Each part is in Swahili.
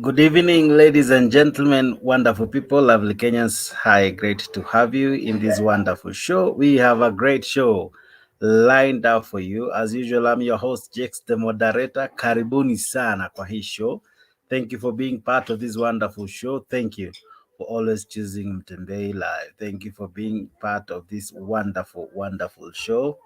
Good evening, ladies and gentlemen, wonderful people, lovely Kenyans. Hi, great to have you in this wonderful show. We have a great show lined up for you. As usual, I'm your host, Jakes, the moderator. Karibuni sana kwa hii show. Thank you for being part of this wonderful show. Thank you for always choosing Mutembei Live. Thank you for being part of this wonderful, wonderful show.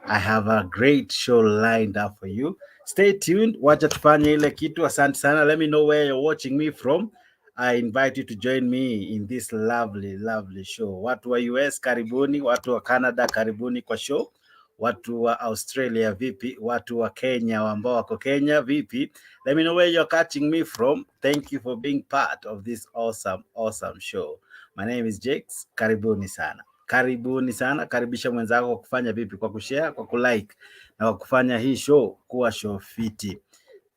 I have a great show lined up for you. Stay tuned. Wacha tufanye ile kitu. Asante sana. Let me know where you're watching me from. I invite you to join me in this lovely, lovely show. Watu wa US karibuni, watu wa Canada karibuni kwa show. Watu wa Australia vipi? Watu wa Kenya ambao wako Kenya vipi? Let me know where you're catching me from. Thank you for being part of this awesome, awesome show. My name is Jakes. Karibuni sana. Karibuni sana, karibisha mwenzako kwa kufanya vipi, kwa kushare, kwa kulike na kwa kufanya hii show kuwa show fiti.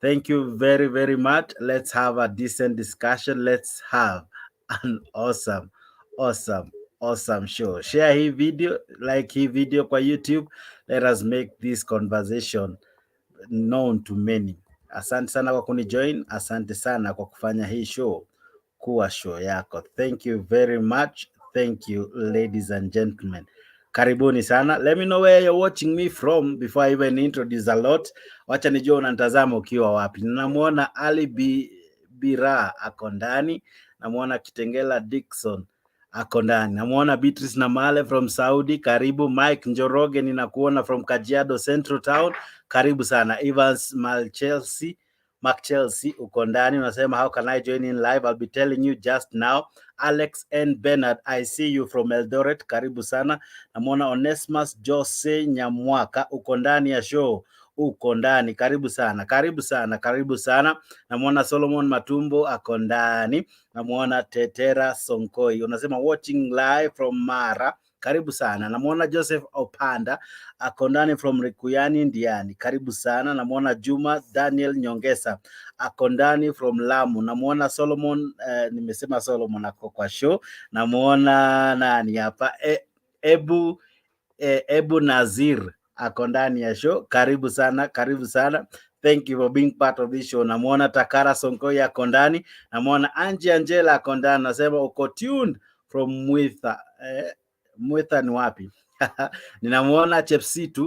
Thank you very, very much. Let's have a decent discussion. Let's have an awesome, awesome, awesome show. Share hii video, like hii video kwa YouTube. Let us make this conversation known to many. Asante sana kwa kunijoin. Asante sana kwa kufanya hii show kuwa show yako. Thank you very much. Thank you, ladies and gentlemen. Karibuni sana. Let me know where you're watching me from before I even introduce a lot. Wacha nijue unanitazama ukiwa wapi. Namuona Ali Bira ako ndani. Namuona Kitengela Dickson ako ndani. Namuona Beatrice Namale from Saudi. Karibu. Mike Njoroge ninakuona from Kajiado Central Town. Karibu sana. Evans Mckenzie uko ndani, unasema how can I join in live? I'll be telling you just now. Alex N. Bernard, I see you from Eldoret. Karibu sana. Namwona Onesmus Jose Nyamwaka uko ndani ya show. Uko ndani. Karibu sana. Karibu sana. Karibu sana. Namwona Solomon Matumbo ako ndani. Namwona Tetera Sonkoi. Unasema watching live from Mara. Karibu sana. Namuona Joseph Opanda ako ndani from Rikuyani Ndiani. Karibu sana. Namuona Juma Daniel Nyongesa ako ndani from Lamu. Namuona Solomon, nimesema Solomon ako kwa show. Namuona nani hapa? Ebu Nazir ako ndani ya show. Karibu sana. Karibu sana. Thank you for being part of this show. Namuona Takara Sonkoi ako ndani. Namuona Angie Angela ako ndani. Nasema uko tuned from Mwitha. Mwitha ni wapi? Ninamuona Chepsut,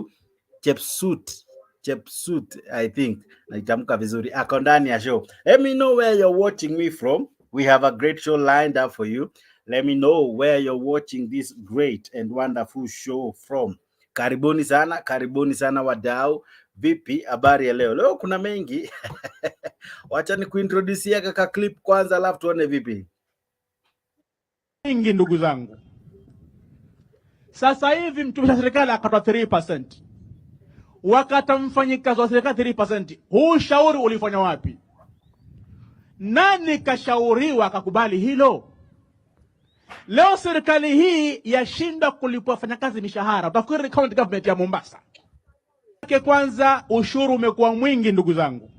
I think. Naitamka vizuri. Ako ndani ya show. Let me know where you're watching me from. We have a great show lined up for you. Let me know where you're watching this great and wonderful show from. Karibuni sana wadau. Vipi habari ya leo? Leo kuna mengi. Wacha ni kuintroduce kaka clip kwanza alafu tuone vipi. Mingi ndugu zangu. Sasa hivi mtumishi wa serikali akatoa 3%. Wakata mfanyikazi wa serikali 3%. Huu shauri ulifanya wapi? Nani kashauriwa akakubali hilo? Leo serikali hii yashinda kulipwa wafanyakazi mishahara. Utafikiri county government ya Mombasa. Kwanza ushuru umekuwa mwingi ndugu zangu.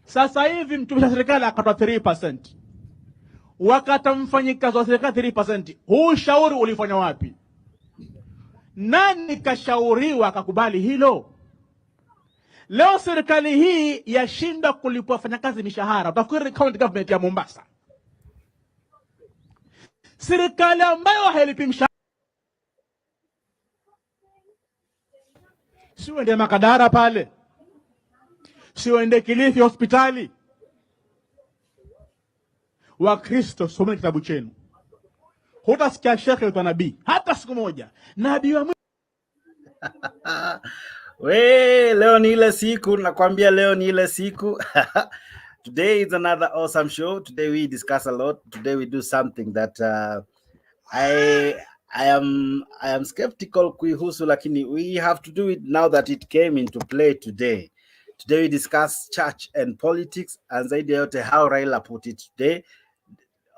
Sasa hivi mtumishi wa serikali akatoa 3%. Wakata mfanyikazi wa serikali 3%. Huu shauri ulifanya wapi? Nani kashauriwa akakubali hilo? Leo serikali hii yashinda kulipwa wafanyakazi mishahara. Utafikiri county government ya Mombasa. Serikali ambayo hailipi mshahara. Siwende Makadara pale. Siwende Kilifi hospitali. Wakristo someni kitabu chenu. Hutasikia shekhe yuko nabii hata siku moja. Nabii wa We, leo ni ile siku, nakwambia leo ni ile siku. Today is another awesome show. Today we discuss a lot. Today we do something that I am skeptical kuihusu, lakini we have to do it now that it came into play today. Today we discuss church and politics, and zaidi yote how Raila put it today.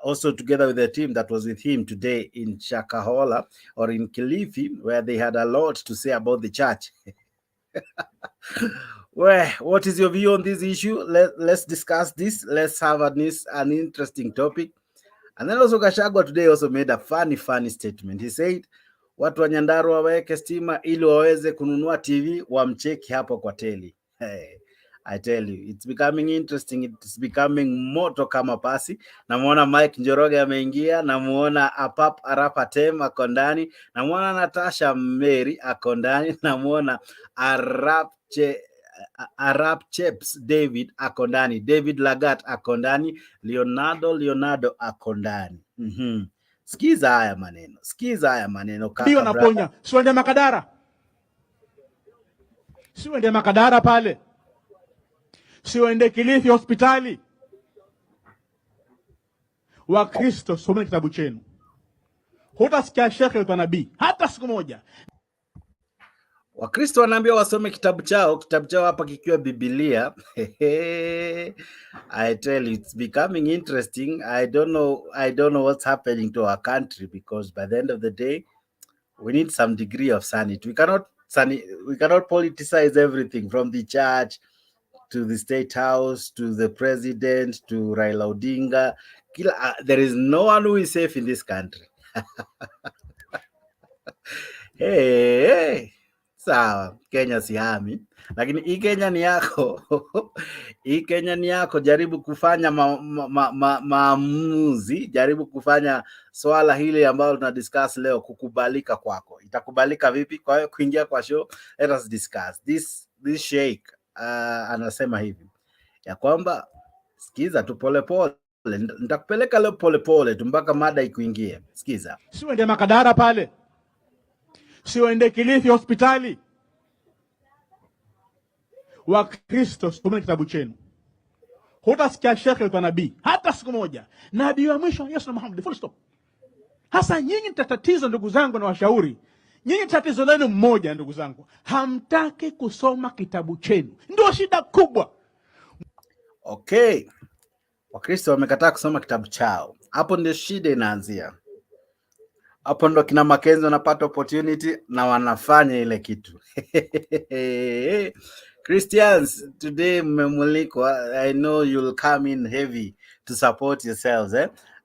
Also together with the team that was with him today in Shakahola or in Kilifi, where they had a lot to say about the church. Well, what is your view on this issue? Let's discuss this. Let's have an interesting topic. And then also Gachagua today also made a funny statement. He said, watu wa Nyandarua waweke stima ili waweze kununua TV wamcheki hapo kwa teli. Hey. I tell you, it's becoming interesting. It's becoming moto kama pasi. Namuona Mike Njoroge ameingia, namuona Apap Arap Atem ako ndani, namuona Natasha Mary ako ndani, namuona Arap Cheps David ako ndani, David Lagat ako ndani, Leonardo ako ndani. Sikiza haya maneno Ndio kaka brother. naponya, siwende Makadara. Siwende Makadara pale. Siwende Kilifi hospitali. Wakristo, someni kitabu chenu. Hutasikia shekhe wa nabii hata siku moja. Wakristo wanaambia wasome kitabu chao hapa kikiwa Biblia. I tell you, it's becoming interesting. I don't know what's happening to our country, because by the end of the day, we need some degree of sanity. We cannot politicize everything, from the church to the state house to the president to Raila Odinga. There is no one who is safe in this country. Hey. Sawa, Kenya sihami, lakini hii Kenya ni yako. Hii Kenya ni yako. Jaribu kufanya maamuzi, jaribu kufanya swala hili ambalo tuna discuss leo kukubalika kwako. Itakubalika vipi? Kwa hiyo kuingia kwa show, let us discuss this sheikh. Anasema hivi ya kwamba sikiza tu polepole, nitakupeleka leo polepole tu mpaka mada ikuingie. Sikiza. Siwende Makadara pale. Siwende Kilifi hospitali. Wakristo, someni kitabu chenu. Hutasikia shekhe wa nabii hata siku moja. Nabii wa mwisho Yesu na Muhammad, full stop. Hasa nyinyi mtatatizo, ndugu zangu, na washauri. Nyinyi tatizo lenu mmoja, ndugu zangu. Hamtaki kusoma kitabu chenu. Ndio shida kubwa. Okay. Wakristo wamekataa kusoma kitabu chao. Hapo ndio shida inaanzia. Hapo ndo kina Mckenzie wanapata opportunity na wanafanya ile kitu. Christians, today mmemulikwa. I know you'll come in heavy to support yourselves.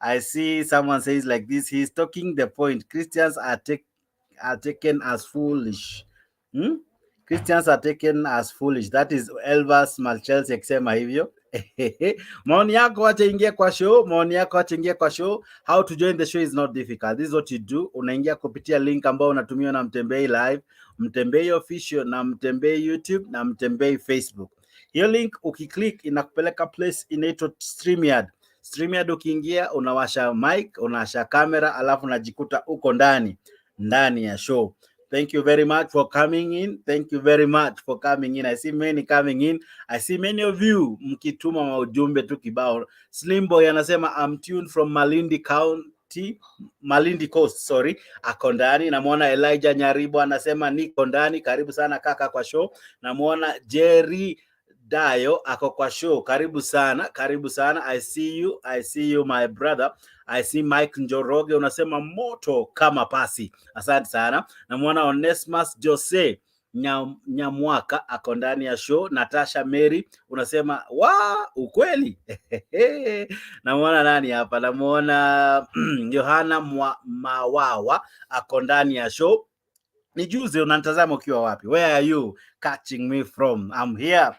I see someone says like this, he's talking the point. Christians are taken as foolish. Christians are taken as foolish. That is Elvas Malchelsea akisema hivyo. Maoni yako acha ingia kwa show. How to join the show is not difficult. This is what you do. Unaingia kupitia link ambao unatumiwa na Mtembei Live, Mtembei Official, na Mtembei YouTube, na Mtembei Facebook. Hiyo link ukiklik inakupeleka place inaitwa StreamYard. Ukiingia unawasha mic, unawasha kamera, alafu unajikuta uko ndani ya show. Thank you very much for coming in. I see many coming in. I see many of you mkituma maujumbe tu kibao. Slimboy anasema I'm tuned from Malindi Coast, ako ndani. Namuona Elijah Nyaribo anasema niko ndani. Karibu sana kaka kwa show. Namuona Jerry Dayo ako kwa show. Karibu sana. I see you my brother. I see Mike Njoroge unasema moto kama pasi. Asante sana. Namuona Onesmus Jose Nyamwaka ako ndani ya show. Natasha Mary unasema ukweli. Namuona nani hapa? Namuona Yohana Mawawa ako ndani ya show. Nijuze unanitazama ukiwa wapi? Where are you catching me from? I'm here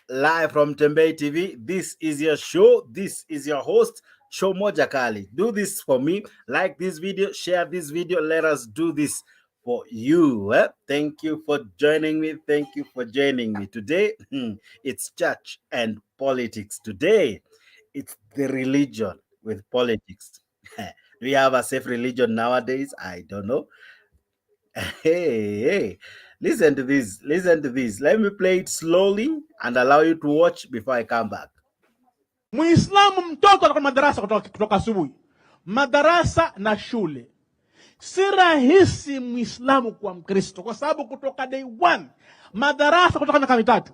live from Mutembei TV. This is your show. This is your host, Show Moja Kali. Do this for me. Like this video, share this video. Let us do this for you. Thank you for joining me. Today, it's church and politics. Today, it's the religion with politics. Do we have a safe religion nowadays? I don't know. Hey, listen to this. Let me play it slowly and allow you to watch before I come back. Muislamu mtoto anakuwa madarasa kutoka asubuhi. Madarasa na shule. Si rahisi Muislamu kuwa Mkristo kwa sababu kutoka day one madarasa kutoka miaka mitatu.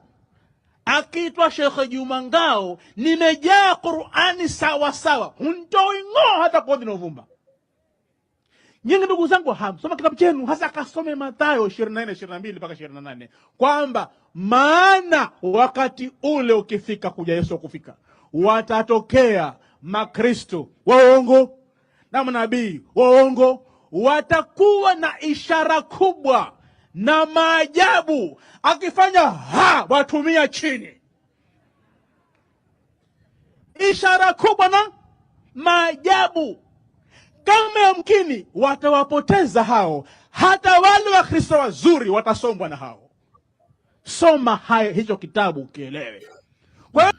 Akiitwa Sheikh Juma Ngao, nimejaa Qur'ani sawa. Huntoi ng'o hata kwa dinovumba. Nyingi ndugu zangu soma kitabu chenu, hasa kasome Mathayo 24:22 mpaka 28, kwamba maana wakati ule ukifika kuja Yesu kufika, watatokea makristo waongo na manabii waongo, watakuwa na ishara kubwa na maajabu, akifanya watumia chini. ishara kubwa na maajabu. Kama yamkini watawapoteza hao, hata wale Wakristo wazuri watasombwa na hao. Soma hicho kitabu ukielewe. Kwa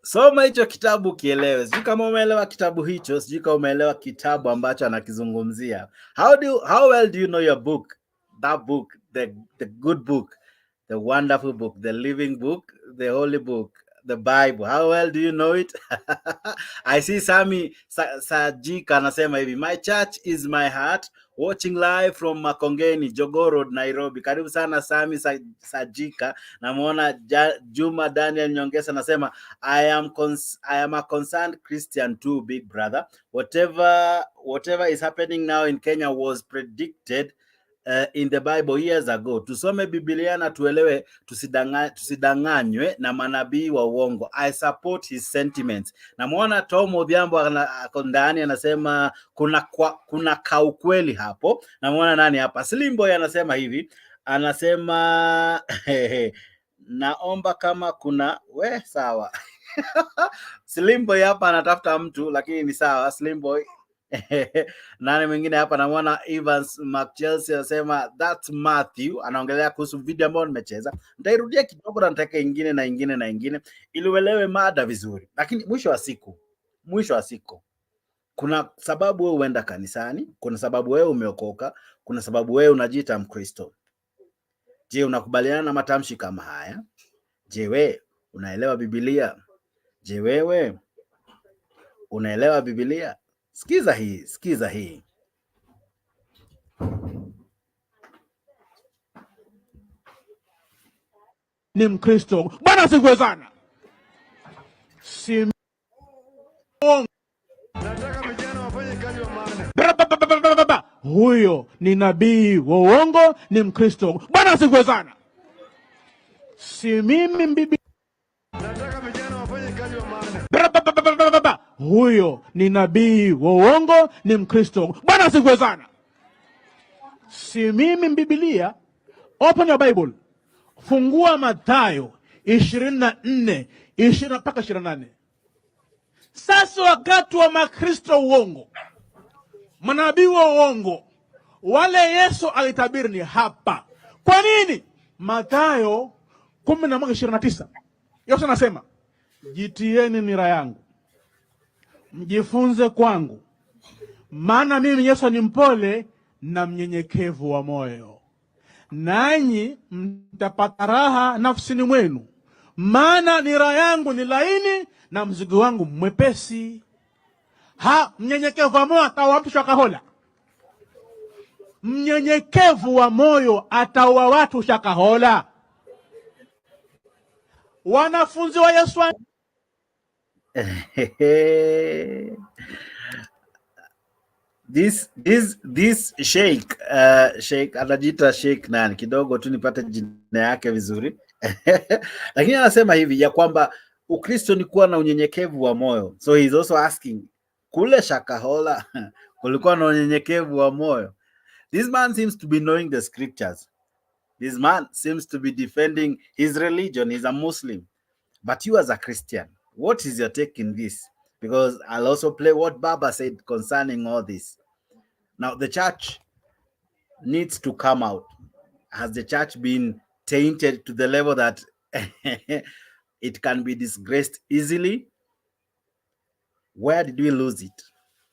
soma hicho kitabu kielewe. Sijui kama umeelewa kitabu hicho, sijui kama umeelewa kitabu ambacho anakizungumzia. How well do you know your book? That book, the good book, the wonderful book, the living book, the holy book, the Bible. How well do you know it? I see Sami Sajika anasema hivi, my church is my heart, watching live from Mckenzie, Jogoo Road, Nairobi. Karibu sana Sami Sajika. Namuona Juma Daniel Nyongesa anasema, I am a concerned Christian too, big brother. Whatever is happening now in Kenya was predicted in the Bible years ago. Tusome Biblia na tuelewe, tusidanganywe na manabii wa uongo. I support his sentiments. Namuona Tom Odhiambo ako ndani anasema kuna kaukweli hapo. Namuona nani hapa? Slimboy anasema hivi. Anasema naomba kama kuna sawa. Slimboy hapa anatafuta mtu lakini ni sawa Slimboy. Nani mwingine hapa? Namuona Evans Mckenzie anasema that's Matthew, anaongelea kuhusu video ambayo nimecheza. Nitairudia kidogo na nitaka ingine na ingine ili uelewe mada vizuri. Lakini mwisho wa siku kuna sababu wewe uenda kanisani, kuna sababu wewe umeokoka, kuna sababu wewe unajiita Mkristo. Je, unakubaliana na matamshi kama haya? Je, wewe unaelewa Biblia? Je, wewe unaelewa Biblia? Sikiza hii. Ni Mkristo. Bwana asifiwe sana. Nataka vijana wafanye kazi wa maana. Huyo ni nabii wa uongo, ni Mkristo. Bwana asifiwe sana. Si mimi mbibi. Nataka vijana wafanye kazi wa maana. Huyo ni nabii wa uongo, ni Mkristo. Bwana asifiwe sana. Si mimi Biblia. Open your Bible. Fungua Mathayo 24 20 mpaka 28. Sasa wakati wa makristo uongo, manabii wa uongo, wale Yesu alitabiri ni hapa. Kwa nini? Mathayo 10:29. Yesu anasema, jitieni nira yangu, mjifunze kwangu, maana mimi Yesu ni mpole na mnyenyekevu wa moyo, nanyi mtapata raha nafsini mwenu, maana nira yangu ni laini na mzigo wangu mwepesi. Mnyenyekevu wa moyo ataua watu Shakahola. Mnyenyekevu wa moyo ataua watu Shakahola. Wanafunzi wa Yesu this Sheikh anajiita Sheikh nani, kidogo tu nipate jina yake vizuri. Lakini anasema hivi ya kwamba Ukristo ni kuwa na unyenyekevu wa moyo. So he's also asking, kule Shakahola kulikuwa na unyenyekevu wa moyo? This man seems to be knowing the scriptures. This man seems to be defending his religion. He's a Muslim. But you as a Christian, what is your take in this? Because I'll also play what Baba said concerning all this. Now, the church needs to come out. Has the church been tainted to the level that it can be disgraced easily? Where did we lose it?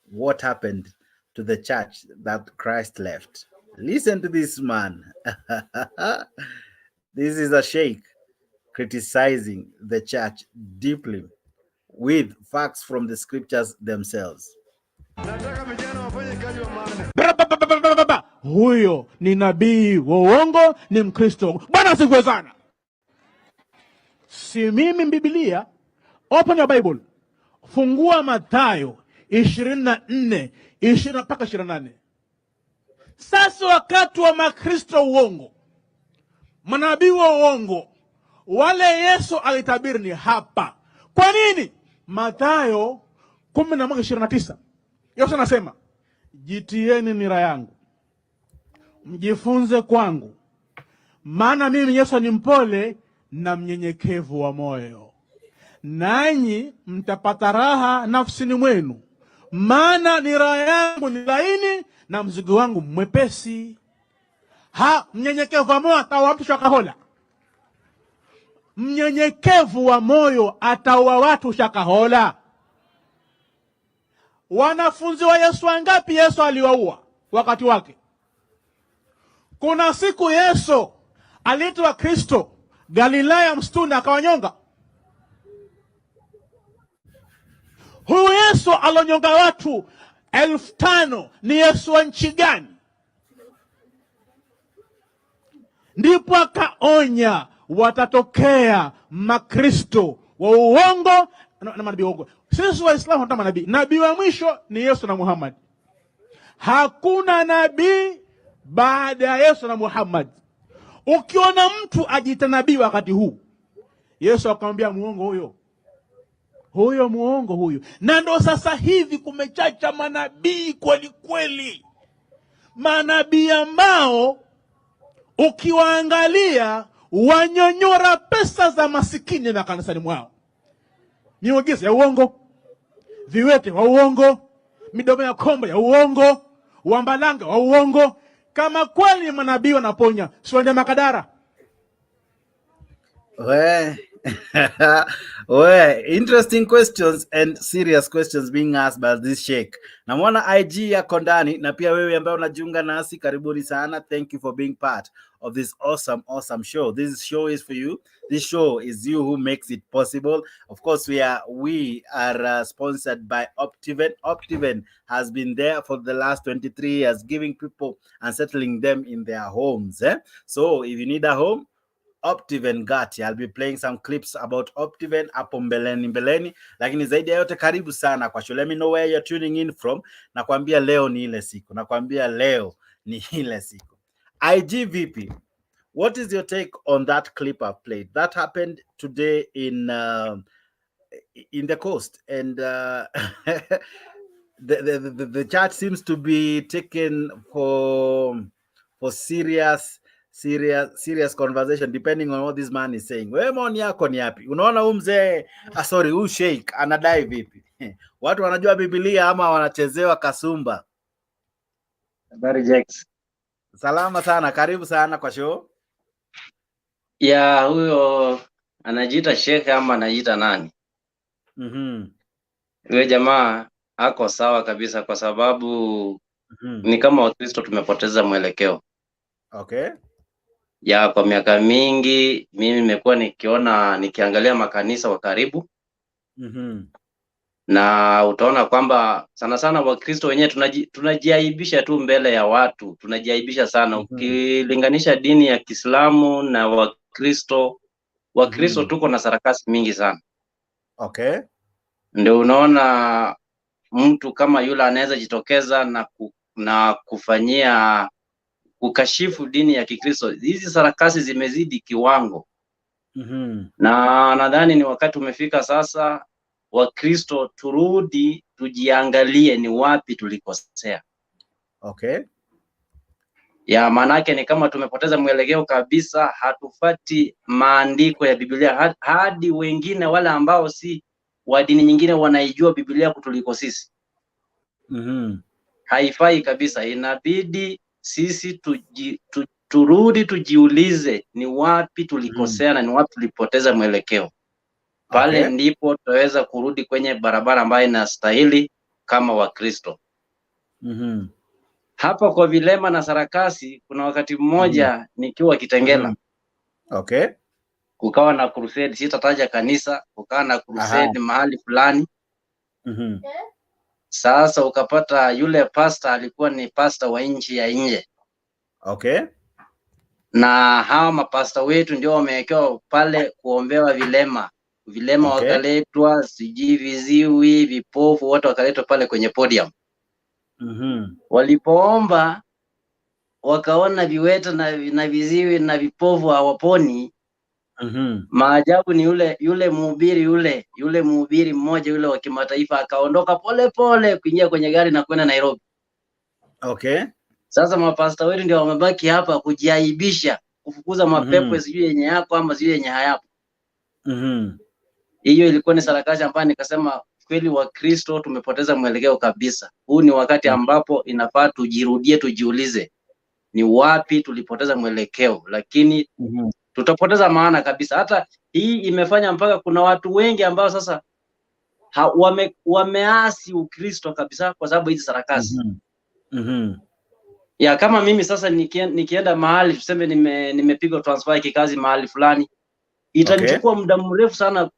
What happened to the church that Christ left? Listen to this man. This is a sheikh criticizing the church deeply with facts from the scriptures themselves. Huyo ni nabii wa uongo, ni Mkristo. Bwana asifiwe sana. Si mimi Biblia. Open your Bible. Fungua Mathayo 24 20 mpaka 28. Sasa wakati wa makristo uongo, manabii wa uongo, wale Yesu alitabiri ni hapa. Kwa nini? Mathayo 10:29. Yesu anasema, jitieni nira yangu, mjifunze kwangu, maana mimi Yesu ni mpole na mnyenyekevu wa moyo, nanyi mtapata raha nafsini mwenu, maana nira yangu ni laini na mzigo wangu mwepesi. Mnyenyekevu wa moyo ataua mtu Shakahola. Mnyenyekevu wa moyo ataua watu Shakahola. Wanafunzi wa Yesu wangapi Yesu aliwaua wakati wake? Kuna siku Yesu aliitwa Kristo Galilaya msituni akawanyonga. Huyu Yesu alonyonga watu 5,000 ni Yesu wa nchi gani? Ndipo akaonya watatokea makristo wa uongo na manabii wa uongo. Sisi Waislamu hatuna manabii. Nabii wa mwisho ni Yesu na Muhammad. Hakuna nabii baada ya Yesu na Muhammad. Ukiona mtu ajiita nabii wakati huu, Yesu akamwambia muongo huyo. Huyo muongo huyo. Na ndo sasa hivi kumechacha manabii kweli kweli. Manabii ambao ukiwaangalia wanyonyora pesa za masikini na kanisani mwao. Miujiza ya uongo, viwete wa uongo, midomo ya kombo ya uongo, wambalanga wa uongo. Kama kweli manabii wanaponya, siwende Makadara. Well, interesting questions and serious questions being asked by this sheikh. Namwona IG yako ndani, na pia wewe ambaye unajiunga nasi, karibuni sana. Thank you for being part of this awesome show. This show is for you. This show is you who makes it possible. Of course, we are sponsored by Optiven. Optiven has been there for the last 23 years, giving people and settling them in their homes. So if you need a home, Optiven Gati. I'll be playing some clips about Optiven hapo mbeleni, lakini zaidi ya yote karibu sana kwa show. Let me know where you're tuning in from. Nakwambia leo ni ile siku. IG VP, what is your take on that clip I've played? That happened today in the coast, and the chat seems to be taken for serious conversation depending on what this man is saying. Wewe maoni yako ni yapi? Unaona huyu mzee huyu sheikh anadai vipi? Watu wanajua Biblia ama wanachezewa kasumba? Habari Jax. Salama sana, karibu sana kwa show. Ya huyo anajiita sheikh ama anajiita nani? Huyo jamaa ako sawa kabisa kwa sababu ni kama Wakristo tumepoteza mwelekeo. Okay. Ya kwa miaka mingi mimi nimekuwa nikiangalia makanisa wa karibu. Na utaona kwamba sana Wakristo wenyewe tunajiaibisha tu mbele ya watu, tunajiaibisha sana. Ukilinganisha dini ya Kiislamu na Wakristo tuko na sarakasi mingi sana. Okay. Ndio unaona mtu kama yule anaweza jitokeza na kufanyia kukashifu dini ya Kikristo. Hizi sarakasi zimezidi kiwango. Na nadhani ni wakati umefika sasa Wakristo turudi tujiangalie ni wapi tulikosea. Okay. Ya manake ni kama tumepoteza mwelekeo kabisa, hatufati maandiko ya Biblia. Hadi wengine wale ambao si wa dini nyingine wanaijua Biblia kutuliko sisi. Haifai kabisa. Inabidi sisi turudi tujiulize ni wapi tulikosea na ni wapi tulipoteza mwelekeo. Pale ndipo tutaweza kurudi kwenye barabara ambayo inastahili kama Wakristo. Hapa kwa vilema na sarakasi kuna wakati mmoja nikiwa Kitengela. Okay. Kukawa na crusade, sitataja kanisa, kukawa na crusade mahali fulani. Sasa ukapata yule pastor alikuwa ni pastor wa nchi ya nje. Okay. Na hawa mapasta wetu ndio wamewekewa pale kuombewa vilema. Wakaletwa, siji viziwi, vipofu, wote wakaletwa pale kwenye podium. Walipoomba wakaona viwete na viziwi na vipofu hawaponi. Maajabu ni yule mhubiri mmoja yule wa kimataifa akaondoka pole kuingia kwenye gari na kwenda Nairobi. Okay. Sasa mapasta wetu ndio wamebaki hapa kujiaibisha kufukuza mapepo sijui yenye yako ama sijui yenye hayapo. Hiyo ilikuwa ni sarakasi ambayo nikasema kweli Wakristo tumepoteza mwelekeo kabisa. Huu ni wakati ambapo inafaa tujirudie, tujiulize ni wapi tulipoteza mwelekeo, lakini tutapoteza maana kabisa. Hata hii imefanya mpaka kuna watu wengi ambao sasa wameasi Ukristo kabisa kwa sababu hizi sarakasi. Ya kama mimi sasa nikienda mahali tuseme nimepigwa transfer ya kikazi mahali fulani, itanichukua muda mrefu sana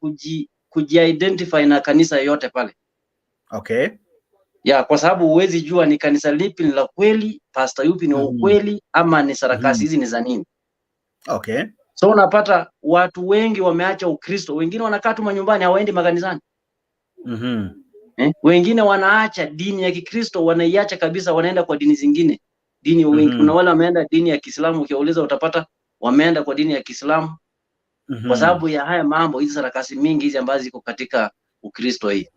kuji-identify na kanisa yote pale. Ya kwa sababu huwezi jua ni kanisa lipi ni la kweli, pastor yupi ni ukweli ama ni sarakasi hizi ni za nini. So unapata watu wengi wameacha Ukristo, wengine wanakaa tu manyumbani hawaendi makanisani. Wengine wanaacha dini ya Kikristo, wanaiacha kabisa, wanaenda kwa dini zingine. Dini wengi kuna wale wameenda dini ya Kiislamu, ukiuliza utapata wameenda kwa dini ya Kiislamu. Kwa sababu ya haya mambo, hizi sarakasi mingi hizi ambazo ziko katika Ukristo hii.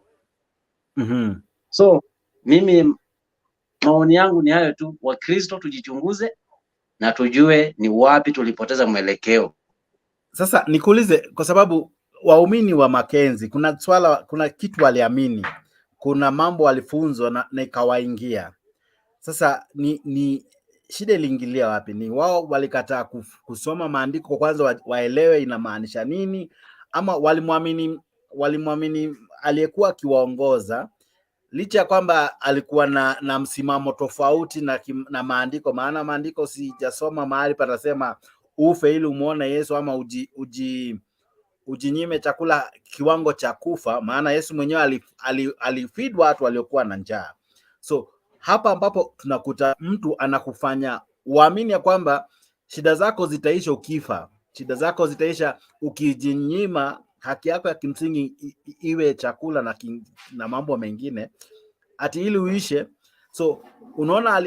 So mimi maoni yangu ni hayo tu, Wakristo tujichunguze na tujue ni wapi tulipoteza mwelekeo. Sasa nikuulize, kwa sababu waumini wa Mckenzie kuna kitu waliamini, kuna mambo walifunzwa na ikawaingia. Sasa ni shida iliingilia wapi? Ni wao walikataa kusoma maandiko kwanza waelewe inamaanisha nini, ama walimwamini aliyekuwa akiwaongoza licha ya kwamba alikuwa na msimamo tofauti na maandiko? Maana maandiko sijasoma mahali panasema ufe ili umuone Yesu, ama ujinyime chakula kiwango cha kufa, maana Yesu mwenyewe alifeed watu waliokuwa na njaa. So hapa ambapo tunakuta mtu anakufanya uamini ya kwamba shida zako zitaisha ukifa, shida zako zitaisha ukijinyima haki yako ya kimsingi, iwe chakula na mambo mengine, ati ili uishe. So unaona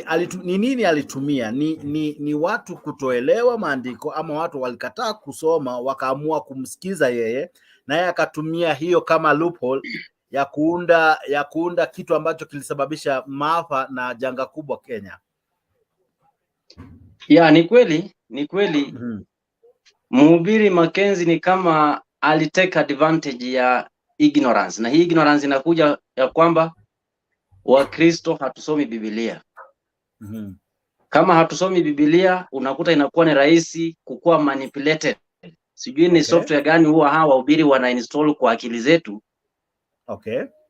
ni nini alitumia? Ni watu kutoelewa maandiko, ama watu walikataa kusoma wakaamua kumsikiza yeye, na yeye akatumia hiyo kama loophole ya kuunda kitu ambacho kilisababisha maafa na janga kubwa Kenya. Ya ni kweli Mhubiri Mckenzie ni kama alitake advantage ya ignorance, na hii ignorance inakuja ya kwamba Wakristo hatusomi Biblia. Kama hatusomi Biblia, unakuta inakuwa ni rahisi kukuwa manipulated. Sijui ni software gani huwa hawa wahubiri wana install kwa akili zetu.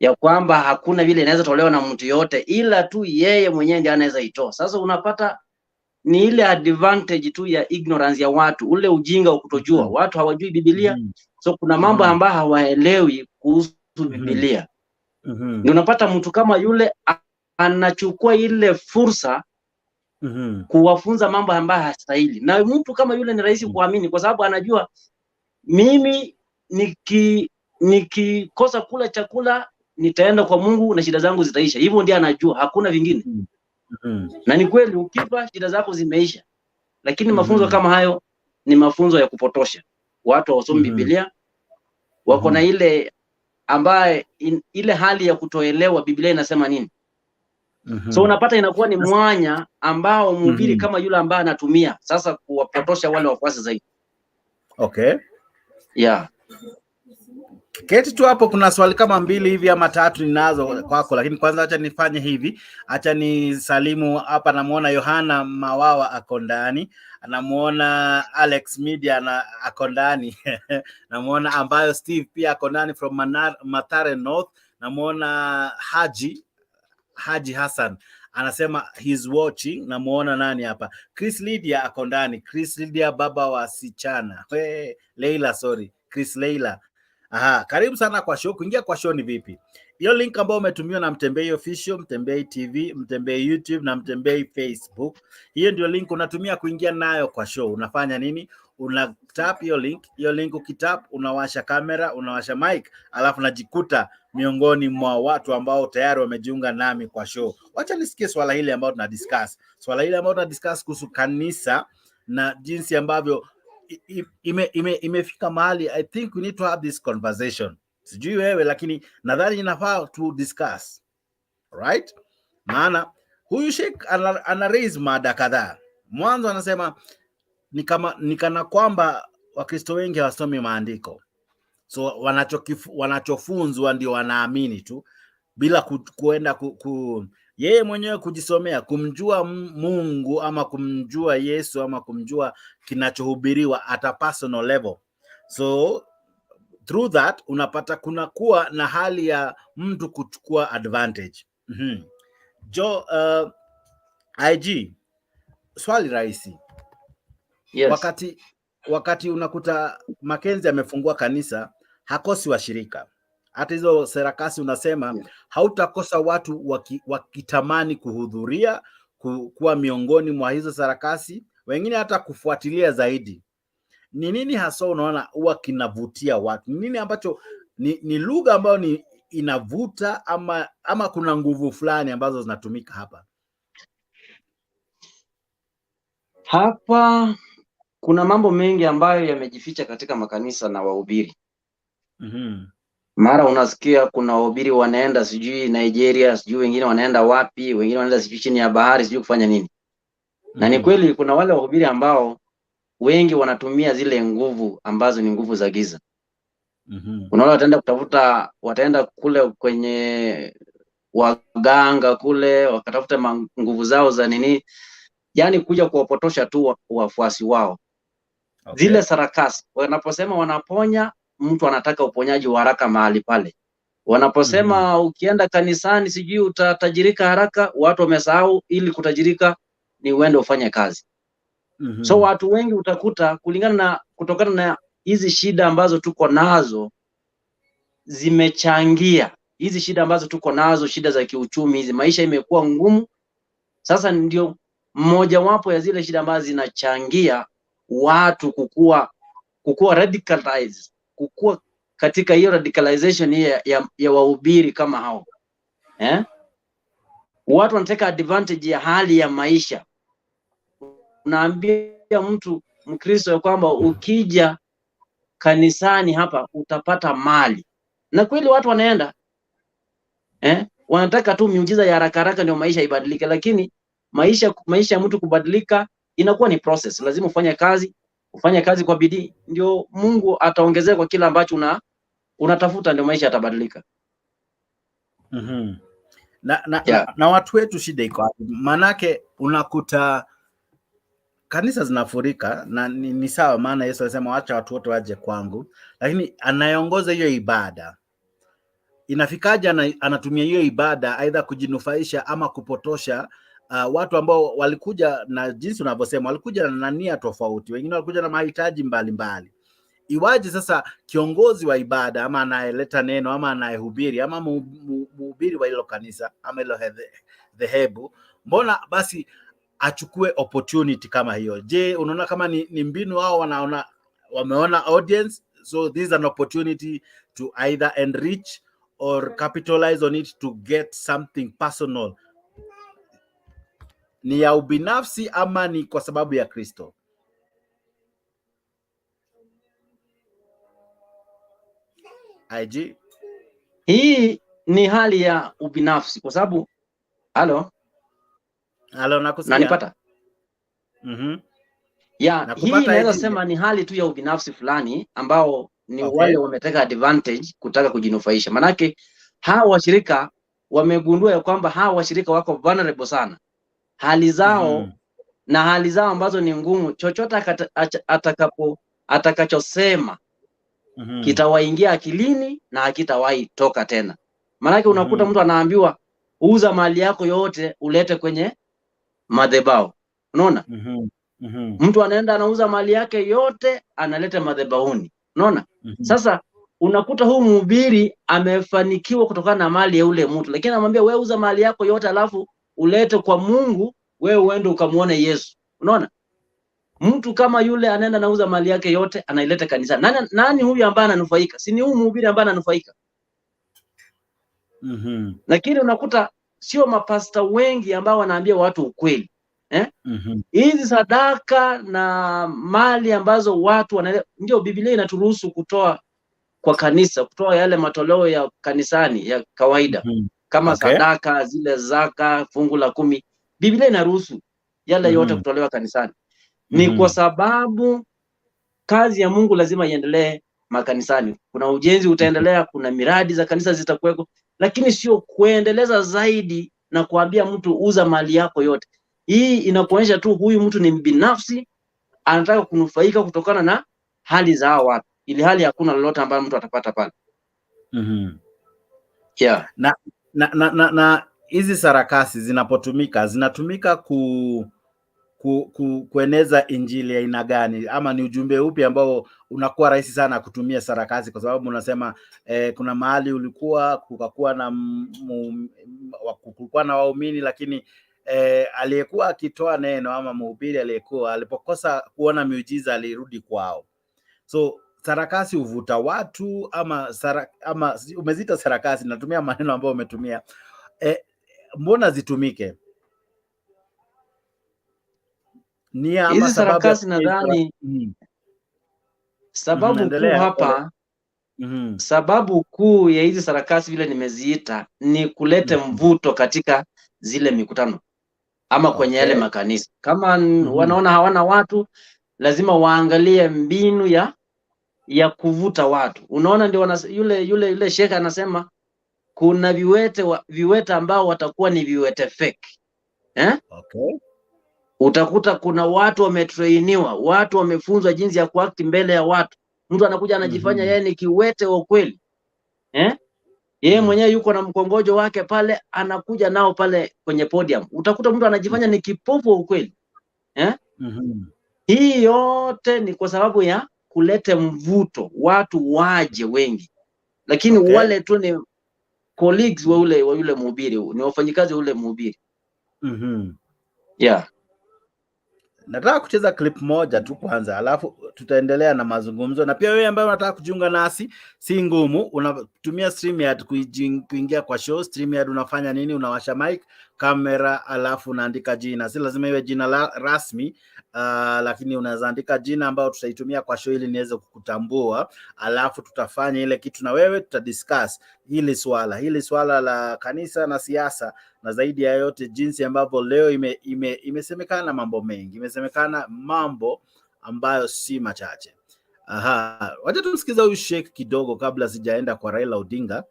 Ya kwamba hakuna vile inaweza tolewa na mtu yote, ila tu yeye mwenyewe ndiye anaweza itoa. Sasa unapata ni ile advantage tu ya ignorance ya watu, ule ujinga wa kutojua. Watu hawajui Biblia. So kuna mambo ambayo hawaelewi kuhusu Biblia. Ni unapata mtu kama yule anachukua ile fursa kuwafunza mambo ambayo hastahili. Na mtu kama yule ni rahisi kuamini kwa sababu anajua mimi nikikosa kula chakula nitaenda kwa Mungu na shida zangu zitaisha. Hivyo ndiye anajua, hakuna vingine. Na ni kweli ukifa shida zako zimeisha. Lakini mafunzo kama hayo ni mafunzo ya kupotosha. Watu hawasomi Biblia, wako na ile ambaye ile hali ya kutoelewa Biblia inasema nini. So unapata inakuwa ni mwanya ambao mhubiri kama yule ambaye anatumia sasa kuwapotosha wale wafuasi zaidi. Keti tu hapo, kuna swali kama 2 hivi ama 3 ninazo kwako, lakini kwanza acha nifanye hivi. Acha ni salimu hapa. Namuona Yohana Mawawa ako ndani, namuona Alex Media ako ndani namuona ambayo Steve pia ako ndani from Mathare North. Namuona Haji Hassan anasema he's watching. Namuona nani hapa, Chris Lydia ako ndani. Chris Lydia baba wa sichana Leila, sorry Chris Leila. Karibu sana kwa show. Kuingia kwa show ni vipi? Hiyo link ambayo umetumiwa na Mtembei Official, Mtembei TV, Mtembei YouTube na Mtembei Facebook, hiyo ndio link unatumia kuingia nayo kwa show. Unafanya nini? Una tap hiyo link. Hiyo link ukitap, unawasha kamera, unawasha mic, alafu najikuta miongoni mwa watu ambao tayari wamejiunga nami kwa show. Wacha nisikie swala hili ambao tunadiscuss. Swala hili ambao tunadiscuss kuhusu kanisa na jinsi ambavyo imefika mahali. I think we need to have this conversation. Sijui wewe, lakini nadhani inafaa to discuss, right? Maana huyu Sheikh ana raise mada kadhaa. Mwanzo anasema ni kana kwamba Wakristo wengi hawasomi maandiko, so wanachofunzwa ndio wanaamini tu bila kuenda yeye mwenyewe kujisomea, kumjua Mungu ama kumjua Yesu ama kumjua kinachohubiriwa at a personal level. So through that unapata kuna kuwa na hali ya mtu kuchukua advantage. IG, swali rahisi. Yes. Wakati unakuta Mckenzie amefungua kanisa, hakosi washirika. Hata hizo sarakasi unasema hautakosa watu wakitamani kuhudhuria, kuwa miongoni mwa hizo sarakasi, wengine hata kufuatilia zaidi. Ni nini hasa unaona huwa kinavutia watu? Ni nini ambacho ni lugha ambayo ni inavuta ama kuna nguvu fulani ambazo zinatumika hapa? Hapa kuna mambo mengi ambayo yamejificha katika makanisa na wahubiri. Mara unasikia kuna wahubiri wanaenda sijui Nigeria, sijui wengine wanaenda wapi, wengine wanaenda sijui chini ya bahari, sijui kufanya nini. Na ni kweli kuna wale wahubiri ambao wengi wanatumia zile nguvu ambazo ni nguvu za giza. Unaona wataenda kule kwenye waganga kule, wakatafuta nguvu zao za nini, yani kuja kuwapotosha tu wafuasi wao. Zile sarakasi wanaposema wanaponya, mtu anataka uponyaji wa haraka mahali pale. Wanaposema ukienda kanisani sijui utatajirika haraka, watu wamesahau ili kutajirika ni uende ufanye kazi. So watu wengi utakuta kutokana na hizi shida ambazo tuko nazo zimechangia. Hizi shida ambazo tuko nazo, shida za kiuchumi, hizi maisha imekuwa ngumu. Sasa ndio mmoja wapo ya zile shida ambazo zinachangia watu kukua radicalized, kukua katika hiyo radicalization ya wahubiri kama hao. Watu wanataka advantage ya hali ya maisha. Unaambia mtu Mkristo ya kwamba ukija kanisani hapa utapata mali. Na kweli watu wanaenda. Wanataka tu miujiza ya haraka haraka ndio maisha ibadilike, lakini maisha ya mtu kubadilika inakuwa ni process. Lazima ufanye kazi kwa bidii ndio Mungu ataongezea kwa kila ambacho unatafuta, ndio maisha yatabadilika. Na watu wetu shida iko hapo. Manake unakuta kanisa zinafurika na ni sawa, maana Yesu alisema acha watu wote waje kwangu, lakini anayeongoza hiyo ibada inafikaje anatumia hiyo ibada aidha kujinufaisha ama kupotosha watu ambao walikuja na jinsi unavyosema walikuja na nia tofauti, wengine walikuja na mahitaji mbalimbali. Iwaje sasa kiongozi wa ibada ama anayeleta neno ama anayehubiri ama mhubiri wa hilo kanisa ama hilo dhehebu, mbona basi achukue opportunity kama hiyo? Je, unaona kama ni mbinu wao wameona audience, so this is an opportunity to either enrich or capitalize on it to get something personal? Ni ya ubinafsi ama ni kwa sababu ya Kristo? IG, hii ni hali ya ubinafsi kwa sababu halo nakusikia. Nanipata? Hii naweza sema ni hali tu ya ubinafsi fulani ambao ni wale wameteka advantage kutaka kujinufaisha. Manake hawa washirika wamegundua ya kwamba hawa washirika wako vulnerable sana. Hali zao na hali zao ambazo ni ngumu, chochote atakachosema kitawaingia akilini na hakitawahi toka tena. Manake unakuta mtu anaambiwa uza mali yako yote ulete kwenye madhabahu. Unaona? Mtu anaenda anauza mali yake yote analeta madhabahuni. Unaona? Sasa unakuta huu mhubiri amefanikiwa kutokana na mali ya ule mtu, lakini anamwambia wewe uza mali yako yote alafu ulete kwa Mungu, wewe uende ukamuone Yesu. Unaona? Mtu kama yule anaenda anauza mali yake yote anaileta kanisa. Nani huyu ambaye ananufaika? Si ni huyu mhubiri ambaye ananufaika? Lakini unakuta sio mapasta wengi ambao wanaambia watu ukweli. Hizi sadaka na mali ambazo watu ndio Biblia inaturuhusu kutoa kwa kanisa, kutoa yale matoleo ya kanisani ya kawaida kama sadaka, zile zaka, fungu la 10. Biblia inaruhusu yale yote kutolewa kanisani. Ni kwa sababu kazi ya Mungu lazima iendelee makanisani. Kuna ujenzi utaendelea, kuna miradi za kanisa zitakuweko, lakini sio kuendeleza zaidi na kuambia mtu uza mali yako yote. Hii inakuonyesha tu huyu mtu ni binafsi, anataka kunufaika kutokana na hali za hao watu, ili hali hakuna lolote ambalo mtu atapata pale. Yeah. Na hizi sarakasi zinatumika kueneza injili ya aina gani, ama ni ujumbe upi ambao unakuwa rahisi sana kutumia sarakasi? Kwa sababu unasema kuna mahali kukakuwa na waumini, lakini aliyekuwa akitoa neno ama mhubiri alipokosa kuona miujiza alirudi kwao. So sarakasi huvuta watu ama umezita sarakasi, natumia maneno ambayo umetumia. Mbona zitumike? Hizi sarakasi nadhani sababu kuu hapa, sababu kuu ya hizi sarakasi vile nimeziita ni kulete mvuto katika zile mikutano ama kwenye yale makanisa. Kama wanaona hawana watu, lazima waangalie mbinu ya kuvuta watu. Unaona, ndio yule shekha anasema kuna viwete ambao watakuwa ni viwete fake. Utakuta kuna watu wametrainiwa, watu wamefunzwa jinsi ya kuact mbele ya watu. Mtu anakuja anajifanya yeye ni kiwete wa kweli. Yeye mwenyewe yuko na mkongojo wake pale, anakuja nao pale kwenye podium. Utakuta mtu anajifanya ni kipofu wa kweli. Hii yote ni kwa sababu ya kulete mvuto, watu waje wengi. Lakini wale tu ni colleagues wa yule mhubiri, ni wafanyikazi wa yule mhubiri. Yeah. Nataka kucheza clip moja tu kwanza, alafu tutaendelea na mazungumzo. Na pia wewe ambaye unataka kujiunga nasi, si ngumu, unatumia StreamYard kuingia kwa show. StreamYard unafanya nini? Unawasha mic, kamera, alafu unaandika jina. Si lazima iwe jina rasmi, lakini unaweza andika jina ambao tutaitumia kwa show ili niweze kukutambua, alafu tutafanya ile kitu na wewe, tutadiscuss hili swala la kanisa na siasa, na zaidi ya yote jinsi ambavyo leo imesemekana mambo mengi, imesemekana mambo ambayo si machache. Wacha tumsikize huyu Sheikh kidogo kabla sijaenda kwa Raila Odinga.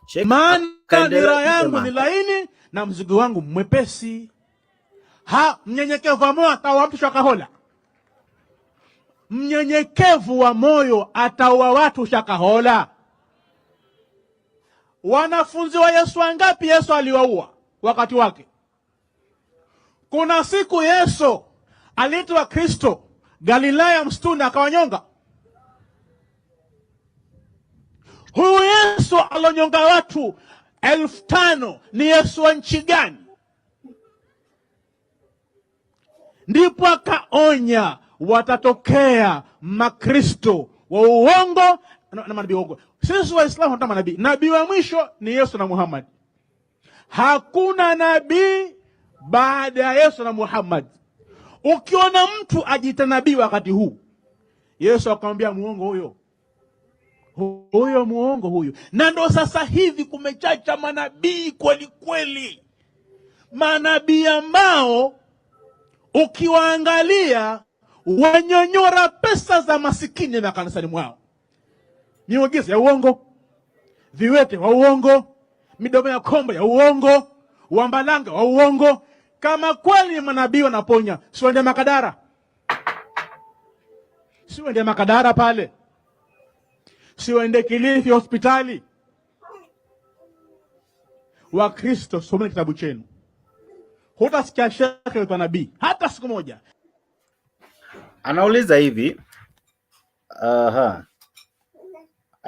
Sheikh, maana nira yangu ni laini na mzigo wangu mwepesi. Mnyenyekevu wa moyo ataua mtu Shakahola. Mnyenyekevu wa moyo ataua watu Shakahola. Wanafunzi wa Yesu wangapi Yesu aliwaua wakati wake? Kuna siku Yesu aliitwa Kristo Galilaya msituni akawanyonga. Huyu Yesu alonyonga watu 5,000 ni Yesu wa nchi gani? Ndipo akaonya watatokea makristo wa uongo na manabii wa uongo. Sisi Waislamu hatuna manabii. Nabii wa mwisho ni Yesu na Muhammad. Hakuna nabii baada ya Yesu na Muhammad. Ukiona mtu ajiita nabii wakati huu, Yesu akamwambia muongo huyo muongo huyo. Na ndo sasa hivi kumechacha manabii kweli kweli, manabii ambao ukiwaangalia wanyonyora pesa za masikini na kanisani mwao. Miujiza ya uongo, viwete wa uongo, midomo ya kombo ya uongo, wambalanga wa uongo. Kama kweli manabii wanaponya, siwende Makadara. Siwende Makadara pale. Siwende Kilifi hospitali. Wakristo, someni kitabu chenu. Hutasikia shaka ya nabii hata siku moja. Anauliza hivi,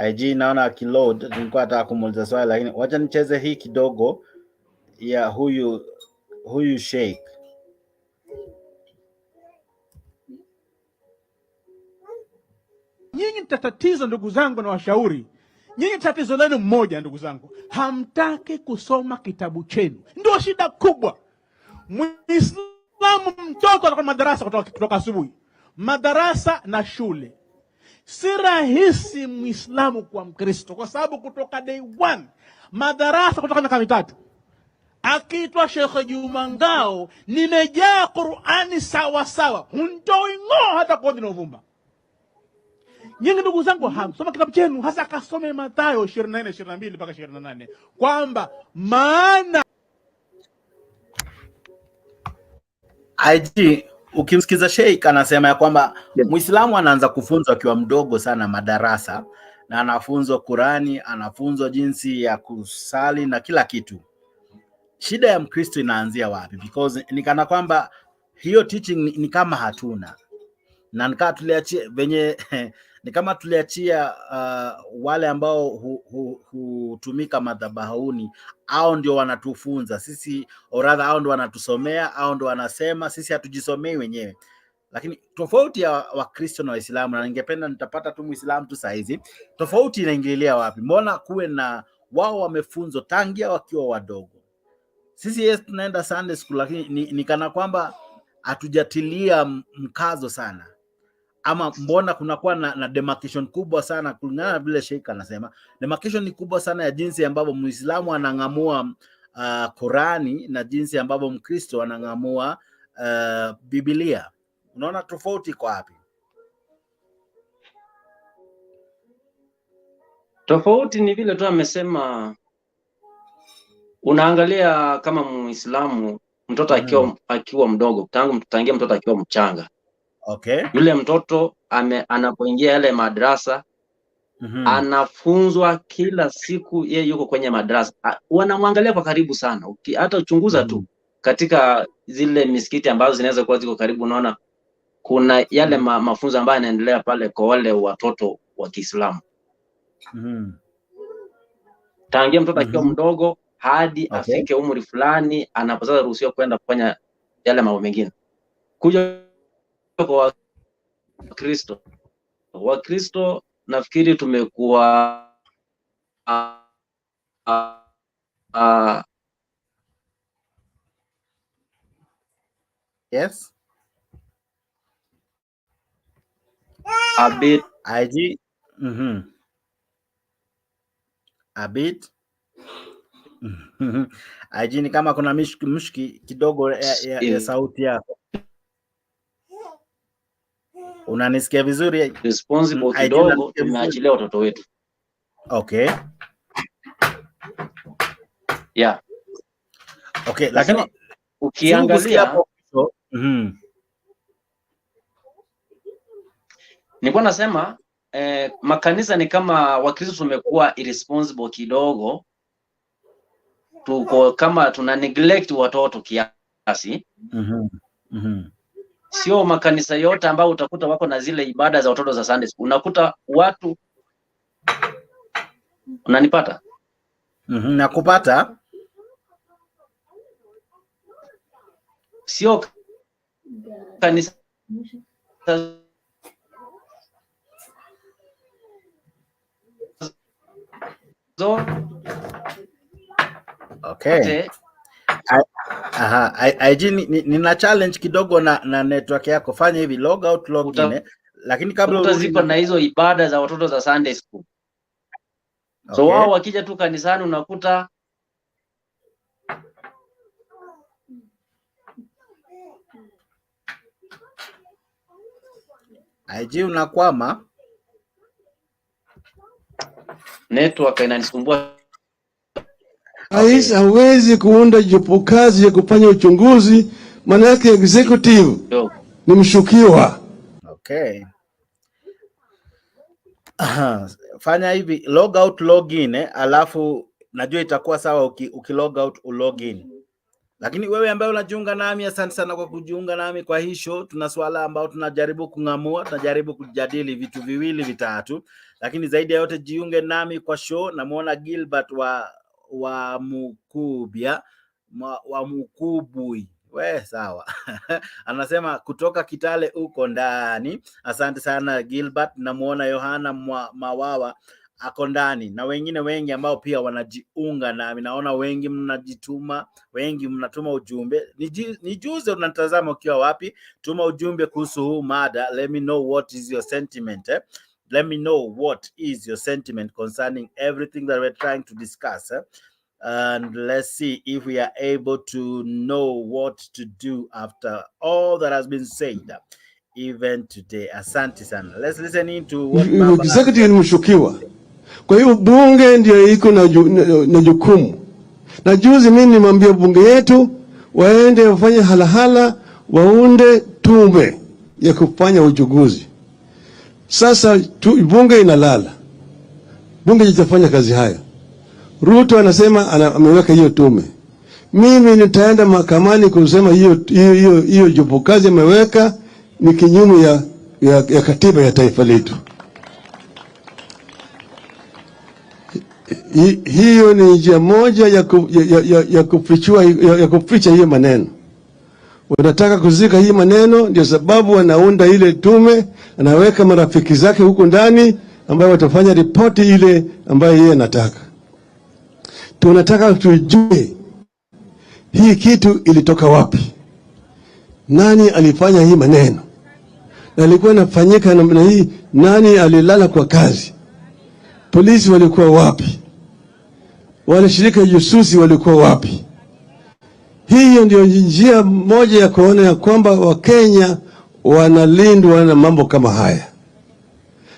IG naona akiload, nilikuwa nataka kumuuliza swali lakini wacha nicheze hii kidogo ya huyu Sheikh. Nyinyi mtatatizo ndugu zangu na washauri. Nyinyi tatizo lenu mmoja ndugu zangu. Hamtaki kusoma kitabu chenu. Ndio shida kubwa. Muislamu mtoto anakwenda madarasa kutoka asubuhi. Madarasa na shule. Si rahisi Muislamu kuwa Mkristo kwa sababu kutoka day one madarasa kutoka miaka 3. akiitwa Sheikh Juma Ngao, nimejaa Qur'ani sawa sawa, huntoi ng'oo hata kodi na uvumba. Nyinyi ndugu zangu, hamsoma kitabu chenu, hasa akasome Mathayo 24:22 mpaka 28, kwamba maana IG ukimsikiza Sheikh anasema ya kwamba Muislamu anaanza kufunzwa akiwa mdogo sana madarasa, na anafunzwa Qurani, anafunzwa jinsi ya kusali na kila kitu. Shida ya Mkristo inaanzia wapi? Because ni kana kwamba hiyo teaching ni kama hatuna, na nikaa tuliachia venye ni kama tuliachia wale ambao hutumika madhabahuni, au ndio wanatufunza sisi, or rather au ndio wanatusomea, au ndio wanasema, sisi hatujisomei wenyewe. Lakini tofauti ya Wakristo na Waislamu, na ningependa nitapata tu Muislamu tu saa hizi, tofauti inaingililia wapi? Mbona kuwe na wao wamefunzwa tangia wakiwa wadogo? Sisi yes, tunaenda Sunday school, lakini ni kana kwamba hatujatilia mkazo sana. Ama mbona kunakuwa na demarcation kubwa sana, kulingana na vile Sheikh anasema, demarcation ni kubwa sana ya jinsi ambavyo Muislamu anang'amua Qurani na jinsi ambavyo Mkristo anang'amua Biblia. Unaona tofauti kwa wapi? Tofauti ni vile tu amesema, unaangalia kama Muislamu mtoto akiwa mdogo, tangia mtoto akiwa mchanga. Okay. Yule mtoto anapoingia yale madrasa, anafunzwa kila siku, yeye yuko kwenye madrasa, wanamwangalia kwa karibu sana. Hata uchunguza tu katika zile misikiti ambazo zinaweza kuwa ziko karibu, unaona kuna yale mafunzo ambayo yanaendelea pale kwa wale watoto wa Kiislamu. Tangia mtoto akiwa mdogo hadi afike umri fulani, anapoanza ruhusiwa kwenda kufanya yale mambo mengine. Kuja kwa Wakristo nafikiri tumekuwa yes, a bit IG a bit IG ni kama kuna mshiki kidogo ya sauti yako. Unanisikia vizuri? Responsible kidogo, tumeachilia watoto wetu. Okay. Yeah. Okay, lakini ukiangalia nilikuwa nasema makanisa ni kama Wakristo tumekuwa irresponsible kidogo, tuko kama tuna neglect watoto kiasi. Sio makanisa yote ambao utakuta wako na zile ibada za watoto za Sunday school. Unakuta watu, unanipata? Nakupata. Sio kanisa okay. Nina challenge kidogo na network yako. Fanya hivi, log out log in, lakini kabla urudi na hizo ibada za watoto za Sunday school. Okay. So wao wakija tu kanisani unakuta IG unakwama, network inanisumbua. Rais hawezi kuunda jopo kazi ya kufanya uchunguzi, maana yake executive ni mshukiwa. Okay. Fanya hivi, log out log in, alafu najua itakuwa sawa ukilog out ulog in. Lakini wewe ambaye unajiunga nami, asante sana kwa kujiunga nami kwa hii show. Tuna swala ambao tunajaribu kung'amua, tunajaribu kujadili vitu viwili vitatu, lakini zaidi ya yote jiunge nami kwa show. Namuona Gilbert wa Mukubia wa Mukubui, we sawa. Anasema kutoka Kitale uko ndani. Asante sana Gilbert. Namuona Yohana Mawawa ako ndani, na wengine wengi ambao pia wanajiunga nami. Naona wengi mnajituma, wengi mnatuma ujumbe. Nijuze unatazama ukiwa wapi. Tuma ujumbe kuhusu huu mada. Let me know what is your sentiment. Let me know what is your sentiment concerning everything that we're trying to discuss. and let's see if we are able to know what to do after all that has been said even today. Asante sana. Let's listen into what Baba has Executive said. ni mshukiwa. Kwa hiyo bunge ndio iko na jukumu. Na juzi mimi nimwambia bunge yetu waende wafanye halahala, waunde tume ya kufanya uchaguzi. Sasa bunge inalala. Bunge litafanya kazi haya. Ruto anasema ameweka hiyo tume. Mimi nitaenda mahakamani kusema hiyo jopo kazi ameweka ni kinyume ya katiba ya taifa letu. Hiyo ni njia moja ya kuficha hiyo maneno. Wanataka kuzika hii maneno, ndio sababu wanaunda ile tume, anaweka marafiki zake huko ndani ambao watafanya ripoti ile ambayo yeye anataka. Tunataka tujue hii kitu ilitoka wapi, nani alifanya hii maneno, na ilikuwa inafanyika namna hii, nani alilala kwa kazi, polisi walikuwa wapi, wale shirika jasusi walikuwa wapi. Hiyo ndio njia moja ya kuona ya kwamba Wakenya wanalindwa na mambo kama haya.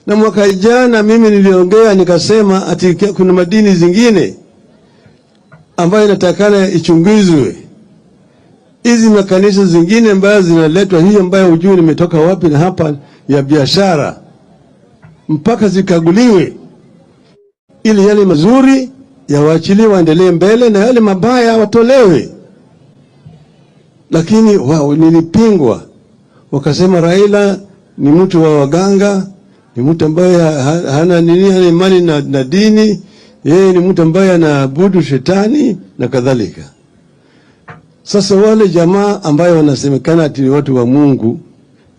Na mwaka jana mimi niliongea nikasema ati kuna madini zingine ambayo inatakana ichunguzwe. Hizi makanisa zingine ambayo zinaletwa, hiyo ambayo hujui nimetoka wapi na hapa ya biashara, mpaka zikaguliwe ili yale mazuri yawaachiliwe waendelee mbele na yale mabaya watolewe. Lakini nilipingwa, wakasema Raila ni mtu wa waganga, ni mtu ambaye hana imani na dini, yeye ni mtu ambaye anaabudu shetani na kadhalika. Sasa wale jamaa ambayo wanasemekana ati ni watu wa Mungu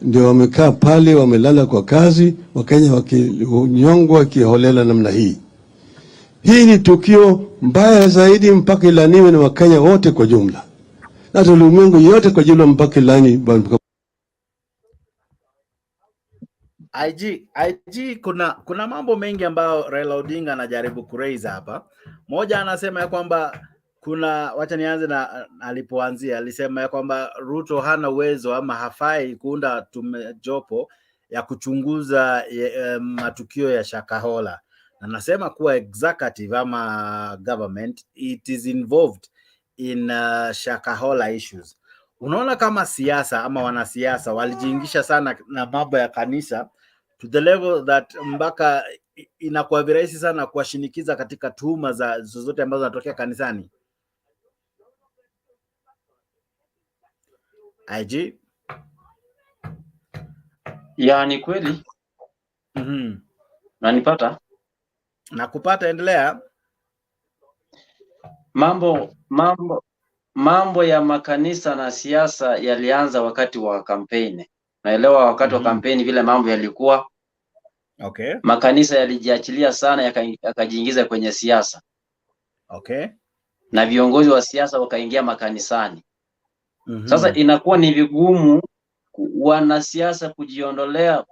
ndio wamekaa pale, wamelala kwa kazi, Wakenya wakinyongwa kiholela namna hii. Hii ni tukio mbaya zaidi, mpaka ilaniwe na Wakenya wote kwa jumla, na ulimwengu yote kwa jumla, mpaka ilani. IG, kuna mambo mengi ambayo Raila Odinga anajaribu kuraise hapa. Moja, anasema ya kwamba wacha nianze na alipoanzia, alisema ya kwamba Ruto hana uwezo ama hafai kuunda jopo ya kuchunguza matukio ya Shakahola. Na nasema kuwa executive ama government it is involved in Shakahola issues. Unaona kama siasa ama wanasiasa walijiingisha sana na mambo ya kanisa to the level that mpaka inakuwa virahisi sana kuwashinikiza katika tuhuma za zozote ambazo zinatokea kanisani. IG? Ya, ni kweli. Nanipata? Nakupata, endelea. Mambo ya makanisa na siasa yalianza wakati wa kampeni. Naelewa wakati wa kampeni vile mambo yalikuwa. Okay. Makanisa yalijiachilia sana yakajiingiza kwenye siasa. Okay. Na viongozi wa siasa wakaingia makanisani. Sasa inakuwa ni vigumu wanasiasa kujiondoa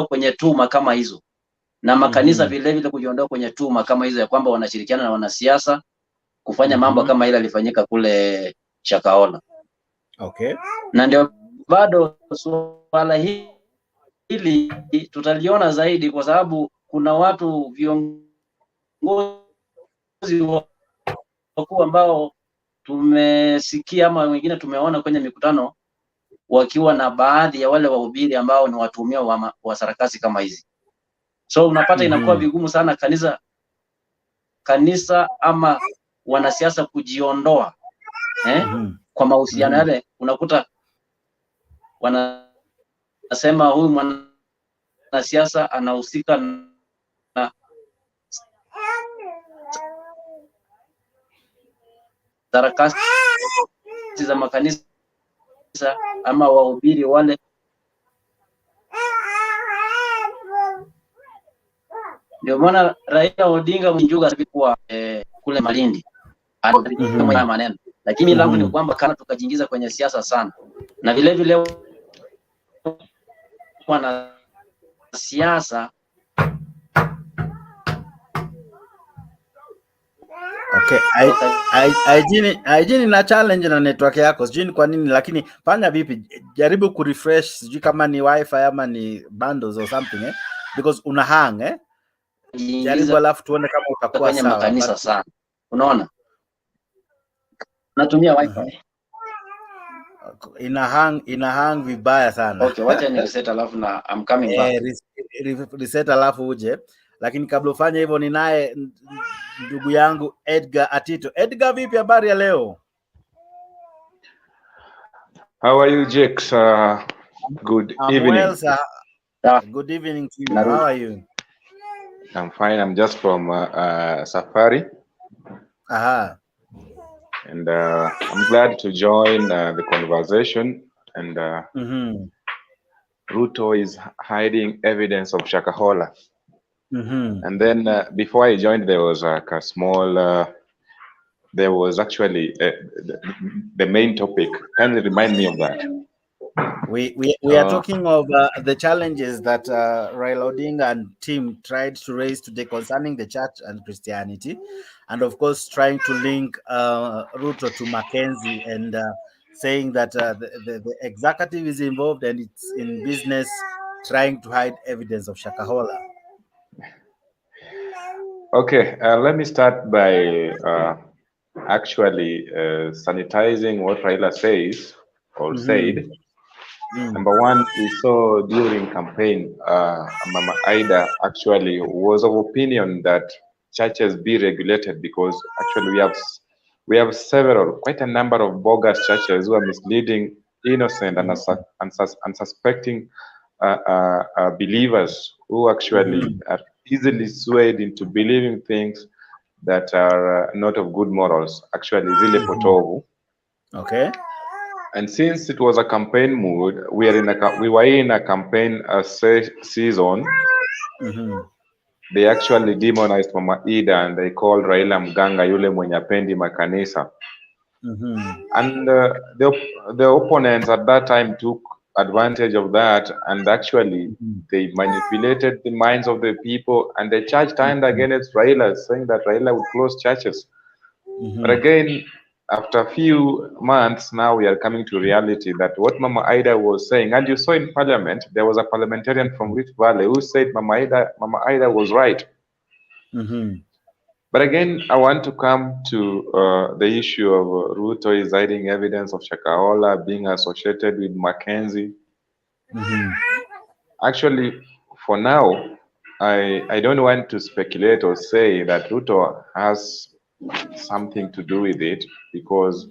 kwenye tuma kama hizo. Na makanisa vile vile kujiondoa kwenye tuma kama hizo ya kwamba wanashirikiana na wanasiasa kufanya mambo kama ile alifanyika kule Shakahola. Okay. Na ndio bado swala hili tutaliona zaidi, kwa sababu kuna watu viongozi wakuu ambao tumesikia ama wengine tumeona kwenye mikutano wakiwa na baadhi ya wale wahubiri ambao ni watuhumiwa wa sarakasi kama hizi. So unapata inakuwa vigumu sana kanisa ama wanasiasa kujiondoa kwa mahusiano yale. Unakuta wanasema huyu mwanasiasa anahusika na sarakasi za makanisa ama wahubiri wale. Ndio maana Raila Odinga mjunga alikuwa kule Malindi kama maneno, lakini langu ni kwamba kana tukajiingiza kwenye siasa sana, na vile vile wana siasa Okay, hygiene na challenge na network yako, sijui ni kwa nini, lakini fanya vipi, jaribu kurefresh, sijui kama ni wifi ama ni bundles or something because una hang jaribu, alafu tuone kama utakuwa kwenye sawa. makanisa sana, unaona natumia wifi ina hang vibaya sana. Okay, wacha ni reset alafu na I'm coming back. Reset alafu uje, lakini kabla ufanye hivyo ninaye ndugu yangu Edgar Atito. Edgar, vipi, habari ya leo? How are you, Jakes? Good evening. Well, sir. Good evening to you. How are you? I'm fine. I'm just from Safari. Aha. And I'm glad to join the conversation. And Ruto is hiding evidence of Shakahola. And then before I joined, there was like a small, there was actually the main topic. Can you remind me of that? We are talking of the challenges that Raila Odinga and team tried to raise today concerning the church and Christianity, and of course trying to link Ruto to Mckenzie and saying that the executive is involved and it's in business trying to hide evidence of Shakahola. Okay, let me start by actually sanitizing what Raila says or said. Number one, we saw during campaign, Mama Ida actually was of opinion that churches be regulated because actually we have quite a number of bogus churches who are misleading innocent and unsuspecting believers who actually are easily swayed into believing things that are not of good morals. Actually, zile potovu. Okay. And since it was a campaign mood, we were in a campaign season. They actually demonized Mama Ida and they called Raila Mganga yule mwenye pendi makanisa. And the opponents at that time took advantage of that, and actually they manipulated the minds of the people, and the church turned against Raila, saying that Raila would close churches. But again, after a few months, now we are coming to reality that what Mama Ida was saying, and you saw in Parliament, there was a parliamentarian from Rift Valley who said Mama Ida was right. But again, I want to come to the issue of Ruto is hiding evidence of Shakahola being associated with Mckenzie. Actually, for now, I don't want to speculate or say that Ruto has something to do with it, because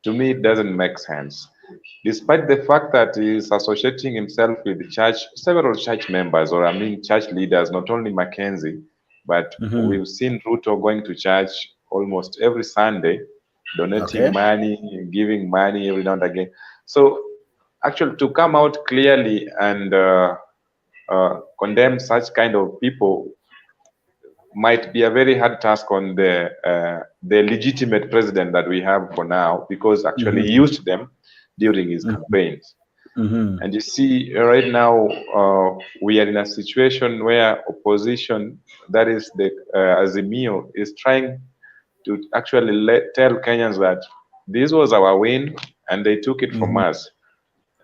to me it doesn't make sense. Despite the fact that he is associating himself with several church members, or I mean church leaders, not only Mckenzie, but we've seen Ruto going to church almost every Sunday, donating money, giving money every now and again. So actually to come out clearly and condemn such kind of people might be a very hard task on the legitimate president that we have for now, because actually he used them during his campaigns. And you see right now we are in a situation where opposition, that is the Azimio, is trying to actually tell Kenyans that this was our win and they took it from us.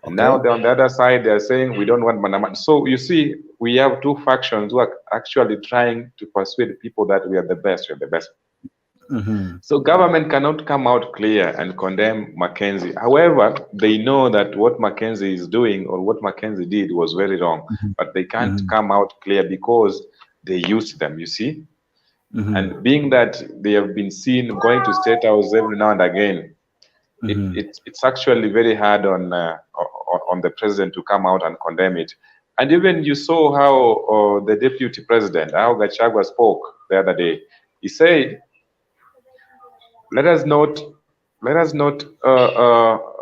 And now on the other side, they're saying we don't want Manaman. So you see, we have two factions who are actually trying to persuade people that we are the best, we are the best. So government cannot come out clear and condemn Mckenzie. However, they know that what Mckenzie is doing or what Mckenzie did was very wrong, but they can't come out clear because they used them, you see. And being that they have been seen going to State House every now and again, it's actually very hard on the president to come out and condemn it. And even you saw how the deputy president, how Gachagua spoke the other day. He said, let us not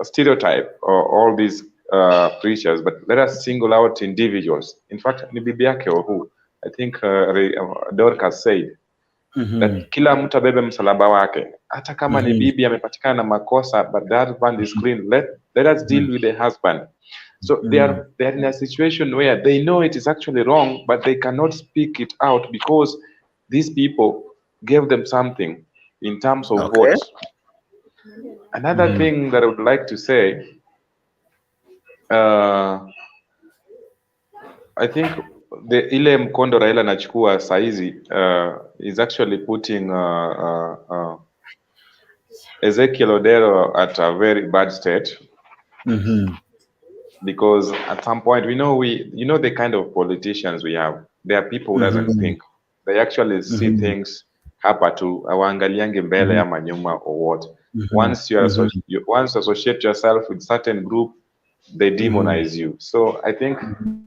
stereotype all these preachers, but let us single out individuals. In fact, ni bibi yake who I think Dorcas said that kila mtu abebe msalaba wake, hata kama ni bibi amepatikana na makosa, but the husband is clean. Let us deal with the husband. So they're in a situation where they know it is actually wrong, but they cannot speak it out because these people gave them something. in terms of votes. Another thing that I would like to say, I think the ile mkondo Raila anachukua saizi is actually putting Ezekiel Odero at a very bad state. Because at some point you know the kind of politicians we have. There are people who doesn't think. They actually see things hapa tu, awaangaliange mbele ama nyuma or what. Once you associate yourself with certain group, they demonize you. So I think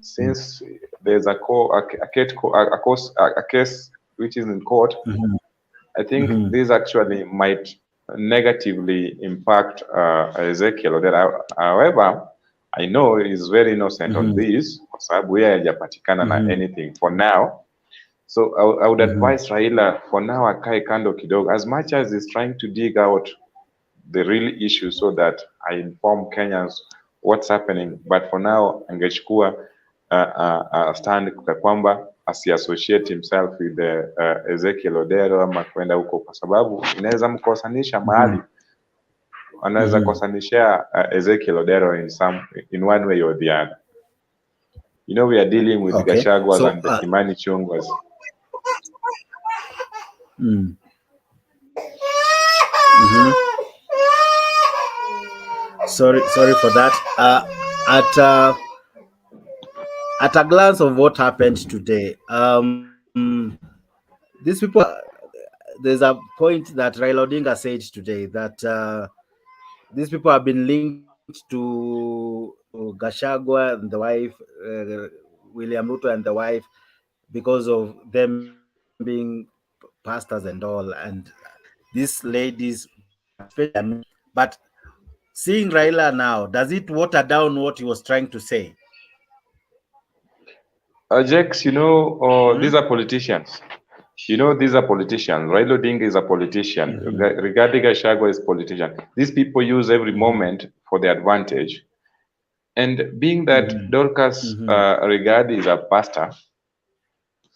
since there's a case which is in court, I think this actually might negatively impact Ezekiel. However, I know he's very innocent on this, kwa sababu yeye hajapatikana na anything for now. So I would advise Raila for now akae kando kidogo, as much as he's trying to dig out the real issue so that I inform Kenyans what's happening, but for now angechukua stand kwa kwamba asiassociate himself with Ezekiel Odero ama kwenda huko, kwa sababu inaweza mkosanisha mahali, anaweza kosanisha Ezekiel Odero in one way or the other. You know, we are dealing with Gachagwas and the Kimani Chungwas. Sorry for that. At a glance of what happened today, these people, there's a point that Raila Odinga said today that these people have been linked to Gachagua and the wife, William Ruto and the wife, because of them being pastors and all, and these ladies, but seeing Raila now, does it water down what he was trying to say? Jax, you know, these are politicians. You know, these are politicians. Raila Odinga is a politician. Rigathi Gachagua is a politician. These people use every moment for their advantage. And being that Dorcas Rigathi is a pastor,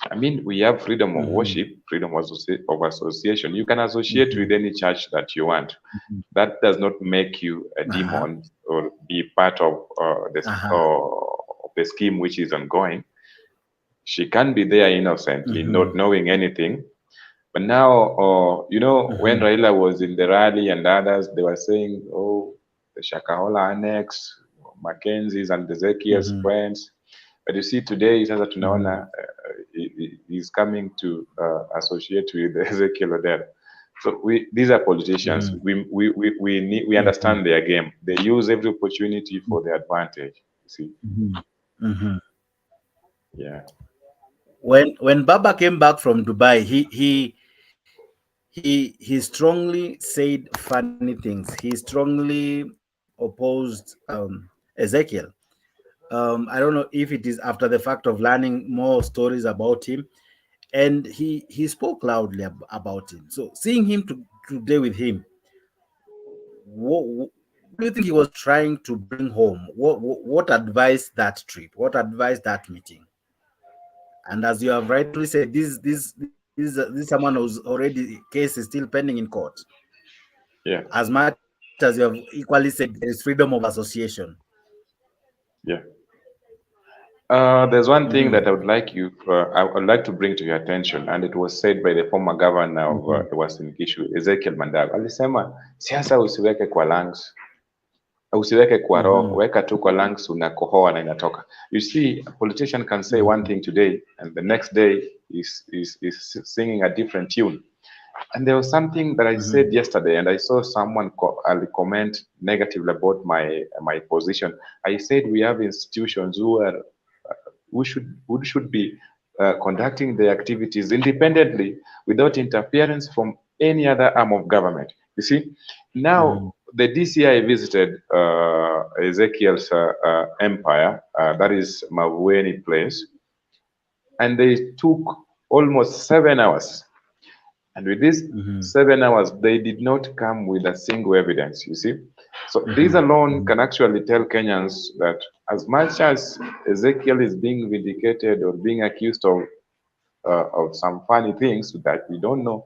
I mean, we have freedom of worship, freedom of association. You can associate with any church that you want. That does not make you a demon or be part of the scheme which is ongoing. She can be there innocently, not knowing anything. But now, you know, when Raila was in the rally and others, they were saying, oh, the Shakahola annex, Mckenzie's and Ezekiel's friends. But you see, today, Sasa tunaona he's coming to associate with Ezekiel Odero. So these are politicians. We understand their game. They use every opportunity for their advantage. You see. Yeah. When Baba came back from Dubai, he strongly said funny things. He strongly opposed Ezekiel. I don't know if it is after the fact of learning more stories about him, and he spoke loudly about him. So seeing him today with him, what do you think he was trying to bring home? What advised that trip? What advised that meeting? And as you have rightly said, this someone who's already case is still pending in court. Yeah. As much as you have equally said, there is freedom of association. Yeah. There's one thing that I would like to bring to your attention, and it was said by the former governor of Western Kishu, Ezekiel Mandago. Alisema siasa usiweke kwa lungs, usiweke kwa roho, weka tu kwa lungs, unakohoa na inatoka. You see, a politician can say one thing today, and the next day is singing a different tune. And there was something that I said yesterday, and I saw someone comment negatively about my position. I said we have institutions who should be conducting their activities independently without interference from any other arm of government. You see, now the DCI visited Ezekiel's empire, that is Mavueni place, and they took almost 7 hours. And with these 7 hours, they did not come with a single evidence, you see. So this alone can actually tell Kenyans that as much as Ezekiel is being vindicated or being accused of some funny things that we don't know,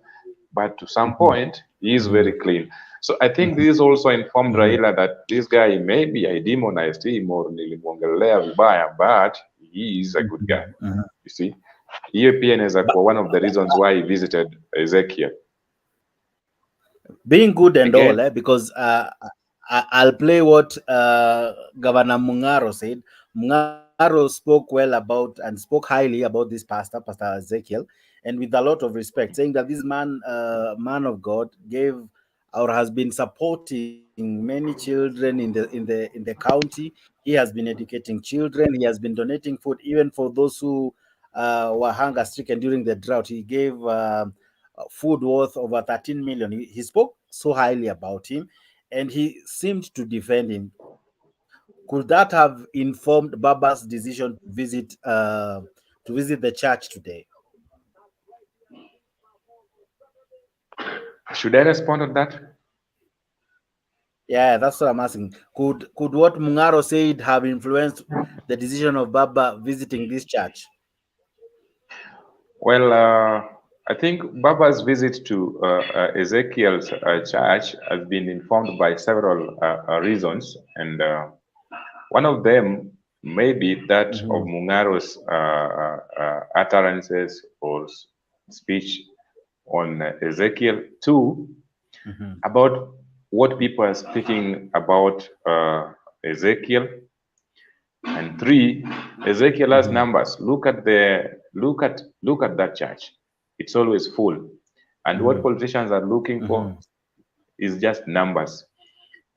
but to some point, he is very clean. So I think this also informed Raila that this guy, maybe I demonized him or nilimwongelea vibaya, but he is a good guy. You see, hiyo pia inaweza kuwa one of the reasons why he visited Ezekiel. Being good and Again, all, because I'll play what Governor Mungaro said. Mungaro spoke well about and spoke highly about this pastor, Pastor Ezekiel, and with a lot of respect, saying that this man, man of God, gave or has been supporting many children in the county. He has been educating children. He has been donating food even for those who were hunger stricken during the drought. He gave food worth over 13 million. He spoke so highly about him, and he seemed to defend him. Could that have informed Baba's decision to visit the church today? should I respond to that? Yeah, that's what I'm asking. Could what Mungaro said have influenced the decision of Baba visiting this church? Well, I think Baba's visit to Ezekiel's church has been informed by several reasons, and one of them may be that of Mungaro's utterances or speech on Ezekiel. Two, about what people are speaking about Ezekiel. And three, Ezekiel has numbers. Look at that church. It's always full. And what politicians are looking for is just numbers.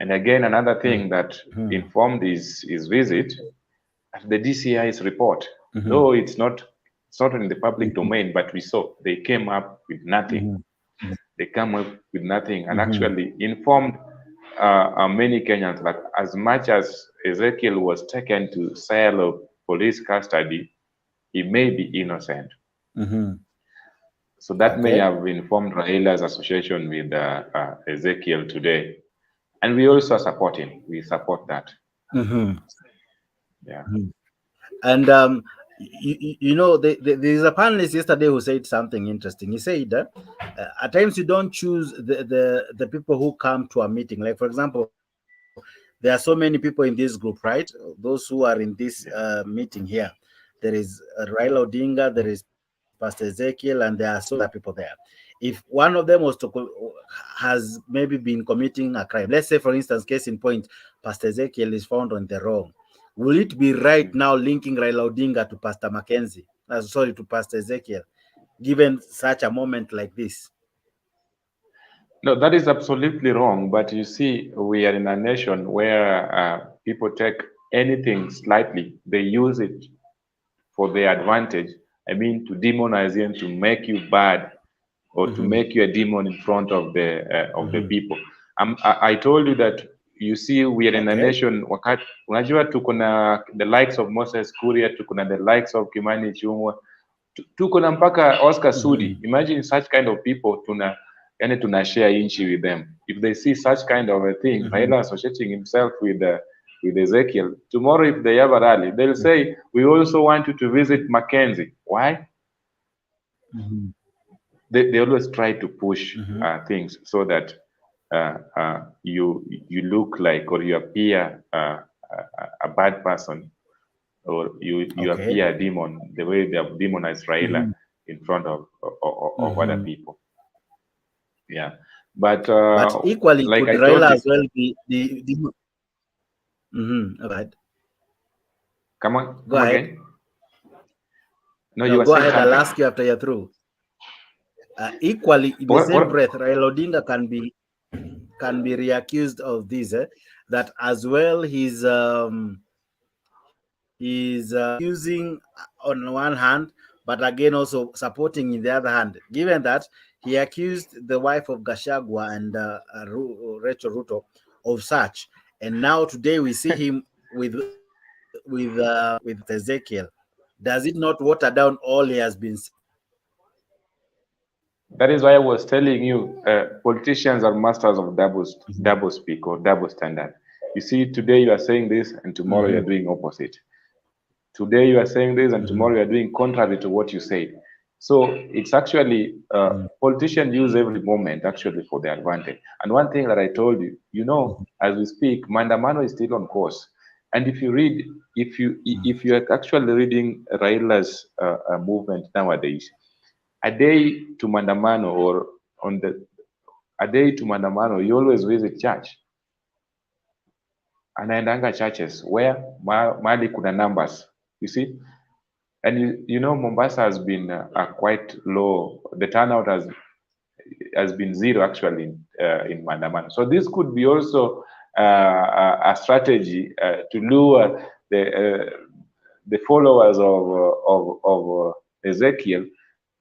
And again, another thing that informed his visit, the DCI's report. Though it's not in the public domain, but we saw they came up with nothing. They come up with nothing, and actually informed many Kenyans that as much as Ezekiel was taken to cell of police custody, he may be innocent. So that may have informed Raila's association with Ezekiel today. And we also support him. We support that. Yeah. And you know, there's a panelist yesterday who said something interesting. He said at times you don't choose the people who come to a meeting. Like, for example, there are so many people in this group, right? Those who are in this meeting here. There is Raila Odinga, there is Pastor Ezekiel, and there are so many other people there. If one of them has maybe been committing a crime, let's say, for instance, case in point, Pastor Ezekiel is found on the wrong. Will it be right now linking Raila Odinga to Pastor Mckenzie? To Pastor Ezekiel, given such a moment like this? No, that is absolutely wrong. But you see, we are in a nation where people take anything slightly, they use it for their advantage. I mean, to demonize you and to make you bad, or to make you a demon in front of the people. I told you that, you see, we are in a nation, wakati unajua tuko na the likes of Moses Kuria, tuko na the likes of Kimani Ichung'wah, tuko na mpaka Oscar Sudi. Imagine such kind of people, tuna share inchi with them. If they see such kind of a thing, Raila associating himself with Ezekiel, tomorrow if they have a rally, they'll say, we also want you to visit Mckenzie. Why? They always try to push things so that you look like, or you appear a bad person, or you appear a demon, the way they have demonized Raila in front of other people. Yeah, but equally, like could I told Raila you, as well be all right. Come on, Go come ahead. again. No, you No, were go saying ahead. something. I'll ask you after you're through. Equally, in the same breath, Raila Odinga can be reaccused of this, that as well he's using on one hand, but again also supporting in the other hand, given that he accused the wife of Gachagua and Rachel Ruto of such, and now today we see him with Ezekiel. Does it not water down all he has been saying? That is why I was telling you, politicians are masters of double speak or double standard. You see, today you are saying this, and tomorrow you are doing opposite. Today you are saying this, and tomorrow you are doing contrary to what you said. So it's actually politicians use every moment actually for their advantage. And one thing that I told you, you know, as we speak, Mandamano is still on course. And if you read, if you are actually reading Raila's movement nowadays, a day to Mandamano or on the a day to Mandamano, you always visit church. Anaendanga churches where mali kuna numbers, you see. And you know Mombasa has been quite low. The turnout has been zero actually in Mandamano. So this could be also a strategy to lure the followers of Ezekiel,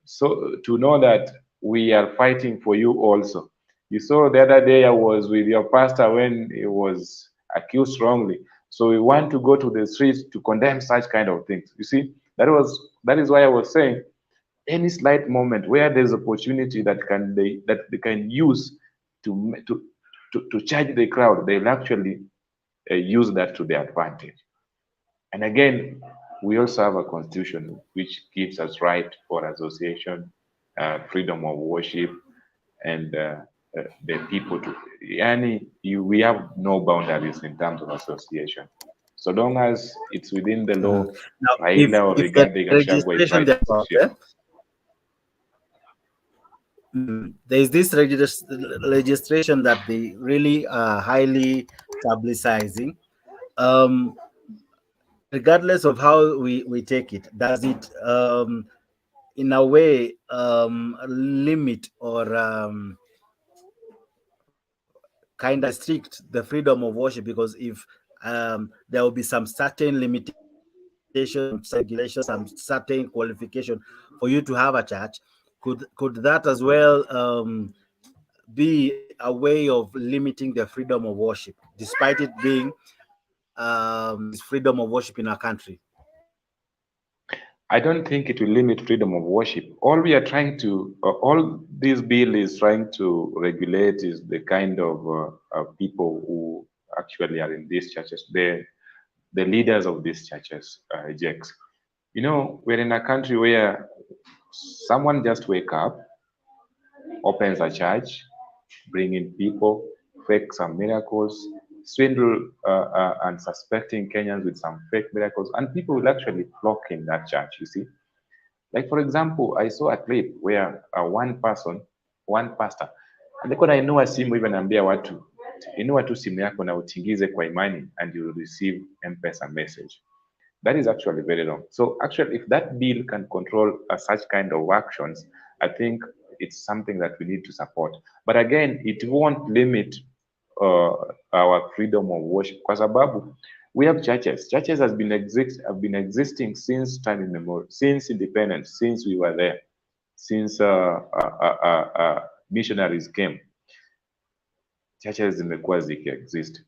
so to know that we are fighting for you also. You saw the other day I was with your pastor when he was accused wrongly. So we want to go to the streets to condemn such kind of things. You see, that is why I was saying any slight moment where there's opportunity that they can use to charge the crowd, they'll actually use that to their advantage. And again, we also have a constitution which gives us right for association, freedom of worship, and the people to. We have no boundaries in terms of association, so long as it's within the law. Now, Raila or if the Rigathi Gachagua is registration right to there's associate. there's this registration that they really are highly publicizing. Um, Regardless of how we take it, does it in a way limit or kind of restrict the freedom of worship? Because if there will be some certain limitations, regulations, some certain qualification for you to have a church, could that as well be a way of limiting the freedom of worship, despite it being this freedom of worship in our country? I don't think it will limit freedom of worship. All we are trying to, all this bill is trying to regulate is the kind of people who actually are in these churches, the leaders of these churches, Jakes. You know, we're in a country where someone just wake up, opens a church, bring in people, fake some miracles, swindle unsuspecting Kenyans with some fake miracles, and people will actually flock in that church, you see. Like, for example, I saw a clip where one pastor, alikuwa nainua simu hivyo naambia watu, inua tu simu yako na utingize kwa imani and you will receive M-Pesa message. That is actually very wrong. So actually, if that bill can control such kind of actions, I think it's something that we need to support. But again, it won't limit our freedom of worship. Kwa sababu, we have churches. Churches have been existing since time immemorial, since independence, since we were there, since missionaries came. Churches zimekuwa zikiexist.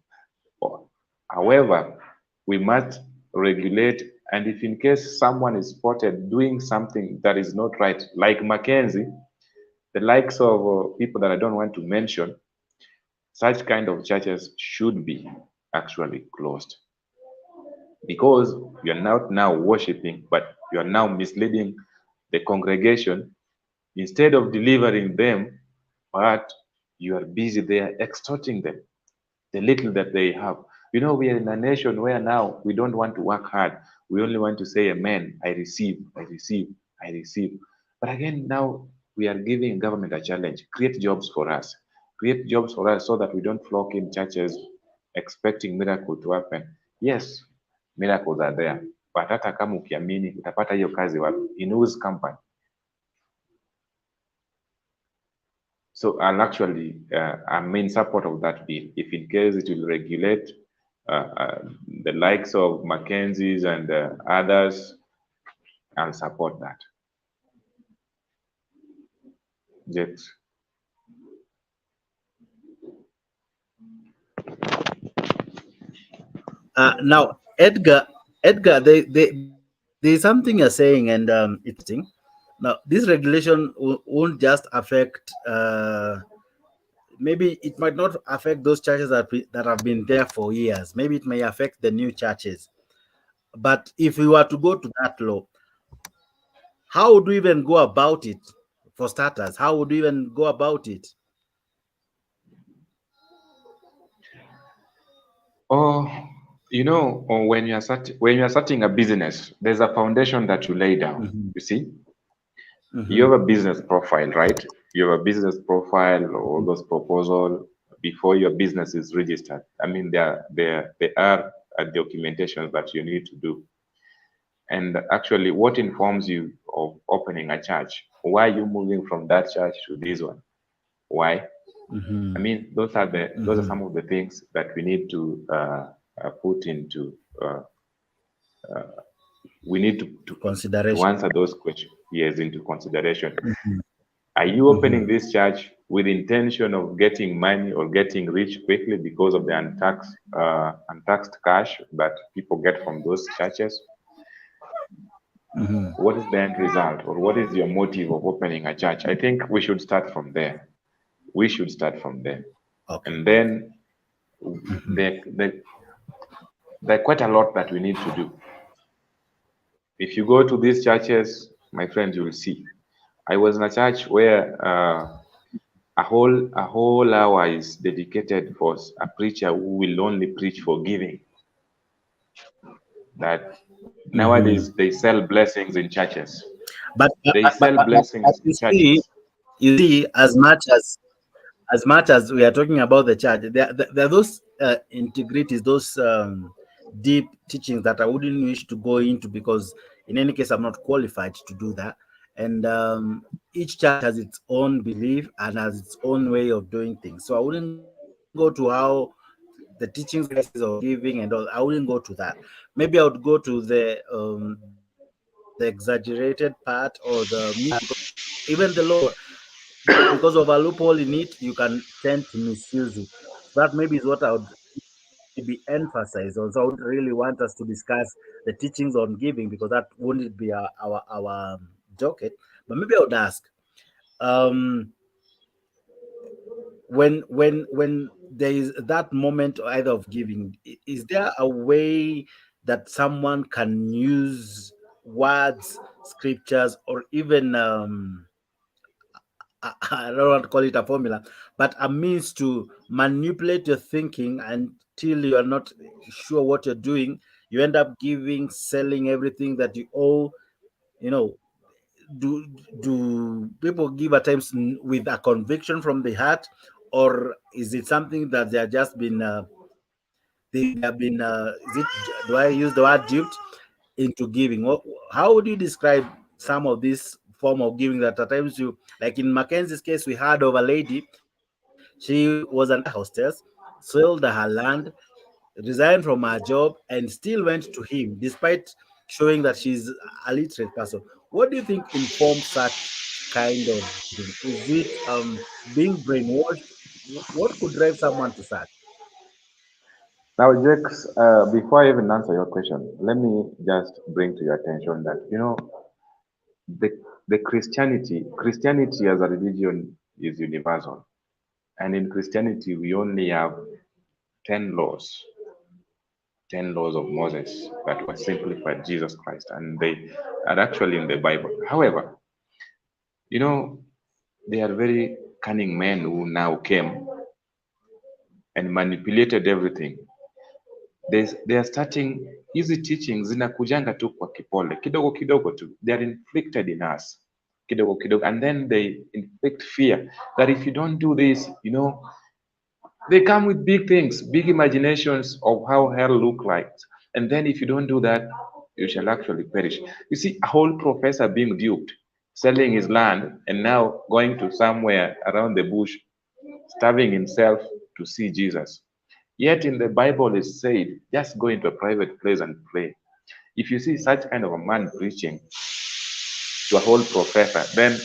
However, we must regulate, and if in case someone is spotted doing something that is not right, like Mckenzie, the likes of people that I don't want to mention, such kind of churches should be actually closed. Because you're not now worshiping, but you're now misleading the congregation. Instead of delivering them, but you are busy there extorting them, the little that they have. You know, we are in a nation where now we don't want to work hard. We only want to say, amen, I receive, I receive, I receive. But again, now we are giving government a challenge. Create jobs for us. Create jobs for us so that we don't flock in churches expecting miracle to happen. Yes, miracles are there. But hata kama ukiamini, utapata hiyo kazi wapi? In whose company? So I'll actually, I'm in support of that bill. If in case it will regulate the likes of Mckenzie's and others, I'll support that. Yes. Now, Edgar, there's something you're saying, and it's interesting. Now, this regulation won't just affect. Maybe it might not affect those churches that have been there for years. Maybe it may affect the new churches. But if we were to go to that law, How would we even go about it? For starters, how would we even go about it? Oh, you know, or when you are starting a business, there's a foundation that you lay down. Mm-hmm. You see, you Mm-hmm. have a business profile, right? You have a business profile, all those proposal before your business is registered. I mean, there are documentations that you need to do. And actually, what informs you of opening a church? Why are you moving from that church to this one? Why? Mm-hmm. I mean, those are Mm-hmm. some of the things that we need to put into. We need to Consideration. answer those questions. Yes, into consideration. Mm-hmm. Are you Mm-hmm. opening this church with intention of getting money or getting rich quickly because of the untaxed cash that people get from those churches? Mm-hmm. What is the end result, or what is your motive of opening a church? I think we should start from there. We should start from there, Okay. and then Mm-hmm. there are quite a lot that we need to do. If you go to these churches, my friends, you will see. I was in a church where a whole hour is dedicated for a preacher who will only preach for giving. That Mm-hmm. nowadays they sell blessings in churches. But but, They but, but, sell but, but but blessings in churches. you see, as much as we are talking about the church, there are those integrities, those deep teachings that I wouldn't wish to go into, because in any case, I'm not qualified to do that. And each church has its own belief and has its own way of doing things. So I wouldn't go to how the teachings guys of giving and all. I wouldn't go to that. Maybe I would go to the exaggerated part or the misuse, because even the law, because of a loophole in it, you can tend to misuse it. So that maybe is what I would maybe emphasize. Also, I would really want us to discuss the teachings on giving, because that wouldn't be our docket. But maybe I would ask, um, when there is that moment either of giving, is there a way that someone can use words, scriptures, or even I don't want to call it a formula, but a means to manipulate your thinking until you are not sure what you're doing? You end up giving, selling everything that you owe. You know, do do people give at times with a conviction from the heart, or is it something that they are just been they have been is it, do I use the word duped into giving? How would you describe some of this form of giving that at times you, like in Mackenzie's case, we heard of a lady, she was an air hostess, sold her land, resigned from her job, and still went to him despite showing that she's a literate person. What do you think informs such kind of giving? Is it being brainwashed? What could drive someone to such? Now, Jakes, before I even answer your question, let me just bring to your attention that the Christianity as a religion is universal, and in Christianity we only have 10 laws, 10 laws of Moses that were simplified Jesus Christ, and they are actually in the Bible. However, you know, they are very cunning men who now came and manipulated everything. They are starting, hizi teachings zinakujanga tu kwa kipole kidogo kidogo tu, they are inflicted in us kidogo kidogo, and then they inflict fear that if you don't do this, they come with big things, big imaginations of how hell look like, and then if you don't do that, you shall actually perish. You see a whole professor being duped, selling his land, and now going to somewhere around the bush, starving himself to see Jesus. Yet in the Bible it said, just go into a private place and pray. If you see such kind of a man preaching to a whole professor, then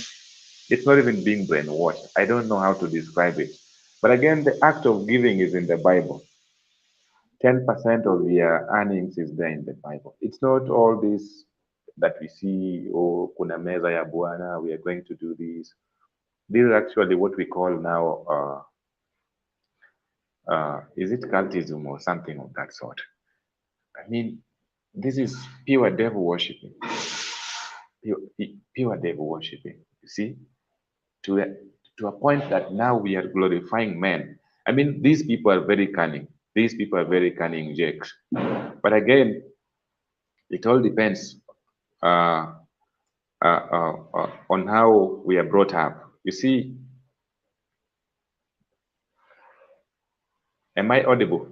it's not even being brainwashed. I don't know how to describe it. But again, the act of giving is in the Bible. 10% of your earnings is there in the Bible. It's not all this that we see, oh, kuna meza ya Bwana, we are going to do this. This is actually what we call now, is it cultism or something of that sort? I mean, this is pure devil worshiping. pure devil worshipping. You see, to a point that now we are glorifying men. I mean, these people are very cunning. These people are very cunning jakes. But again, it all depends on how we are brought up. You see, am I audible?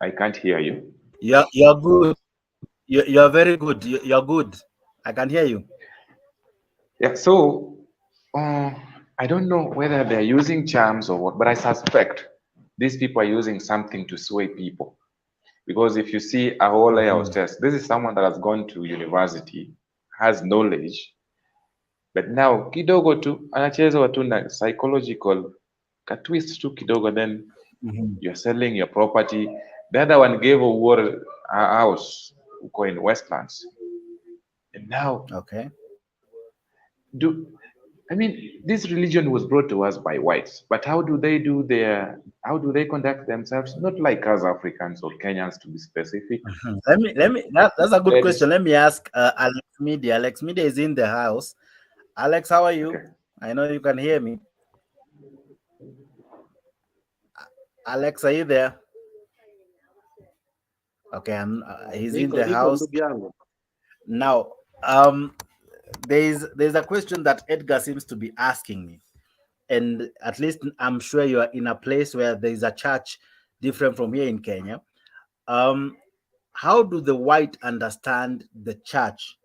I can't hear you. You're good. You're very good. You're good. I can hear you. Yeah, so I don't know whether they're using charms or what, but I suspect these people are using something to sway people. Because if you see a whole layer of test, this is someone that has gone to university, has knowledge, but now kidogo tu anachezwa tu na psychological ka twist tu kidogo, then you're selling your property. The other one gave a war a house in Westlands, and now Okay. I mean, this religion was brought to us by whites, but how do they conduct themselves? Not like us Africans or Kenyans, to be specific. That's a good Let's, question. Let me ask Alex Media. Alex Media is in the house. Alex, how are you? okay. I know you can hear me. Alex, are you there? Okay, he's in the house now. There's a question that Edgar seems to be asking me, and at least I'm sure you are in a place where there is a church different from here in Kenya. How do the white understand the church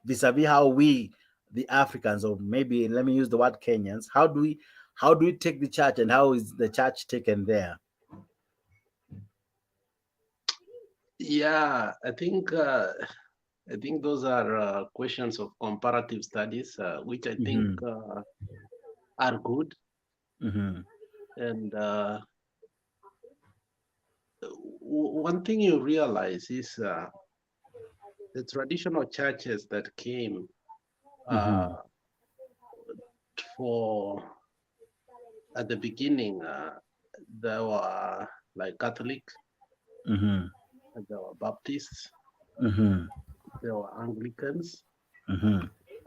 vis-a-vis how we, the Africans, or maybe let me use the word Kenyans, how do we take the church, and how is the church taken there? Yeah, I think those are questions of comparative studies, which I think are good. And one thing you realize is the traditional churches that came for at the beginning, there were like Catholic, there were Baptists, there were Anglicans,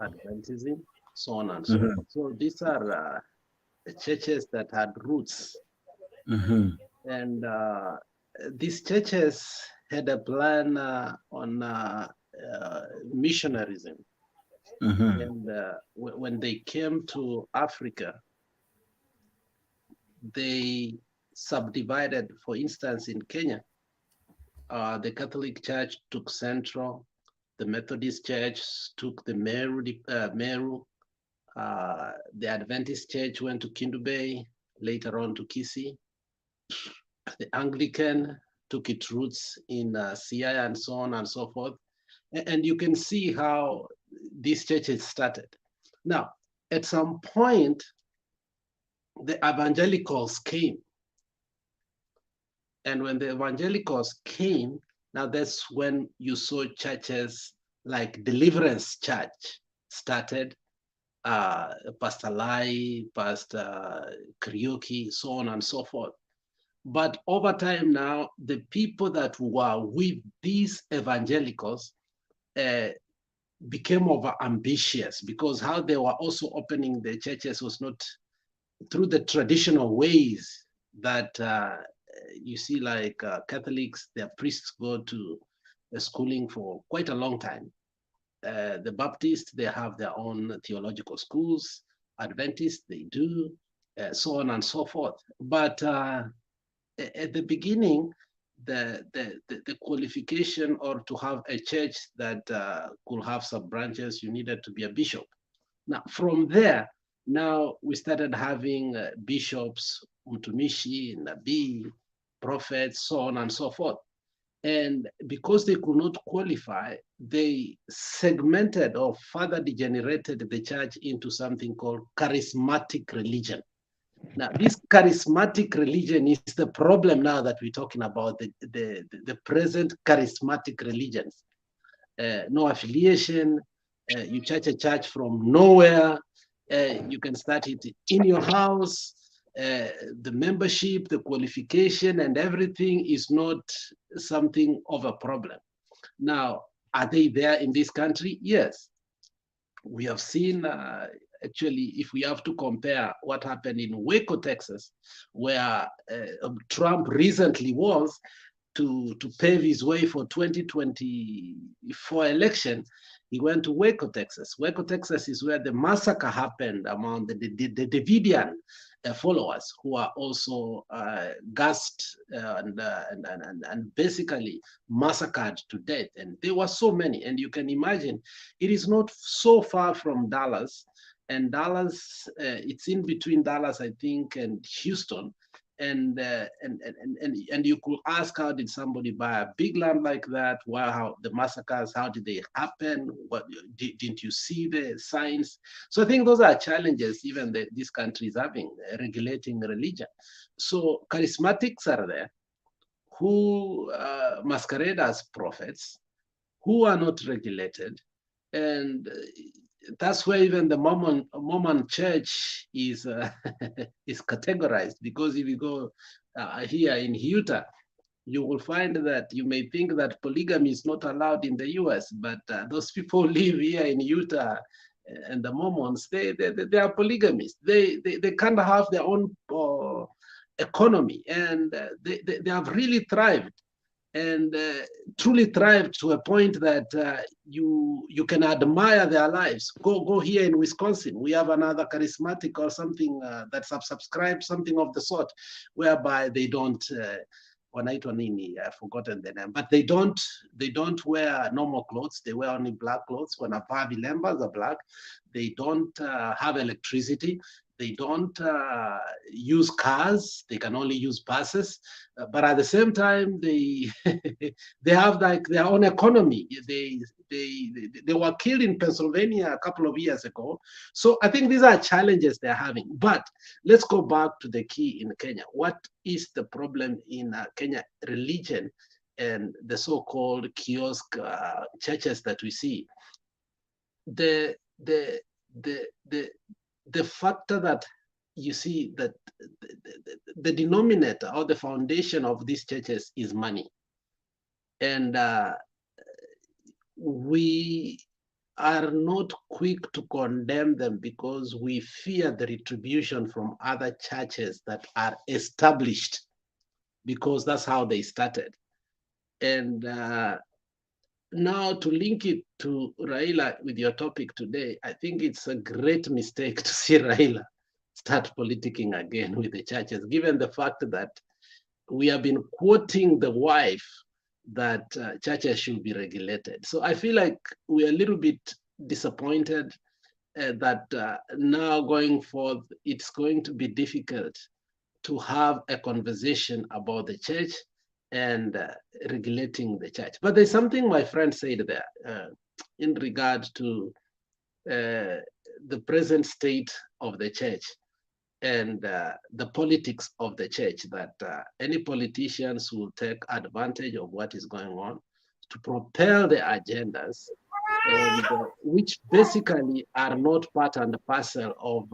Adventism, so on and so forth. So these are churches that had roots, and these churches had a plan on missionarism. And when they came to Africa, they subdivided. For instance, in Kenya, the Catholic Church took Central, the Methodist Church took the Meru, the Adventist Church went to Mutembei, later on to Kisii. The Anglican took its roots in Siaya and so on and so forth. And you can see how these churches started. Now, at some point, the evangelicals came. And when the evangelicals came, now that's when you saw churches like Deliverance Church started, Pastor Lai, Pastor Kariuki, so on and so forth. But over time now, the people that were with these evangelicals became over ambitious, because how they were also opening the churches was not through the traditional ways that you see, like Catholics, their priests go to schooling for quite a long time. The Baptists, they have their own theological schools. Adventists, they do, so on and so forth. But at the beginning, the qualification, or to have a church that could have sub-branches, you needed to be a bishop. Now, from there, now we started having bishops, mtumishi, nabii, prophets, so on and so forth. And because they could not qualify, they segmented or further degenerated the church into something called charismatic religion. Now, this charismatic religion is the problem now that we're talking about, the present charismatic religions. No affiliation, you church a church from nowhere, you can start it in your house, the membership, the qualification and everything is not something of a problem. Now, are they there in this country? Yes. We have seen, actually, if we have to compare what happened in Waco, Texas, where Trump recently was, to pave his way for 2024 election, he went to Waco, Texas. Waco, Texas is where the massacre happened among the Davidian followers, who are also gassed and basically massacred to death. And there were so many. And you can imagine, it is not so far from Dallas. And Dallas, it's in between Dallas, I think, and Houston. And you could ask, how did somebody buy a big land like that? How the massacres, how did they happen? What didn't you see the signs? So I think those are challenges even this country is having, regulating religion. So charismatics are there who masquerade as prophets, who are not regulated, and that's where even the Mormon church is is categorized, because if you go here in Utah, you will find that you may think that polygamy is not allowed in the US, but those people live here in Utah, and the Mormons, they are polygamists. They kind of have their own economy, and they have really thrived, and truly thrived to a point that you can admire their lives. Go here in Wisconsin. We have another charismatic or something that subscribed something of the sort, whereby they don't. I've forgotten the name, but they don't wear normal clothes. They wear only black clothes. When our family members are black, they don't have electricity. They don't use cars. They can only use buses. But at the same time, they they have like their own economy. They were killed in Pennsylvania a couple of years ago. So I think these are challenges they're having. But let's go back to the key in Kenya. What is the problem in Kenya? Religion and the so-called kiosk churches that we see. The factor that you see that the denominator or the foundation of these churches is money. And we are not quick to condemn them because we fear the retribution from other churches that are established, because that's how they started. And now to link it to Raila with your topic today, I think it's a great mistake to see Raila start politicking again with the churches, given the fact that we have been quoting the wife that churches should be regulated. So I feel like we're a little bit disappointed that now going forth, it's going to be difficult to have a conversation about the church and regulating the church. But there's something my friend said there in regard to the present state of the church and the politics of the church, that any politicians will take advantage of what is going on to propel their agendas, and which basically are not part and parcel of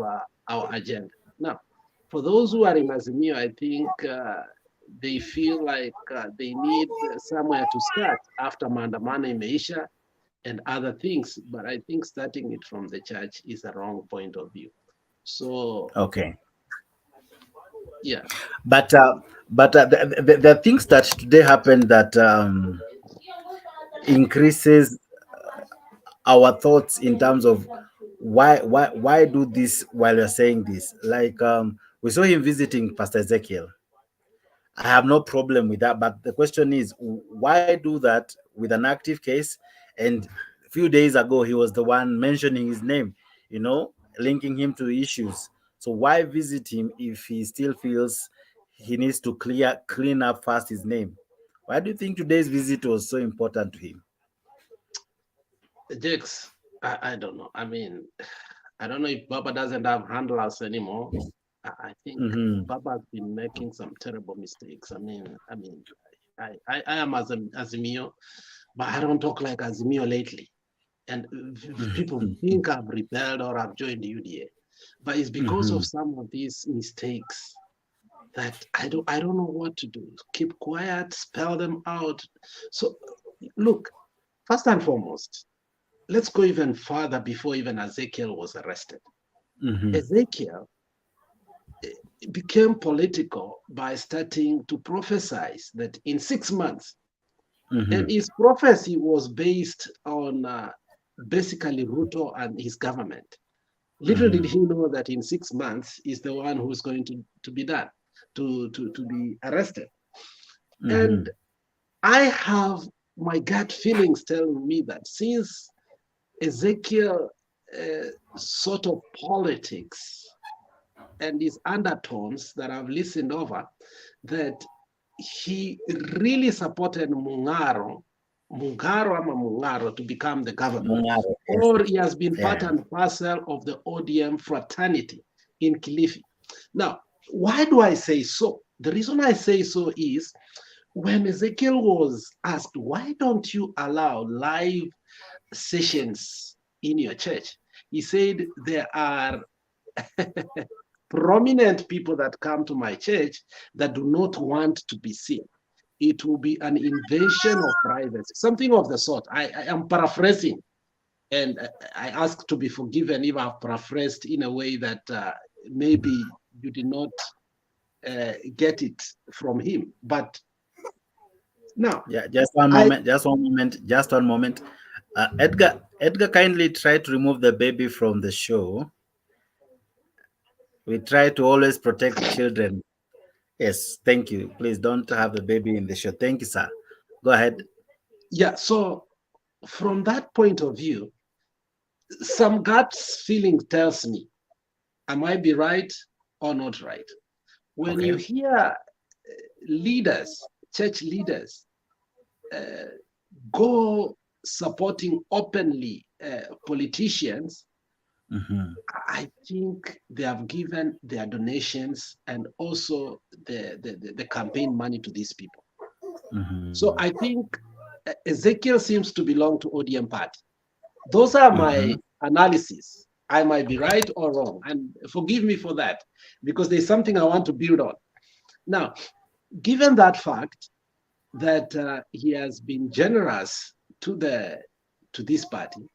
our agenda. Now, for those who are in Azimio, I think they feel like they need somewhere to start after Maandamano imeisha and other things, but I think starting it from the church is a wrong point of view. So okay, yeah, but the things that today happened that increases our thoughts in terms of why do this while you're saying this. Like we saw him visiting Pastor Ezekiel. I have no problem with that, but the question is, why do that with an active case? And a few days ago, he was the one mentioning his name, linking him to issues. So why visit him if he still feels he needs to clean up first his name? Why do you think today's visit was so important to him? Jakes, I don't know. I mean, I don't know if Baba doesn't have handlers anymore. I think Baba's been making some terrible mistakes. I am Azimio, but I don't talk like Azimio lately. And people think I've rebelled or I've joined the UDA, but it's because of some of these mistakes that I don't know what to do. Keep quiet, spell them out. So look, first and foremost, let's go even further before even Ezekiel was arrested. Ezekiel became political by starting to prophesy that in 6 months, and his prophecy was based on basically Ruto and his government. Little did he know that in 6 months is the one who's going to be done, to be arrested. And I have my gut feelings telling me that since Ezekiel sort of politics and his undertones that I've listened over, that he really supported Mungaro to become the governor, or he has been part and parcel of the ODM fraternity in Kilifi. Now, why do I say so? The reason I say so is when Ezekiel was asked, why don't you allow live sessions in your church? He said, there are prominent people that come to my church that do not want to be seen. It will be an invasion of privacy, something of the sort. I am paraphrasing, and I ask to be forgiven if I've paraphrased in a way that maybe you did not get it from him. But now, yeah, just one moment. Edgar, kindly try to remove the baby from the show. We try to always protect children. Yes, thank you. Please don't have the baby in the show. Thank you, sir. Go ahead. Yeah, so from that point of view, some gut feeling tells me, I might be right or not right. When you hear leaders, church leaders, go supporting openly politicians, I think they have given their donations and also the campaign money to these people. So I think Ezekiel seems to belong to ODM party. Those are my analysis. I might be right or wrong, and forgive me for that, because there's something I want to build on. Now, given that fact that he has been generous to this party,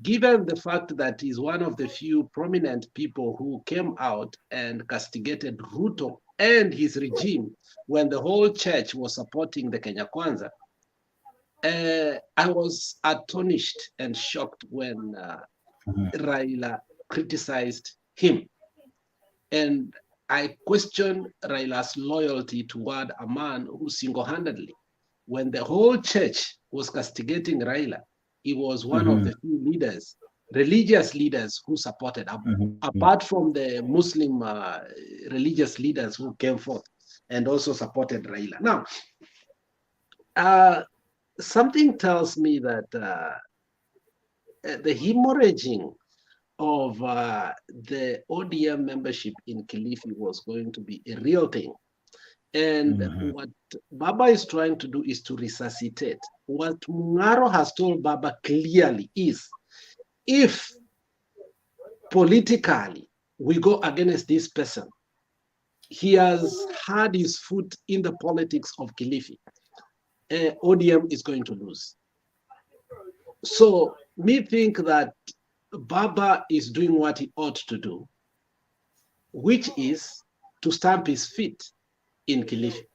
given the fact that he's one of the few prominent people who came out and castigated Ruto and his regime when the whole church was supporting the Kenya Kwanza, I was astonished and shocked when Raila criticized him. And I questioned Raila's loyalty toward a man who single-handedly, when the whole church was castigating Raila, he was one of the few leaders, religious leaders who supported, apart from the Muslim religious leaders who came forth and also supported Raila. Now, something tells me that the hemorrhaging of the ODM membership in Kilifi was going to be a real thing. And what Baba is trying to do is to resuscitate. What Mungaro has told Baba clearly is, if politically we go against this person, he has had his foot in the politics of Kilifi, ODM is going to lose. So me think that Baba is doing what he ought to do, which is to stamp his feet in Kilifi.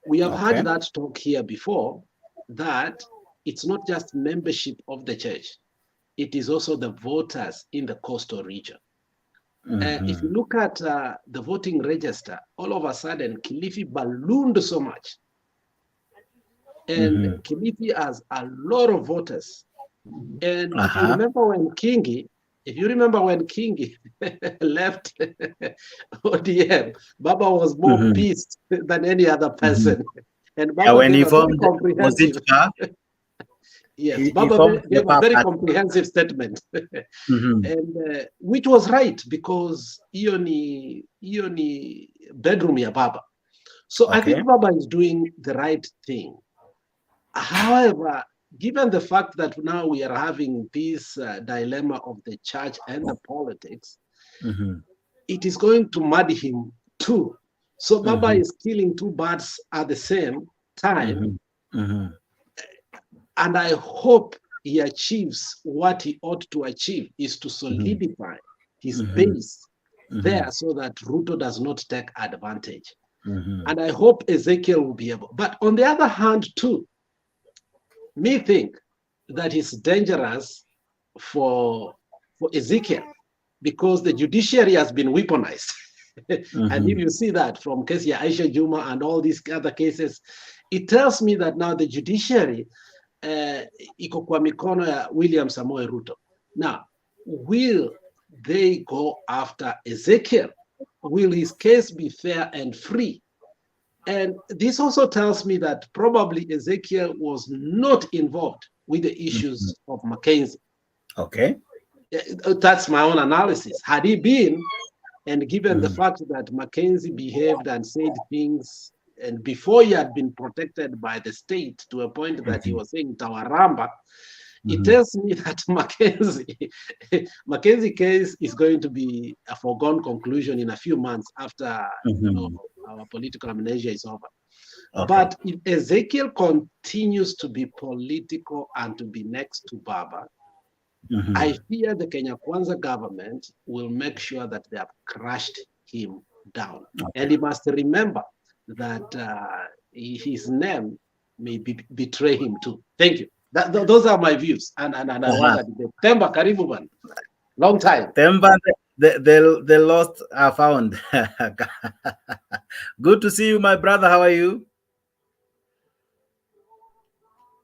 We have had that talk here before, that it's not just membership of the church, it is also the voters in the coastal region. If you look at the voting register, all of a sudden Kilifi ballooned so much. And Kilifi has a lot of voters. And if you remember when Kingi left ODM, Baba was more pissed than any other person. And Baba when gave he formed, comprehensive. Yes, Baba gave a very comprehensive statement, and which was right, because Ioni bedroom ya Baba. So I think Baba is doing the right thing. However, given the fact that now we are having this dilemma of the church and the politics, it is going to mud him too. So Baba is killing two birds at the same time. And I hope he achieves what he ought to achieve, is to solidify his base there so that Ruto does not take advantage. And I hope Ezekiel will be able. But on the other hand, too, me think that it's dangerous for Ezekiel, because the judiciary has been weaponized. And if you see that from case ya Aisha Juma and all these other cases, it tells me that now the judiciary iko kwa mikono ya William Samoei Ruto. Now, will they go after Ezekiel? Will his case be fair and free? And this also tells me that probably Ezekiel was not involved with the issues of Mckenzie. Okay. That's my own analysis. Had he been, and given the fact that Mckenzie behaved and said things, and before he had been protected by the state to a point that he was saying Tawaramba, it tells me that Mckenzie case is going to be a foregone conclusion in a few months after our political amnesia is over. Okay. But if Ezekiel continues to be political and to be next to Baba, I fear the Kenya Kwanza government will make sure that they have crushed him down. Okay. And he must remember that his name may betray him too. Thank you. Those are my views. And I want to Temba Karibu man. Long time. Temba, the lost are found. Good to see you, my brother. How are you?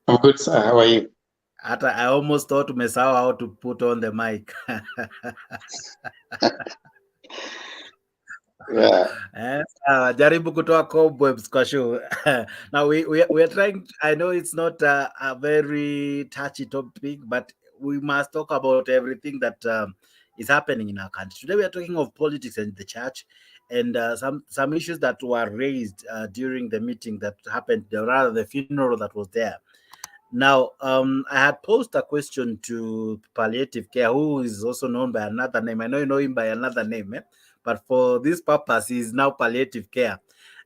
I'm good, sir. How are you? I almost thought umesahau how to put on the mic. Yeah. Jaribu kutoa cobwebs kwa show. Now we are trying. I know it's not a very touchy topic, but we must talk about everything that is happening in our country. Today we are talking of politics and the church, and some issues that were raised during the meeting that happened, or rather the funeral that was there. Now, I had posed a question to Palliative Care, who is also known by another name. I know you know him by another name, but for this purpose, he is now Palliative Care.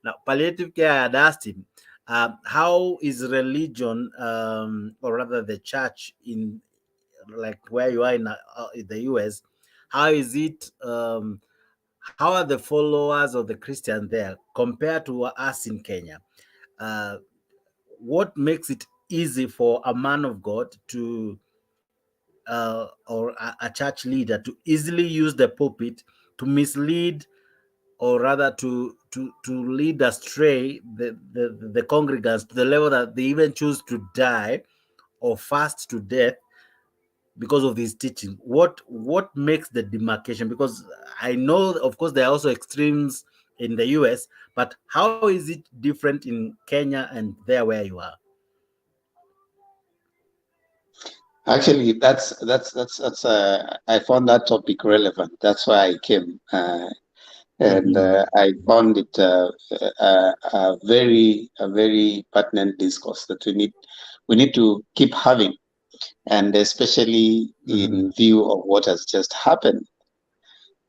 Now, Palliative Care, I had asked him, how is religion, or rather the church in, like where you are in the US, how is it, how are the followers of the Christian there compared to us in Kenya? What makes it easy for a man of God to or a church leader to easily use the pulpit to mislead, or rather to lead astray the congregants to the level that they even choose to die or fast to death because of this teaching? What makes the demarcation? Because I know, of course, there are also extremes in the US, but how is it different in Kenya and there where you are? Actually, that's I found that topic relevant. That's why I came, and I found it a very pertinent discourse that we need to keep having, and especially in view of what has just happened.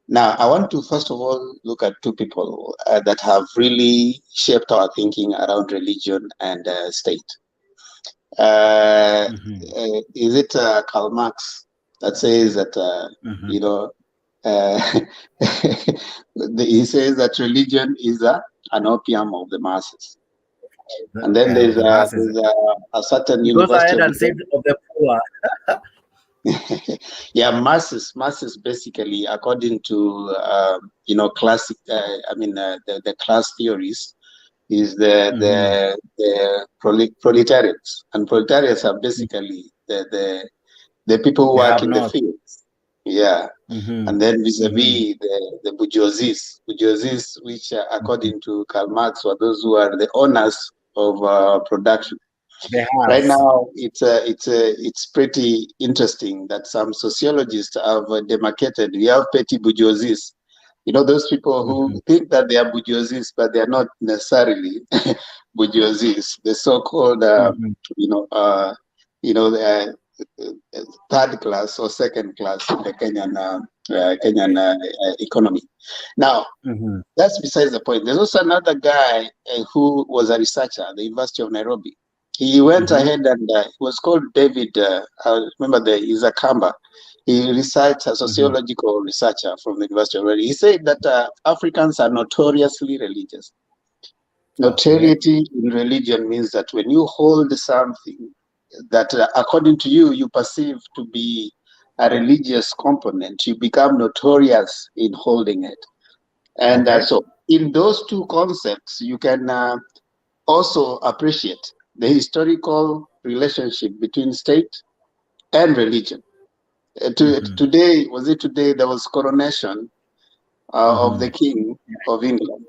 Now, I want to first of all look at two people that have really shaped our thinking around religion and state. Is it Karl Marx that says that you know he says that religion is an opium of the masses, and then there's a certain because university I had and said of the poor. Yeah, masses basically, according to classic the class theories, is the proletariats, and proletariats are basically the people who work in the fields. Yeah. And then vis-a-vis the bourgeoisie, which according to Karl Marx were those who are the owners of production. Right now, it's pretty interesting that some sociologists have demarcated. We have petty bourgeoisie. You know, those people who think that they are bourgeoisie, but they are not necessarily bourgeoisie. The so-called, third class or second class in the Kenyan economy. Now, that's besides the point. There's also another guy who was a researcher at the University of Nairobi. He went ahead and it was called David, I remember he's a Kamba. He researched, a sociological researcher from the University of Reading. He said that Africans are notoriously religious. Notoriety in religion means that when you hold something that according to you, you perceive to be a religious component, you become notorious in holding it. And so in those two concepts, you can also appreciate the historical relationship between state and religion. Today, there was coronation of the King of England.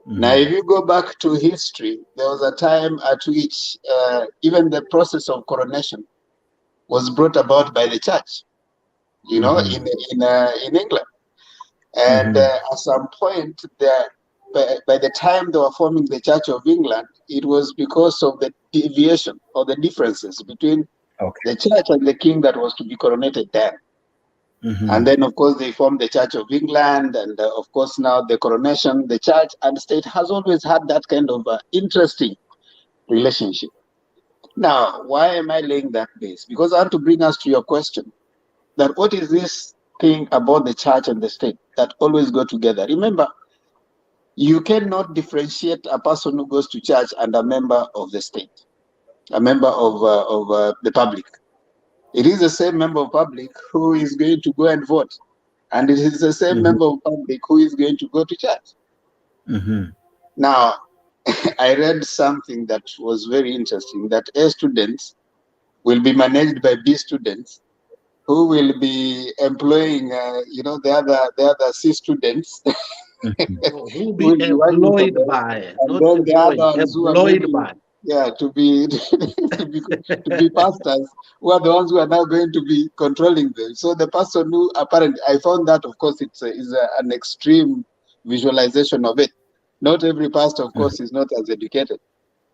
Now, if you go back to history, there was a time at which even the process of coronation was brought about by the church, in England. And at some point, by the time they were forming the Church of England, it was because of the deviation or the differences between the church and the king that was to be coronated then. And then, of course, they formed the Church of England. And of course, now the coronation, the church and state has always had that kind of interesting relationship. Now, why am I laying that base? Because I want to bring us to your question, that what is this thing about the church and the state that always go together? Remember, you cannot differentiate a person who goes to church and a member of the state, a member of the public. It is the same member of public who is going to go and vote, and it is the same member of public who is going to go to church. Now, I read something that was very interesting, that A students will be managed by B students, who will be employing, the other C students. Who will be employed by, not employed by. Yeah, to be to be pastors, who are the ones who are now going to be controlling them. So the person who apparently, I found that, of course, is an extreme visualization of it. Not every pastor, of course, is not as educated.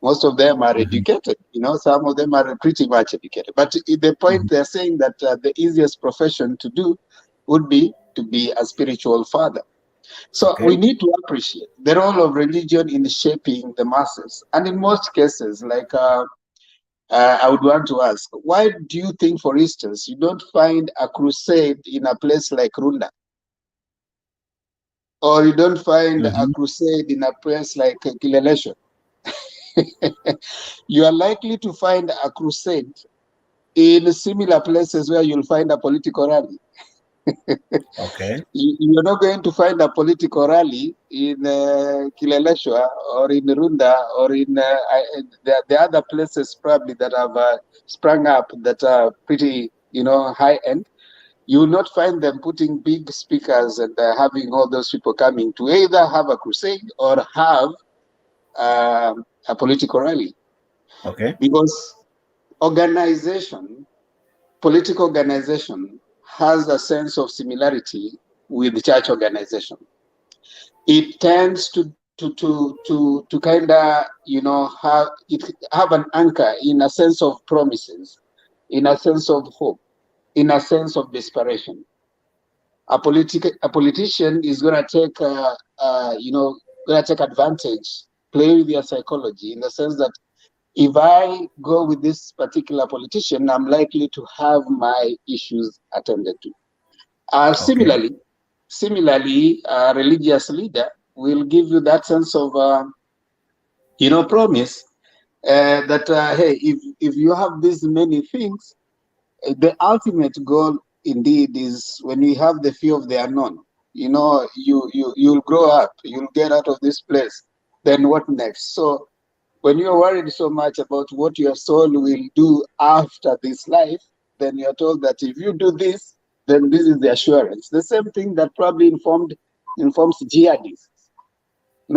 Most of them are educated, some of them are pretty much educated. But the point they're saying that the easiest profession to do would be to be a spiritual father. So we need to appreciate the role of religion in shaping the masses. And in most cases, like I would want to ask, why do you think, for instance, you don't find a crusade in a place like Runda? Or you don't find a crusade in a place like Kileleshwa? You are likely to find a crusade in similar places where you'll find a political rally. You're not going to find a political rally in Kileleshwa or in Runda or in the other places probably that have sprung up that are pretty, high end. You will not find them putting big speakers and having all those people coming to either have a crusade or have a political rally. Because political organization has a sense of similarity with church organization. It tends to kind of, have an anchor in a sense of promises, in a sense of hope, in a sense of desperation. A politician is going to take, take advantage, play with your psychology in the sense that if I go with this particular politician, I'm likely to have my issues attended to. Similarly, a religious leader will give you that sense of, promise that, hey, if you have these many things, the ultimate goal indeed is when you have the fear of the unknown. You'll grow up, you'll get out of this place. Then what next? So when you're worried so much about what your soul will do after this life, then you're told that if you do this, then this is the assurance. The same thing that probably informs jihadists.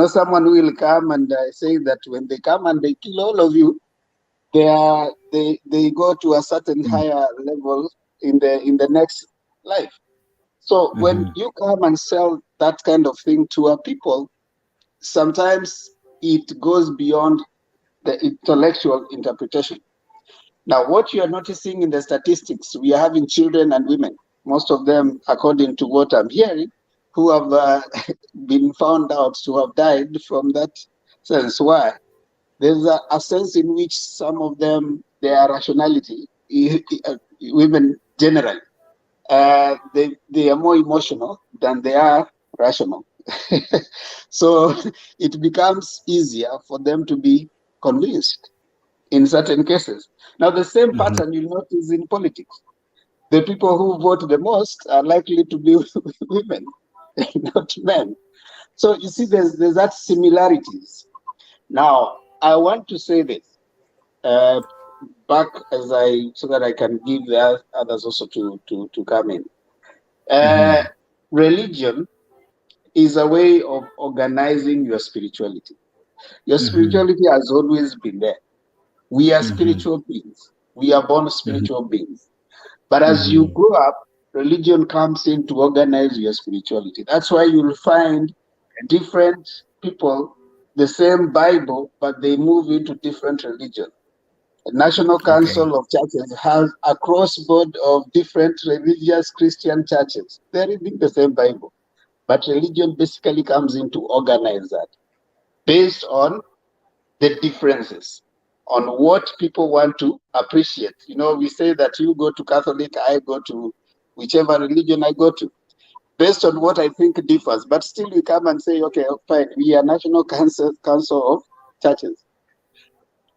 Someone will come and say that when they come and they kill all of you, they go to a certain higher level in the next life. So when you come and sell that kind of thing to a people, sometimes it goes beyond the intellectual interpretation. Now, what you are noticing in the statistics, we are having children and women, most of them, according to what I'm hearing, who have been found out to have died from that sense. Why? There's a sense in which some of them, their rationality, women generally, they are more emotional than they are rational. So it becomes easier for them to be convinced in certain cases. Now, the same pattern you'll notice in politics. The people who vote the most are likely to be women, not men. So you see, there's that similarities. Now, I want to say this back so that I can give the others also to come in. Religion is a way of organizing your spirituality. Your spirituality has always been there. We are spiritual beings. We are born spiritual beings. But as you grow up, religion comes in to organize your spirituality. That's why you'll find different people, the same Bible, but they move into different religions. The National Council of Churches has a crossboard of different religious Christian churches. They're reading the same Bible. But religion basically comes in to organize that based on the differences, on what people want to appreciate. You know, we say that you go to Catholic, I go to whichever religion I go to, based on what I think differs. But still we come and say, okay, fine, we are National Council of Churches.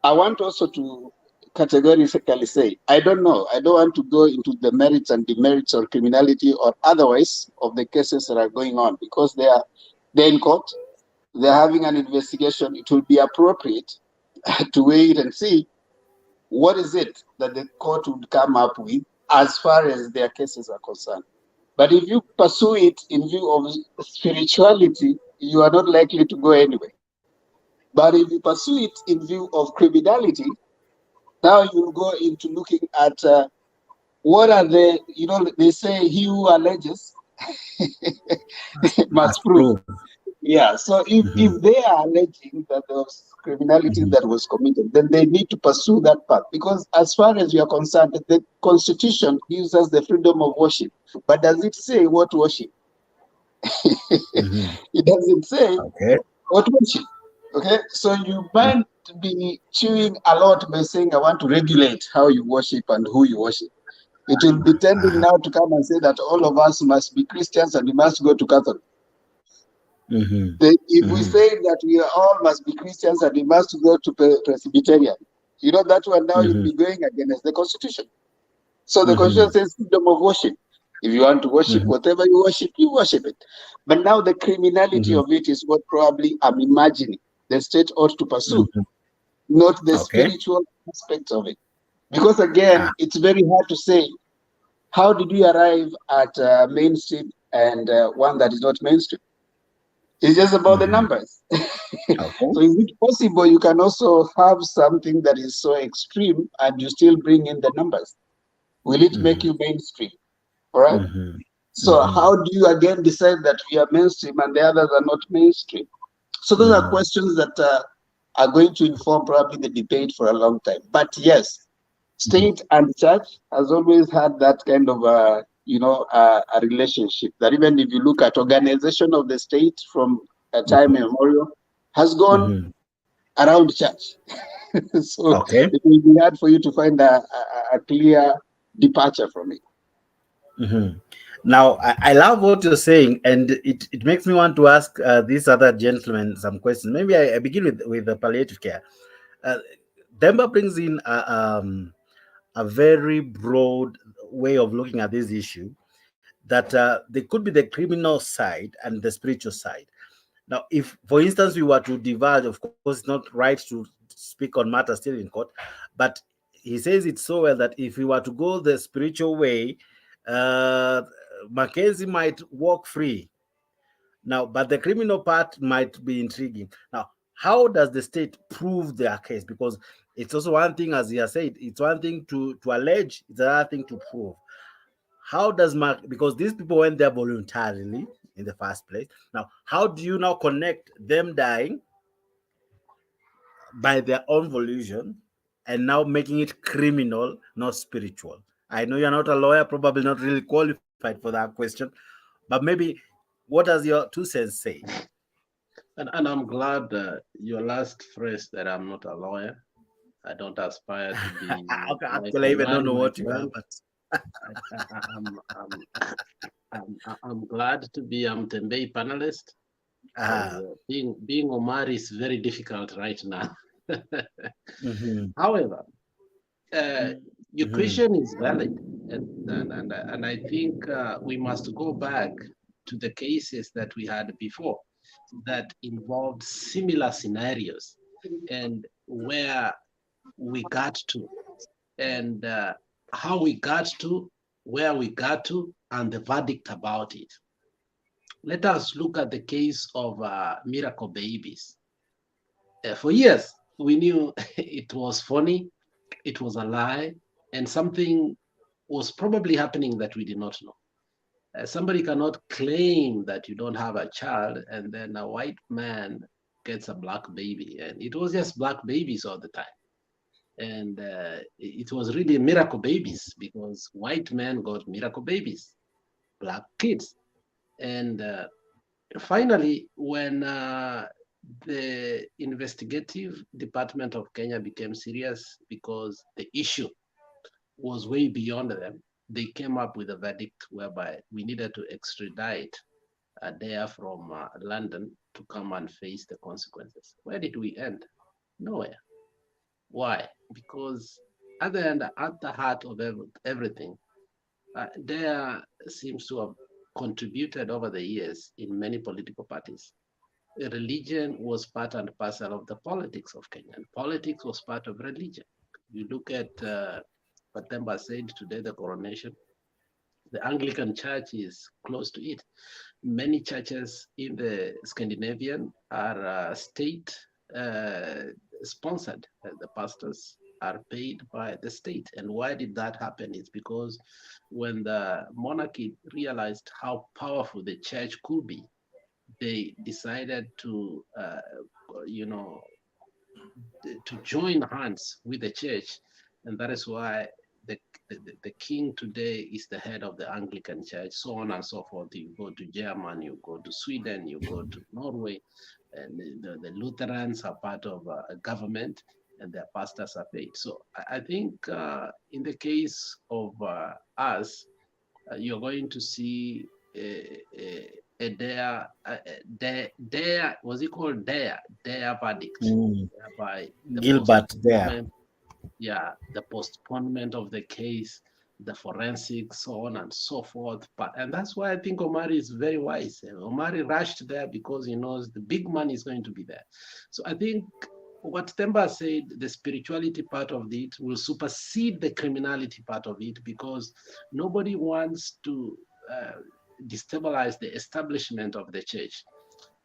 I want also to categorically say, I don't know. I don't want to go into the merits and demerits or criminality or otherwise of the cases that are going on, because they're in court, they're having an investigation. It will be appropriate to wait and see what is it that the court would come up with as far as their cases are concerned. But if you pursue it in view of spirituality, you are not likely to go anywhere. But if you pursue it in view of criminality, now you'll go into looking at what are the, they say he who alleges must prove. Yeah, so if they are alleging that there was criminality that was committed, then they need to pursue that path. Because as far as we are concerned, the Constitution gives us the freedom of worship. But does it say what worship? It doesn't say what worship. Okay, so you might be chewing a lot by saying, I want to regulate how you worship and who you worship. It will be tending now to come and say that all of us must be Christians and we must go to Catholic. If we say that we all must be Christians and we must go to Presbyterian, that one now you'll be going against the Constitution. So the Constitution says freedom of worship. If you want to worship whatever you worship it. But now the criminality of it is what probably I'm imagining the state ought to pursue, not the spiritual aspects of it. Because again, it's very hard to say, how did we arrive at mainstream and one that is not mainstream? It's just about the numbers. So is it possible you can also have something that is so extreme and you still bring in the numbers? Will it make you mainstream? All right. So how do you again decide that we are mainstream and the others are not mainstream? So those are questions that are going to inform probably the debate for a long time. But yes, state and church has always had that kind of a relationship, that even if you look at organization of the state from a time immemorial has gone around church. So it will be hard for you to find a clear departure from it. Now, I love what you're saying, and it makes me want to ask these other gentlemen some questions. Maybe I begin with the palliative care. Demba brings in a very broad way of looking at this issue, that there could be the criminal side and the spiritual side. Now, if, for instance, we were to diverge, of course, it's not right to speak on matters still in court, but he says it so well that if we were to go the spiritual way, Mckenzie might walk free. Now, but the criminal part might be intriguing. Now, how does the state prove their case? Because it's also one thing, as he has said, it's one thing to allege, it's another thing to prove. How does because these people went there voluntarily in the first place. Now, how do you now connect them dying by their own volition and now making it criminal, not spiritual? I know you're not a lawyer, probably not really qualified for that question, but maybe what does your 2 cents say? And I'm glad your last phrase that I'm not a lawyer. I don't aspire to be like Actually, I even don't Omari, know my what you are, friend. but I'm glad to be a Mutembei panelist. ah, Being Omari is very difficult right now. mhm, However, your mhm. question is valid, and I think we must go back to the cases that we had before that involved similar scenarios and where we got to and how we got to where we got to and the verdict about it. Let us look at the case of miracle babies. For years, we knew it was funny, it was a lie, and something was probably happening that we did not know. Somebody cannot claim that you don't have a child and then a white man gets a black baby. And it was just black babies all the time. And it was really miracle babies because white men got miracle babies, black kids. And finally, when the investigative department of Kenya became serious because the issue was way beyond them, they came up with a verdict whereby we needed to extradite Adair from London to come and face the consequences. Where did we end? Nowhere. Why? Because at the heart of everything, Adair seems to have contributed over the years in many political parties. Religion was part and parcel of the politics of Kenya, and politics was part of religion. You look at what Temba said today, the coronation, the Anglican Church is close to it. Many churches in the Scandinavian are state sponsored. The pastors are paid by the state. And why did that happen? It's because when the monarchy realized how powerful the church could be, they decided to, to join hands with the church. And that is why the king today is the head of the Anglican Church, so on and so forth. You go to Germany, you go to Sweden, you go to Norway, and the Lutherans are part of a government and their pastors are paid. So I think in the case of us, you're going to see was it called dare verdict, whereby Gilbert there. the postponement of the case, the forensics, so on and so forth. And that's why I think Omari is very wise. Omari rushed there because he knows the big money is going to be there. So I think what Temba said, the spirituality part of it will supersede the criminality part of it because nobody wants to destabilize the establishment of the church.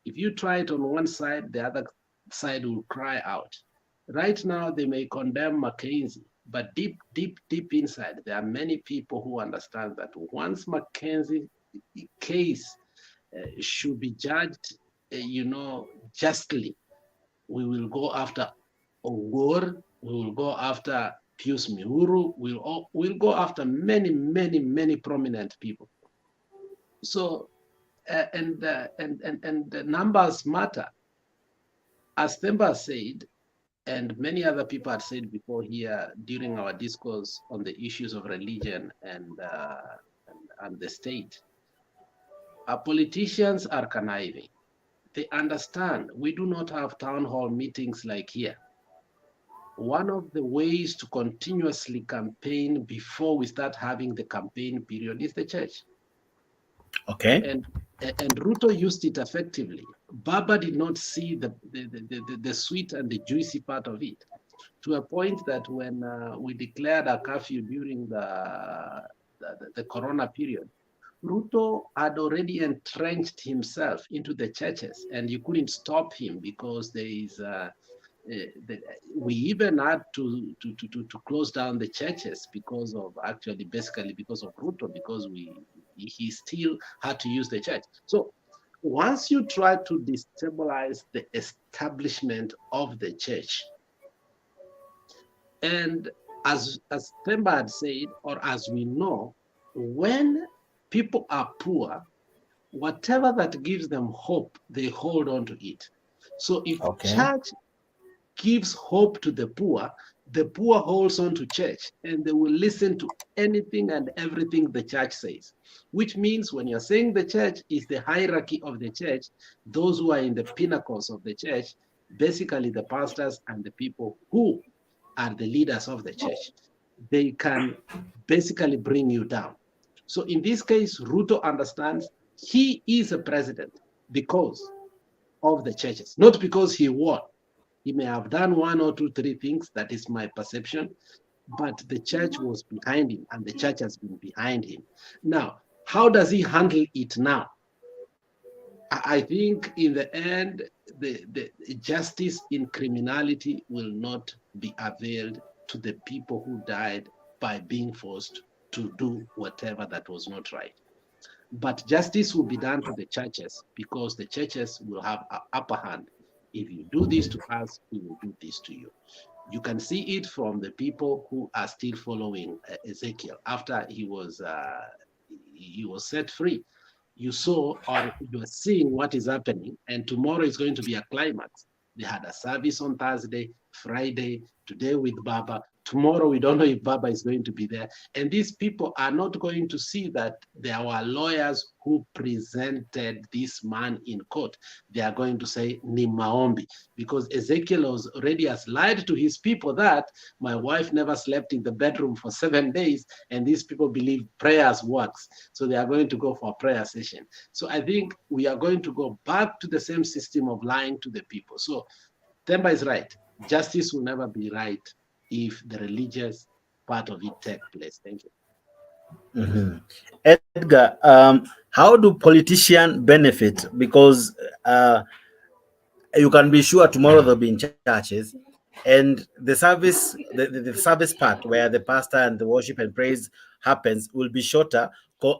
If you try it on one side, the other side will cry out. Right now, they may condemn Mckenzie, but deep inside, there are many people who understand that once Mckenzie case should be judged, justly, we will go after Ogor, we will go after Pius Mihuru, we'll go after many prominent people. So, and the numbers matter. As Themba said, and many other people had said before here during our discourse on the issues of religion and the state, our politicians are conniving. They understand we do not have town hall meetings like here. One of the ways to continuously campaign before we start having the campaign period is the church. Okay. And Ruto used it effectively. Baba did not see the sweet and the juicy part of it, to a point that when we declared a curfew during the Corona period, Ruto had already entrenched himself into the churches, and you couldn't stop him because there is. We even had to close down the churches because of basically because of Ruto, because he still had to use the church. So once you try to destabilize the establishment of the church, and as Themba had said, or as we know, when people are poor, whatever that gives them hope, they hold on to it. So if church gives hope to the poor holds on to church, and they will listen to anything and everything the church says, which means when you're saying the church is the hierarchy of the church, those who are in the pinnacles of the church, basically the pastors and the people who are the leaders of the church, they can basically bring you down. So in this case, Ruto understands he is a president because of the churches, not because he won. He may have done 1 or 2, 3 things, that is my perception, but the church was behind him and the church has been behind him. Now, how does he handle it now? I think in the end, the justice in criminality will not be availed to the people who died by being forced to do whatever that was not right. But justice will be done to the churches because the churches will have an upper hand. If you do this to us, we will do this to you. You can see it from the people who are still following Ezekiel after he was set free. You saw, or you are seeing what is happening, and tomorrow is going to be a climax. They had a service on Thursday, Friday, today with Baba. Tomorrow, we don't know if Baba is going to be there. And these people are not going to see that there were lawyers who presented this man in court. They are going to say, ni maombi, because Ezekiel was already has lied to his people that my wife never slept in the bedroom for 7 days, and these people believe prayers works. So they are going to go for a prayer session. So I think we are going to go back to the same system of lying to the people. So Themba is right. Justice will never be right if the religious part of it take place. Thank you. Edgar, how do politicians benefit? Because you can be sure tomorrow they'll be in churches, and the service, the service part where the pastor and the worship and praise happens will be shorter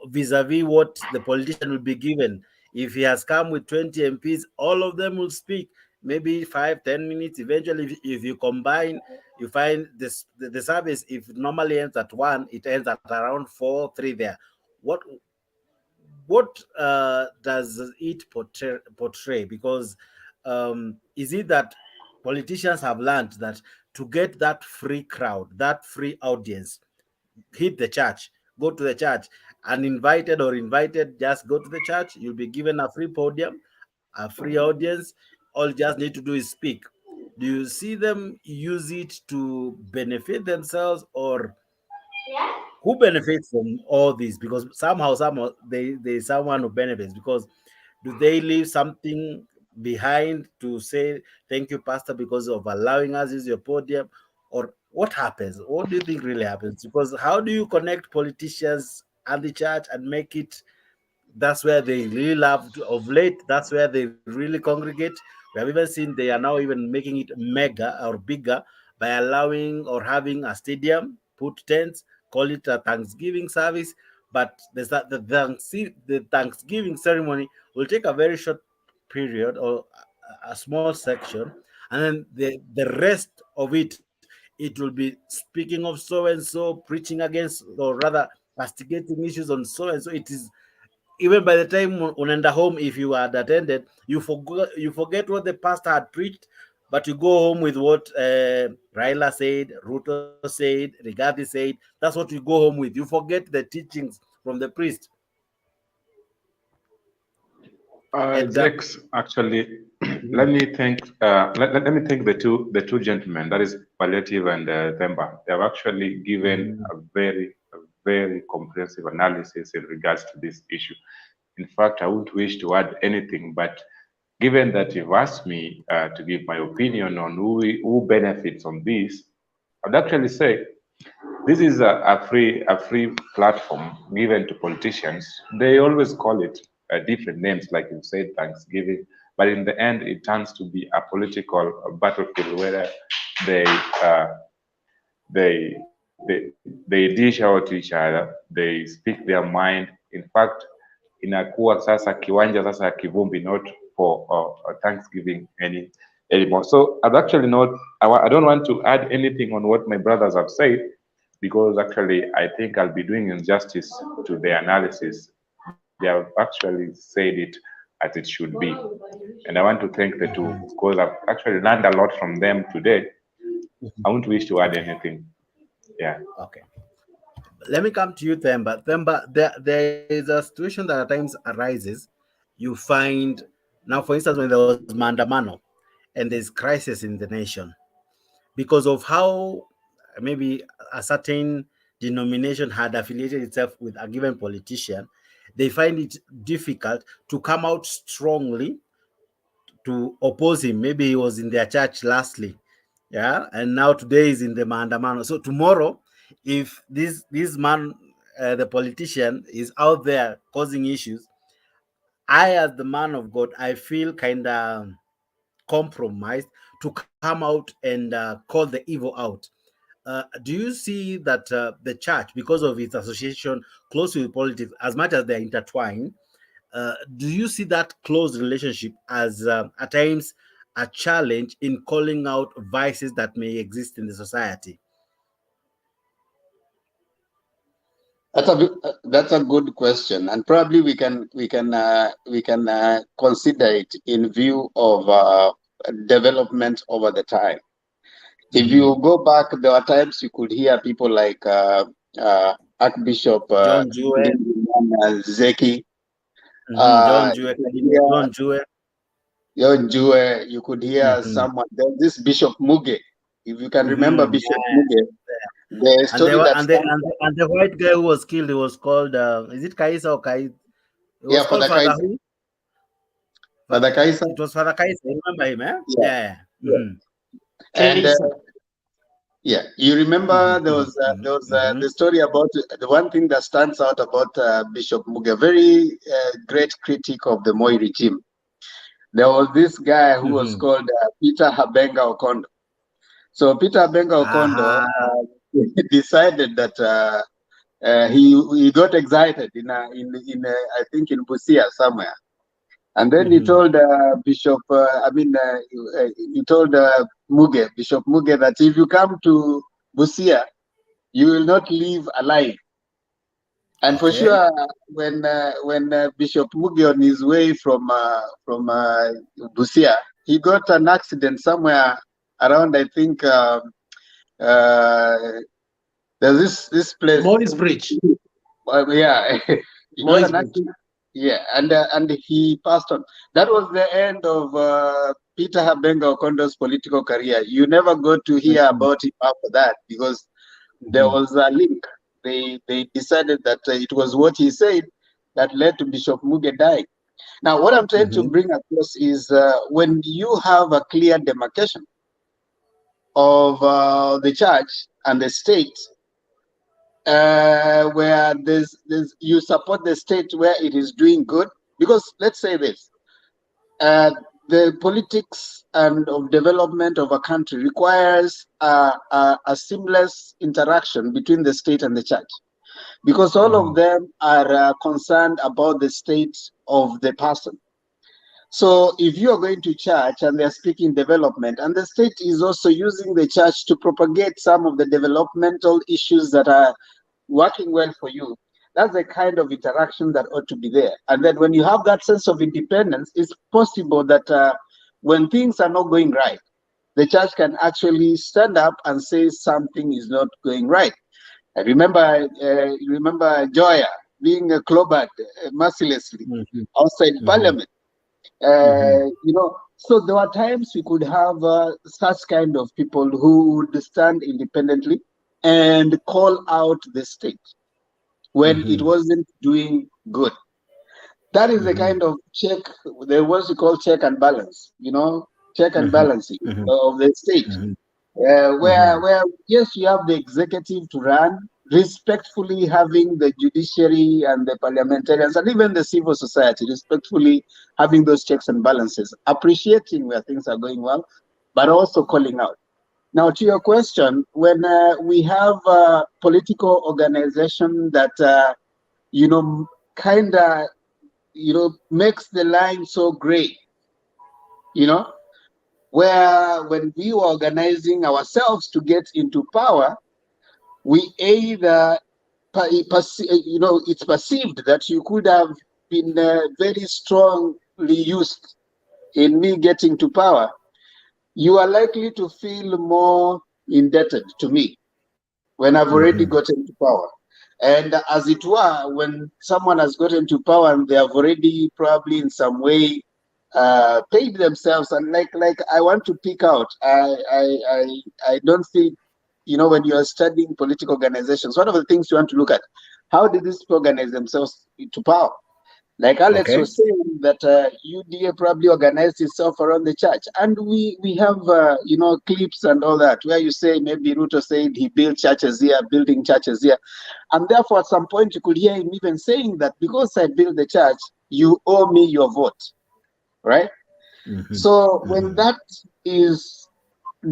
vis-a-vis what the politician will be given. If he has come with 20 MPs, all of them will speak maybe 5-10 minutes. Eventually, if you combine, you find this the service, if it normally ends at 1, it ends at around 4-3 there. What does it portray? Because is it that politicians have learned that to get that free crowd, that free audience, hit the church, go to the church, uninvited or invited, just go to the church, you'll be given a free podium, a free audience, all you just need to do is speak. Do you see them use it to benefit themselves, or who benefits from all this? Because somehow there's someone who benefits, because do they leave something behind to say thank you, pastor, because of allowing us use your podium? Or what happens? What do you think really happens? Because how do you connect politicians and the church and make it, that's where they really love of late, that's where they really congregate. We have even seen they are now even making it mega or bigger by allowing or having a stadium, put tents, call it a Thanksgiving service. But there's that the Thanksgiving ceremony will take a very short period or a small section, and then the rest of it will be speaking of so and so, preaching against, or rather castigating issues on so and so. It is, even by the time unaenda home, if you had attended, you forget what the pastor had preached, but you go home with what Raila said, Ruto said, Rigathi said. That's what you go home with. You forget the teachings from the priest. Zex, actually, let me thank let me thank the two gentlemen, that is Palliative and Themba. They have actually given a very comprehensive analysis in regards to this issue. In fact, I wouldn't wish to add anything, but given that you've asked me to give my opinion on who benefits from this, I'd actually say this is a free platform given to politicians. They always call it different names, like you said, Thanksgiving, but in the end, it turns to be a political battlefield where they uh, they they dish out each other, they speak their mind. In fact, inakuwa sasa kiwanja sasa kivumbi, not for Thanksgiving anymore. So I've actually not, I don't want to add anything on what my brothers have said, because actually I think I'll be doing injustice to their analysis. They have actually said it, as it should be. And I want to thank the two because I've actually learned a lot from them today. I won't wish to add anything. Yeah. Okay. Let me come to you, Themba. Themba, there is a situation that at times arises. You find now, for instance, when there was Mandamano and there's crisis in the nation because of how maybe a certain denomination had affiliated itself with a given politician, they find it difficult to come out strongly to oppose him. Maybe he was in their church lastly, yeah, and now today is in the Mandamano. So tomorrow, if this man, the politician, is out there causing issues, I, as the man of God, I feel kind of compromised to come out and call the evil out. Do you see that the church, because of its association close with politics, as much as they're intertwined, do you see that close relationship as at times a challenge in calling out vices that may exist in the society? That's a good question, and probably we can consider it in view of development over the time. If you go back, there were times you could hear people like Archbishop John Jue, Zeki, John Jue, John Jue. You could hear someone. There's this Bishop Muge. If you can remember Bishop Muge, the story and the white guy who was killed, he was called is it Kaisa or Kai? It was called Father who? Father Kaisa. It was Father Kaisa. You remember him, eh? Yeah. And you remember there was the story about the one thing that stands out about Bishop Muge, very great critic of the Moi regime. There was this guy who was called Peter Habenga Okondo. So Peter Habenga Okondo decided that he got excited in I think in Busia somewhere, and then he told Bishop he told Bishop Muge that if you come to Busia, you will not leave alive. And for sure, when Bishop Muge on his way from Busia, he got an accident somewhere around, I think there's this place, Moy's Bridge. Yeah, Moy's Bridge. Yeah, and he passed on. That was the end of Peter Habenga Okondo's political career. You never got to hear about him after that because there was a link. They decided that it was what he said that led to Bishop Muge dying. Now, what I'm trying to bring across is when you have a clear demarcation of the church and the state, where there's you support the state where it is doing good, because let's say this, the politics and of development of a country requires a seamless interaction between the state and the church, because all of them are concerned about the state of the person. So if you are going to church and they're speaking development, and the state is also using the church to propagate some of the developmental issues that are working well for you, that's the kind of interaction that ought to be there. And then when you have that sense of independence, it's possible that when things are not going right, the church can actually stand up and say something is not going right. I remember Joya being clobbered mercilessly outside Parliament. So there were times we could have such kind of people who would stand independently and call out the state when it wasn't doing good. That is the kind of check, what we call check and balance, check and balancing of the state. Where yes, you have the executive to run, respectfully having the judiciary and the parliamentarians and even the civil society respectfully having those checks and balances, appreciating where things are going well, but also calling out. Now, to your question, when we have a political organization that makes the line so gray, where when we were organizing ourselves to get into power, we either, it's perceived that you could have been very strong used in me getting to power, you are likely to feel more indebted to me when I've already gotten to power. And as it were, when someone has gotten to power and they have already probably in some way paid themselves, and like I want to pick out, I don't think, you know, when you are studying political organizations, one of the things you want to look at, how did these people organize themselves to power? Like Alex was saying that UDA probably organized itself around the church, and we have you know, clips and all that where you say maybe Ruto said he built churches here, building churches here, and therefore at some point you could hear him even saying that because I built the church, you owe me your vote, right? So when that is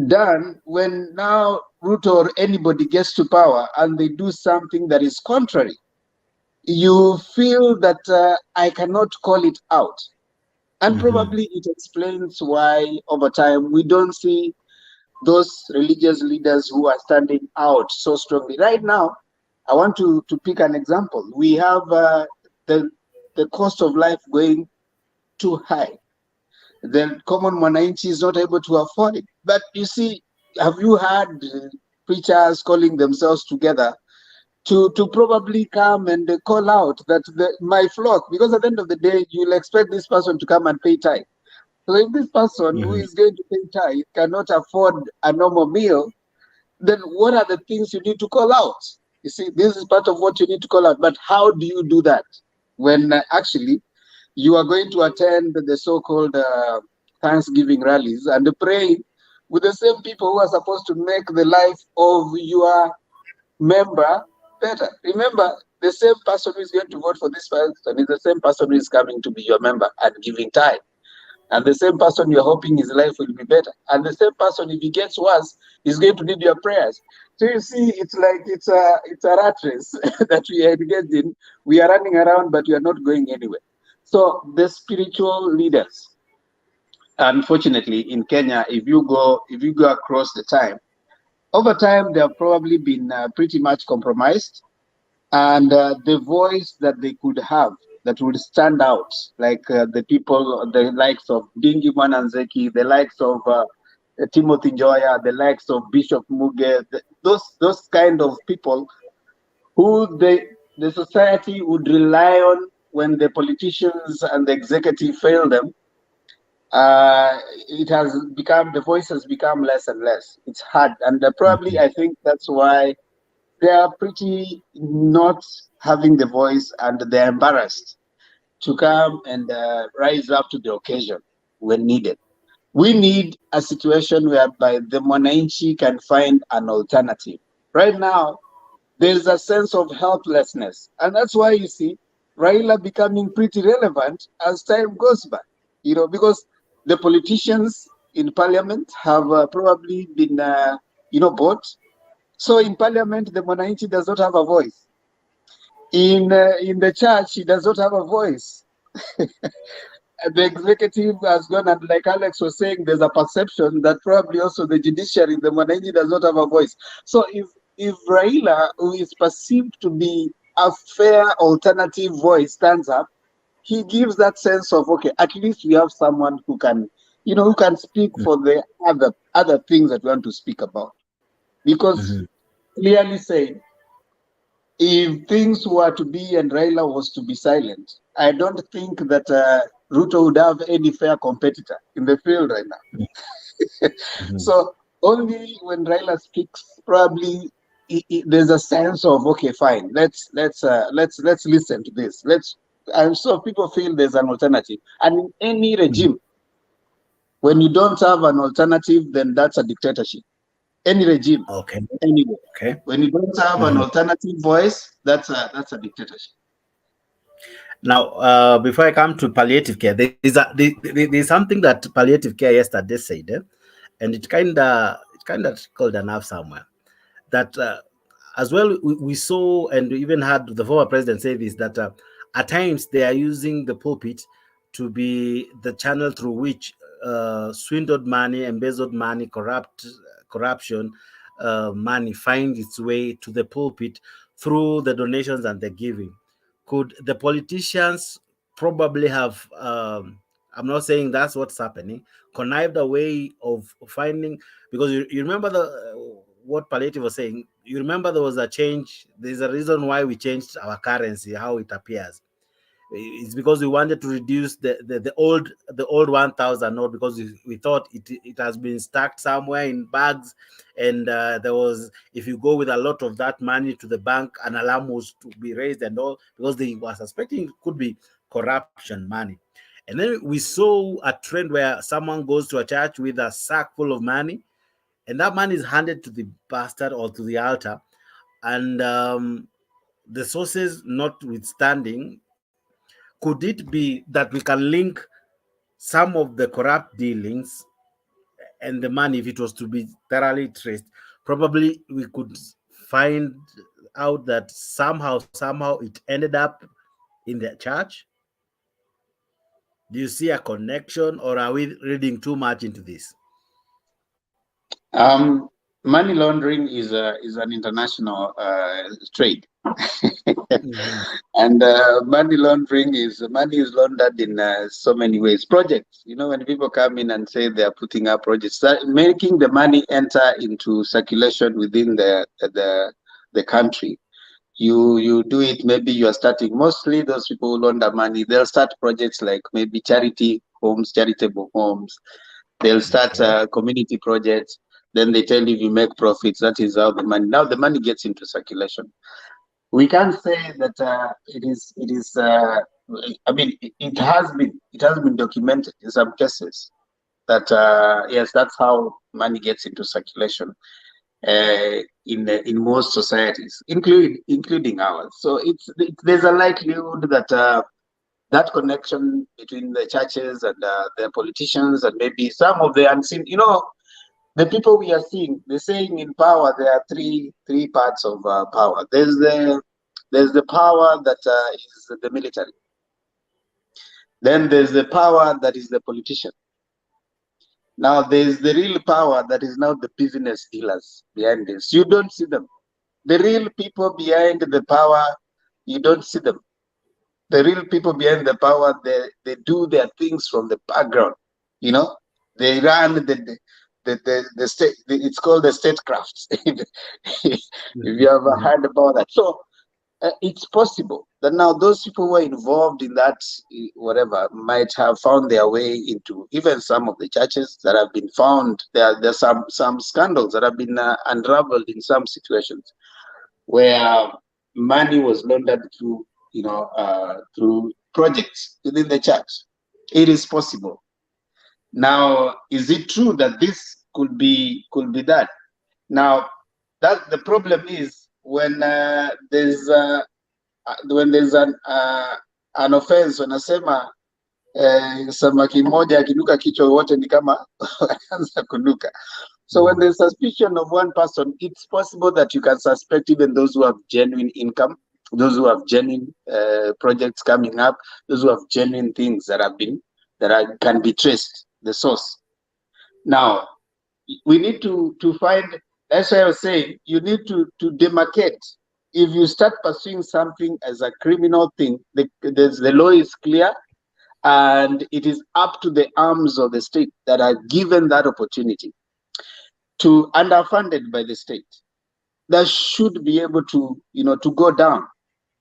done, when now Ruto or anybody gets to power and they do something that is contrary, you feel that I cannot call it out. And probably it explains why over time we don't see those religious leaders who are standing out so strongly. Right now, I want to pick an example. We have the cost of life going too high. The common mwananchi is not able to afford it. But you see, have you heard preachers calling themselves together to probably come and call out that my flock, because at the end of the day, you'll expect this person to come and pay tithe. So if this person who is going to pay tithe cannot afford a normal meal, then what are the things you need to call out? You see, this is part of what you need to call out. But how do you do that when actually you are going to attend the so-called Thanksgiving rallies and pray with the same people who are supposed to make the life of your member better? Remember, the same person who is going to vote for this person is the same person who is coming to be your member and giving tithe. And the same person you're hoping his life will be better. And the same person, if he gets worse, is going to need your prayers. So you see, it's like it's a rat race that we are engaged in. We are running around, but we are not going anywhere. So the spiritual leaders, unfortunately, in Kenya, if you go across the time, over time they have probably been pretty much compromised, and the voice that they could have that would stand out, like the people, the likes of Dingi Mwananzeki, the likes of Timothy Njoya, the likes of Bishop Muge, those kind of people who the society would rely on when the politicians and the executive fail them. It has become, the voice has become less and less. It's hard, and probably I think that's why they are pretty not having the voice, and they're embarrassed to come and rise up to the occasion when needed. We need a situation whereby the mwananchi can find an alternative. Right now, there's a sense of helplessness, and that's why you see Raila becoming pretty relevant as time goes by. You know, because the politicians in parliament have probably been, bought. So in parliament, the mwananchi does not have a voice. In the church, he does not have a voice. The executive has gone, and like Alex was saying, there's a perception that probably also the judiciary, the mwananchi does not have a voice. So if Raila, who is perceived to be a fair alternative voice, stands up, he gives that sense of, okay, at least we have someone who can, who can speak for the other things that we want to speak about. Because clearly saying, if things were to be and Raila was to be silent, I don't think that Ruto would have any fair competitor in the field right now. So only when Raila speaks, probably there's a sense of, okay, fine, let's listen to this. And so people feel there's an alternative. And in any regime, when you don't have an alternative, then that's a dictatorship. Any regime, anyway. Okay. When you don't have an alternative voice, that's a dictatorship. Now, before I come to palliative care, there's something that palliative care yesterday said, and it kind of called a nerve somewhere. That as well, we saw and even had the former president say this, that at times they are using the pulpit to be the channel through which swindled money, embezzled money, corruption money finds its way to the pulpit through the donations and the giving. Could the politicians probably have I'm not saying that's what's happening, connived a way of finding, because you remember what Palliative was saying. You remember there was a change. There's a reason why we changed our currency, how it appears. It's because we wanted to reduce the old 1,000 note, because we thought it has been stacked somewhere in bags, and there was, if you go with a lot of that money to the bank, an alarm was to be raised and all, because they were suspecting it could be corruption money. And then we saw a trend where someone goes to a church with a sack full of money, and that money is handed to the pastor or to the altar, and the sources notwithstanding, could it be that we can link some of the corrupt dealings and the money, if it was to be thoroughly traced, probably we could find out that somehow it ended up in the church? Do you see a connection, or are we reading too much into this? Money laundering is an international trade. And money is laundered in so many ways. Projects, when people come in and say they are putting up projects, making the money enter into circulation within the country. You do it. Maybe you are starting. Mostly those people who launder money, they'll start projects like maybe charity homes, charitable homes. They'll start community projects. Then they tell you, if you make profits, that is how now the money gets into circulation. We can't say that it is. I mean, it has been documented in some cases that yes, that's how money gets into circulation in most societies, including ours. So there's a likelihood that that connection between the churches and the politicians, and maybe some of the unseen, the people we are seeing. They're saying in power there are three parts of power. There's the power that is the military. Then there's the power that is the politician. Now there's the real power that is now the business dealers behind this. You don't see them. The real people behind the power, you don't see them. The real people behind the power, they do their things from the background. They run the state. It's called the statecraft. If you ever heard about that. So it's possible that now those people who are involved in that whatever might have found their way into even some of the churches that have been found. There's some scandals that have been unraveled in some situations where money was laundered through through projects within the church. It is possible. Now, is it true that this could be that? Now, that the problem is when there's an offense, wanasema samaki mmoja akinuka kichwa wote ni kama wanaanza kunuka. So when there's suspicion of one person, it's possible that you can suspect even those who have genuine income, those who have genuine projects coming up, those who have genuine things that can be traced, the source. Now, we need to find. That's why I was saying you need to demarcate. If you start pursuing something as a criminal thing, the law is clear, and it is up to the arms of the state that are given that opportunity to underfunded by the state, that should be able to go down,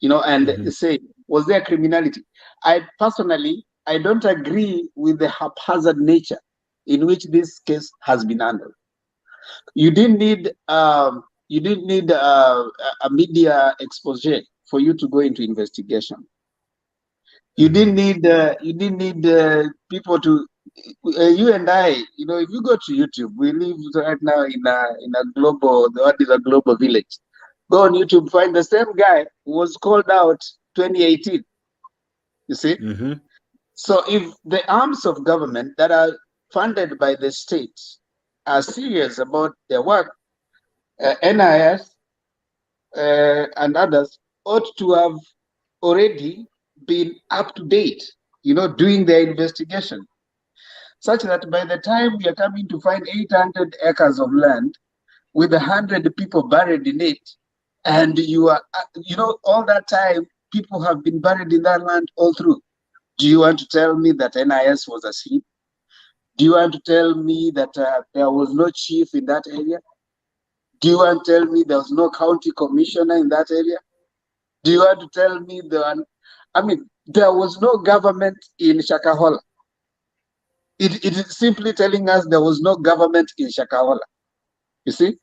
and say, was there criminality? I personally don't agree with the haphazard nature in which this case has been handled. You didn't need a media expose for you to go into investigation. You didn't need people to. You and I, if you go to YouTube, we live right now in a global. What is a global village? Go on YouTube, find the same guy who was called out 2018. You see. So if the arms of government that are funded by the state are serious about their work, NIS and others ought to have already been up to date, doing their investigation, such that by the time we are coming to find 800 acres of land with 100 people buried in it, and you are, all that time people have been buried in that land all through. Do you want to tell me that NIS was asleep? Do you want to tell me that there was no chief in that area? Do you want to tell me there was no county commissioner in that area? Do you want to tell me there was no government in Shakahola? It is simply telling us there was no government in Shakahola. You see?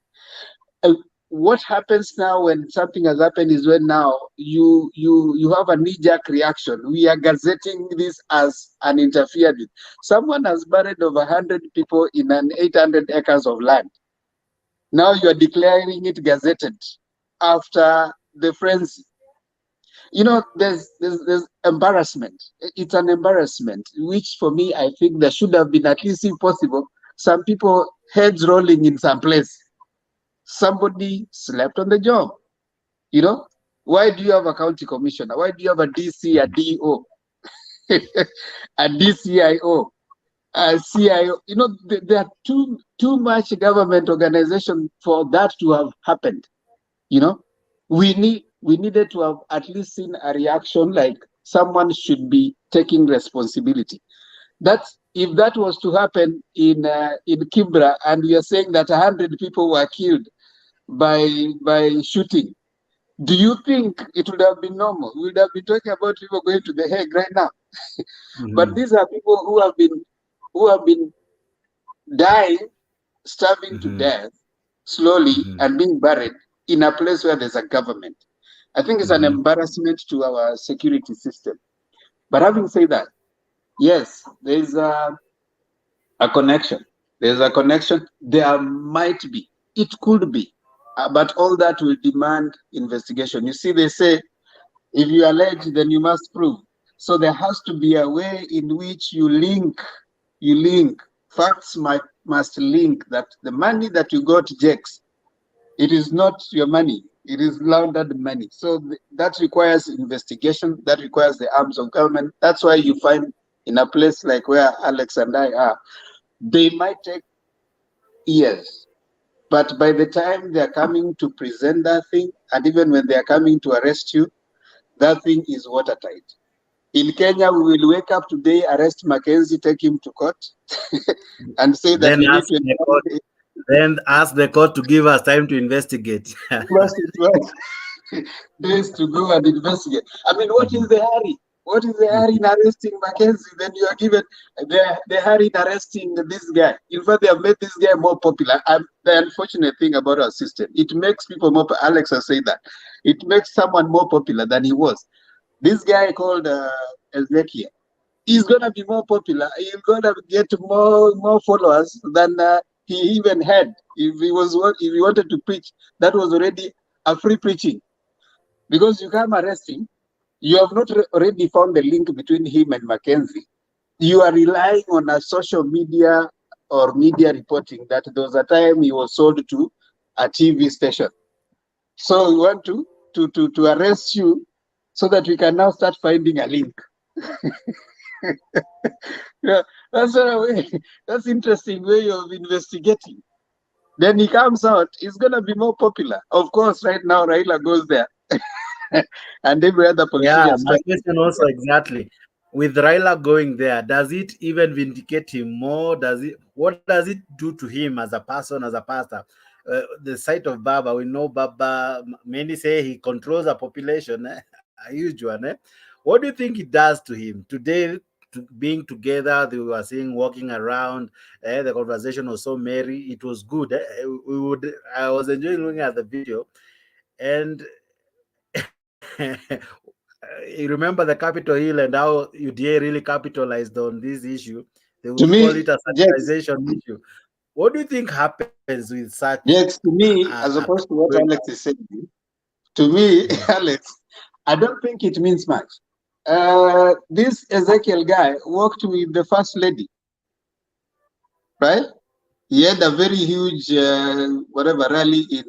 What happens now when something has happened is when now you have a knee-jerk reaction. We are gazetting this as an interfered with. Someone has buried over 100 people in an 800 acres of land. Now you are declaring it gazetted after the frenzy. You know, there's embarrassment. It's an embarrassment, which for me, I think there should have been, at least if possible, some people heads rolling in some place. Somebody slept on the job. You know, why do you have a county commissioner? Why do you have a DC, a DO, a DCIO, a CIO? You know, there are too much government organization for that to have happened. You know, we needed to have at least seen a reaction, like someone should be taking responsibility. That's, if that was to happen in Kibra, and we are saying that 100 people were killed by shooting, do you think it would have been normal? We would have been talking about people going to the Hague right now. But these are people who have been dying, starving to death slowly, and being buried in a place where there's a government. I think it's an embarrassment to our security system. But having said that, yes, there's a connection. There's a connection. There might be. It could be. But all that will demand investigation. You see, they say, if you allege, then you must prove. So there has to be a way in which you link. Facts must link that the money that you got, Jakes, it is not your money. It is laundered money. So that requires investigation. That requires the arms of government. That's why you find in a place like where Alex and I are, they might take years. But by the time they are coming to present that thing, and even when they are coming to arrest you, that thing is watertight. In Kenya, we will wake up today, arrest Mckenzie, take him to court, and say that Then we need ask the court to give us time to investigate. days to go and investigate. I mean, what is the hurry? What is the hurry in arresting Mckenzie? Then you are given the hurry in arresting this guy. In fact, they have made this guy more popular. The unfortunate thing about our system, it makes people more. Alex has said that it makes someone more popular than he was. This guy called Ezekiel, he's gonna be more popular. He's gonna get more followers than he even had. If he wanted to preach, that was already a free preaching. Because you come arrest him, you have not already found the link between him and Mckenzie. You are relying on a social media or media reporting that there was a time he was sold to a TV station. So we want to arrest you so that we can now start finding a link. Yeah, that's interesting way of investigating. Then he comes out, he's gonna be more popular. Of course, right now Raila goes there. And every other politician. Yeah, my question also exactly. With Raila going there, does it even vindicate him more? What does it do to him as a person, as a pastor? The sight of Baba, we know Baba, many say he controls a population, a huge one. What do you think it does to him today? Being together, they were seeing walking around, the conversation was so merry, it was good. I was enjoying looking at the video, and you remember the Capitol Hill and how UDA really capitalized on this issue. They would call it a sanitization issue. What do you think happens with such? Yes, to me, as opposed to what Alex is saying, to me, Alex, I don't think it means much. This Ezekiel guy worked with the First Lady, right? He had a very huge, rally in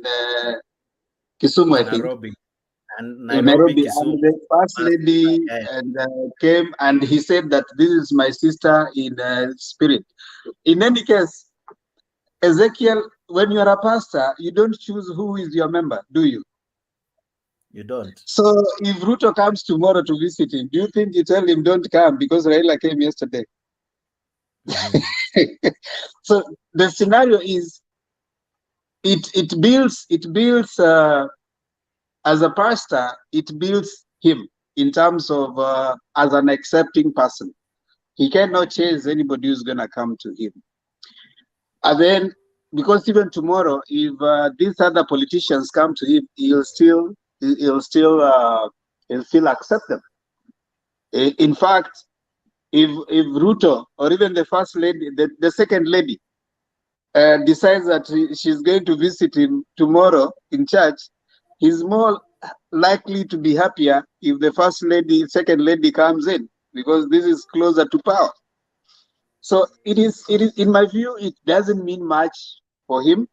Kisumu, I think. Nairobi. And Nairobi, and the First Lady came and he said that this is my sister in spirit. In any case, Ezekiel, when you are a pastor, you don't choose who is your member, do you? You don't. So if Ruto comes tomorrow to visit him, do you think you tell him don't come because Raila came yesterday? So the scenario is it builds as a pastor, it builds him in terms of as an accepting person. He cannot chase anybody who's gonna come to him. And then, because even tomorrow, if these other politicians come to him, he'll still accept them. In fact, if Ruto or even the first lady, the second lady, decides that she's going to visit him tomorrow in church, he's more likely to be happier if the first lady, second lady comes in, because this is closer to power. So it is in my view, it doesn't mean much for him.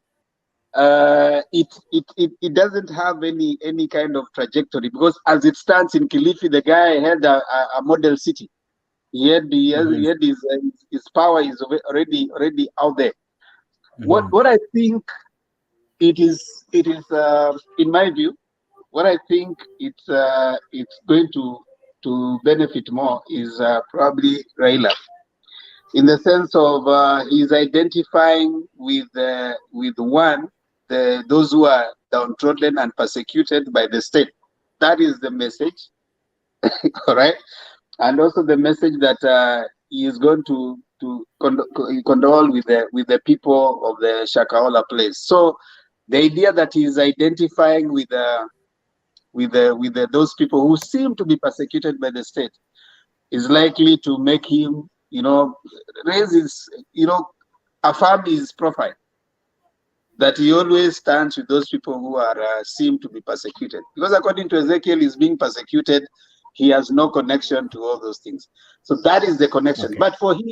It doesn't have any kind of trajectory, because as it stands in Kilifi, the guy had a model city. He had his power is already out there. What I think it is in my view, what I think it's going to benefit more is probably Raila, in the sense of he's identifying with those who are downtrodden and persecuted by the state. That is the message, all right, and also the message that he is going to condole with the people of the Shakahola place. So the idea that he is identifying with those people who seem to be persecuted by the state is likely to make him, raise his, affirm his profile, that he always stands with those people who are seem to be persecuted. Because according to Ezekiel, he's being persecuted. He has no connection to all those things. So that is the connection. Okay. But for him,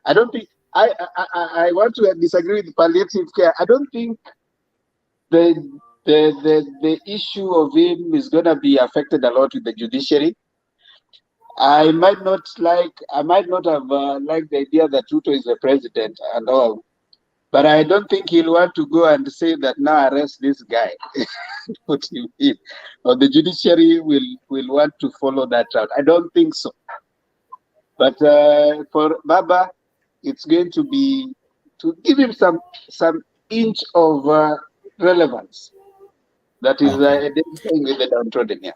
I don't think, I want to disagree with palliative care. I don't think the issue of him is going to be affected a lot with the judiciary. I might not have liked the idea that Ruto is the president and all, but I don't think he'll want to go and say that now arrest this guy, put him in, or the judiciary will want to follow that route. I don't think so. But for Baba, it's going to be to give him some inch of relevance that is identifying with the downtrodden. Yeah.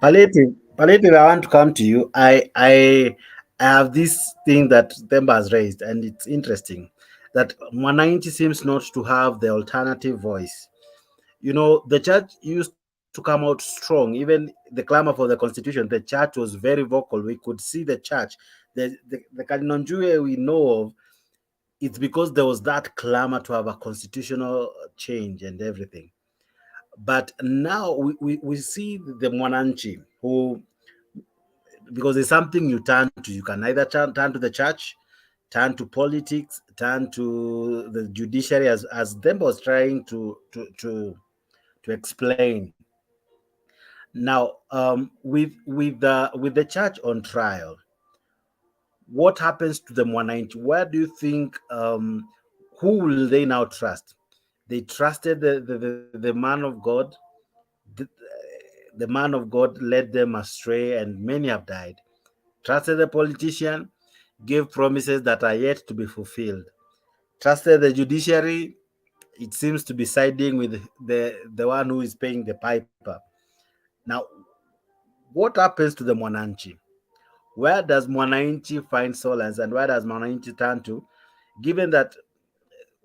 Palliative, I want to come to you. I have this thing that Themba has raised, and it's interesting that 190 seems not to have the alternative voice. The church used to come out strong. Even the clamor for the constitution, the church was very vocal. We could see the church. The Kalinonjue we know of, it's because there was that clamor to have a constitutional change and everything. But now we see the Mwananchi who, because it's something you turn to. You can either turn to the church, turn to politics, turn to the judiciary, as Demba was trying to explain. Now, with the church on trial, what happens to the Mwananchi? Where do you think? Who will they now trust? They trusted the man of God. The man of God led them astray, and many have died. Trusted the politician, gave promises that are yet to be fulfilled. Trusted the judiciary, it seems to be siding with the one who is paying the piper. Now, what happens to the Mwananchi? Where does Mwananchi find solace, and where does Mwananchi turn to, given that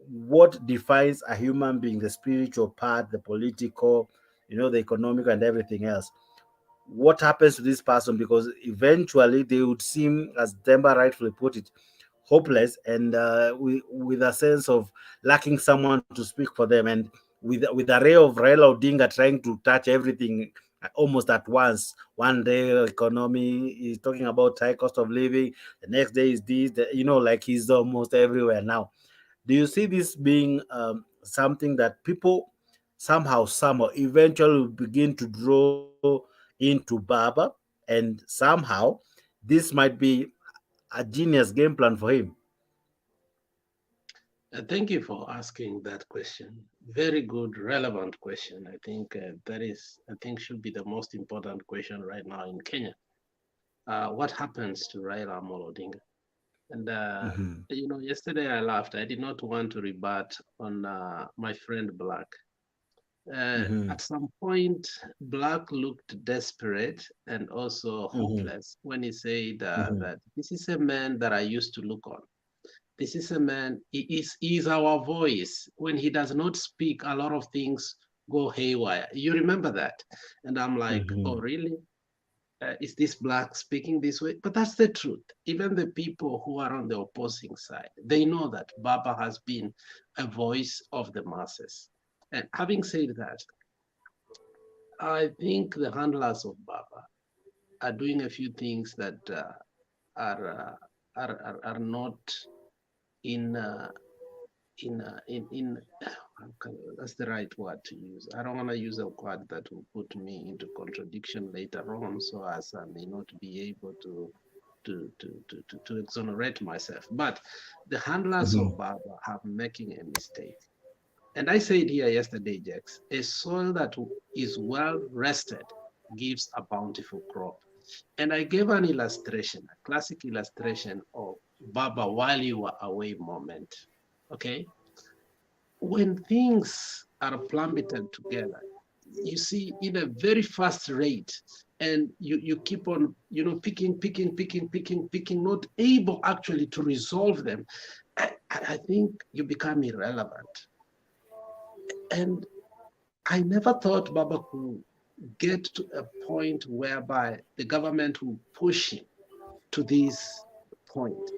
what defines a human being, the spiritual part, the political, the economic and everything else? What happens to this person? Because eventually they would seem, as Demba rightfully put it, hopeless, and with a sense of lacking someone to speak for them, and with a ray of Raila Odinga trying to touch everything almost at once. One day economy is talking about high cost of living, the next day is this, like he's almost everywhere now. Do you see this being something that people somehow eventually will begin to draw into Baba, and somehow this might be a genius game plan for him? Thank you for asking that question. Very good, relevant question. I think should be the most important question right now in Kenya. What happens to Raila Amolo Odinga? And yesterday I laughed. I did not want to rebut on my friend Black. At some point, Black looked desperate and also hopeless when he said that this is a man that I used to look on. This is a man, he is our voice. When he does not speak, a lot of things go haywire. You remember that? And I'm like, oh, really? Is this Black speaking this way? But that's the truth. Even the people who are on the opposing side, they know that Baba has been a voice of the masses. And having said that, I think the handlers of Baba are doing a few things that are not in that's the right word to use. I don't want to use a word that will put me into contradiction later on, so as I may not be able to exonerate myself. But the handlers of Baba have making a mistake. And I said here yesterday, Jax, a soil that is well rested gives a bountiful crop. And I gave an illustration, a classic illustration of Baba while you were away moment. Okay? When things are plummeted together, you see in a very fast rate, and you keep on, picking, not able actually to resolve them, I think you become irrelevant. And I never thought Baba could get to a point whereby the government will push him to this point.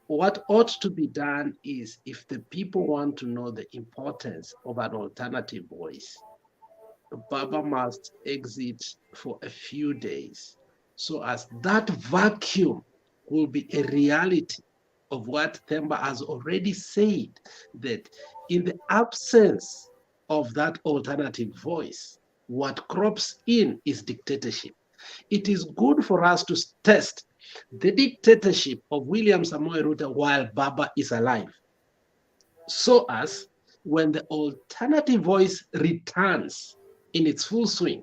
What ought to be done is, if the people want to know the importance of an alternative voice, Baba must exit for a few days, so as that vacuum will be a reality of what Themba has already said, that in the absence of that alternative voice, what crops in is dictatorship. It is good for us to test the dictatorship of William Samoei Ruto while Baba is alive, so as when the alternative voice returns in its full swing,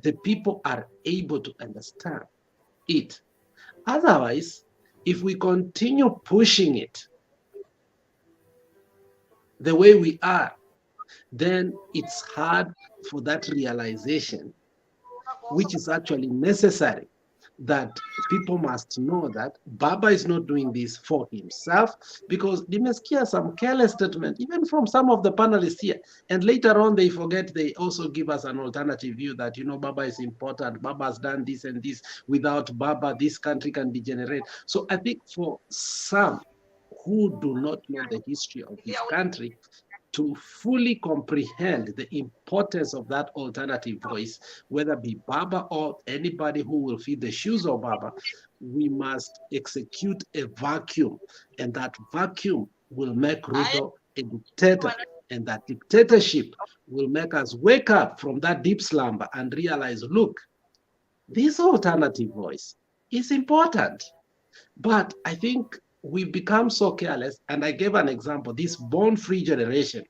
the people are able to understand it. Otherwise, if we continue pushing it the way we are, then it's hard for that realization, which is actually necessary, that people must know that Baba is not doing this for himself, because nimesikia some careless statement, even from some of the panelists here, and later on they forget, they also give us an alternative view that, Baba is important, Baba has done this and this, without Baba, this country can degenerate. So I think for some who do not know the history of this country, to fully comprehend the importance of that alternative voice, whether it be Baba or anybody who will fill the shoes of Baba, we must execute a vacuum, and that vacuum will make Ruto a dictator, and that dictatorship will make us wake up from that deep slumber and realize, look, this alternative voice is important. But I think we become so careless, and I gave an example, this born-free generation.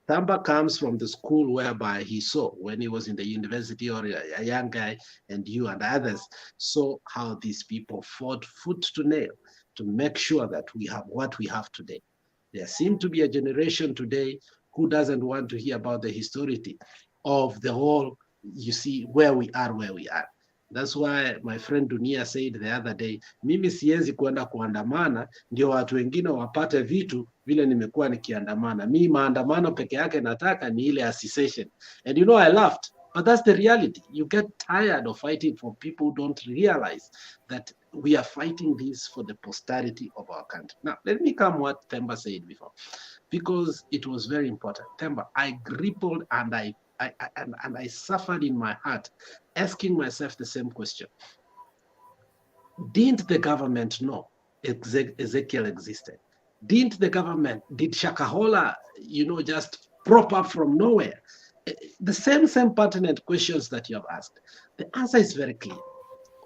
Themba comes from the school whereby he saw, when he was in the university, or a young guy, and you and others saw how these people fought foot to nail to make sure that we have what we have today. There seems to be a generation today who doesn't want to hear about the historicity of the whole, where we are. That's why my friend Dunia said the other day, mimi siwezi kwenda kuandamana ndio watu wengine wapate vitu vile nimekuwa nikiandamana. Mimi maandamano peke yake nataka ni ile association. And I laughed, but that's the reality. You get tired of fighting for people who don't realize that we are fighting this for the posterity of our country. Now, let me come what Themba said before, because it was very important. Themba, I grappled and I suffered in my heart, asking myself the same question. Didn't the government know Ezekiel existed? Did Shakahola, just prop up from nowhere? The same pertinent questions that you have asked. The answer is very clear.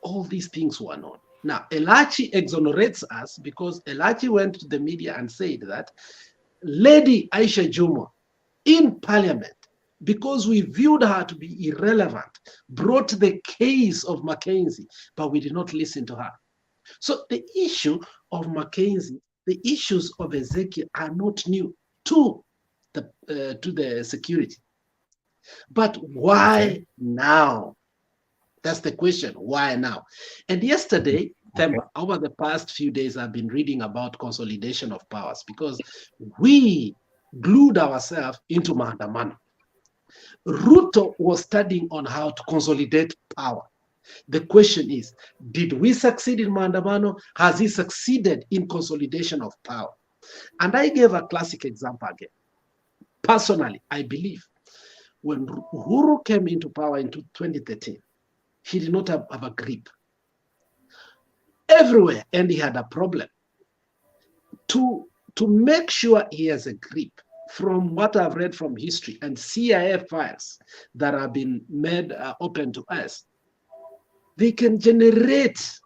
All these things were known. Now, Elachi exonerates us because Elachi went to the media and said that Lady Aisha Juma in parliament, because we viewed her to be irrelevant, brought the case of Mckenzie, but we did not listen to her. So the issue of Mckenzie, the issues of Ezekiel are not new to the security. But why now? That's the question. Why now? And yesterday, over the past few days, I've been reading about consolidation of powers because we glued ourselves into maandamano. Ruto was studying on how to consolidate power. The question is, did we succeed in maandamano? Has he succeeded in consolidation of power? And I gave a classic example again. Personally, I believe when Uhuru came into power in 2013, he did not have a grip everywhere, and he had a problem. To make sure he has a grip, from what I've read from history and CIA files that have been made open to us, they can generate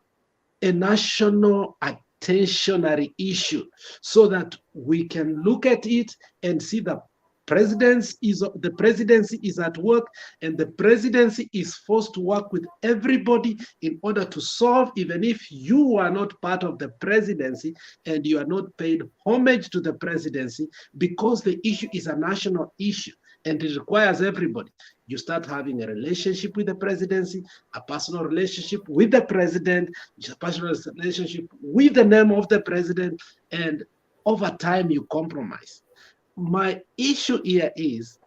a national attentionary issue so that we can look at it and see the presidency is at work, and the presidency is forced to work with everybody in order to solve, even if you are not part of the presidency and you are not paid homage to the presidency, because the issue is a national issue and it requires everybody. You start having a relationship with the presidency, a personal relationship with the president, a personal relationship with the name of the president, and over time you compromise. My issue here is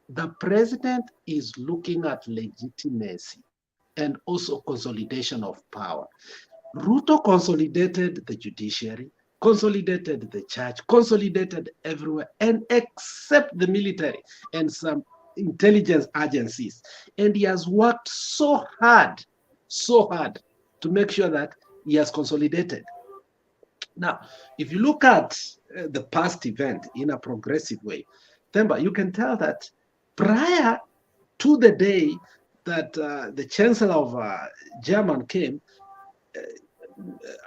the president is looking at legitimacy and also consolidation of power. Ruto consolidated the judiciary, consolidated the church, consolidated everywhere, and except the military and some intelligence agencies. And he has worked so hard to make sure that he has consolidated. Now, if you look at the past event in a progressive way, Themba, you can tell that prior to the day that the Chancellor of German came,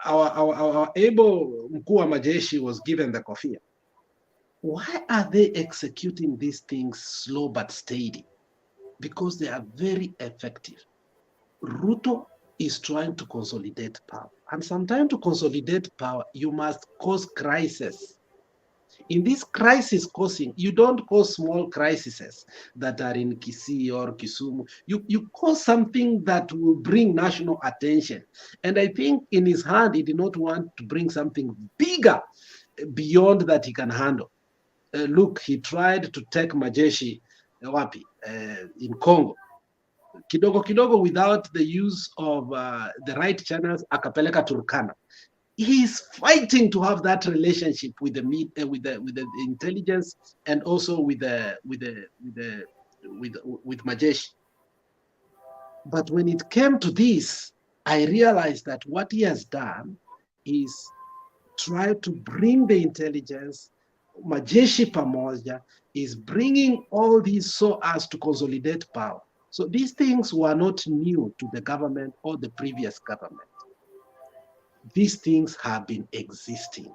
our able mkuu wa majeshi was given the kofia. Why are they executing these things slow but steady? Because they are very effective. Ruto is trying to consolidate power. And sometimes to consolidate power, you must cause crisis. In this crisis causing, you don't cause small crises that are in Kisii or Kisumu. You cause something that will bring national attention. And I think in his hand, he did not want to bring something bigger beyond that he can handle. Look, he tried to take majeshi wapi in Congo. Kidogo kidogo, without the use of the right channels, akapeleka Turkana. He's fighting to have that relationship with the intelligence and also with majeshi. But when it came to this, I realized that what he has done is try to bring the intelligence, majeshi pamoja, is bringing all these so as to consolidate power. So these things were not new to the government or the previous government. These things have been existing,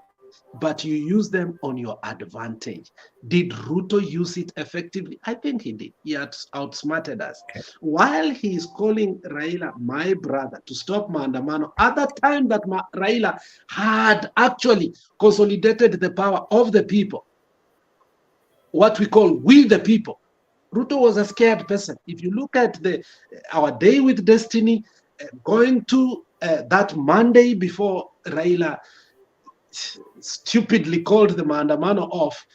but you use them on your advantage. Did Ruto use it effectively? I think he did. He had outsmarted us. Okay. While he is calling Raila my brother to stop maandamano, at the time that Raila had actually consolidated the power of the people, what we call we the people, Ruto was a scared person. If you look at our day with destiny, going to that Monday before Raila stupidly called the maandamano off,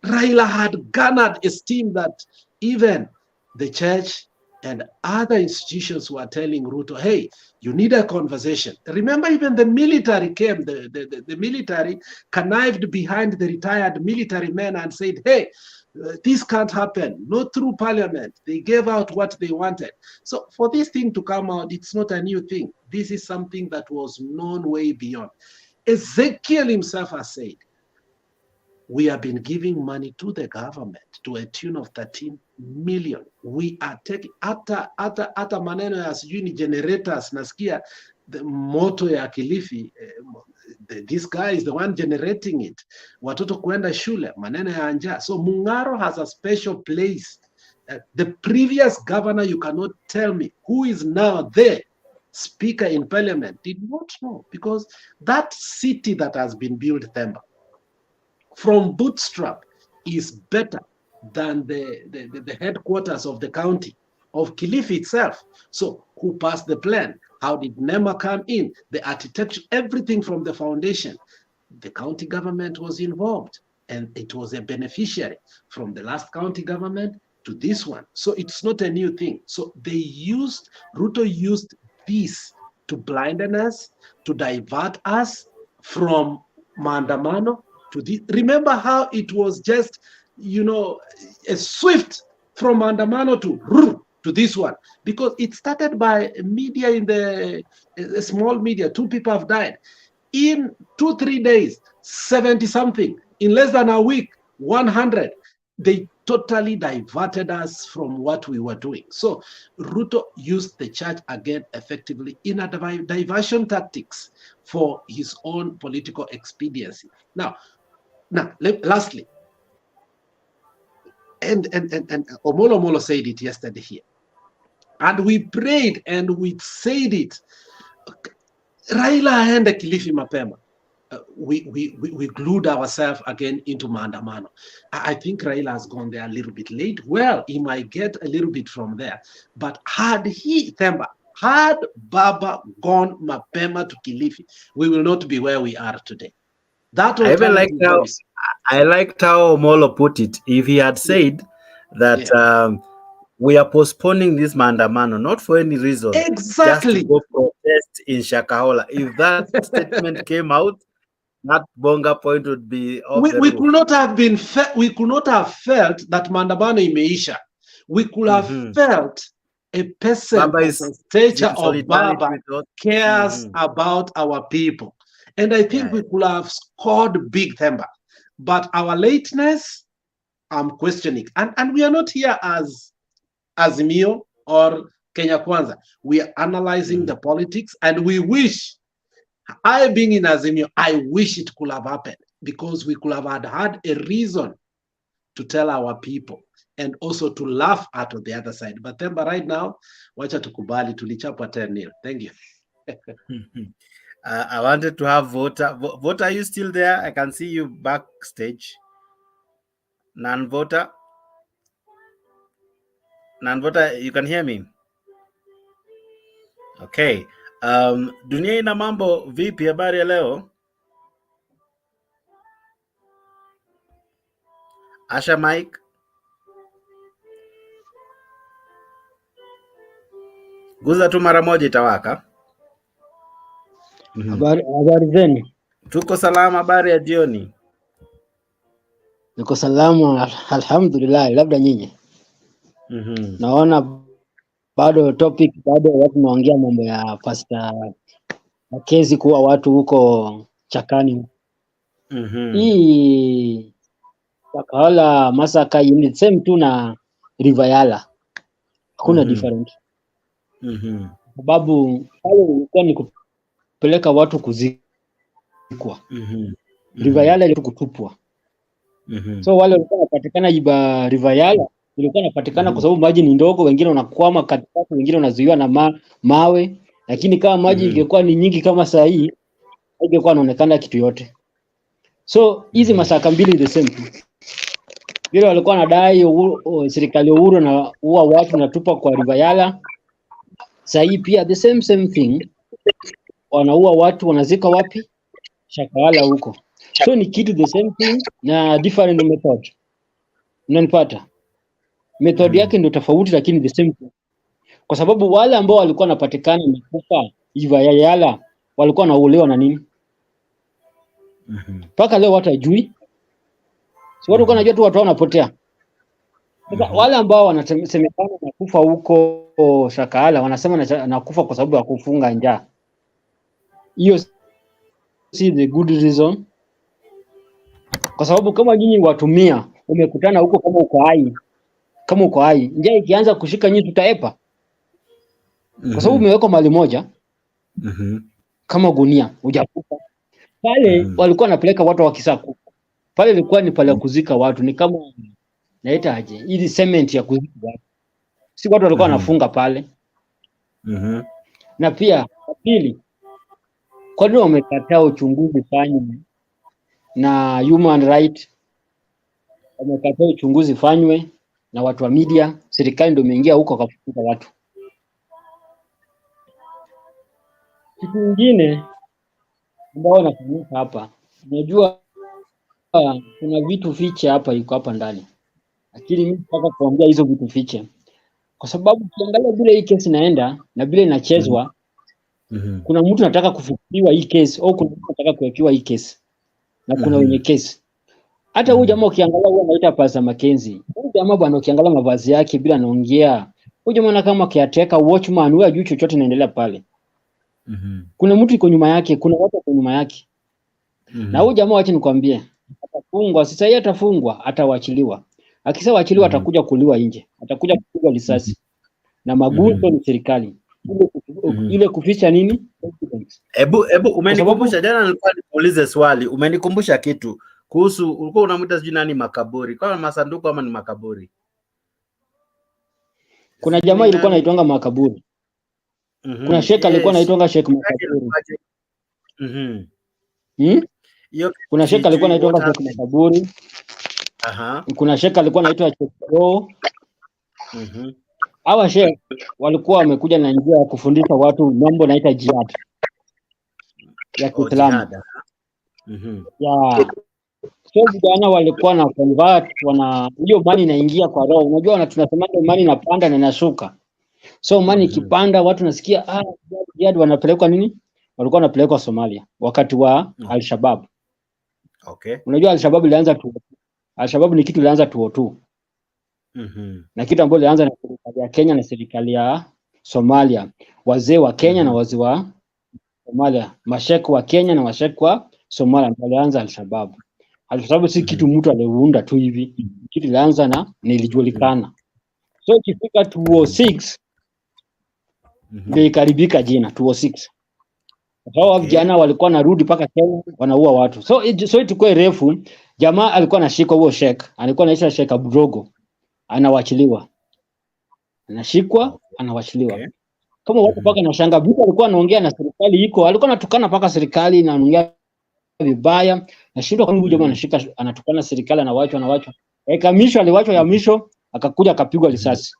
Raila had garnered esteem that even the church and other institutions were telling Ruto, hey, you need a conversation. Remember, even the military came, the military connived behind the retired military men and said, hey, this can't happen, not through parliament. They gave out what they wanted. So for this thing to come out, it's not a new thing. This is something that was known way beyond. Ezekiel himself has said, we have been giving money to the government to a tune of 13 million. We are taking, hata maneno ya sijui ni generators, nasikia the moto ya Kilifi, this guy is the one generating it. Watoto kuenda shule, maneno ya njaa. So Mung'aro has a special place. The previous governor, you cannot tell me who is now there. Speaker in parliament did not know, because that city that has been built, Themba, from bootstrap is better than the headquarters of the county of Kilifi itself. So who passed the plan? How did NEMA come in? The architecture, everything from the foundation. The county government was involved, and it was a beneficiary from the last county government to this one. So it's not a new thing. So Ruto used this to blinden us, to divert us from maandamano to this. Remember how it was just, a swift from maandamano to this one, because it started by media a small media. 2 people have died. In 2-3 days, 70 something. In less than a week, 100. They totally diverted us from what we were doing. So Ruto used the church again effectively in a diversion tactics for his own political expediency. Now, lastly, and Omolo said it yesterday here, and we prayed and we said it. Raila and Kilifi mapema. We glued ourselves again into maandamano. I think Raila has gone there a little bit late. Well, he might get a little bit from there. But had Baba gone mapema to Kilifi, we will not be where we are today. That I liked how Omolo put it. If he had said that we are postponing this maandamano, not for any reason, exactly, just to go protest in Shakahola. If that statement came out, that bonga point would be off we could not have been we could not have felt that maandamano imeisha. We could have felt a person of the stature of Baba cares about our people. And I think we could have scored big, Themba. But our lateness, I'm questioning. And we are not here as Azimio or Kenya Kwanza. We are analyzing the politics, and we wish, I being in Azimio, I wish it could have happened, because we could have had a reason to tell our people and also to laugh at the other side. But Themba, right now, wacha tukubali, tulichapwa 10-0. Thank you. I wanted to have Voter. Voter, are you still there? I can see you backstage. Non-voter, you can hear me? Okay. Dunia ina mambo vipi? Habari ya leo? Asha Mike. Guza tu mara moja itawaka. Habari zenu? Tuko salama, habari ya jioni. Niko salama, alhamdulillah. Labda nyinyi? Naona bado topic, bado watu naongea mambo ya Pastor Mckenzie kuwa watu huko Chakani. Hii Shakahola masaka ni same tu na Raila. Hakuna different. Sababu pale ilikuwa ni kupeleka watu kuzikwa. Raila ilikuwa kutupwa. So wale walikuwa wanapatikana Raila ilikuwa inapatikana kwa sababu maji ni ndogo, wengine wanakwama katikati, wengine wanazuiwa na mawe, lakini kama maji ingekuwa ni nyingi kama saa hii, ingekuwa inaonekana kitu yote. So hizi masaka mbili the same. Vile walikuwa wanadai serikali uhuru na huwa watu natupa kwa Raila, saa hii pia the same thing. Wanaua watu, wanazika wapi? Shakahola huko. So ni kitu the same thing na different method. Unanipata? Method yake ndio tofauti, lakini the same thing. Kwa sababu wale ambao walikuwa wanapatikana na kufa Raila walikuwa wanaulewa na nini? Paka leo watu hajui. So watu wanajua tu watu wanapotea. Sasa wale ambao wanasemekana na kufa huko Shakahola wanasema na kufa kwa sababu ya kufunga njaa. Hiyo si the good reason. Kwa sababu kama nyinyi watumia umekutana huko kama uko hai, njaa ikianza kushika nyinyi tutaepa. Kwa sababu umeweka mali moja kama gunia hujakufa. Pale walikuwa wanapeleka watu wa Kisaku. Pale ilikuwa ni pale kuzika watu, ni kama naita aje, ili cement ya kuzika watu. Si watu walikuwa wanafunga pale. Na pia pili, kwa nini wamekataa uchunguzi fanywe na human right? Wamekataa uchunguzi fanywe na watu wa media, serikali ndio imeingia huko wakafukuza watu. Kitu kingine ambao nafanyika hapa, unajua kuna vitu fiche hapa, iko hapa ndani, lakini mimi nataka kuongea hizo vitu fiche, kwa sababu ukiangalia vile hii kesi inaenda na vile inachezwa, kuna mtu anataka kufukuliwa hii kesi au kuna mtu anataka kuwekewa hii kesi, na kuna wenye kesi. Hata huyu jamaa ukiangalia, huyu anaita Pastor Mckenzie, huyu jamaa bwana, ukiangalia mavazi yake bila anaongea, huyu jamaa kama caretaker watchman, huyu ajui chochote inaendelea pale. Kuna mtu iko nyuma yake, kuna watu wako nyuma yake. Na huyu jamaa, acha nikwambie, atafungwa sasa. Yeye atafungwa, atawaachiliwa. Akishawaachiliwa atakuja kuliwa nje, atakuja kupigwa risasi na magunzo ni serikali ile kuficha nini. Ebu umenikumbusha, jana nilikuwa nikuulize swali, umenikumbusha kitu kuhusu, ulikuwa unamuita sijui nani makaburi, kwa masanduku ama ni makaburi? Kuna jamaa ilikuwa anaitwanga makaburi. Kuna sheka alikuwa anaitwanga Sheikh Makaburi. Kuna sheka alikuwa anaitwanga Sheikh Makaburi. Kuna sheka alikuwa anaitwa Shakahola. Hawa sheikh walikuwa wamekuja na njia ya kufundisha watu mambo naita jihad ya Kiislamu. So vijana walikuwa na convert, hiyo mani inaingia kwa roho. Unajua tunasema mani inapanda na inashuka. So mani ikipanda watu nasikia jihad wanapelekwa nini? Walikuwa wanapelekwa Somalia wakati wa Al-Shabaab. Unajua Al-Shabaab ni kitu ilianza 2002. Na kitu ambacho ilianza na serikali ya Kenya na serikali ya Somalia. Wazee wa Kenya na wazee wa Somalia, mashek wa Kenya na mashek wa Somalia ndio walianza Al-Shabaab. Al-Shabaab si kitu mtu aliunda tu hivi. Kitu ilianza na nilijulikana. So ikifika 2006 ndio ikaribika jina 2006. Hao vijana walikuwa narudi paka Kenya wanaua watu. So itukue refu, jamaa alikuwa anashikwa, huo sheikh alikuwa anaitwa Sheikh Abdrogo, anawachiliwa. Anashikwa, anawachiliwa. Kama watu paka na shanga, mtu alikuwa anaongea na serikali alikuwa anatukana paka serikali na anaongea vibaya. Nashindwa kwa nini jamaa anashika anatukana serikali na watu. Kamisho aliwachwa ya misho, akakuja akapigwa risasi.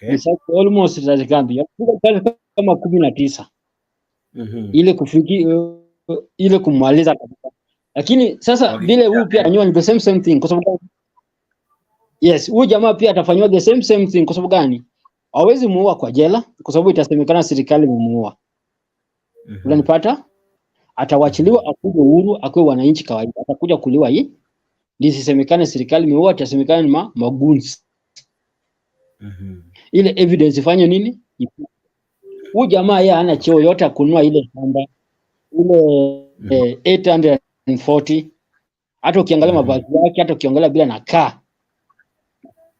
Risasi almost zazikambi. Kama 19. Ile kumaliza kabisa. Lakini sasa vile huyu pia anyoa ni the same thing, kwa sababu huyu jamaa pia atafanywa the same thing. Kwa sababu gani? Hawezi muua kwa jela, kwa sababu itasemekana serikali imemuua. Unanipata? Atawachiliwa, akuje uhuru, akwe wananchi kawaida. Atakuja kuliwa hii. Ndisisemekane serikali imemuua, itasemekana ni magunzi. Ile evidence ifanye nini? Huyu jamaa yeye hana cheo yote akunua ile shamba ile 840. Hata ukiangalia mavazi yake, hata ukiangalia bila nakaa,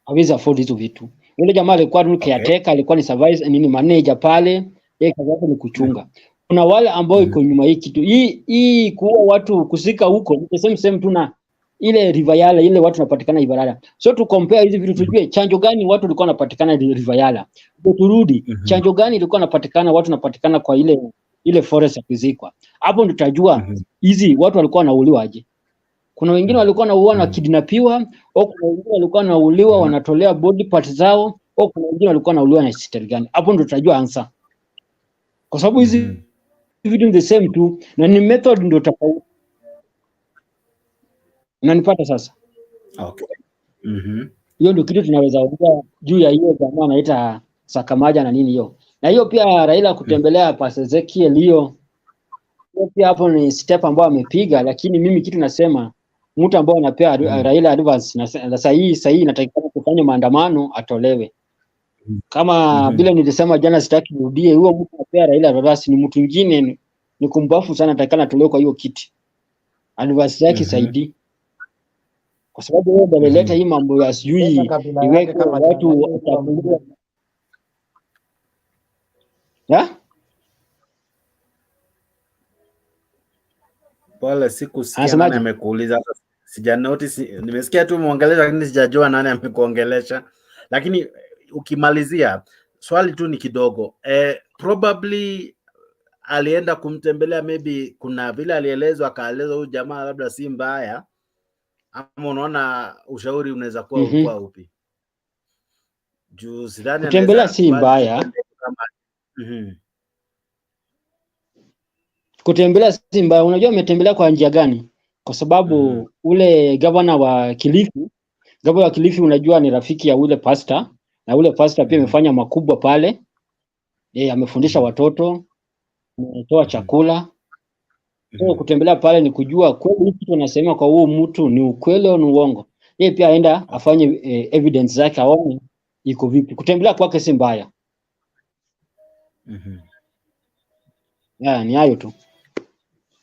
hawezi afford hizo vitu. Yule jamaa alikuwa tu caretaker, alikuwa ni supervisor nini, manager pale, yeye kazi yake ni kuchunga. Kuna wale ambao iko nyuma hii kitu. Hii kuua watu kusika huko ni same tu na ile Rivayala, ile watu wanapatikana Ibarara. So tu compare hizi vitu tujue chanjo gani watu walikuwa wanapatikana Rivayala. Turudi chanjo gani ilikuwa inapatikana watu wanapatikana kwa ile forest ya kuzikwa. Hapo ndio tutajua hizi watu walikuwa wanauliwa aje. Kuna wengine walikuwa wanauliwa na kidnapiwa, au kuna wengine walikuwa wanauliwa wanatolea body parts zao, au kuna wengine walikuwa wanauliwa na system gani. Hapo ndio tutajua answer. Kwa sababu hizi vitu ni the same tu na ni method ndio tofauti. Unanipata sasa? Hiyo ndio kitu tunaweza ongea juu ya hiyo jamaa anaita Sakamaja na nini hiyo. Na hiyo pia Raila kutembelea Pastor Ezekiel hiyo pia hapo ni step ambayo amepiga, lakini mimi kitu nasema mtu ambao anapea Raila advance na sahihi inatakikana kufanya maandamano atolewe. Kama vile nilisema jana, sitaki nirudie, huyo mtu anapea Raila advance ni mtu mwingine, ni kumbafu sana, atakana atolewe kwa hiyo kiti. Advance yake saidi. Kwa sababu wao wameleta hii mambo ya sijui iweke watu watakuwa. Pole, sikusikia nani amekuuliza. Sija notice, nimesikia tu muongelesha lakini sijajua nani amekuongelesha. Lakini ukimalizia swali tu ni kidogo. Probably alienda kumtembelea, maybe kuna vile alielezwa, akaelezwa huyu jamaa labda si mbaya, ama unaona ushauri unaweza kuwa ulikuwa upi? Juu sidhani kutembelea si mbaya. Kutembelea si mbaya. Unajua ametembelea kwa njia gani? Kwa sababu ule gavana wa Kilifi unajua ni rafiki ya ule pastor, na ule pastor pia amefanya makubwa pale. Amefundisha watoto, ametoa chakula. So kutembelea pale ni kujua kweli kitu anasema kwa huo mtu ni ukweli au ni uongo. Yeye pia aenda afanye evidence zake aone iko vipi. Kutembelea kwake si mbaya. Ni hayo tu.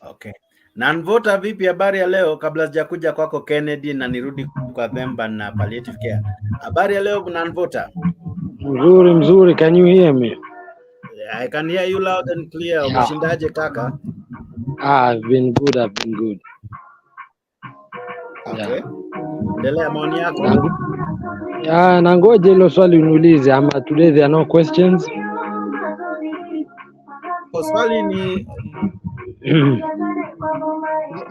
Okay. Nanvota, vipi habari ya leo? Kabla sijakuja kwako Kennedy na nirudi kwa Themba na palliative care. Habari ya leo Nanvota? Mzuri. Can you hear me? I can hear you loud and clear. Umeshindaje kaka? I've been good. Okay. Endelea, maoni yako. Nangoje hilo swali uniulize, ama today there are no questions. Swali ni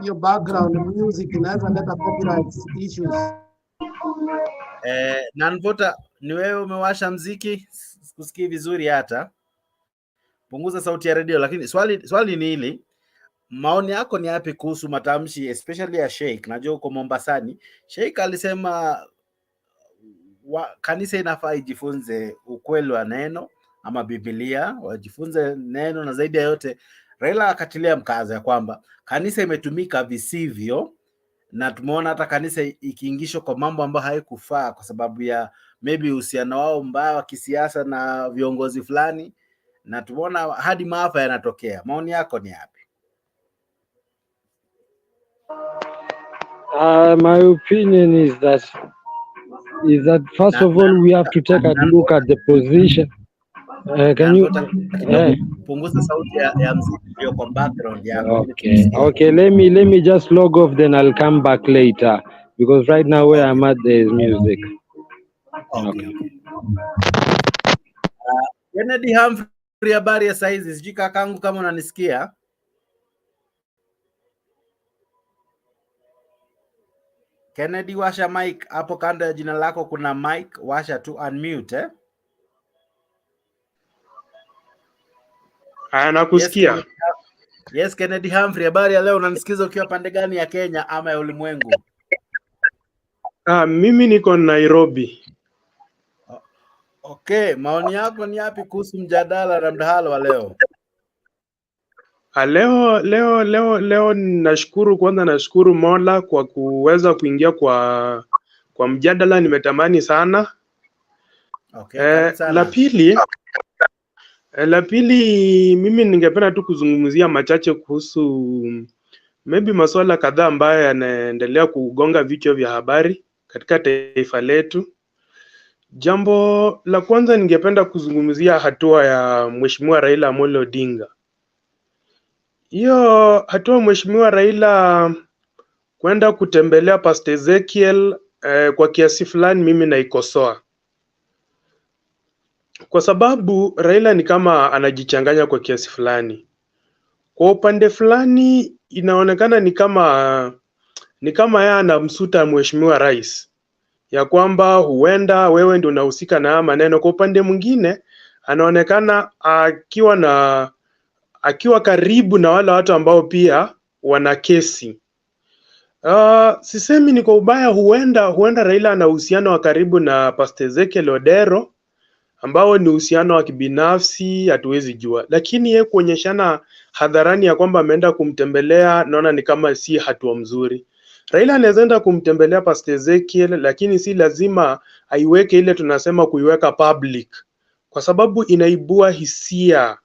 your background music inaweza leta copyright issues. Nanvota, ni wewe umewasha mziki? Sikusikii vizuri hata. Punguza sauti ya radio, lakini swali ni hili. Maoni yako ni yapi kuhusu matamshi especially ya Sheikh? Najua uko Mombasani. Sheikh alisema kanisa inafaa ijifunze ukweli wa neno ama Biblia, wajifunze neno, na zaidi ya yote Raila akatilia mkazo ya kwamba kanisa imetumika visivyo, na tumeona hata kanisa ikiingishwa kwa mambo ambayo haikufaa kwa sababu ya maybe uhusiano wao mbaya wa kisiasa na viongozi fulani, na tumeona hadi maafa yanatokea. Maoni yako ni yapi? My opinion is that first of all we have to take a look at the position. Can you punguza sauti ya mziki ndio kwa background yako? Okay, let me just log off, then I'll come back later because right now where I'm at there is music. Okay. Kennedy Humphrey, habari ya saizi? Sijui kakangu kama unanisikia. Kennedy, washa mic hapo kando ya jina lako, kuna mic, washa tu, unmute Nakusikia. Yes, Kennedy Humphrey, habari ya leo? Unanisikiza ukiwa pande gani ya Kenya ama ya ulimwengu? Mimi niko Nairobi. Okay, maoni yako ni yapi kuhusu mjadala na mdahalo wa leo? Leo nashukuru Mola kwa kuweza kuingia kwa mjadala, nimetamani sana. Okay, la pili mimi ningependa tu kuzungumzia machache kuhusu maybe masuala kadhaa ambayo yanaendelea kugonga vichwa vya habari katika taifa letu. Jambo la kwanza ningependa kuzungumzia hatua ya Mheshimiwa Raila Amolo Odinga. Hiyo hatua Mheshimiwa Raila kwenda kutembelea Pastor Ezekiel kwa kiasi fulani mimi naikosoa. Kwa sababu Raila ni kama anajichanganya kwa kiasi fulani. Kwa upande fulani inaonekana ni kama yeye anamsuta Mheshimiwa Rais, ya kwamba huenda wewe ndio unahusika na maneno. Kwa upande mwingine anaonekana akiwa karibu na wale watu ambao pia wana kesi. Sisemi ni kwa ubaya, huenda Raila ana uhusiano wa karibu na Pastor Ezekiel Odero ambao ni uhusiano wa kibinafsi, hatuwezi jua. Lakini yeye kuonyeshana hadharani ya kwamba ameenda kumtembelea, naona ni kama si hatua mzuri. Raila anaweza enda kumtembelea Pastor Ezekiel, lakini si lazima aiweke ile tunasema kuiweka public, kwa sababu inaibua hisia,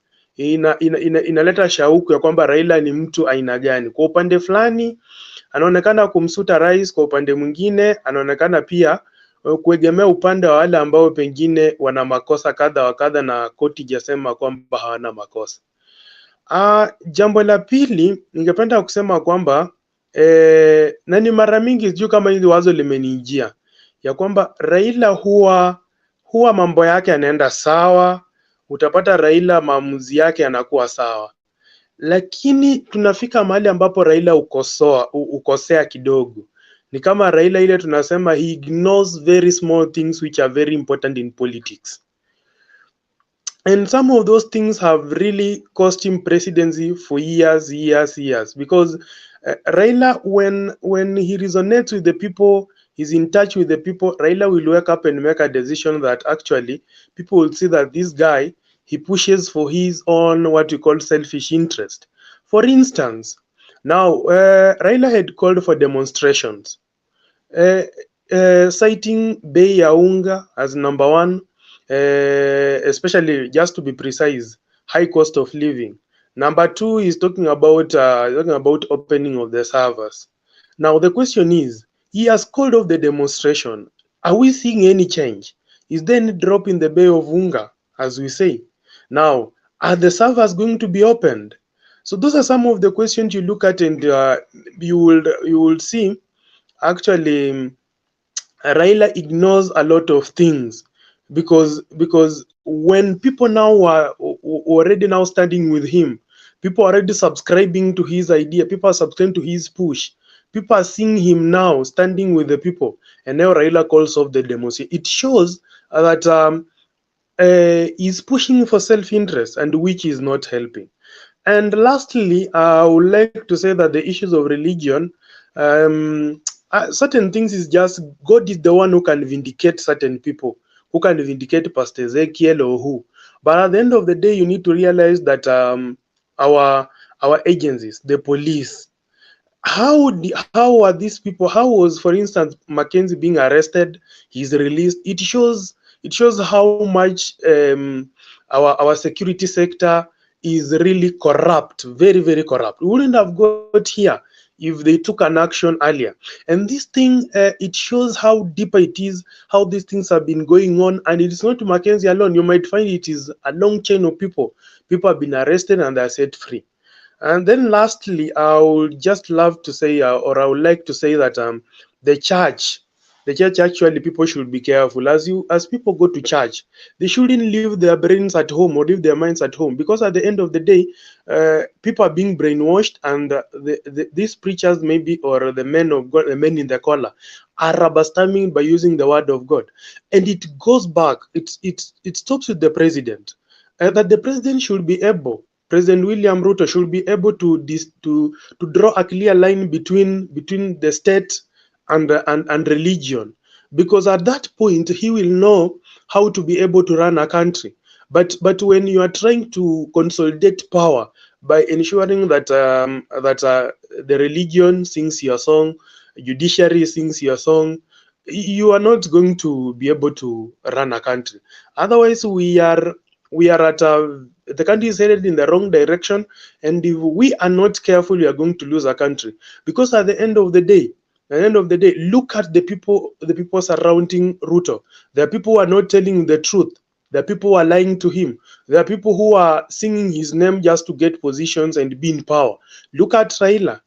inaleta shauku ya kwamba Raila ni mtu aina gani. Kwa upande fulani anaonekana kumsuta rais, kwa upande mwingine anaonekana pia kuegemea upande wa wale ambao pengine wana makosa kadha wa kadha na koti jasema kwamba hawana makosa. Jambo la pili ningependa kusema kwamba na ni mara mingi sijui kama hili wazo limenijia ya kwamba Raila huwa mambo yake yanaenda sawa, utapata Raila maamuzi yake yanakuwa sawa, lakini tunafika mahali ambapo Raila ukosea kidogo. Ni kama Raila ile tunasema he ignores very small things which are very important in politics. And some of those things have really cost him presidency for years, because Raila, when he resonates with the people, he's in touch with the people, Raila will wake up and make a decision that actually people will see that this guy, he pushes for his own what we call selfish interest. For instance, now Raila had called for demonstrations, citing bei ya unga as number one, especially, just to be precise, high cost of living. Number two is talking about opening of the servers. Now the question is, he has called off the demonstration. Are we seeing any change? Is there any drop in the bay of unga, as we say? Now, are the servers going to be opened? So those are some of the questions you look at, and you will see actually Raila ignores a lot of things, because when people now are already now standing with him, people are already subscribing to his idea, people are subscribing to his push, people are seeing him now standing with the people, and now Raila calls off the demonstration. It shows that he's pushing for self-interest, and which is not helping. And lastly, I would like to say that the issues of religion, certain things is just God is the one who can vindicate certain people, who can vindicate Pastor Ezekiel or who. But at the end of the day, you need to realize that our agencies, the police, how are these people? How was, for instance, Mckenzie being arrested? He's released. It shows how much our security sector is really corrupt, very, very corrupt. We wouldn't have got here if they took an action earlier. And this thing, it shows how deeper it is, how these things have been going on. And it's not Mckenzie alone. You might find it is a long chain of people. People have been arrested and they're set free. And then lastly, I would just love to say, or I would like to say that the church actually, people should be careful. As people go to church, they shouldn't leave their brains at home or leave their minds at home, because at the end of the day, people are being brainwashed, and these preachers maybe, or the men of God, the men in the collar, are rubber stamping by using the word of God. And it goes back, it stops with the president, that the president should be able, President William Ruto should be able to draw a clear line between the state and religion, because at that point he will know how to be able to run a country. But when you are trying to consolidate power by ensuring that the religion sings your song, judiciary sings your song, you are not going to be able to run a country. Otherwise, we are at the country is headed in the wrong direction, and if we are not careful, we are going to lose a country. Because at the end of the day, look at the people surrounding Ruto. There are people who are not telling the truth. There are people who are lying to him. There are people who are singing his name just to get positions and be in power. Look at Raila.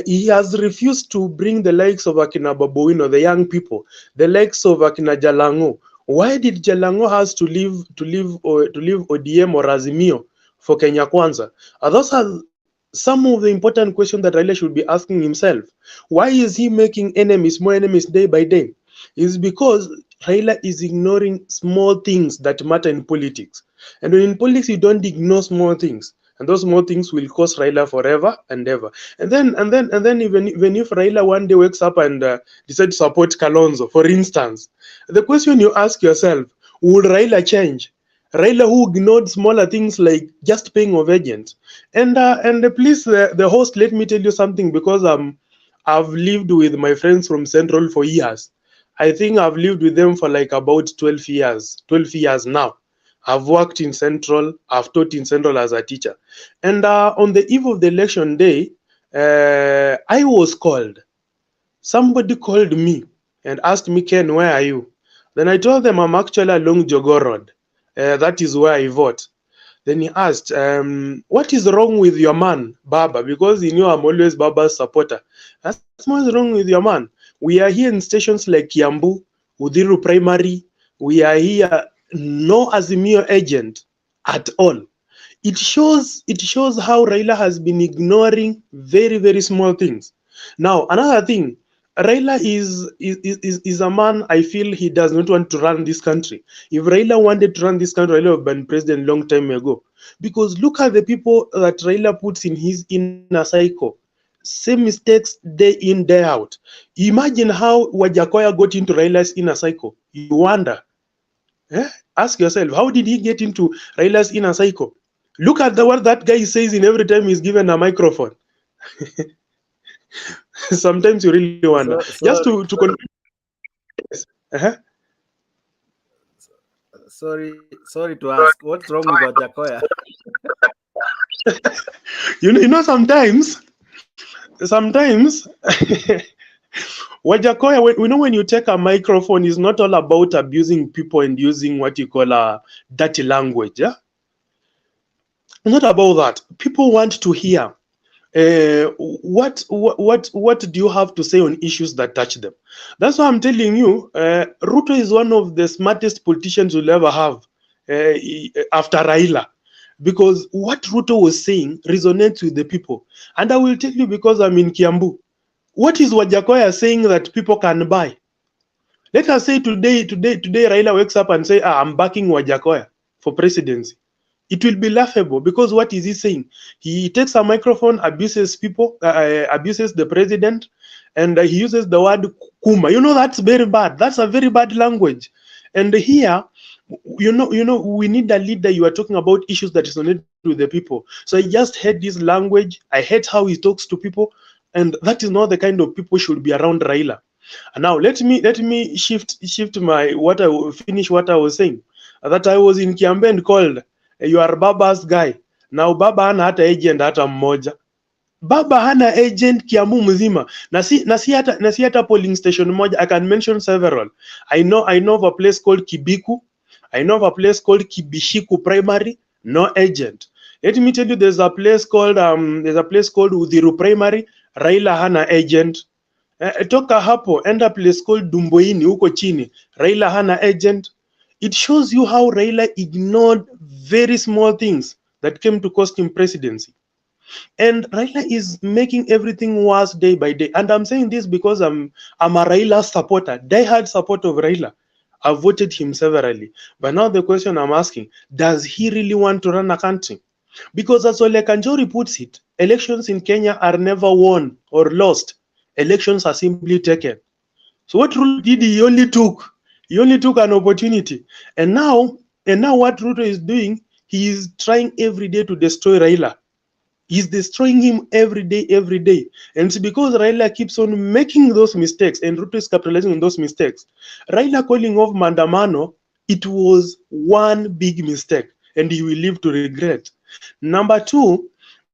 He has refused to bring the likes of Akina Babuino, the young people, the likes of Akina Jalango. Why did Jalango has to leave ODM or Azimio for Kenya Kwanza? Those are some of the important questions that Raila should be asking himself. Why is he making more enemies day by day? It's because Raila is ignoring small things that matter in politics. And when in politics, you don't ignore small things. And those small things will cost Raila forever and ever. And then even if Raila one day wakes up and decides to support Kalonzo, for instance, the question you ask yourself, would Raila change? Raila, who ignored smaller things like just paying of agents. And please, the host, let me tell you something, because I've lived with my friends from Central for years. I think I've lived with them for like about 12 years now. I've worked in Central, I've taught in Central as a teacher. And on the eve of the election day, I was called. Somebody called me and asked me, Ken, where are you? Then I told them I'm actually along Jogoo Road. That is where I vote. Then he asked, what is wrong with your man, Baba? Because he knew I'm always Baba's supporter. That's what's wrong with your man. We are here in stations like Kiambu, Udhiru Primary. We are here, no Azimio agent at all. It shows how Raila has been ignoring very, very small things. Now, another thing, Raila is a man, I feel he does not want to run this country. If Raila wanted to run this country, Raila would have been president long time ago. Because look at the people that Raila puts in his inner cycle. Same mistakes day in, day out. Imagine how Wajakoya got into Raila's inner cycle. You wonder. Ask yourself, how did he get into Raila's inner cycle? Look at what that guy says in every time he's given a microphone. Sometimes you really wonder. Just to Sorry to ask, what's wrong with Wajakoya? you know, sometimes Wajakoya, we know when you take a microphone, it's not all about abusing people and using what you call a dirty language. Yeah? It's not about that. People want to hear what do you have to say on issues that touch them. That's why I'm telling you, Ruto is one of the smartest politicians you'll ever have after Raila, because what Ruto was saying resonates with the people. And I will tell you, because I'm in Kiambu, what is Wajakoya saying that people can buy? Let us say today Raila wakes up and say, I'm backing Wajakoya for presidency. It will be laughable, because what is he saying? He takes a microphone, abuses people, abuses the president, and he uses the word kuma. You know, that's very bad. That's a very bad language. And here, you know, we need a leader. You are talking about issues that resonate with the people. So I just hate this language. I hate how he talks to people, and that is not the kind of people should be around Raila. And now let me shift finish what I was saying. That I was in Kiambu and called, you are Baba's guy. Now Baba hana hata agent hata mmoja. Baba hana agent Kiambu mzima. Na si hata polling station moja. I can mention several. I know of a place called Kibiku. I know of a place called Kibishiku Primary. No agent. Let me tell you, there's a place called Udhiru Primary. Raila hana agent. Toka hapo, enda place called Dumboini huko chini. Raila hana agent. It shows you how Raila ignored very small things that came to cost him presidency. And Raila is making everything worse day by day. And I'm saying this because I'm a Raila supporter, diehard supporter of Raila. I've voted him severally. But now the question I'm asking, does he really want to run a country? Because as Ole Kanjori puts it, elections in Kenya are never won or lost. Elections are simply taken. So what Ruto did, he only took an opportunity. And now what Ruto is doing, he is trying every day to destroy Raila. He's destroying him every day. And it's because Raila keeps on making those mistakes and Ruto is capitalizing on those mistakes. Raila calling off Mandamano, it was one big mistake and he will live to regret. Number two,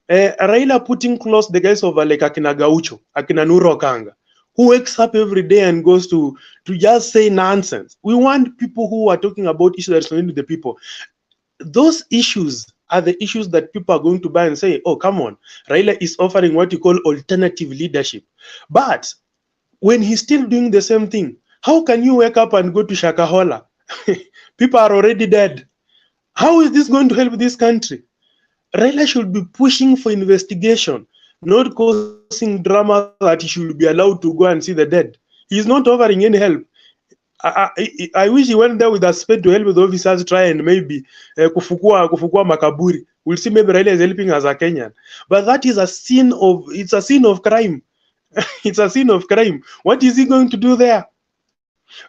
Raila putting close the guys of like Akina Gaucho, Akina Nuro Kanga, who wakes up every day and goes to just say nonsense. We want people who are talking about issues that are related to the people. Those issues are the issues that people are going to buy and say, oh, come on, Raila is offering what you call alternative leadership. But when he's still doing the same thing, how can you wake up and go to Shakahola? People are already dead. How is this going to help this country? Raila should be pushing for investigation, not causing drama that he should be allowed to go and see the dead. He's not offering any help. I wish he went there with a spade to help the officers try and maybe kufukua makaburi. We'll see maybe Raila is helping as a Kenyan. But that is a sin of crime. It's a sin of crime. What is he going to do there?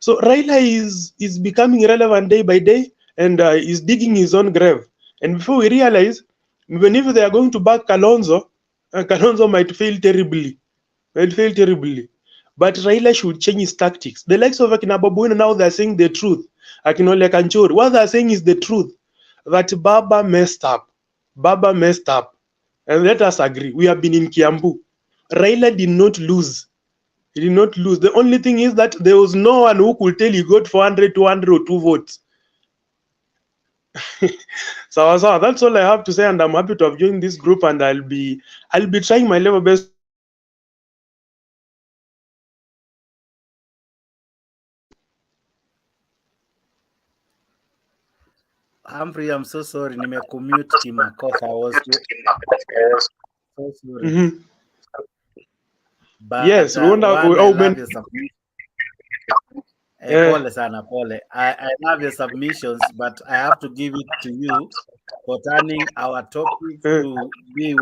So Raila is becoming irrelevant day by day and is digging his own grave. And before we realize, even if they are going to back Kalonzo, Kalonzo might fail terribly. But Raila should change his tactics. The likes of Akina Babuina now they're saying the truth. Akina Ole Kanchori, what they're saying is the truth. That Baba messed up. And let us agree, we have been in Kiambu. Raila did not lose. He did not lose. The only thing is that there was no one who could tell he got 400, 200 or 2 votes. So that's all I have to say, and I'm happy to have joined this group, and I'll be trying my level best. Humphrey, I'm so sorry. Nimecommute kimakosa. I was so sorry. But Yes, one, I love your submission. Pole sana, pole. I love your submissions, but I have to give it to you for turning our topic to be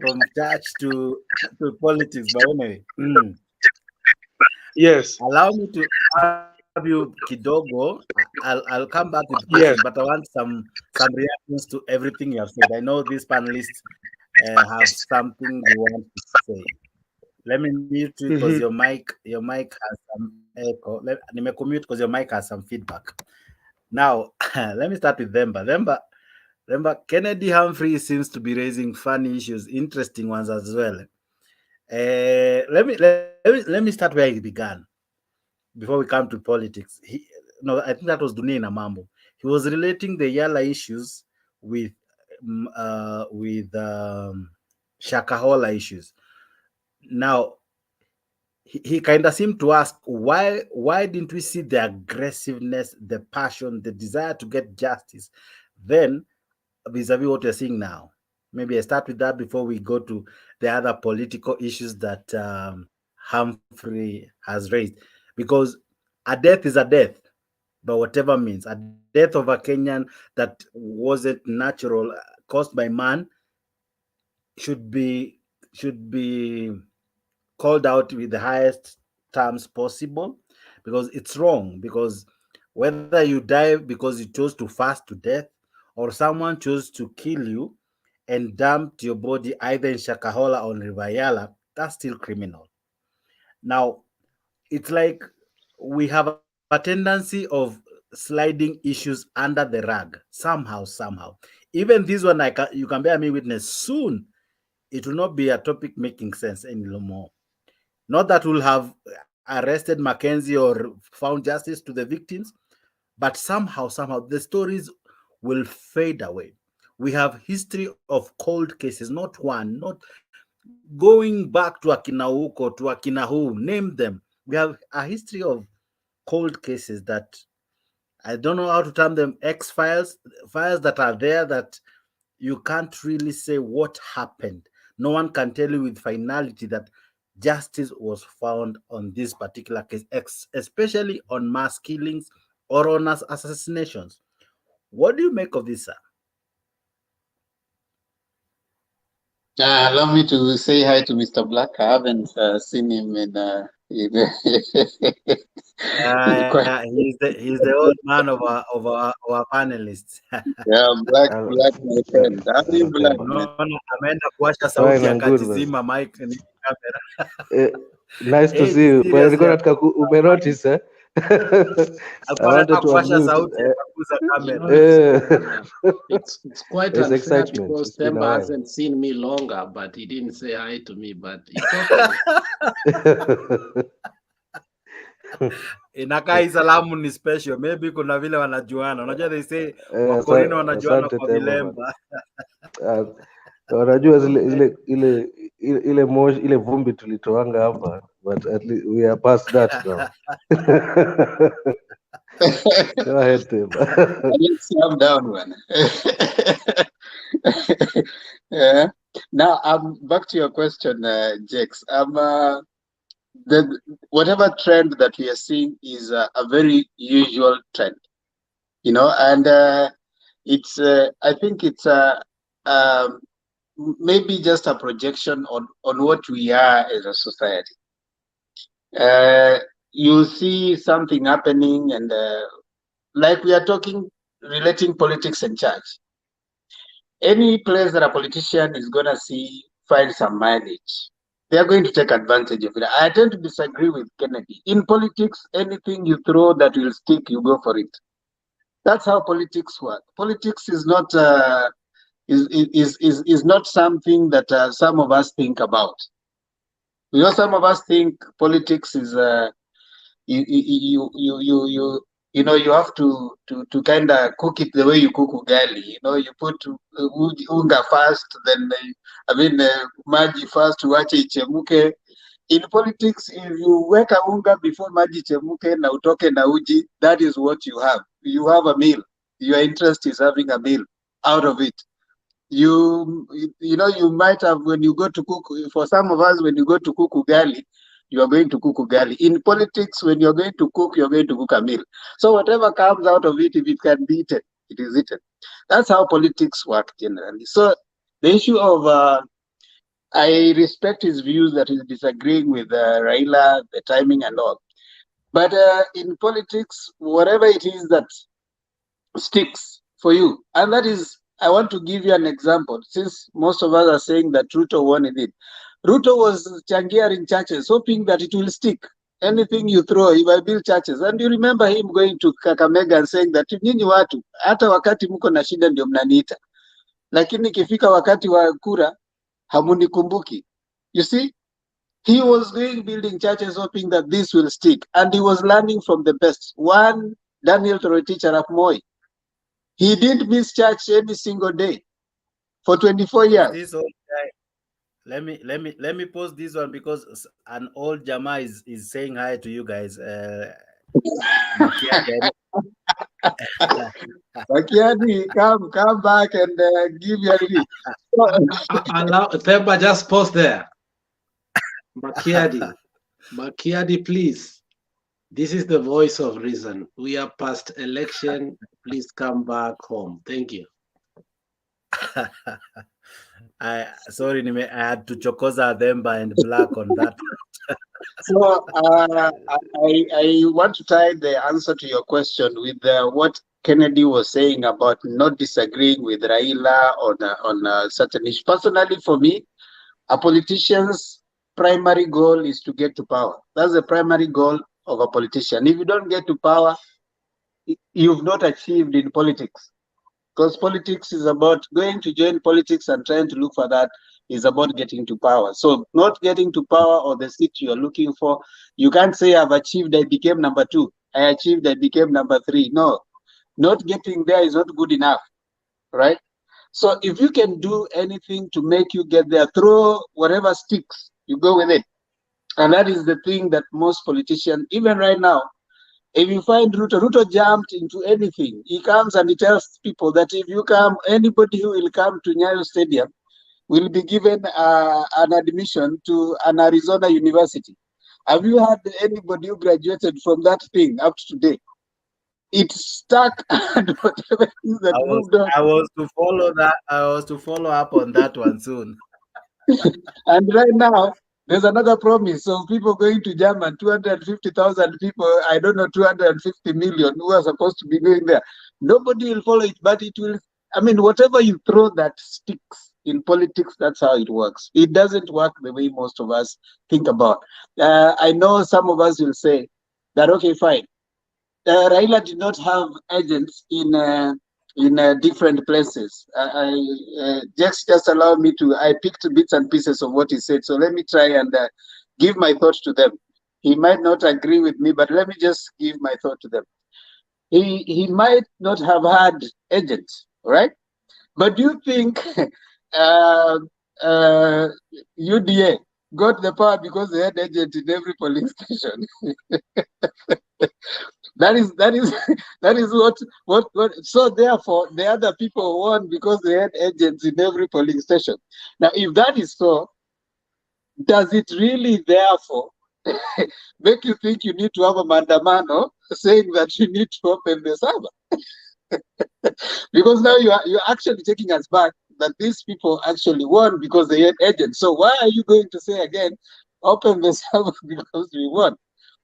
from church to politics. But anyway, yes. Allow me to have you kidogo. I'll come back with questions, but I want some reactions to everything you have said. I know these panelists have something they want to say. Let me mute you because your mic has some echo. Let me commute because your mic has some feedback. Now, let me start with Themba. Themba, Kennedy Humphrey seems to be raising funny issues, interesting ones as well. Let me start where he began. Before we come to politics, I think that was Dunia na Mambo. He was relating the Yala issues with Shakahola issues. Now, he kind of seemed to ask why didn't we see the aggressiveness, the passion, the desire to get justice then vis-a-vis what you're seeing now? Maybe I start with that before we go to the other political issues that Humphrey has raised, because a death is a death, by whatever means. A death of a Kenyan that wasn't natural, caused by man, should be called out with the highest terms possible, because it's wrong. Because whether you die because you chose to fast to death, or someone chose to kill you and dumped your body either in Shakahola or River Yala, that's still criminal. Now, it's like we have a tendency of sliding issues under the rug somehow. Even this one, you can bear me witness, soon it will not be a topic making sense anymore. Not that we'll have arrested Mckenzie or found justice to the victims, but somehow the stories will fade away. We have history of cold cases, not one, not going back to Akinauko, to Akinahu, name them. We have a history of cold cases that I don't know how to term them, X-files, files that are there that you can't really say what happened. No one can tell you with finality that justice was found on this particular case, especially on mass killings or on assassinations. What do you make of this, sir? Allow me to say hi to Mr. Black. I haven't seen him in he's the old man of our panelists. yeah, Black, my friend. How are you, Black? Ameenda kuwasha sauti akajizima mic ni kamera. Nice to see you. Nilikuwa nataka umenotice eh? I wanted to unmute. It's quite There's unfair excitement. because It's been a Themba while. hasn't seen me longer, but he didn't say hi to me. But it's okay. Inakaa hii salamu ni special, maybe kuna vile wanajuana. Unajua they say Wakorino wanajuana kwa vilemba. Unajua ile vumbi tulitoanga hapa, but at least we are past that now. Go ahead, Tim. Let's calm down, man. Yeah. Now, back to your question, Jex. Whatever trend that we are seeing is a very usual trend, and it's I think it's maybe just a projection on what we are as a society. You see something happening, and like we are relating politics and church. Any place that a politician is gonna find some mileage, they are going to take advantage of it. I tend to disagree with Kennedy. In politics, anything you throw that will stick, you go for it. That's how politics work. Politics is not is not something that some of us think about. Some of us think politics is you you know, you have to kind of cook it the way you cook ugali. You know, you put unga first, then maji first, uache ichemuke. In politics, if you weka unga before maji chemuke na utoke na uji, that is what you have. You have a meal. Your interest is having a meal out of it. You know, you might have, when you go to cook, for some of us, when you go to cook ugali, you are going to cook ugali. In politics, when you're going to cook, you're going to cook a meal. So whatever comes out of it, if it can be eaten, it is eaten. That's how politics work generally. So the issue of I respect his views that he's disagreeing with Raila, the timing and all. But in politics, whatever it is that sticks for you, and that is, I want to give you an example, since most of us are saying that Ruto wanted it. Ruto was changier in churches, hoping that it will stick. Anything you throw, he will build churches. And you remember him going to Kakamega and saying that nyinyi watu, hata wakati mko na shida ndio mnaniita. Lakini kifika wakati wa kura, hamunikumbuki. You see, he was building churches hoping that this will stick. And he was learning from the best. One, Daniel Toroitich Arap Moi. He didn't miss church any single day for 24 years. This old guy, let me post this one because an old Jama is saying hi to you guys. Makiadi, come back and give your release. Allow Themba, just pause there. Makiadi, please. This is the voice of reason. We are past election. Please come back home. Thank you. I had to chokoza Themba and Black on that. So I want to tie the answer to your question with what Kennedy was saying about not disagreeing with Raila on certain issues. Personally, for me, a politician's primary goal is to get to power. That's the primary goal of a politician. If you don't get to power, you've not achieved in politics. Because politics is about going to join politics and trying to look for that is about getting to power. So not getting to power or the seat you're looking for, you can't say I've achieved, I became number 2. I achieved, I became number 3. No, not getting there is not good enough, right? So if you can do anything to make you get there, throw whatever sticks, you go with it. And that is the thing that most politicians, even right now, if you find Ruto jumped into anything. He comes and he tells people that if you come, anybody who will come to Nyayo Stadium will be given an admission to an Arizona university. Have you had anybody who graduated from that thing up to today? It's stuck and whatever is that moved on. I was to follow that. I was to follow up on that one soon. And right now, there's another promise of people going to Germany, 250,000 people, I don't know, 250 million who are supposed to be going there. Nobody will follow it, but it will, I mean, whatever you throw that sticks in politics, that's how it works. It doesn't work the way most of us think about. I know some of us will say that, okay, fine. Raila did not have agents in different places. Just allow me to, I picked bits and pieces of what he said. So let me try and give my thoughts to them. He might not agree with me, but let me just give my thought to them. He might not have had agents, right? But do you think UDA got the power because they had agent in every polling station? That is what. So therefore, the other people won because they had agents in every polling station. Now, if that is so, does it really therefore make you think you need to have a mandamano saying that you need to open the server? Because now you're actually taking us back that these people actually won because they had agents. So why are you going to say again, open the server because we won?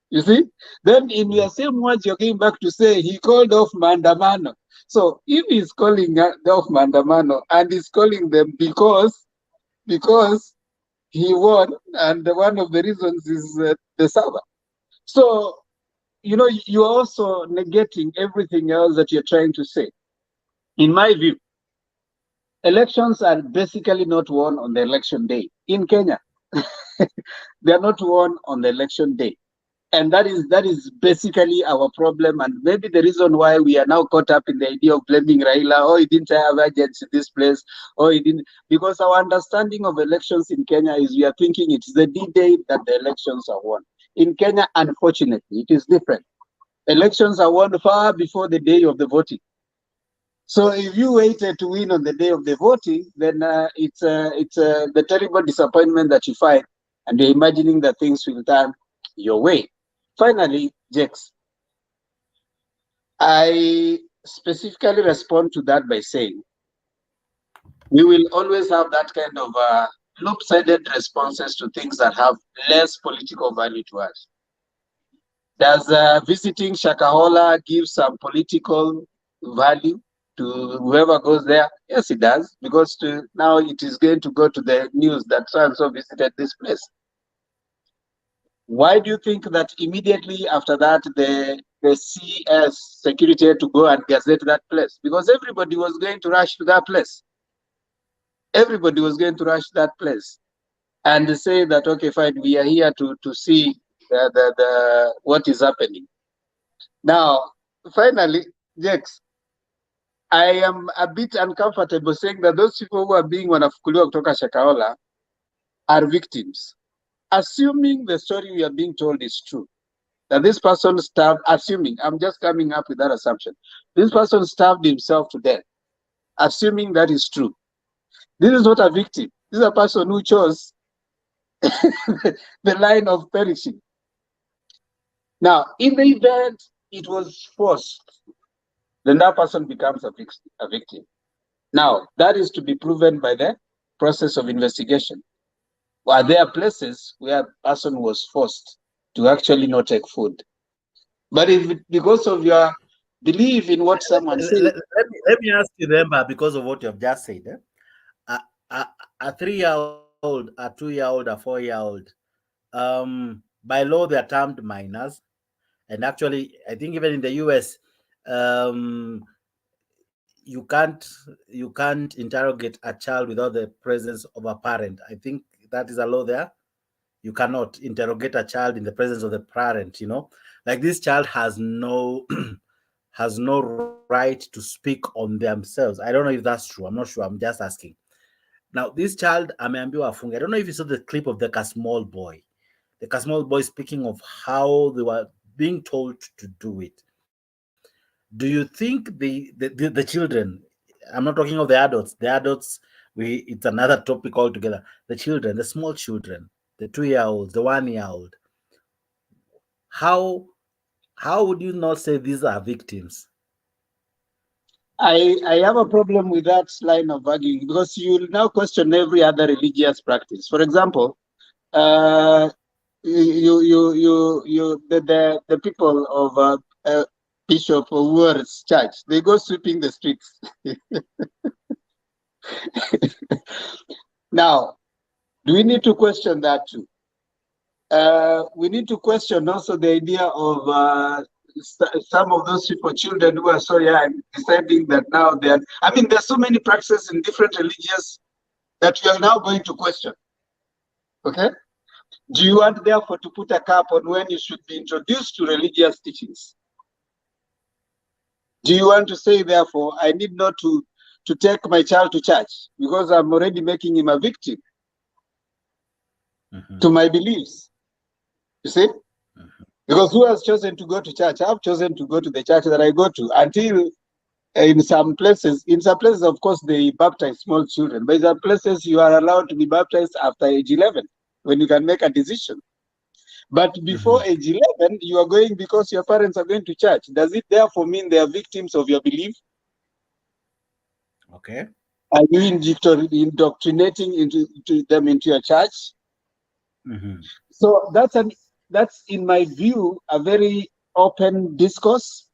You see? Then in your same words, you're going back to say he called off mandamano. So if he's calling off mandamano and he's calling them because he won, and one of the reasons is the server. So, you know, you're also negating everything else that you're trying to say. In my view, elections are basically not won on the election day. In Kenya, they are not won on the election day. And that is basically our problem, and maybe the reason why we are now caught up in the idea of blaming Raila. Oh, he didn't have agents in this place. Oh, he didn't, because our understanding of elections in Kenya is we are thinking it's the D-Day that the elections are won. In Kenya, unfortunately, it is different. Elections are won far before the day of the voting. So if you waited to win on the day of the voting, then it's the terrible disappointment that you find, and you're imagining that things will turn your way. Finally, Jex, I specifically respond to that by saying we will always have that kind of lopsided responses to things that have less political value to us. Does visiting Shakahola give some political value to whoever goes there? Yes, it does, because now it is going to go to the news that so-and-so visited this place. Why do you think that immediately after that the CS security had to go and gazette that place? Because everybody was going to rush to that place. Everybody was going to rush to that place and say that, okay, fine, we are here to see what is happening. Now, finally, Jex, I am a bit uncomfortable saying that those people who are being wanafukuliwa kutoka Shakahola are victims. Assuming the story we are being told is true, that this person starved, assuming, I'm just coming up with that assumption, this person starved himself to death, assuming that is true. This is not a victim. This is a person who chose the line of perishing. Now, in the event it was forced, then that person becomes a victim. Now, that is to be proven by the process of investigation. Are there places where a person was forced to actually not take food? But if because of your belief in what someone said, let me ask you, remember, because of what you have just said, a 3-year-old, a 2-year-old, a 4-year-old, by law they are termed minors, and actually, I think even in the US, you can't interrogate a child without the presence of a parent. I think that is a law there. You cannot interrogate a child in the presence of the parent. Like this child has no has no right to speak on themselves. I don't know if that's true. I'm not sure. I'm just asking. Now, this child, ameambiwa afunge. I don't know if you saw the clip of the small boy. The small boy speaking of how they were being told to do it. Do you think the children, I'm not talking of the adults, it's another topic altogether. The children, the small children, the 2-year-olds, the 1-year-old, how would you not say these are victims? I have a problem with that line of arguing, because you will now question every other religious practice. For example, the people of Bishop Owor's church, they go sweeping the streets. Now, do we need to question that too? We need to question also the idea of some of those people, children who are so young, deciding that now there's so many practices in different religions that we are now going to question. Okay? Do you want therefore to put a cap on when you should be introduced to religious teachings? Do you want to say therefore I need not to take my child to church because I'm already making him a victim to my beliefs? You see? Because who has chosen to go to church? I've chosen to go to the church that I go to until in some places, of course, they baptize small children. But in some places, you are allowed to be baptized after age 11 when you can make a decision. But before age 11, you are going because your parents are going to church. Does it therefore mean they are victims of your belief? Okay. Are you indoctrinating them into your church? So that's in my view a very open discourse,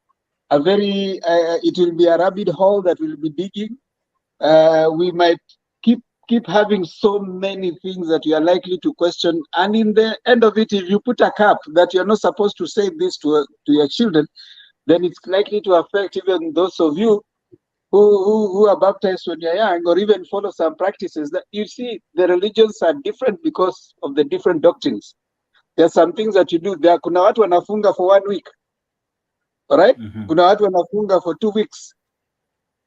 it will be a rabbit hole that will be digging. We might keep having so many things that you are likely to question, and in the end of it, if you put a cap that you're not supposed to say this to your children, then it's likely to affect even those of you who are baptized when you're young, or even follow some practices that you see the religions are different because of the different doctrines. There's some things that you do. There kuna watu wanafunga for 1 week. All right? Kuna watu wanafunga for 2 weeks.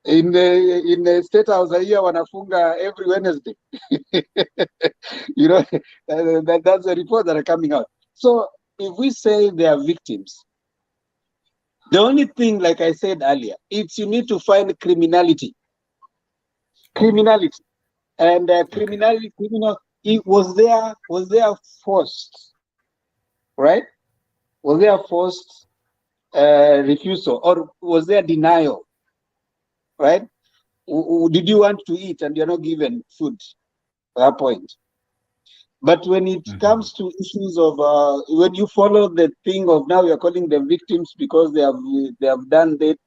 In the State House here, wanafunga every Wednesday. You know, that's the report that are coming out. So if we say they are victims, the only thing, like I said earlier, it's you need to find criminality. Criminality. And criminality, criminal, it was there forced, right? Was there forced refusal, or was there denial, right? Did you want to eat and you're not given food at that point? But when it comes to issues of when you follow the thing of now you're calling them victims because they have done that,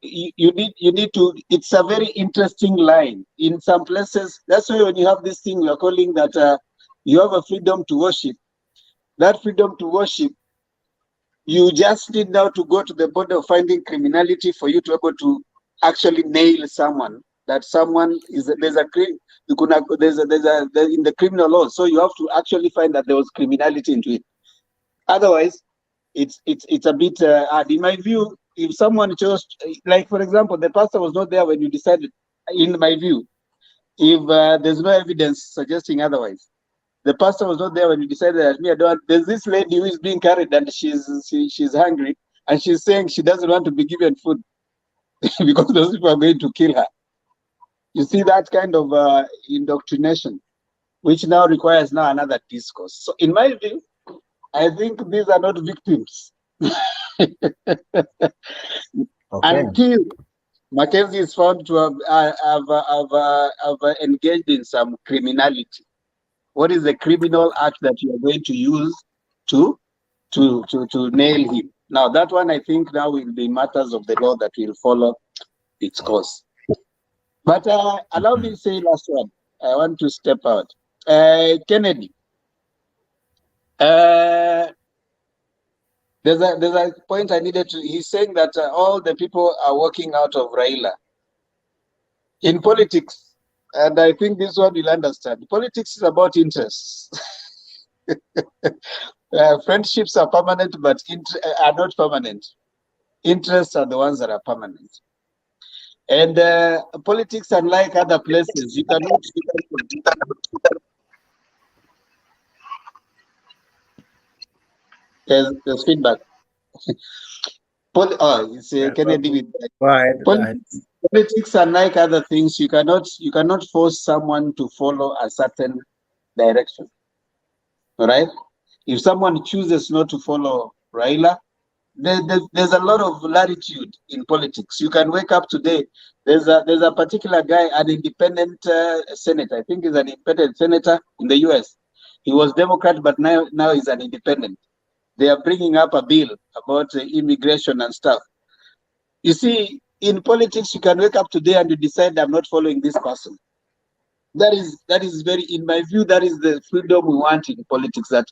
you need to. It's a very interesting line. In some places, that's why when you have this thing we are calling that you have a freedom to worship. That freedom to worship, you just need now to go to the border of finding criminality for you to be able to actually nail someone. That someone is in the criminal law. So you have to actually find that there was criminality into it. Otherwise, it's a bit hard. In my view, if someone chose, like for example, the pastor was not there when you decided. In my view, if there's no evidence suggesting otherwise, the pastor was not there when you decided that me, I don't. There's this lady who is being carried and she's hungry and she's saying she doesn't want to be given food because those people are going to kill her. You see that kind of indoctrination, which now requires now another discourse. So in my view, I think these are not victims. Until Mckenzie is found to have engaged in some criminality. What is the criminal act that you are going to use to nail him? Now that one, I think now will be matters of the law that will follow its course. But allow me to say last one. I want to step out. Kennedy. There's a point I needed to. He's saying that all the people are walking out of Raila. In politics, and I think this one you'll understand. Politics is about interests. Friendships are permanent, but are not permanent. Interests are the ones that are permanent. And politics, unlike other places, you cannot. There's feedback. It's Kennedy with that. Politics, unlike other things, you cannot force someone to follow a certain direction. All right? If someone chooses not to follow Raila, there's a lot of latitude in politics. You can wake up today. There's a particular guy, an independent senator. I think he's an independent senator in the US. He was Democrat, but now he's an independent. They are bringing up a bill about immigration and stuff. You see, in politics, you can wake up today and you decide I'm not following this person. That is very, in my view, that is the freedom we want in politics. That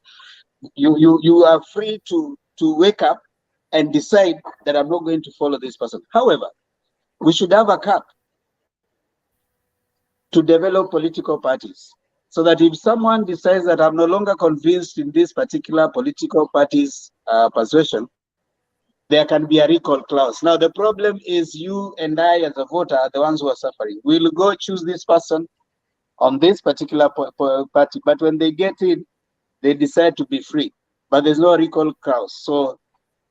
you are free to wake up and decide that I'm not going to follow this person. However, we should have a cap to develop political parties, so that if someone decides that I'm no longer convinced in this particular political party's persuasion, there can be a recall clause. Now, the problem is you and I as a voter are the ones who are suffering. We'll go choose this person on this particular party, but when they get in, they decide to be free, but there's no recall clause. So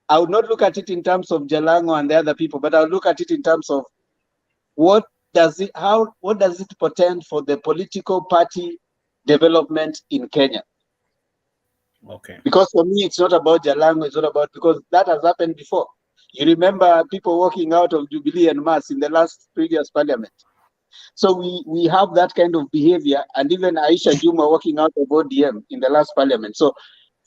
I would not look at it in terms of Jalango and the other people, but I would look at it in terms of what does it portend for the political party development in Kenya. Okay. Because for me, it's not about Jalango, it's not about, because that has happened before. You remember people walking out of Jubilee and Mass in the previous parliament. So we have that kind of behavior, and even Aisha Juma walking out of ODM in the last parliament. So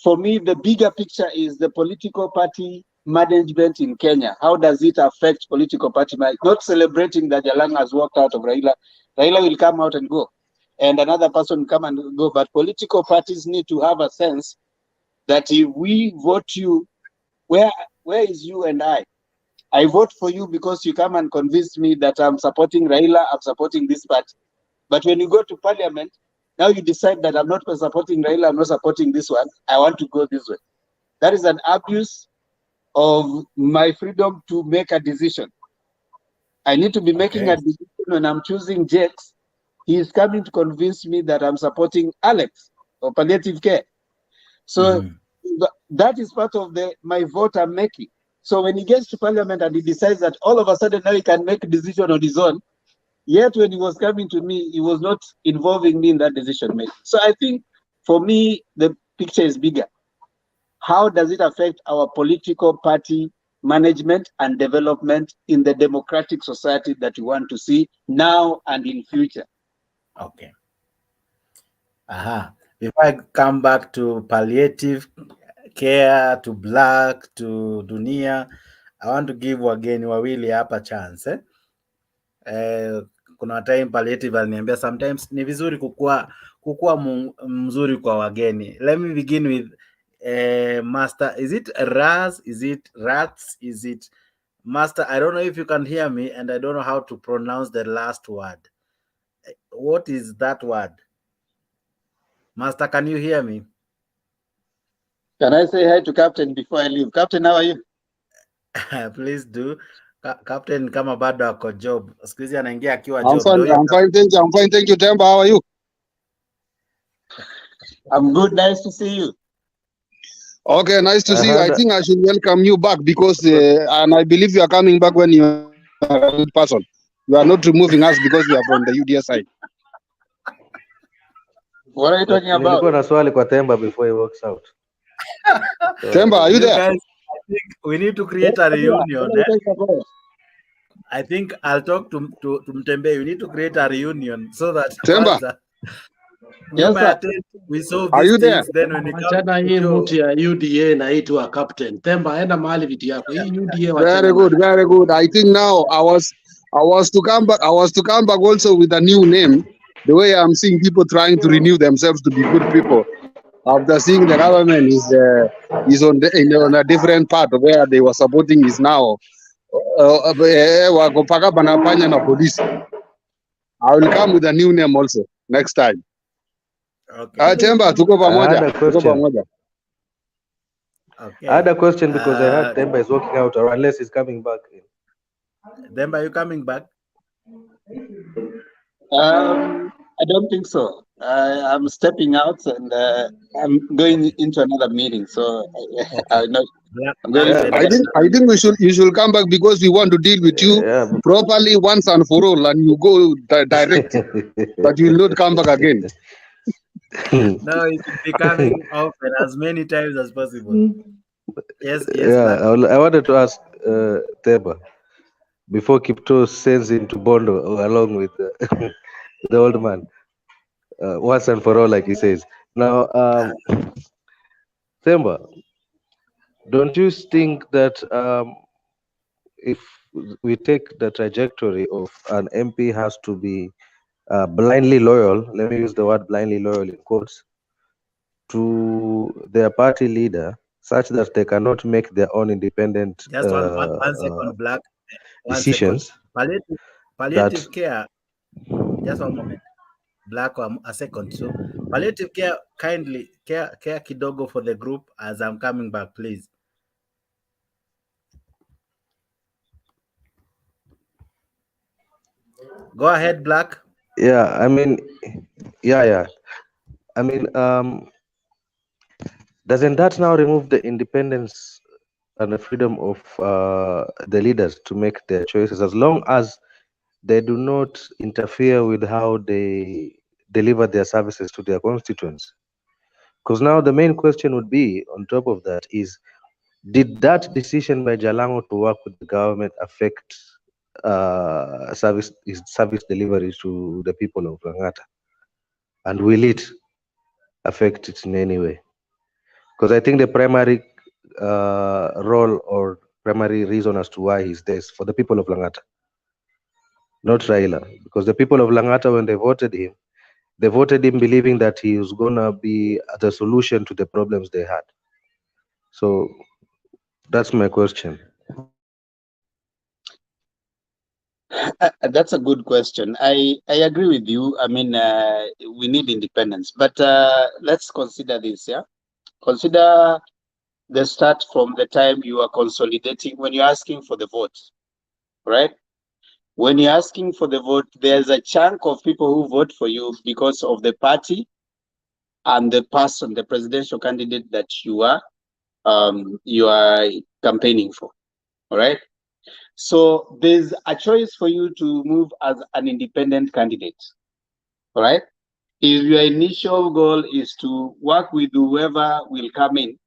for me, the bigger picture is the political party management in Kenya. How does it affect political party management? Not celebrating that Jalango has walked out of Raila. Raila will come out and go, and another person will come and go. But political parties need to have a sense that if we vote you, where is you and I? I vote for you because you come and convince me that I'm supporting Raila, I'm supporting this party. But when you go to parliament, Now you decide that I'm not supporting Raila, I'm not supporting this one. I want to go this way. That is an abuse of my freedom to make a decision. I need to be making a decision when I'm choosing Jakes. He is coming to convince me that I'm supporting Alex or palliative care. So that is part of my vote I'm making. So when he gets to parliament and he decides that all of a sudden now he can make a decision on his own, yet when he was coming to me, he was not involving me in that decision making. So I think for me, the picture is bigger. How does it affect our political party management and development in the democratic society that we want to see now and in future? Okay. Before I come back to palliative care, to Black, to Dunia, I want to give wageni wawili hapa chance. Kuna time palliative aliniambia sometimes ni vizuri kukua mzuri kwa wageni. Let me begin with Master. Is it Raz? Is it Rats? Is it Master? I don't know if you can hear me, and I don't know how to pronounce the last word. What is that word? Master, can you hear me? Can I say hi to Captain before I leave? Captain, how are you? Please do. Captain kama bado ako job. Siku hizi anaingia akiwa I'm job. fine, thank you. I'm fine, thank you. Temba, how are you? I'm good. Nice to see you. Okay, nice to see you. I think I should welcome you back because, and I believe you are coming back when you are a good person. You are not removing us because we are from the UDS side. What are you talking about? Nilikuwa na swali kwa Temba before he walks out. Temba, are you there? Guys, I think we need to create a reunion. I think I'll talk to Mtembei. We need to create a reunion so that Temba. Yes, sir. we solve Are these you there? things. Then when we come Wachana to hii show, mtu ya UDA naitwa Captain. Temba, enda mahali vitu yako. Hii UDA wachana Very good, very good. I think now I was to come back. I was to come back also with a new name. The way I'm seeing people trying to renew themselves to be good people after seeing the government is on a different part of where they were supporting is now. Wako paka banafanya na polisi. I will come with a new name also next time. Okay. Temba, tuko pamoja. Tuko pamoja. Okay. I had a question because I heard Temba is walking out, or unless he's coming back. Temba, are you coming back? I don't think so. I'm stepping out and I'm going into another meeting. So I'm going to I think you should come back because we want to deal with you properly once and for all, and you go direct, but you will not come back again. No, it should be coming often, as many times as possible. Yes. Yeah, I wanted to ask Temba before Kipto sends him to Bondo along with the old man, once and for all, like he says. Now, Temba, don't you think that if we take the trajectory of an MP has to be blindly loyal, let me use the word blindly loyal in quotes, to their party leader, such that they cannot make their own independent just one second, Black. Decisions. Palliative care. Just one moment. Black, a second. So palliative care, kindly care kidogo for the group as I'm coming back, please. Go ahead, Black. Yeah, I mean, I mean, doesn't that now remove the independence and the freedom of the leaders to make their choices, as long as they do not interfere with how they deliver their services to their constituents? Because now the main question would be, on top of that, is did that decision by Jalango to work with the government affect service delivery to the people of Langata? And will it affect it in any way? Because I think the primary role or primary reason as to why he's there is for the people of Langata, not Raila. Because the people of Langata, when they voted him believing that he was going to be the solution to the problems they had. So that's my question. That's a good question. I agree with you. I mean, we need independence, but let's consider this. Yeah, consider the start from the time you are consolidating when you're asking for the vote, right? When you're asking for the vote, there's a chunk of people who vote for you because of the party and the person, the presidential candidate that you are campaigning for. All right. So there's a choice for you to move as an independent candidate. All right. If your initial goal is to work with whoever will come in,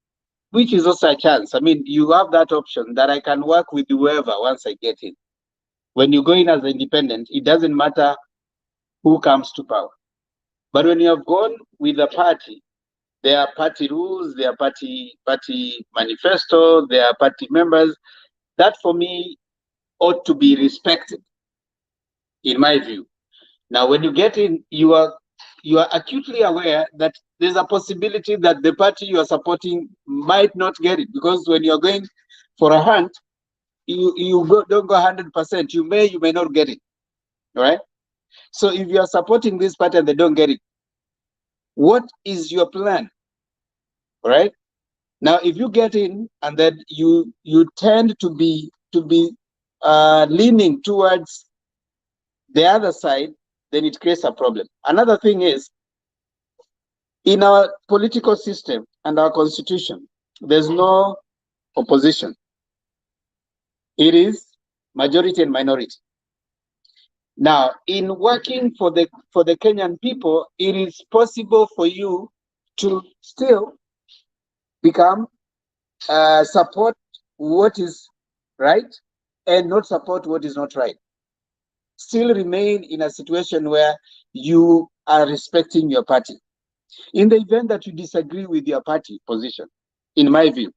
which is also a chance. I mean, you have that option that I can work with whoever once I get in. When you go in as an independent, it doesn't matter who comes to power. But when you have gone with a party, there are party rules, there are party manifesto, there are party members. That for me ought to be respected, in my view. Now, when you get in, you are acutely aware that there's a possibility that the party you are supporting might not get it, because when you're going for a hunt, don't go 100%. You may not get it. All right. So if you are supporting this party and they don't get it, what is your plan? All right. Now, if you get in and then you tend to be leaning towards the other side, then it creates a problem. Another thing is, in our political system and our constitution, there's no opposition. It is majority and minority. Now, in working for the Kenyan people, it is possible for you to still become support what is right and not support what is not right. Still remain in a situation where you are respecting your party. In the event that you disagree with your party position, in my view,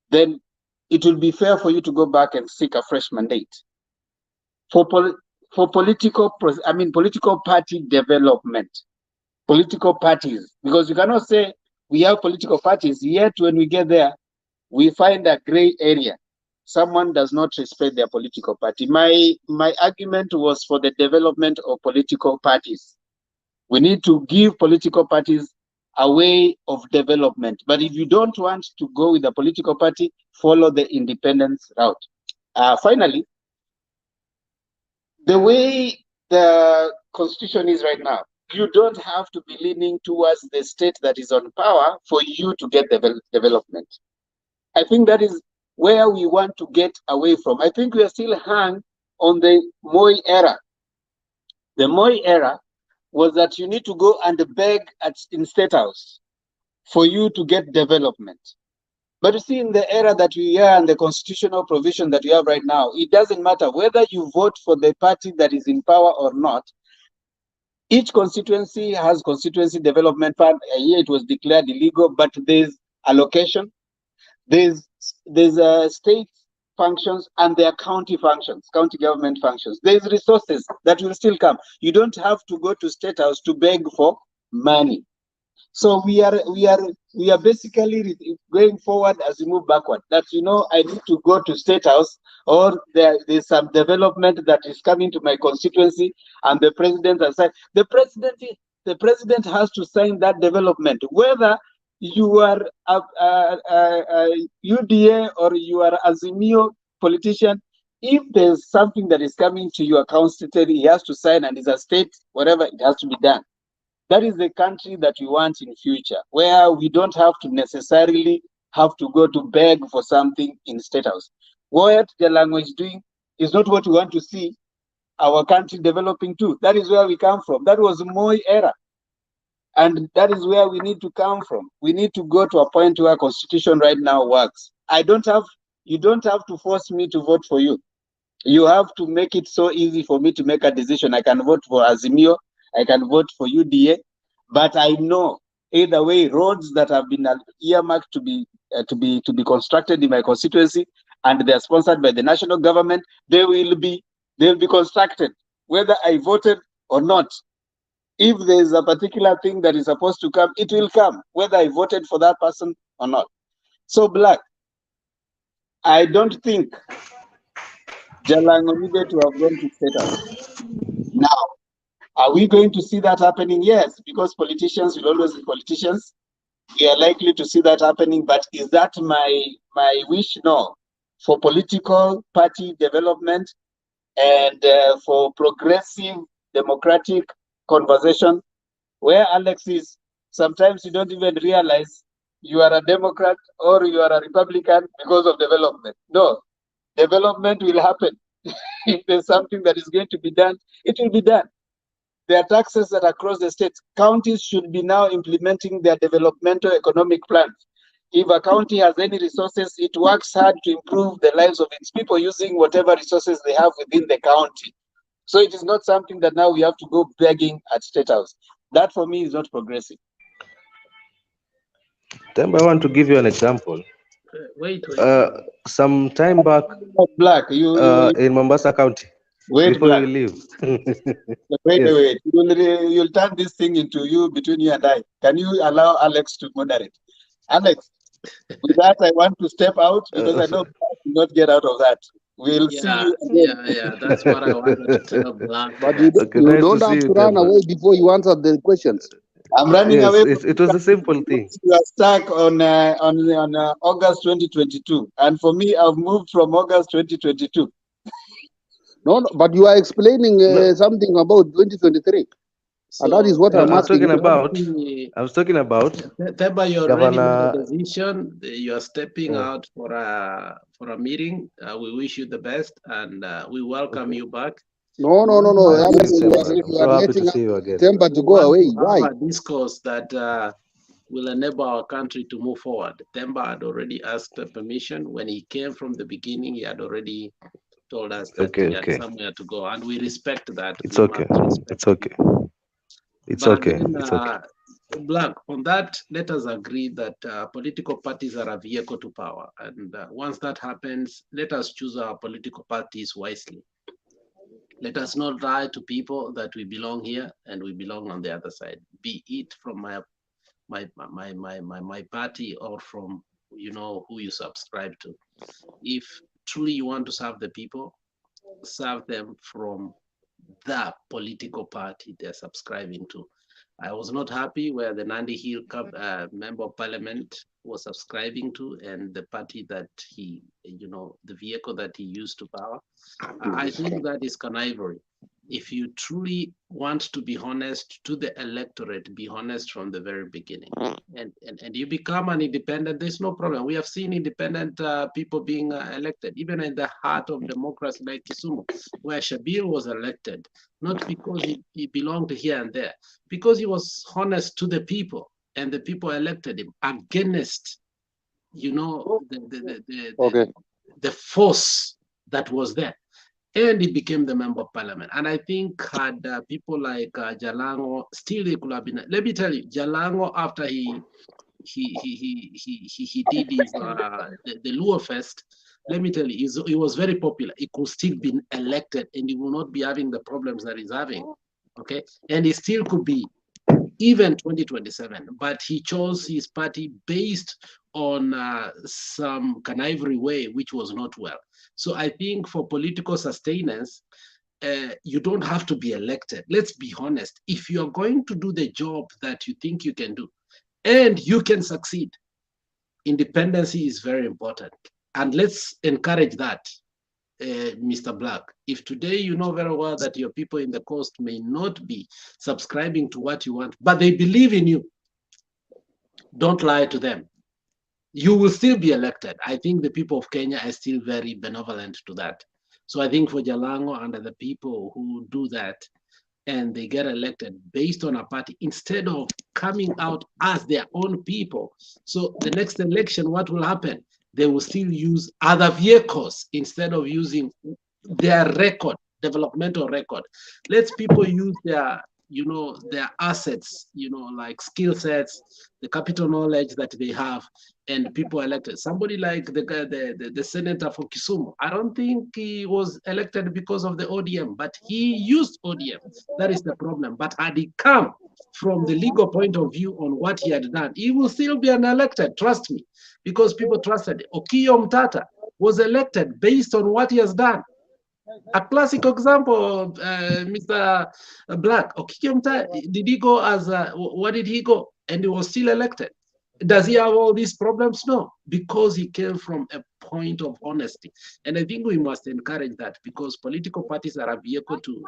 then it will be fair for you to go back and seek a fresh mandate for political party development, political parties, because you cannot say we have political parties, yet when we get there, we find a gray area. Someone does not respect their political party. My argument was for the development of political parties. We need to give political parties a way of development. But if you don't want to go with a political party, follow the independence route. Finally, the way the constitution is right now, you don't have to be leaning towards the state that is on power for you to get development. I think that is where we want to get away from. I think we are still hung on the Moi era. The Moi era was that you need to go and beg in State House for you to get development. But you see, in the era that we are and the constitutional provision that we have right now, it doesn't matter whether you vote for the party that is in power or not. Each constituency has constituency development fund. Here it was declared illegal, but there's allocation. There's state functions and there are county functions, county government functions. There's resources that will still come. You don't have to go to State House to beg for money. So we are basically going forward as we move backward. That I need to go to State House, or there's some development that is coming to my constituency, and the president has said the president has to sign that development, whether you are a UDA or you are Azimio politician. If there's something that is coming to your constituency, he has to sign, and it's a state, whatever, it has to be done. That is the country that we want in future, where we don't have to necessarily have to go to beg for something in State House. What Jalango is doing is not what we want to see our country developing to. That is where we come from. That was Moi era. And that is where we need to come from. We need to go to a point where constitution right now works. You don't have to force me to vote for you. You have to make it so easy for me to make a decision. I can vote for Azimio, I can vote for UDA, but I know either way, roads that have been earmarked to be constructed in my constituency, and they are sponsored by the national government, they will be constructed, whether I voted or not. If there is a particular thing that is supposed to come, it will come, whether I voted for that person or not. So, Black, I don't think Jalango needed to have gone to State House. Now, are we going to see that happening? Yes, because politicians will always be politicians. We are likely to see that happening, but is that my wish? No. For political party development and for progressive democratic conversation, where Alex is, sometimes you don't even realize you are a Democrat or you are a Republican because of development. No, development will happen. If there's something that is going to be done, it will be done. There are taxes that across the states. Counties should be now implementing their developmental economic plans. If a county has any resources, it works hard to improve the lives of its people using whatever resources they have within the county. So it is not something that now we have to go begging at State House. That for me is not progressive. Then I want to give you an example. Wait. Some time back, Black, in Mombasa County. Wait, Before Black. you leave. Wait. You'll turn this thing into between you and I. Can you allow Alex to moderate? Alex, with that, I want to step out because I know Black will not get out of that. We'll see you again. Yeah. That's what I wanted to tell Black. But you don't have to run away before you answer the questions. I'm running away. It was a simple thing. You are stuck on August 2022, and for me, I've moved from August 2022. No, but you are explaining something about 2023. So, and that is what I'm asking. I was talking about Themba, you already made Governor. a decision. You are stepping out for a meeting. We wish you the best, and we welcome you back. No. Thank you, Alex, Themba. you So are happy to letting see you again. Themba to go away. Why? Have a discourse that will enable our country to move forward. Themba had already asked permission. When he came from the beginning, he had already told us that he had somewhere to go, and we respect that. It's okay. It's okay. It's okay. It's okay. Black, on that, let us agree that political parties are a vehicle to power. And once that happens, let us choose our political parties wisely. Let us not lie to people that we belong here and we belong on the other side, be it from my party or from who you subscribe to. If truly you want to serve the people, serve them from the political party they're subscribing to. I was not happy where the Nandi Hill member of parliament was subscribing to, and the party that he, the vehicle that he used to power. I think that is connivery. If you truly want to be honest to the electorate, be honest from the very beginning. And you become an independent, there's no problem. We have seen independent people being elected, even in the heart of democracy like Kisumu, where Shabil was elected, not because he belonged here and there, because he was honest to the people, and the people elected him against, the force that was there. And he became the member of parliament. And I think had people like Jalango, still they could have been. Let me tell you, Jalango, after he did his the Luo Fest, let me tell you, he was very popular. He could still be elected, and he will not be having the problems that he's having. Okay, and he still could be even 2027, but he chose his party based on some connivery way, which was not well. So I think for political sustenance, you don't have to be elected. Let's be honest. If you're going to do the job that you think you can do, and you can succeed, independency is very important. And let's encourage that, Mr. Black. If today you know very well that your people in the coast may not be subscribing to what you want, but they believe in you, don't lie to them. You will still be elected. I think the people of Kenya are still very benevolent to that. So I think for Jalango and the people who do that and they get elected based on a party instead of coming out as their own people. So the next election, what will happen? They will still use other vehicles instead of using their record, developmental record. Let people use their assets, like skill sets, the capital knowledge that they have, and people elected. Somebody like the senator for Kisumu, I don't think he was elected because of the ODM, but he used ODM. That is the problem. But had he come from the legal point of view on what he had done, he will still be unelected, trust me, because people trusted him. Okiya Mtata was elected based on what he has done. A classic example, Mr. Black. Did he go as what did he go? And he was still elected. Does he have all these problems? No, because he came from a point of honesty. And I think we must encourage that, because political parties are a vehicle to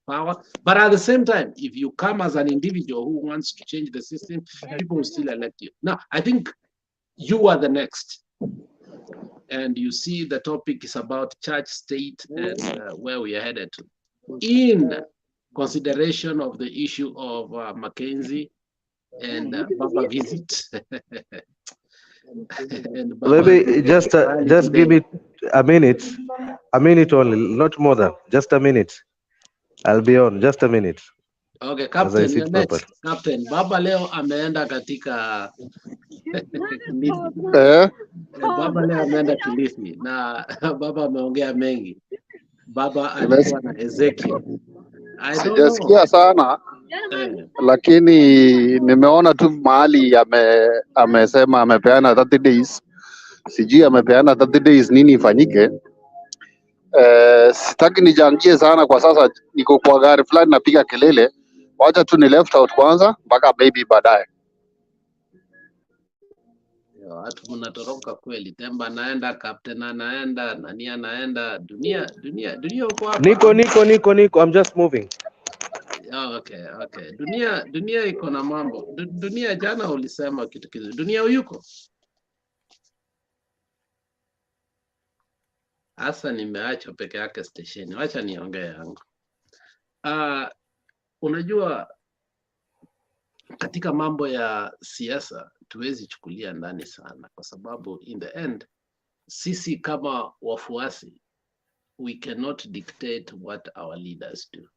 power. But at the same time, if you come as an individual who wants to change the system, people will still elect you. Now, I think you are the next. And you see the topic is about church, state, and where we are headed to. In consideration of the issue of Mckenzie and Baba visit. And Baba, Maybe just give me a minute only, not more than just a minute. I'll be on just a minute. Okay, as I Captain, you're sit properly. next. Captain, Baba leo ameenda katika Kilifi. Baba leo ameenda Kilifi na Baba ameongea mengi. Baba alikuwa na Ezekiel. I don't know. Sijasikia sana lakini nimeona tu mahali amesema amepeana 30 days. Sijui amepeana 30 days nini ifanyike. Sitaki nichangie sana kwa sasa, niko kwa gari fulani napiga kelele. Wacha tu ni left out kwanza mpaka baby baadaye. Watu mnatoroka kweli. Temba anaenda, Captain anaenda, nani anaenda, dunia uko hapa. Niko. I'm just moving. Okay. Dunia iko na mambo. Dunia, jana ulisema kitu kizuri. Dunia yuko. Hasa nimeacha peke yake stesheni. Wacha niongee yangu. Unajua katika mambo ya siasa tuwezi chukulia ndani sana, kwa sababu in the end sisi kama wafuasi we cannot dictate what our leaders do.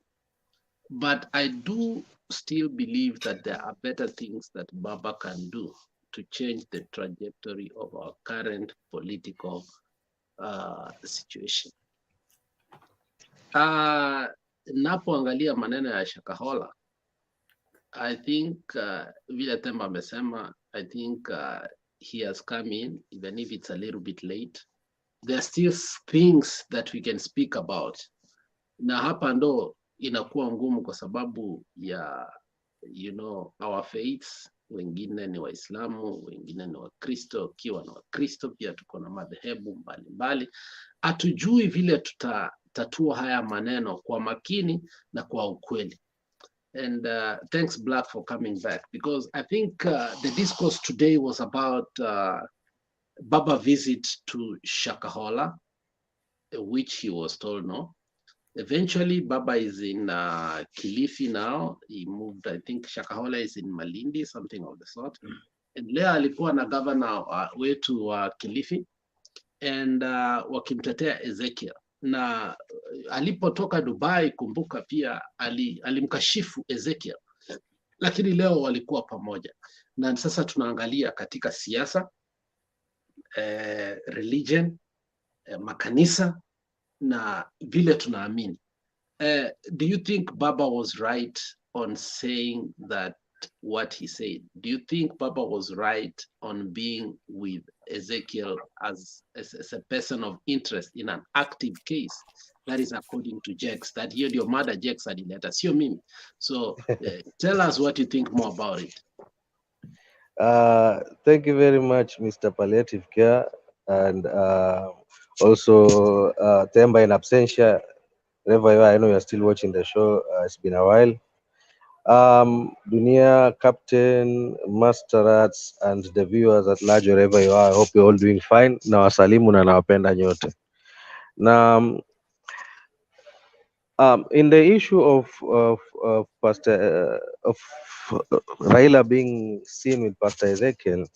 But I do still believe that there are better things that Baba can do to change the trajectory of our current political situation. Napoangalia maneno ya Shakahola, I think vile Temba amesema, I think he has come in, even if it's a little bit late. There are still things that we can speak about. Na hapa ndo inakuwa ngumu kwa sababu ya our faiths. Wengine ni Waislamu, wengine ni Wakristo. Kiwa na Wakristo pia tuko na madhehebu mbalimbali. Hatujui vile tutatatua haya maneno kwa makini na kwa ukweli. And thanks Black for coming back, because I think the discourse today was about Baba visit to Shakahola, which he was told no. Eventually Baba is in Kilifi now. He moved, I think Shakahola is in Malindi, something of the sort. And leo alikuwa na governor wetu wa Kilifi and wakimtetea Ezekiel. Na alipotoka Dubai, kumbuka pia alimkashifu Ezekiel, lakini leo walikuwa pamoja. Na sasa tunaangalia katika siasa, religion, makanisa na vile tunaamini. Do you think Baba was right on saying that what he said? Do you think Baba was right on being with Ezekiel as a person of interest in an active case? That is according to Jex, that here your mother Jex adileta, sio mimi. So tell us what you think more about it. Thank you very much, Mr. Palliative Care, and also Temba in absentia. Wherever you are, I know you're still watching the show. It's been a while. Dunia, Captain, Master Rats, and the viewers at large, wherever you are, I hope you're all doing fine. Na wasalimu na nawapenda nyote. Now, in the issue of Pastor of Raila being seen with Pastor Ezekiel,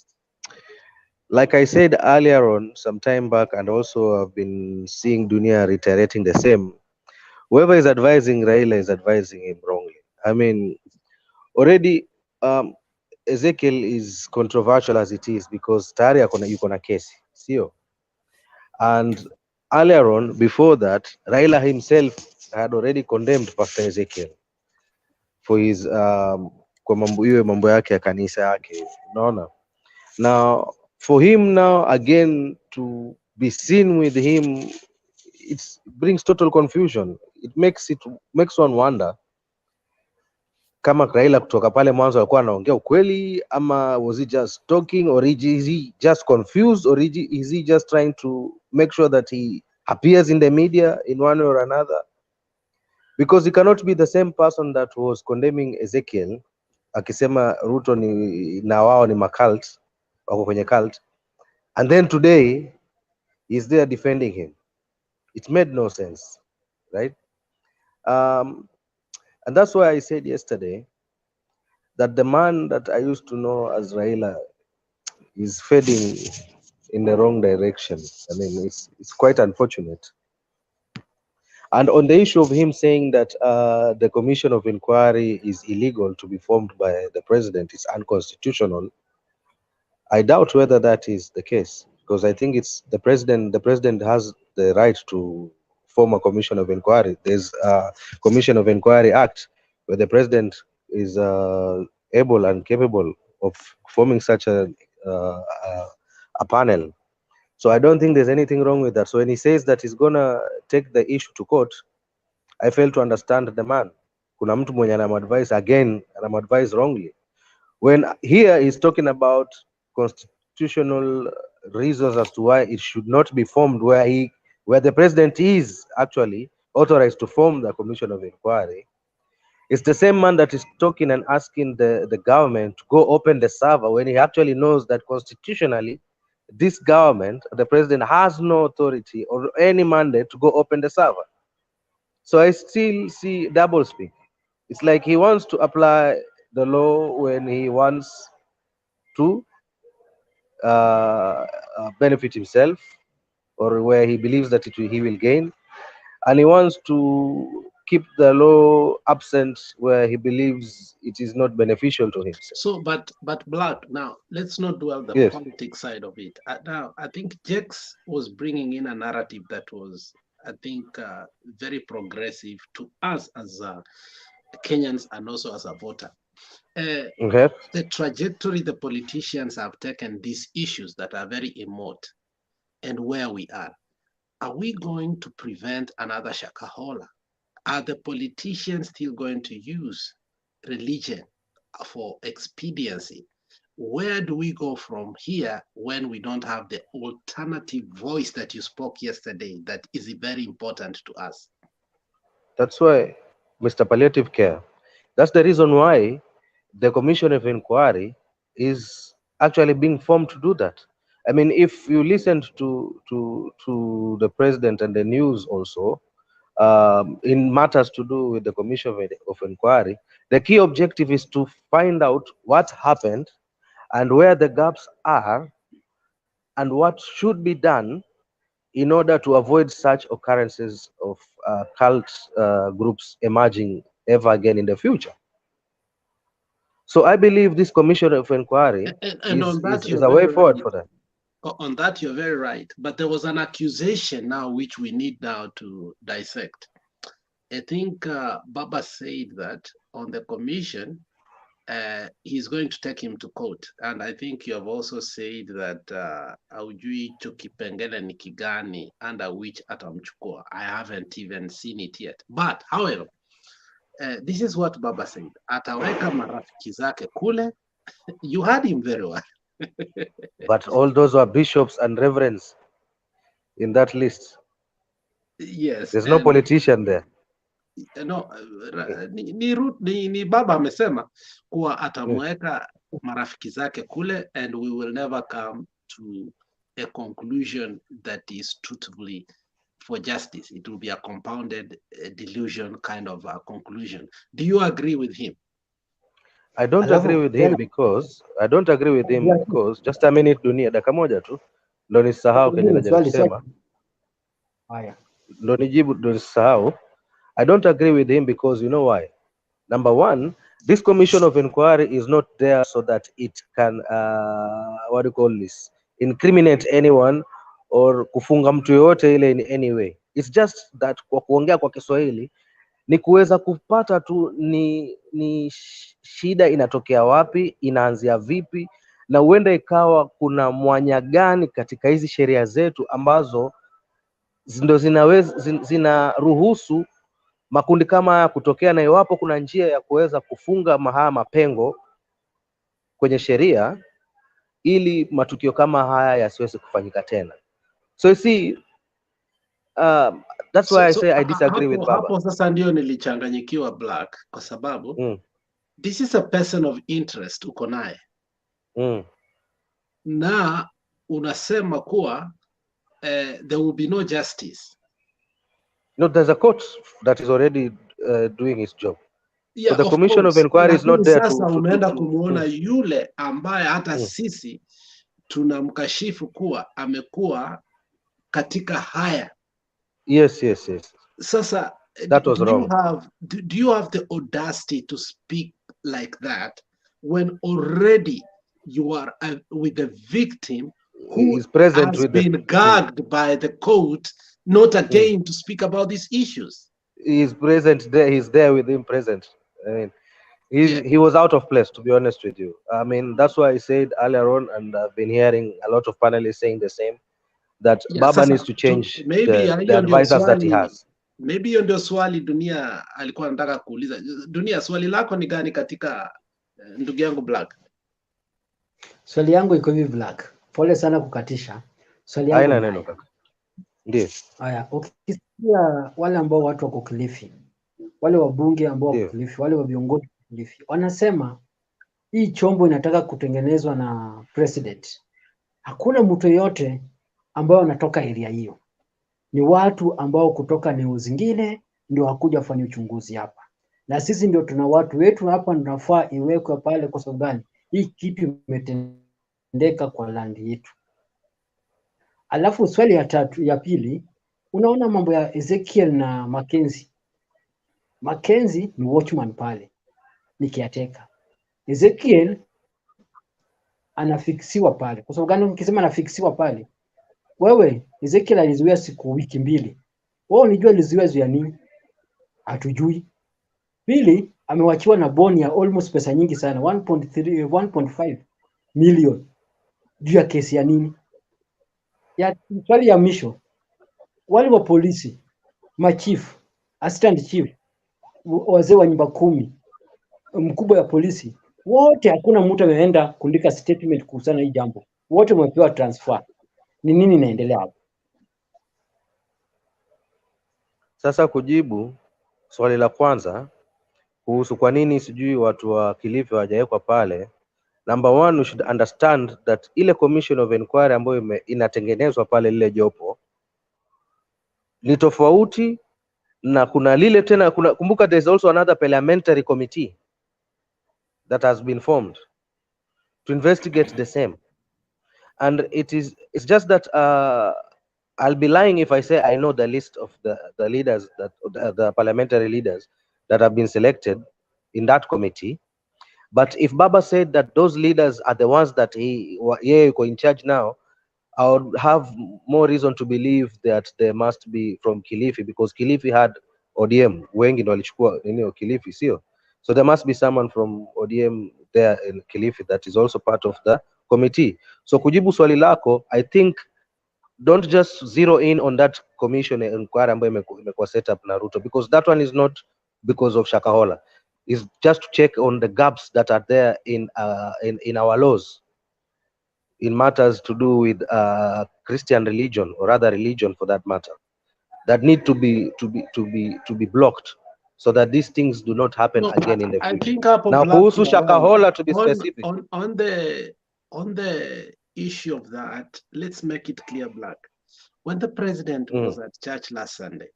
like I said earlier on, some time back, and also I've been seeing Dunia reiterating the same. Whoever is advising Raila is advising him wrongly. I mean, already Ezekiel is controversial as it is because tayari yuko na kesi, sio? And earlier on, before that, Raila himself had already condemned Pastor Ezekiel for his kwa mambo yake ya kanisa yake, unaona? Now, for him now again to be seen with him it brings total confusion. It makes one wonder kama Raila kutoka pale mwanzo alikuwa anaongea ukweli, ama was he just talking, or is he just confused, or is he just trying to make sure that he appears in the media in one or another? Because he cannot be the same person that was condemning Ezekiel akisema Ruto ni na wao ni macult, wako kwenye cult, and then today he's there defending him. It made no sense, right? And that's why I said yesterday that the man that I used to know as Raila is fading in the wrong direction. I mean, it's quite unfortunate. And on the issue of him saying that the commission of inquiry is illegal to be formed by the president, it's unconstitutional, I doubt whether that is the case, because I think it's the president. The president has the right to form a commission of inquiry. There's a Commission of Inquiry Act where the president is able and capable of forming such a panel. So I don't think there's anything wrong with that. So when he says that he's gonna take the issue to court, I fail to understand the man. Kuna mtu mwenye anamadvise again, anamadvise wrongly. When here he's talking about constitutional reasons as to why it should not be formed, where the president is actually authorized to form the commission of inquiry. It's the same man that is talking and asking the government to go open the server when he actually knows that constitutionally this government, the president, has no authority or any mandate to go open the server. So I still see double speak. It's like he wants to apply the law when he wants to benefit himself, or where he believes that he will gain, and he wants to keep the law absent where he believes it is not beneficial to himself. So, but Blood, now let's not dwell the politics side of it. Now, I think Jex was bringing in a narrative that was, I think, very progressive to us as Kenyans and also as a voter. The trajectory the politicians have taken these issues that are very remote and where we are we going to prevent another Shakahola? Are the politicians still going to use religion for expediency? Where do we go from here when we don't have the alternative voice that you spoke yesterday that is very important to us? That's why, Mr. Palliative Care, that's the reason why the Commission of Inquiry is actually being formed to do that. I mean, if you listened to the president and the news also, in matters to do with the Commission of Inquiry, the key objective is to find out what happened and where the gaps are and what should be done in order to avoid such occurrences of cult groups emerging ever again in the future. So I believe this Commission of Inquiry is a way forward for that. On that, you're very right. But there was an accusation now which we need now to dissect. I think Baba said that on the commission, he's going to take him to court. And I think you have also said that haujui hicho kipengele ni kigani under which atamchukua. I haven't even seen it yet. But however, this is what Baba said. Ataweka marafiki zake kule. You heard him very well. But all those were bishops and reverends in that list. Yes. There's no politician there. No, ni Baba amesema kuwa atamweka marafiki zake kule, and we will never come to a conclusion that is truthfully for justice. It will be a compounded delusion kind of a conclusion. Do you agree with him? I don't agree with him because just a minute, dunia dakika moja tu ndo nisahau kenye najaribu kusema. Haya. Ndo nijibu ndo nisahau. I don't agree with him because you know why? Number one, this Commission of Inquiry is not there so that it can what do you call this? Incriminate anyone or kufunga mtu yoyote ile in any way. It's just that kwa kuongea kwa Kiswahili ni kuweza kupata tu ni shida inatokea wapi, inaanzia vipi, na huenda ikawa kuna mwanya gani katika hizi sheria zetu ambazo ndo zinaruhusu makundi kama haya kutokea, na iwapo kuna njia ya kuweza kufunga mapengo kwenye sheria ili matukio kama haya yasiweze kufanyika tena. So you see, that's why I say I disagree with Baba. Hapo sasa ndio nilichanganyikiwa Black, kwa sababu this is a person of interest uko naye na unasema kuwa there will be no justice. No, there's a court that is already doing its job. Yeah, so the commission of inquiry is not there sasa umeenda kumuona yule ambaye hata sisi tunamkashifu kuwa amekuwa katika haya. Yes. Sasa that was wrong. Do you have the audacity to speak like that when already you are with the victim who is present has been gagged by the court not again to speak about these issues? He is present there. He's there with him present. I mean, he was out of place, to be honest with you. I mean, that's why I said earlier on, and I've been hearing a lot of panelists saying the same, that Baba needs to change the advisors that he has. Maybe hiyo ndio swali Dunia alikuwa anataka kuuliza. Dunia, swali lako ni gani katika ndugu yangu Black? Swali yangu iko hivi Black. Pole sana kukatisha. Swali yangu haina neno kaka. Ndio. Haya, ukisikia wale ambao watu wako Kilifi, wale wabunge ambao wako Kilifi, wale wa viongozi wa Kilifi, wanasema hii chombo inataka kutengenezwa na president. Hakuna mtu yote ambao anatoka area hiyo. Ni watu ambao kutoka eneo zingine ndio wakuja kufanya uchunguzi hapa. Na sisi ndio tuna watu wetu hapa, tunafaa iwekwe pale kwa sababu gani? Hii kitu imetendeka kwa landi yetu. Alafu swali ya pili, unaona mambo ya Ezekiel na Mckenzie. Mckenzie ni watchman pale, ni caretaker. Ezekiel anafiksiwa pale. Kwa sababu gani nikisema anafiksiwa pale? Wewe Ezekiel alizuia wiki mbili. Wewe unijua alizuia nini? Hatujui. Pili, amewachiwa na boni ya almost pesa nyingi sana, 1.5 million. Juu ya kesi ya nini? Ya swali ya misho. Wale wa polisi, machief, assistant chief, wazee wa nyumba 10, mkubwa ya polisi, wote hakuna mtu ameenda kuandika statement kuhusiana hii jambo. Wote wamepewa transfer. Ni nini inaendelea hapo? Sasa kujibu swali la kwanza kuhusu kwa nini sijui watu wa Kilifi hawajawekwa pale. Number one, we should understand that ile commission of inquiry ambayo inatengenezwa pale, lile jopo ni tofauti na kuna lile tena, kumbuka there's also another parliamentary committee that has been formed to investigate the same. And it's just that I'll be lying if I say I know the list of the leaders, that the parliamentary leaders that have been selected in that committee. But if Baba said that those leaders are the ones that he in charge now, I would have more reason to believe that they must be from Kilifi, because Kilifi had ODM, wengi ndo walichukua Kilifi, sio? So there must be someone from ODM there in Kilifi that is also part of the committee. So kujibu swali lako, I think don't just zero in on that commission inquiry ambayo imekuwa set up na Ruto, because that one is not because of Shakahola. It's just to check on the gaps that are there in our laws, in matters to do with Christian religion or other religion for that matter, that need to be blocked, so that these things do not happen again in the future. Now, kuhusu Shakahola, to be specific, on the issue of that, let's make it clear, Black. When the president was at church last Sunday,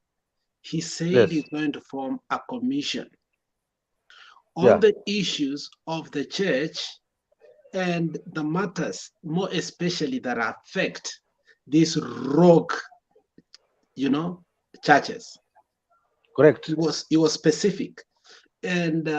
he said he's going to form a commission on the issues of the church and the matters, more especially that affect these rogue, churches. Correct. It was specific, and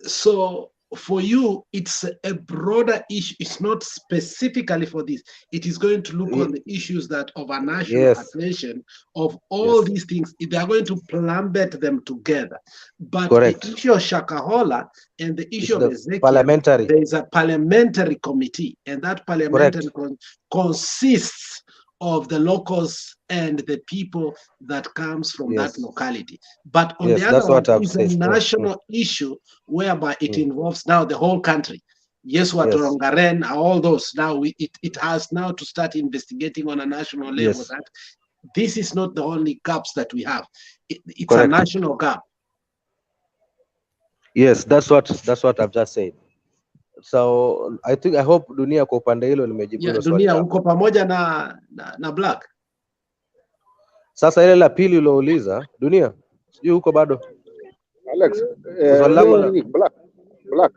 so for you, it's a broader issue. It's not specifically for this. It is going to look on the issues that of a national attention of all these things. They are going to plummet them together. But the issue of Shakahola and the issue of Ezekiel, there is a parliamentary committee, and that parliamentary consists of the locals and the people that comes from that Yes. locality. But on Yes, the other that's one, what I've it's a said. national issue whereby it involves now the whole country. Yes, Watorongaren, all those. Now it has now to start investigating on a national level Yes. that this is not the only gaps that we have. It's Correct. a national gap. Yes, that's what I've just said. So I hope Dunia kwa upande hilo limejibu Yeah, hilo swali Dunia lako. uko pamoja na Black. Sasa ile la pili ulouliza, Dunia, sijui huko bado. Alex, Swali lako la Black.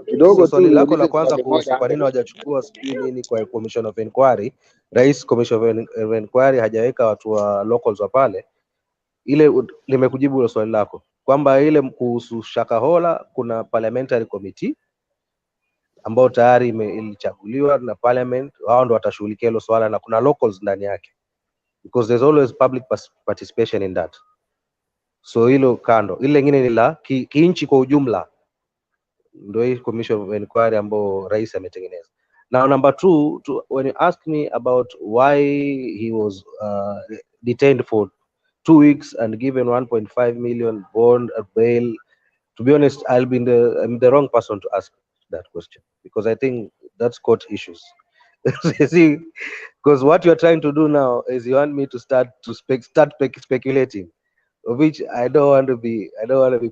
Kidogo tu swali lako la niulize kwanza swali kuhusu moja kwa nini hapo. hawajachukua sijui nini kwa commission of inquiry. Rais commission of inquiry hajaweka watu wa locals wa pale. Ile nimekujibu hilo swali lako kwamba ile kuhusu Shakahola kuna parliamentary committee ambao tayari ilichaguliwa na parliament, wao ndo watashughulikia hilo swala na kuna locals ndani yake, because there's always public participation in that. So hilo kando, ile lingine ni la kiinchi kwa ujumla, ndio hii commission of inquiry ambao rais ametengeneza. Now number two, when you ask me about why he was detained for 2 weeks and given 1.5 million bond bail, to be honest, I'm the wrong person to ask that question, because I think that's court issues. See, because what you're trying to do now is you want me to start speculating, of which I don't want to be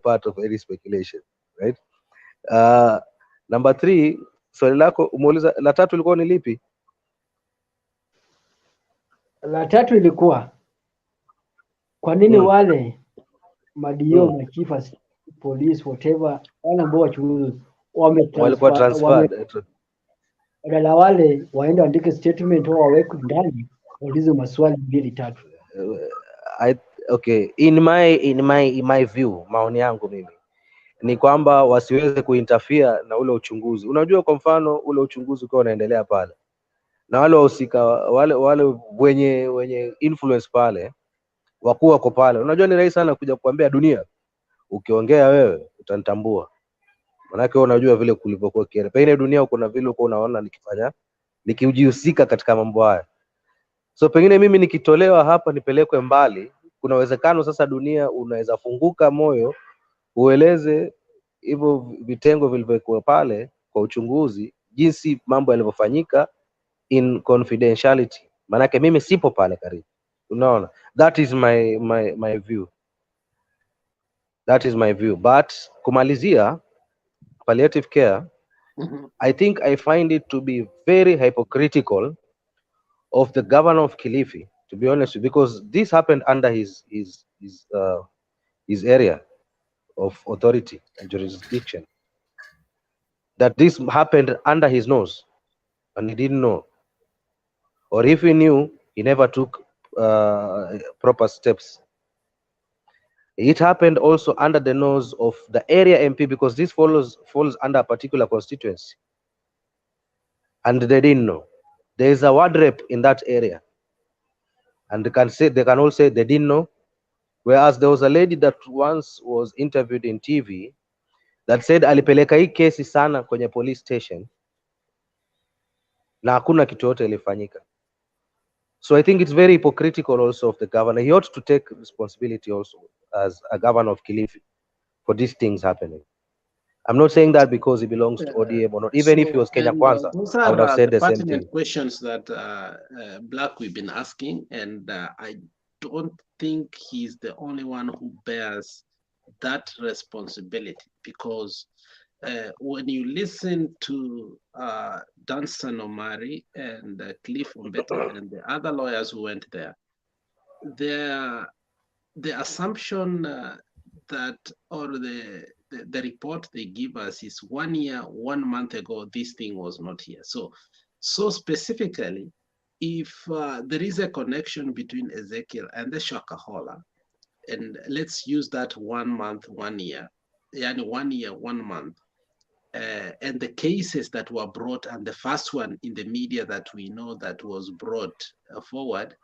part of any speculation, right? Number 3, swali lako umeuliza la tatu ilikuwa ni lipi? La tatu ilikuwa kwa nini wale madio machifa police whatever wale ambao wachunguzi walikuwa transferred, badala wale waende andike statement au wawekwe ndani waulize maswali 2-3. Okay, in my view, maoni yangu mimi ni kwamba wasiweze kuinterfere na ule uchunguzi. Unajua, kwa mfano ule uchunguzi ukiwa unaendelea pale na wale wahusika wale wenye influence pale, wakuu wako pale, unajua ni rahisi sana kuja kuambia Dunia, ukiongea wewe utanitambua, manake unajua vile kulivyokuwa kiere pengine Dunia uko na vile uko unaona nikijihusika katika mambo haya. So pengine mimi nikitolewa hapa nipelekwe mbali, kuna uwezekano sasa Dunia unaweza funguka moyo ueleze hivyo vitengo vilivyokuwa pale kwa uchunguzi jinsi mambo yalivyofanyika in confidentiality, manake mimi sipo pale karibu. Unaona, that is my view. But kumalizia palliative care, I think I find it to be very hypocritical of the governor of Kilifi, to be honest, because this happened under his area of authority and jurisdiction, that this happened under his nose and he didn't know, or if he knew, he never took proper steps. It happened also under the nose of the area MP, because this falls under a particular constituency, and they didn't know. There is a ward rep in that area, and they can all say they didn't know. Whereas there was a lady that once was interviewed in TV that said alipeleka hii kesi sana kwenye police station na hakuna kitu yote ilifanyika. So I think it's very hypocritical also of the governor. He ought to take responsibility also as a governor of Kilifi for these things happening. I'm not saying that because he belongs to ODM or not. Even if he was Kenya Kwanza, I would have said the same thing. Questions that Black we've been asking, and I don't think he's the only one who bears that responsibility, because when you listen to Dunstan Omari and Cliff Umbeta and the other lawyers who went there, the assumption that, or the report they give us is 1 year, 1 month ago, this thing was not here. So specifically, if there is a connection between Ezekiel and the Shakahola, and let's use that 1 month, 1 year, yani 1 year, 1 month, and the cases that were brought, and the first one in the media that we know that was brought forward,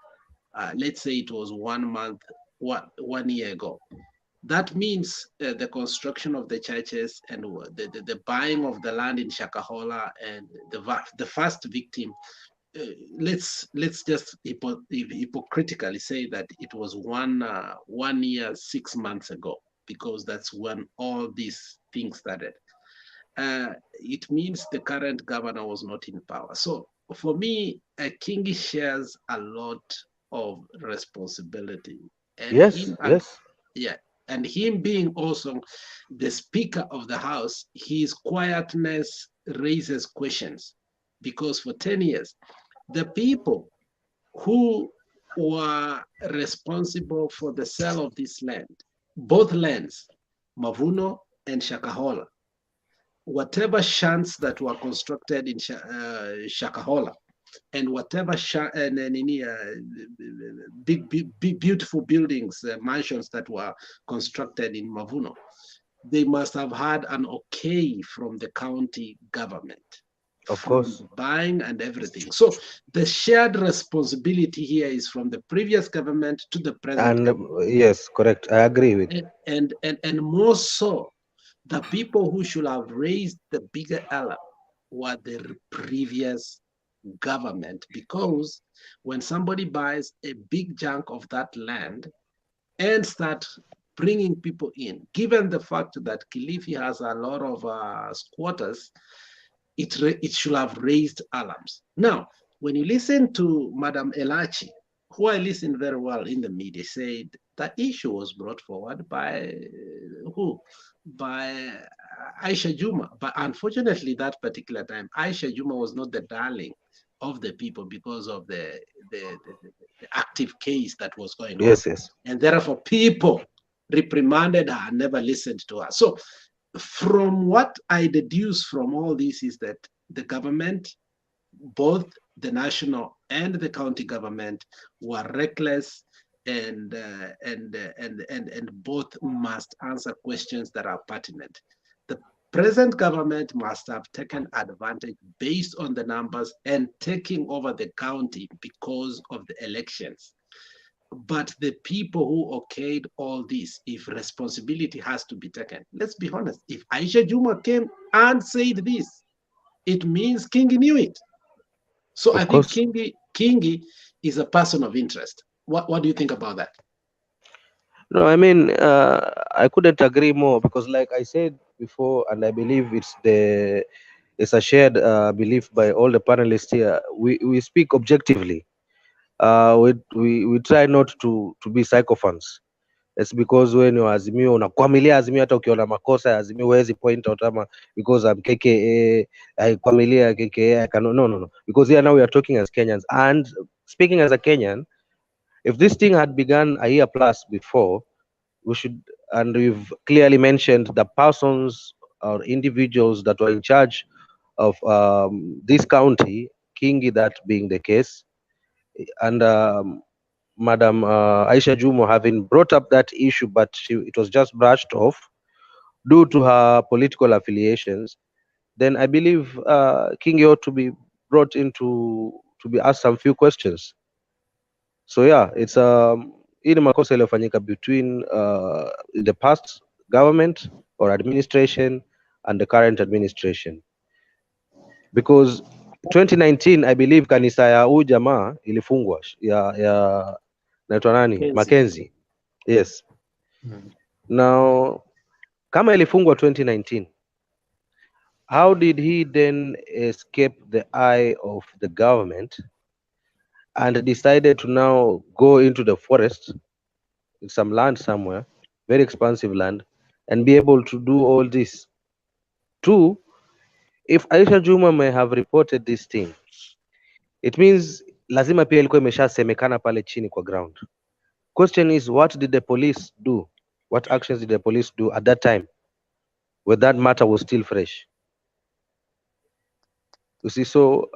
let's say it was 1 month, 1 year ago. That means the construction of the churches and the buying of the land in Shakahola, and the first victim let's just hypocritically say that it was 1 year 6 months ago, because that's when all these things started. It means the current governor was not in power. So for me, Kingi shares a lot of responsibility, and Yes, yes. yeah, and him being also the Speaker of the House, his quietness raises questions, because for 10 years, the people who were responsible for the sale of this land, both lands, Mavuno and Shakahola, whatever shants that were constructed in Shakahola, and whatever big beautiful buildings, mansions that were constructed in Mavuno, they must have had an okay from the county government. Of course. Buying and everything. So the shared responsibility here is from the previous government to the present government. Yes, correct. I agree with. And more so, the people who should have raised the bigger alarm were the previous government, because when somebody buys a big chunk of that land and start bringing people in, given the fact that Kilifi has a lot of squatters, it should have raised alarms. Now, when you listen to Madam Elachi, who I listened very well in the media, said the issue was brought forward by who? By Aisha Juma. But unfortunately, that particular time, Aisha Juma was not the darling of the people because of the active case that was going on. Yes. And therefore, people reprimanded her and never listened to her. So from what I deduce from all this is that the government, both the national and the county government, were reckless, and both must answer questions that are pertinent. The present government must have taken advantage based on the numbers and taking over the county because of the elections. But the people who okayed all this, if responsibility has to be taken, let's be honest, if Aisha Juma came and said this, it means Kingi knew it. So I think Kingi is a person of interest. What do you think about that? No, I mean, I couldn't agree more, because like I said before, and I believe it's a shared belief by all the panelists here, we speak objectively. We try not to be sycophants. It's because when you Azimio unakwamilia Azimio, hata ukiona makosa ya Azimio huwezi point out ama because I'm KKA, I kwamilia KKA, I cannot. No. Because here now we are talking as Kenyans, and speaking as a Kenyan, if this thing had begun a year plus before, we should, and we've clearly mentioned the persons or individuals that were in charge of this county, Kingi that being the case, and Madam Aisha Jumo having brought up that issue, but it was just brushed off due to her political affiliations, then I believe Kingi ought to be brought into to be asked some few questions. So yeah, it's hii ni makosa iliyofanyika between the past government or administration and the current administration, because 2019 I believe kanisa ya huyu jamaa ilifungwa ya naitwa nani, Mckenzie. Yes. Now kama ilifungwa 2019, how did he then escape the eye of the government and decided to now go into the forest, some land somewhere, very expansive land, and be able to do all this? Two, if Aisha Juma may have reported this thing, it means lazima pia ilikuwa imeshasemekana pale chini kwa ground. Question is, what did the police do? What actions did the police do at that time when that matter was still fresh? You see, so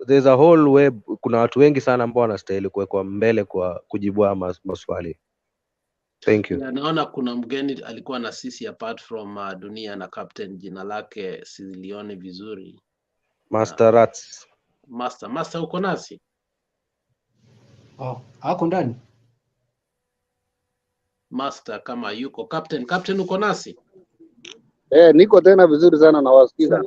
there's a whole web. Kuna watu wengi sana ambao wanastahili kuwekwa mbele kwa kujibua maswali. Thank you. Yeah, naona kuna mgeni alikuwa na sisi apart from Dunia na Captain, jina lake silioni vizuri. Master Rats. Master uko nasi? Oh, hako ndani. Master kama yuko. Captain uko nasi? Niko tena vizuri sana na wasikiza.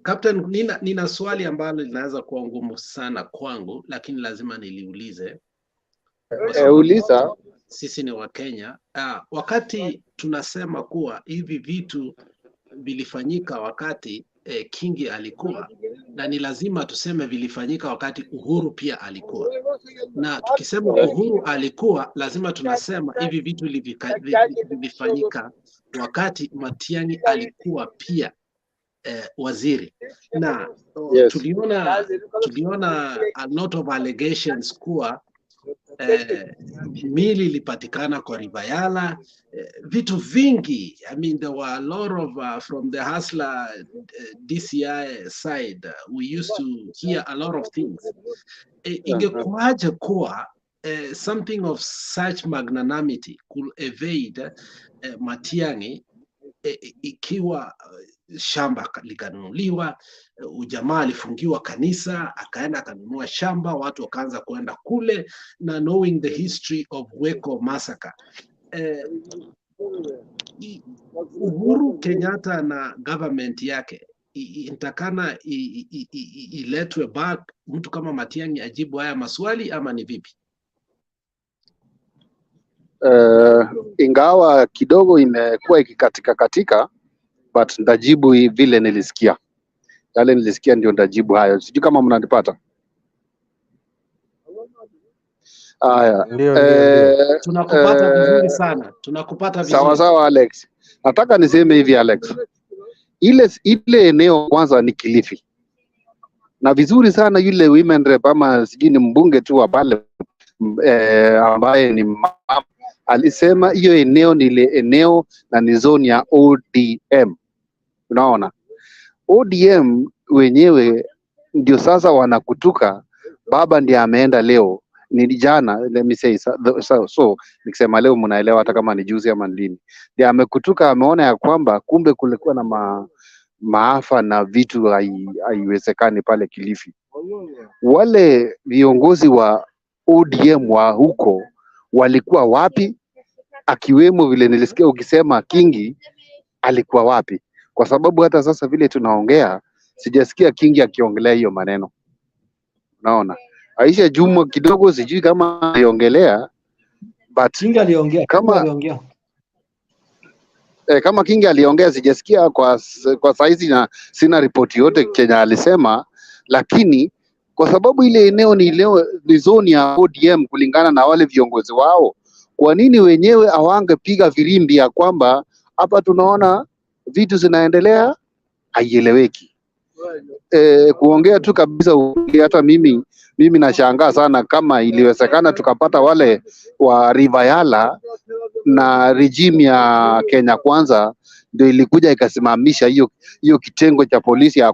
Captain, nina swali ambalo linaweza kuwa ngumu sana kwangu, lakini lazima niliulize. Uliza. Sisi ni wa Kenya. Wakati tunasema kuwa hivi vitu vilifanyika wakati Kingi alikuwa, na ni lazima tuseme vilifanyika wakati Uhuru pia alikuwa, na tukisema Uhuru alikuwa, lazima tunasema hivi vitu vilifanyika wakati Matiang'i alikuwa pia waziri, na tuliona a lot of allegations kuwa mili ilipatikana kwa Ribayala, vitu vingi. I mean, there were a lot of from the hustler DCI side, we used to hear a lot of things. Ingekuwaje kuwa something of such magnanimity could evade Matiang'i, ikiwa shamba likanunuliwa, ujamaa alifungiwa kanisa, akaenda akanunua shamba, watu wakaanza kuenda kule, na knowing the history of Weko massacre. Uhuru Kenyatta na government yake intakana iletwe back, mtu kama Matiang'i ajibu haya maswali, ama ni vipi? Ingawa kidogo imekuwa ikikatika, but ndajibu vile nilisikia. Yale nilisikia ndio ndajibu hayo. Sijui kama mnanipata. Haya. Tunakupata vizuri sana. Tunakupata vizuri. Sawa Alex. Nataka niseme hivi Alex. Ile eneo kwanza ni Kilifi. Na vizuri sana yule women rep ama sijui ni mbunge tu wa pale ambaye ni mama, alisema hiyo eneo ni ile eneo na ni zone ya ODM. Unaona? ODM wenyewe ndio sasa wanakutuka. Baba ndiye ameenda leo, ni jana, let me say so nikisema leo mnaelewa hata kama ni juzi ama lini. Ndiye amekutuka, ameona ya kwamba kumbe kulikuwa na maafa na vitu haiwezekani pale Kilifi. Wale viongozi wa ODM wa huko walikuwa wapi? Akiwemo vile nilisikia ukisema Kingi alikuwa wapi? Kwa sababu hata sasa vile tunaongea sijasikia Kingi akiongelea hiyo maneno. Unaona? Aisha Juma kidogo sijui kama aliongelea, but Kingi aliongea. Kama Kingi aliongea sijasikia kwa saizi, na sina ripoti yote Kenya alisema, lakini kwa sababu ile eneo ni zone ya ODM kulingana na wale viongozi wao, kwa nini wenyewe hawangepiga virimbi ya kwamba hapa tunaona vitu zinaendelea? Haieleweki. Kuongea tu kabisa. Hata mimi nashangaa sana kama iliwezekana tukapata wale wa Ribayala na regime ya Kenya Kwanza ndio ilikuja ikasimamisha hiyo kitengo cha polisi ya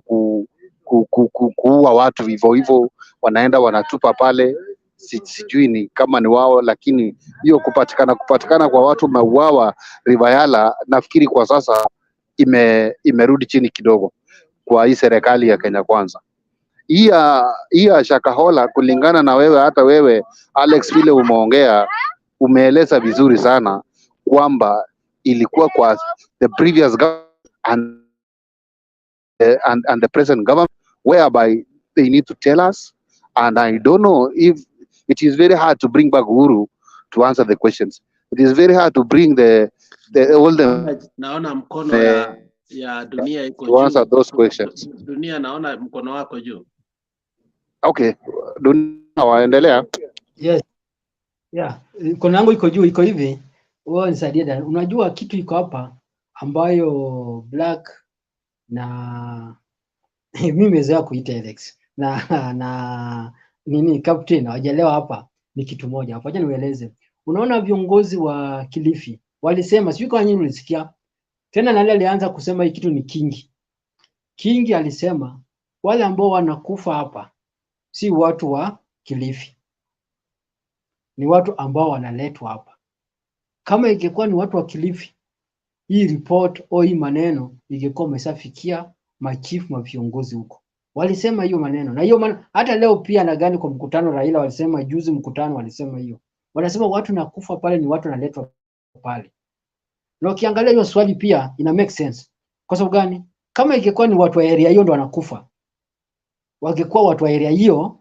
kuua watu hivyo wanaenda wanatupa pale. Sijui ni kama ni wao, lakini hiyo kupatikana kwa watu mauawa Ribayala, nafikiri kwa sasa imerudi chini kidogo kwa hii serikali ya Kenya Kwanza. Hii ya Shakahola, kulingana na wewe, hata wewe Alex vile umeeleza vizuri sana kwamba ilikuwa kwa the previous government and the present government, whereby they need to tell us, and I don't know if it is very hard to bring back Uhuru to answer the questions. It is very hard to bring naona mkono ya dunia iko juu to answer those questions. Dunia, naona mkono wako juu. Okay, dunia waendelea. Yes. Yeah, mkono wangu iko juu, iko hivi. Wewe nisaidie dada. Unajua kitu iko hapa ambayo Black na mimi nimezoea kuita Alex na nini captain hawajaelewa hapa ni kitu moja. Hapo acha nieleze. Unaona viongozi wa Kilifi walisema, sijui kama nyinyi mlisikia. Tena nani alianza kusema hii kitu ni Kingi. Kingi alisema wale ambao wanakufa hapa si watu wa Kilifi, ni watu ambao wanaletwa hapa. Kama ingekuwa ni watu wa Kilifi, hii report au hii maneno ingekuwa imeshafikia machief ma viongozi huko. Walisema hiyo maneno, na hiyo hata leo pia na gani kwa mkutano Raila walisema, juzi mkutano walisema hiyo. Wanasema watu nakufa pale ni watu wanaletwa pale. Na ukiangalia hiyo swali pia ina make sense. Kwa sababu gani? Kama ingekuwa ni watu wa area hiyo ndo wanakufa, wangekuwa watu wa area hiyo,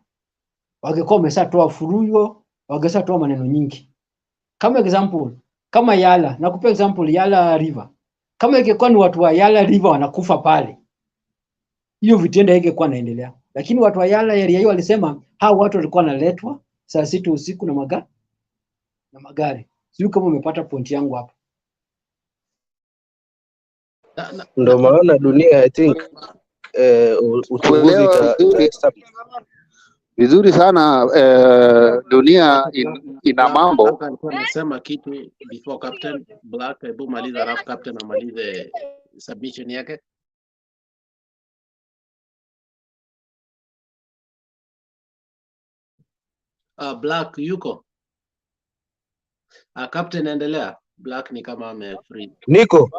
wangekuwa wameshatoa furuyo, wangeshatoa maneno nyingi. Kama example, kama Yala, nakupa example Yala River. Kama ingekuwa ni watu wa Yala River wanakufa pale, hiyo vitendo ingekuwa inaendelea. Lakini watu wa Yala area hiyo walisema hao watu walikuwa wanaletwa saa 6 usiku na magari. Sio kama umepata point yangu hapa. Ndo maana dunia I think uchunguzi vizuri sana dunia ina mambo. Nasema kitu before Captain Black, hebu maliza alafu Captain amalize submission yake. Black yuko? Captain endelea. Black ni kama free. Niko.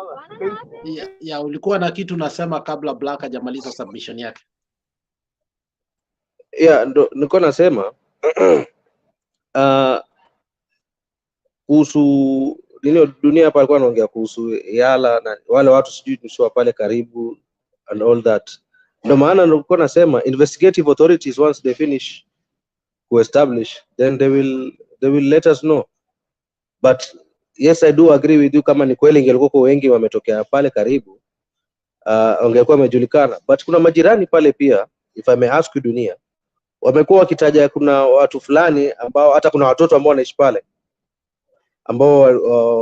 Ya ulikuwa na kitu nasema kabla Black hajamaliza submission yake. Ndo niko nasema kuhusu dunia hapa alikuwa anaongea kuhusu Yala na wale watu sijui tusio pale karibu and all that. Ndo maana nilikuwa nasema investigative authorities once they finish to establish, then they will let us know. But yes, I do agree with you, kama ni kweli ingelikuwa wengi wametokea pale karibu, ongekuwa wamejulikana. But kuna majirani pale pia, if I may ask you dunia, wamekuwa wakitaja kuna watu fulani ambao hata kuna watoto ambao wanaishi pale ambao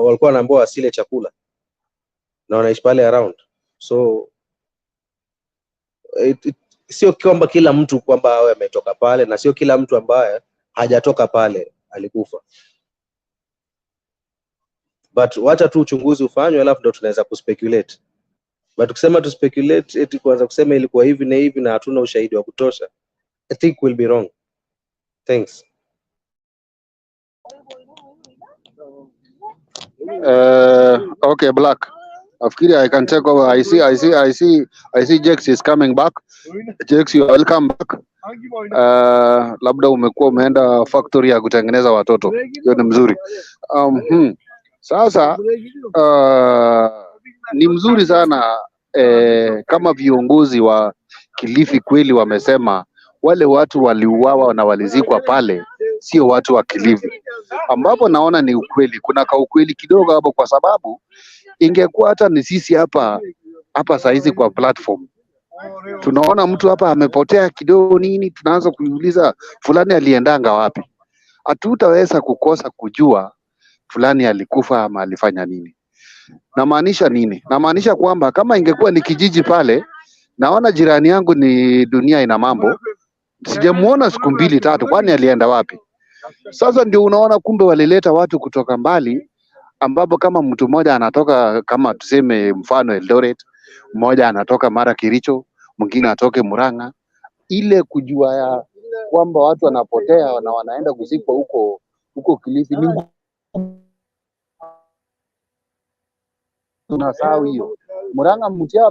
walikuwa wanaambiwa wasile chakula na wanaishi pale around. So sio kwamba kila mtu kwamba awe ametoka pale, na sio kila mtu ambaye hajatoka pale alikufa. But wacha tu uchunguzi ufanywe, alafu ndo tunaweza kuspeculate. But ukisema tu speculate eti kuanza kusema ilikuwa hivi na hivi na hatuna ushahidi wa kutosha, I think will be wrong. Thanks. Okay, Black. Nafikiri I can take over. I see Jex is coming back. Jex, you are welcome back. Labda umekuwa umeenda factory ya kutengeneza watoto. Hiyo ni mzuri. Sasa ni mzuri sana kama viongozi wa Kilifi kweli wamesema wale watu waliuawa na walizikwa pale sio watu wa Kilifi, ambapo naona ni ukweli. Kuna ukweli kidogo hapo, kwa sababu ingekuwa hata ni sisi hapa saizi kwa platform tunaona mtu hapa amepotea kidogo nini, tunaanza kuuliza fulani aliendanga wapi. Hatutaweza kukosa kujua fulani alikufa ama alifanya nini. Namaanisha nini? Namaanisha kwamba kama ingekuwa ni kijiji pale, naona jirani yangu ni dunia ina mambo, sijamuona siku 2-3, kwani alienda wapi? Sasa ndio unaona kumbe walileta watu kutoka mbali, ambapo kama mtu mmoja anatoka kama tuseme mfano Eldoret, mmoja anatoka Mara Kiricho, mwingine atoke Murang'a, ile kujua ya kwamba watu wanapotea na wanaenda kuzikwa huko Kilifi ni tunasahau hiyo. Murang'a mtia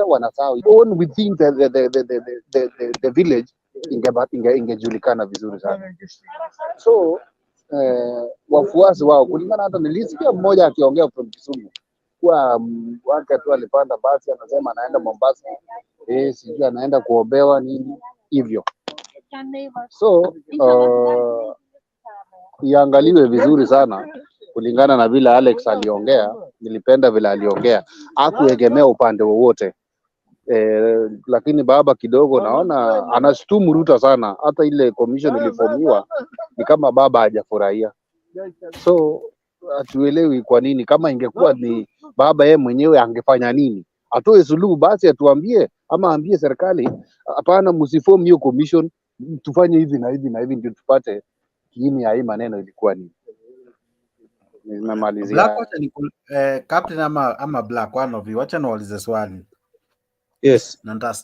wanasahau. When we think the village ingejulikana vizuri sana. So wafuasi wao kulingana, hata nilisikia mmoja akiongea from Kisumu kwa wake tu alipanda basi anasema anaenda Mombasa, sijui anaenda kuombewa nini hivyo. So iangaliwe vizuri sana kulingana na vile Alex aliongea. Nilipenda vile aliongea, hakuegemea upande wowote. Lakini baba kidogo naona anashtumu Ruto sana. Hata ile commission ilifomiwa ni kama baba hajafurahia. So hatuelewi kwa nini. Kama ingekuwa ni baba yeye mwenyewe angefanya nini? Atoe suluhu basi, atuambie ama ambie serikali, hapana msiform hiyo commission, tufanye hivi na hivi na hivi ndio tupate kiini ya hii maneno ilikuwa nini. Nimemalizia. Black, wacha ni Captain ama Black, one of you, wacha niwaulize swali. Yes. Na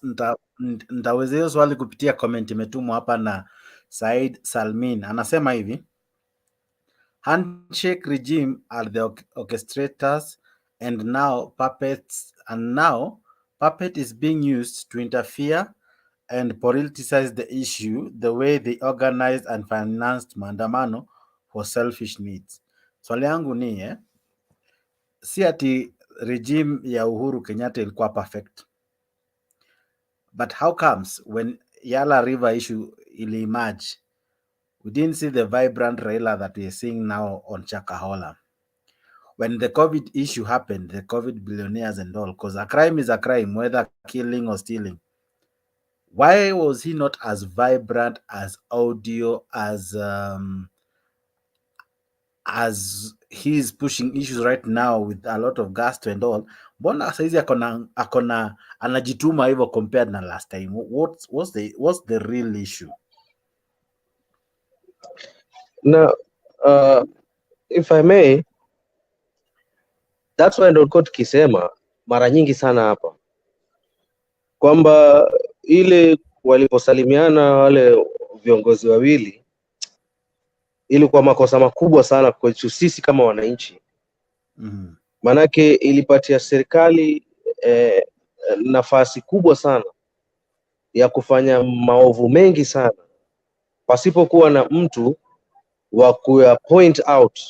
nitaweza hiyo swali kupitia comment imetumwa hapa na Said Salmin. Anasema hivi: handshake regime are the orchestrators and now puppet is being used to interfere and politicize the issue the way they organized and financed maandamano for selfish needs. Swali yangu ni si ati regime ya Uhuru Kenyatta ilikuwa perfect. But how comes when Yala River issue ili emerge, we didn't see the vibrant Raila that we are seeing now on Shakahola? When the COVID issue happened, the COVID billionaires and all, because a crime is a crime, whether killing or stealing. Why was he not as vibrant, as audio, as he's pushing issues right now with a lot of gusto and all? Mbona saizi akona anajituma hivyo compared na last time? What's the real issue? Now, if I may, that's why ndio tukisema mara nyingi sana hapa kwamba ile waliposalimiana wale viongozi wawili ilikuwa makosa makubwa sana kwetu sisi kama wananchi. Manake ilipatia serikali nafasi kubwa sana ya kufanya maovu mengi sana pasipokuwa na mtu wa kuya point out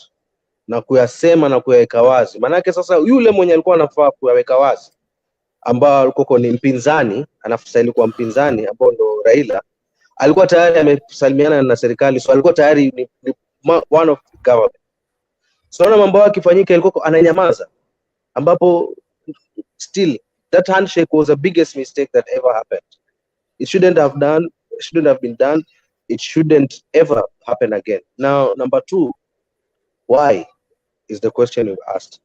na kuyasema na kuyaweka wazi. Manake sasa yule mwenye alikuwa anafaa kuyaweka wazi ambao alikuwa ni mpinzani, anastahili kuwa mpinzani ambao ndo Raila, alikuwa tayari amesalimiana na serikali, so alikuwa tayari ni one of the government. So na mambo yakifanyika alikuwa ananyamaza, ambapo still that handshake was the biggest mistake that ever happened. It shouldn't have been done. It shouldn't ever happen again. Now, number two, why is the question you've asked.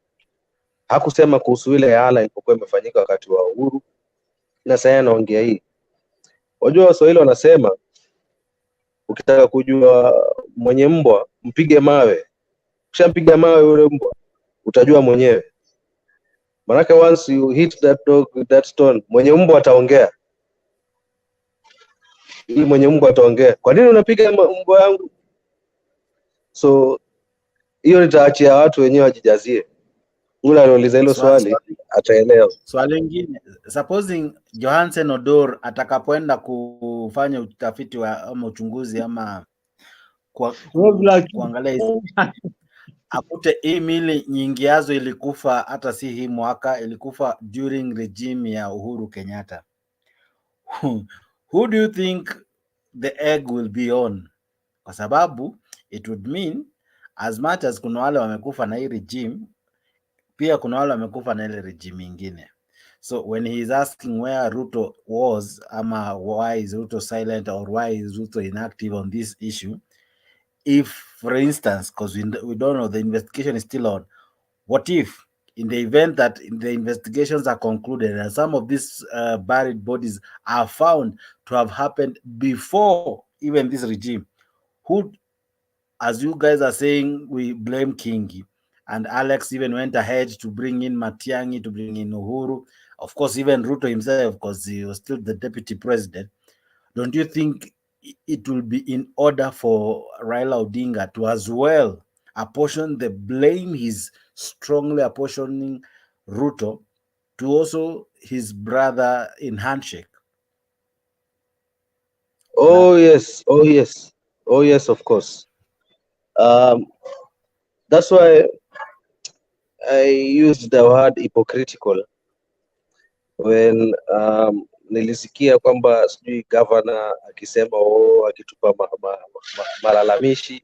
Hakusema kuhusu ile Yala ilipokuwa imefanyika wakati wa Uhuru, na sasa anaongea hii. Wajua Waswahili wanasema ukitaka kujua mwenye mbwa mpige mawe. Ukishampiga mawe yule mbwa utajua mwenyewe. Manake once you hit that dog with that stone, mwenye mbwa ataongea. Ili mwenye mbwa ataongea. Kwa nini unapiga mbwa yangu? So hiyo nitaachia watu wenyewe wajijazie. Ule aliuliza hilo swali ataelewa. Swali lingine, supposing Johansen Odor atakapoenda kufanya utafiti wa ama uchunguzi ama kuangalia akute hii mili nyingi yazo ilikufa hata si hii mwaka, ilikufa during regime ya Uhuru Kenyatta. Who do you think the egg will be on? Kwa sababu it would mean as much as kuna wale wamekufa na hii regime, pia kuna wale wamekufa na ile regime ingine. So when he is asking where Ruto was, ama why is Ruto silent or why is Ruto inactive on this issue, if for instance, because we don't know, the investigation is still on, what if in the event that the investigations are concluded and some of these buried bodies are found to have happened before even this regime, who, as you guys are saying, we blame Kingi, and Alex even went ahead to bring in Matiang'i, to bring in Uhuru, of course even Ruto himself, because he was still the deputy president. Don't you think it will be in order for Raila Odinga to as well apportion the blame he's strongly apportioning Ruto to also his brother in handshake? Oh yes, of course. That's why I used the word hypocritical when nilisikia kwamba sijui governor akisema akitupa malalamishi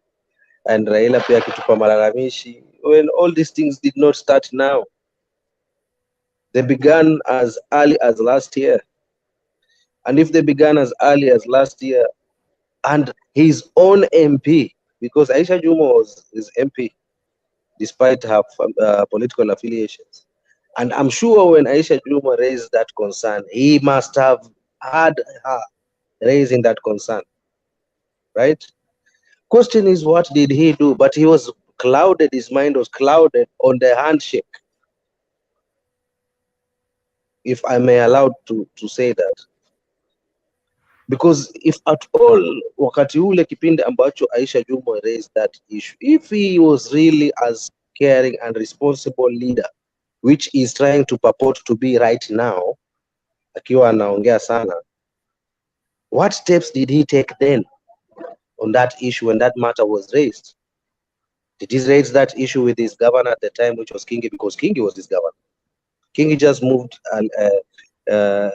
and Raila pia akitupa malalamishi, when all these things did not start now. They began as early as last year. And if they began as early as last year, and his own MP, because Aisha Juma was his MP, despite her political affiliations. And I'm sure when Aisha Juma raised that concern, he must have had her raising that concern, right? Question is, what did he do? But he was clouded, his mind was clouded on the handshake, if I may allow to say that. Because if at all, wakati ule kipindi ambacho Aisha Juma raised that issue, if he was really as caring and responsible leader, which is trying to purport to be right now, akiwa anaongea sana, what steps did he take then on that issue when that matter was raised? Did he raise that issue with his governor at the time, which was Kingi, because Kingi was his governor? Kingi just moved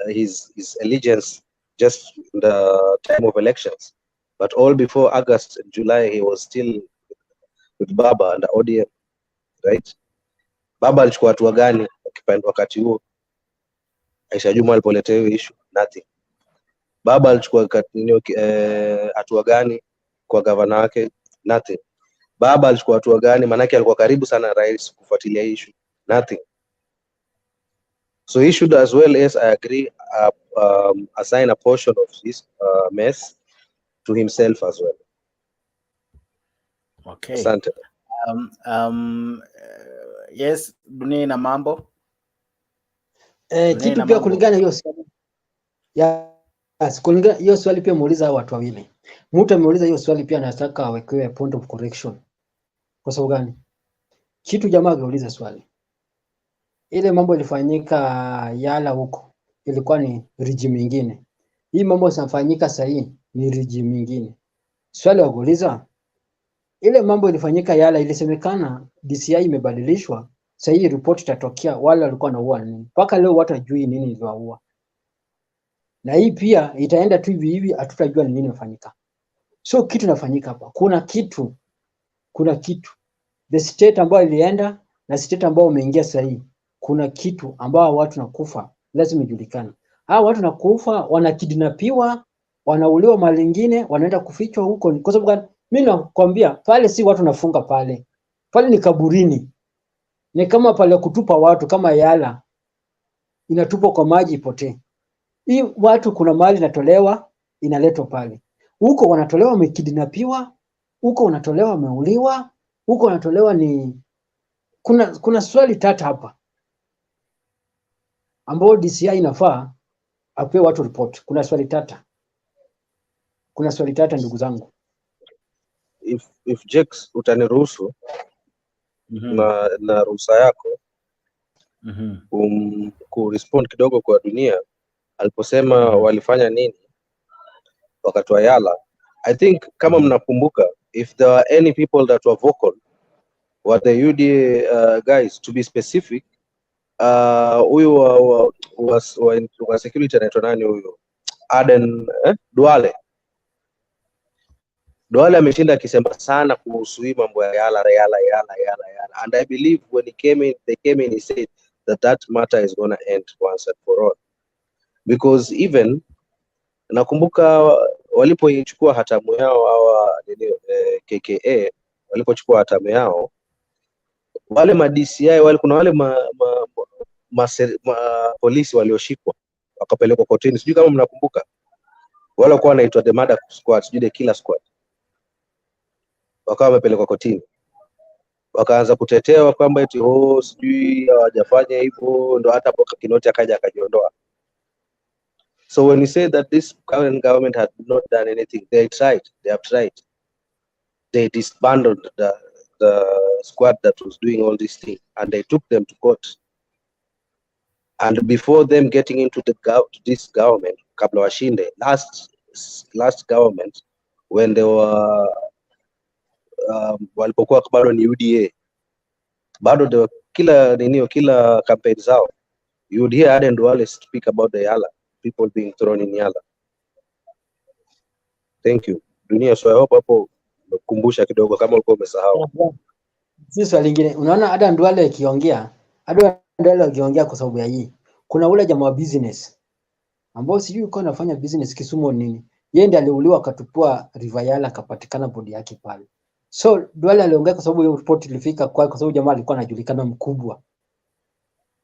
his allegiance just in the time of elections, but all before August and July he was still with Baba and the ODM, right? Baba alichukua hatua gani wakati huo? Aisha Juma alipoletea hiyo issue, nothing. Baba alichukua hatua gani kwa gavana wake? Nothing. Baba alichukua hatua gani? Manake alikuwa karibu sana rais kufuatilia issue, nothing. So he should as well as, I agree, assign a portion of this mess to himself as well. Okay. Asante. Yes, Dunia na mambo. Kitu pia kulingana hiyo swali. Kulingana hiyo swali pia muuliza watu wawili. Mtu ameuliza hiyo swali pia anataka awekewe point of correction. Kwa sababu gani? Kitu jamaa ameuliza swali. Ile mambo ilifanyika Yala huko ilikuwa ni regime nyingine. Hii mambo yanafanyika sasa ni regime nyingine. Swali la kuuliza, ile mambo ilifanyika Yala ilisemekana DCI imebadilishwa, sasa hii report itatokea wale walikuwa wanaua nini. Mpaka leo watu hajui nini iliwaua. Na hii pia itaenda tu hivi hatutajua ni nini imefanyika. So kitu inafanyika hapa. Kuna kitu. The state ambayo ilienda na state ambayo umeingia sasa kuna kitu ambao watu nakufa lazima ijulikane. Hao watu nakufa wanakidnapiwa, wanauliwa mali nyingine, wanaenda kufichwa huko. Kwa sababu mimi nakwambia pale si watu nafunga pale. Pale ni kaburini. Ni kama pale kutupa watu kama Yala inatupwa kwa maji ipotee. Hii watu kuna mali inatolewa inaletwa pale. Huko wanatolewa wamekidnapiwa, huko wanatolewa wameuliwa, huko wanatolewa ni kuna swali tata hapa ambao DCI inafaa apewe watu report. Kuna swali tata ndugu zangu. If Jex utaniruhusu na ruhusa yako kurespond kidogo kwa Dunia aliposema walifanya nini wakati wa Yala. I think kama mnakumbuka, if there are any people that were vocal were the UDA guys, to be specific, huyu wa security anaitwa nani huyu? Aden Duale ameshinda akisema sana kuhusu hii mambo ya Yala. And I believe when they came in, he said that matter is gonna end once and for all. Because even nakumbuka walipoichukua hatamu yao hawa KKA walipochukua hatamu yao, wale ma DCI wale, kuna wale polisi walioshikwa wakapelekwa kotini, sijui kama mnakumbuka, wale walikuwa wanaitwa the murder squad, sijui the killer squad, wakawa wamepelekwa kotini, wakaanza kutetewa kwamba eti sijui hawajafanya hivyo, ndo hata Boka Kinoti akaja akajiondoa. So when you say that this current government had not done anything, they have tried. They disbanded the squad that was doing all these things, and they took them to court. And before them getting into this government, kabla washinde, last government, when they were walipokuwa bado ni UDA, bado de kila campaign zao, you would hear Aden Duale speak about the Yala, people being thrown in Yala. Thank you. Dunia, so I hope hapo kumbusha kidogo kama ulikuwa umesahau. Si swali lingine. Unaona Aden Duale akiongea kwa sababu ya hii. Kuna ule jamaa wa business ambao sijui uko anafanya business Kisumu nini. Yeye ndiye aliuliwa akatupua River Yala akapatikana bodi yake pale. So Duale aliongea kwa sababu hiyo report ilifika kwa sababu jamaa alikuwa anajulikana mkubwa.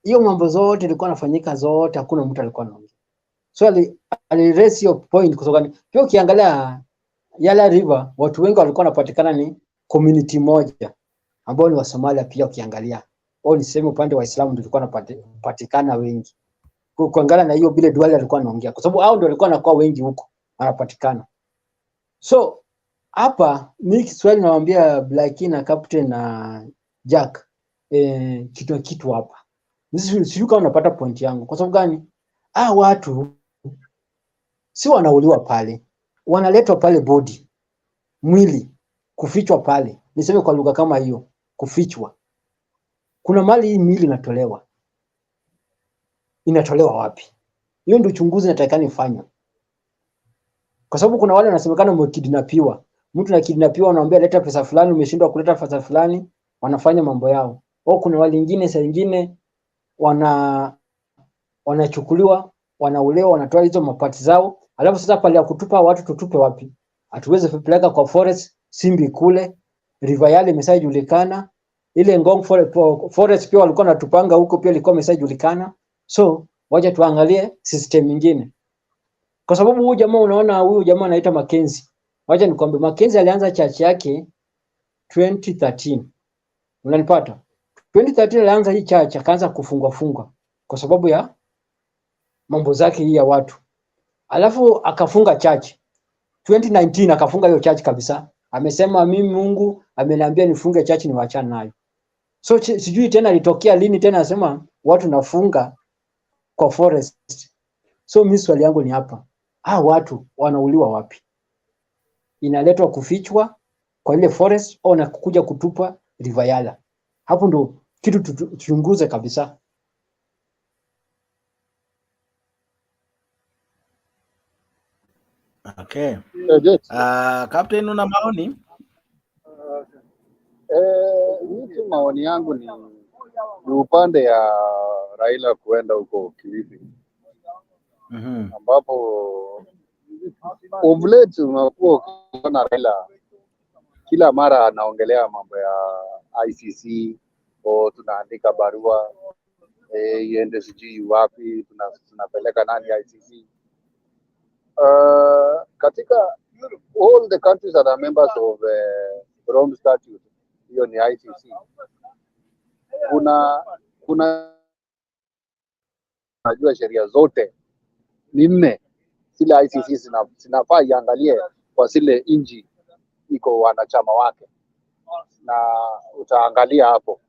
Hiyo mambo zote ilikuwa inafanyika zote, hakuna mtu alikuwa anaongea. So ali-raise hiyo point kwa sababu pia ukiangalia Yala River watu wengi walikuwa wanapatikana ni community moja ambao ni wa Somalia. Pia ukiangalia ni sema upande wa Islamu ndio walikuwa wanapatikana wengi. Kuangalia na hiyo bila Duale alikuwa anaongea kwa sababu hao ndio walikuwa wanakuwa wengi huko wanapatikana. So hapa mimi Kiswahili nawaambia Blacky na Captain na Jack kitu hapa. Sijui kama unapata point yangu. Kwa sababu gani? Watu si wanauliwa pale. Wanaletwa pale body. Mwili kufichwa pale. Niseme kwa lugha kama hiyo, kufichwa. Kuna mali hii mwili inatolewa. inatolewa wapi? Hiyo ndio uchunguzi natakikana ifanywe, kwa sababu kuna wale wanasemekana umekidnapiwa. Mtu anakidnapiwa, anaambia leta pesa fulani, umeshindwa kuleta pesa fulani, wanafanya mambo yao. Au kuna wale wengine saa nyingine wanachukuliwa, wanaulewa, wanatoa hizo mapati zao, alafu sasa pale ya kutupa watu tutupe wapi? Hatuwezi kupeleka kwa forest, Simbi kule, River Yale imeshajulikana, ile Ngong forest pia walikuwa natupanga huko, pia ilikuwa imeshajulikana. So wacha tuangalie system nyingine, kwa sababu huyu jamaa, unaona huyu jamaa anaitwa Mckenzie. Wacha nikwambie, Mckenzie alianza church yake 2013. Unanipata? 2013 alianza hii church, akaanza kufungwa kwa sababu ya mambo zake hii ya watu, alafu akafunga church 2019, akafunga hiyo church kabisa. Amesema mimi Mungu ameniambia nifunge church, niwaachane nayo. So sijui tena litokea lini tena anasema watu nafunga kwa forest. So mimi swali yangu ni hapa, watu wanauliwa wapi? Inaletwa kufichwa kwa ile forest au na kukuja kutupa River Yala? Hapo ndo kitu tuchunguze kabisa. Okay. Captain, una maoni? Mimi maoni yangu ni upande ya Raila kuenda huko Kilifi, ambapo of late unakuwa ukiona Raila kila mara anaongelea mambo ya ICC, tunaandika barua iende sijui wapi, tunapeleka nani ICC. Katika all the countries that are members of Rome Statute, hiyo ni ICC, kuna najua sheria zote ni 4 zile ICC zinafaa iangalie kwa zile inji iko wanachama wake, na utaangalia hapo,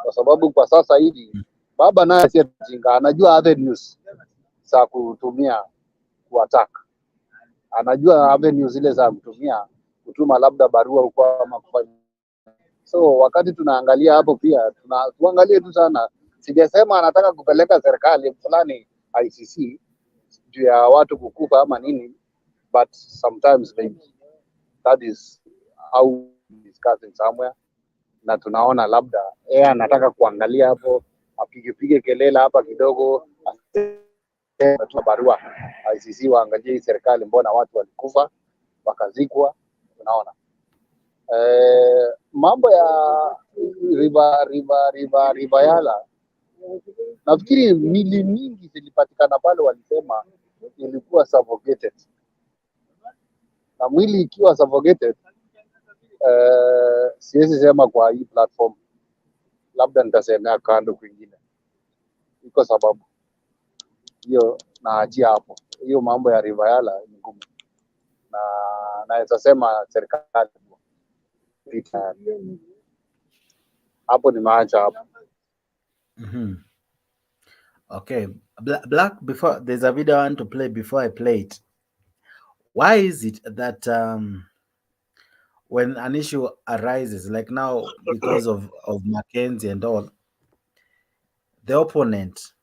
kwa sababu kwa sasa hivi baba naye si jinga, anajua avenues za kutumia kuattack, anajua avenues zile za kutumia kutuma labda barua huko ama kufanya. So wakati tunaangalia hapo pia tuangalie tu sana, sijasema anataka kupeleka serikali fulani ICC juu ya watu kukufa ama nini, but sometimes maybe that is how discussing somewhere, na tunaona labda anataka kuangalia hapo, apige kelele hapa kidogo, atuma barua ICC waangalie hii serikali, mbona watu walikufa wakazikwa. Unaona mambo ya River Yala, nafikiri mili mingi zilipatikana pale, walisema ilikuwa suffocated, na mwili ikiwa suffocated, siwezi sema kwa hii platform, labda nitasemea kando kwingine, iko sababu hiyo naachia hapo. Hiyo mambo ya River Yala ni ngumu, na naweza sema serikali hapo nimeacha hapo. Okay, Black, before there's a video I want to play before I play it. Why is it that when an issue arises, like now because of Mckenzie and all, the opponent,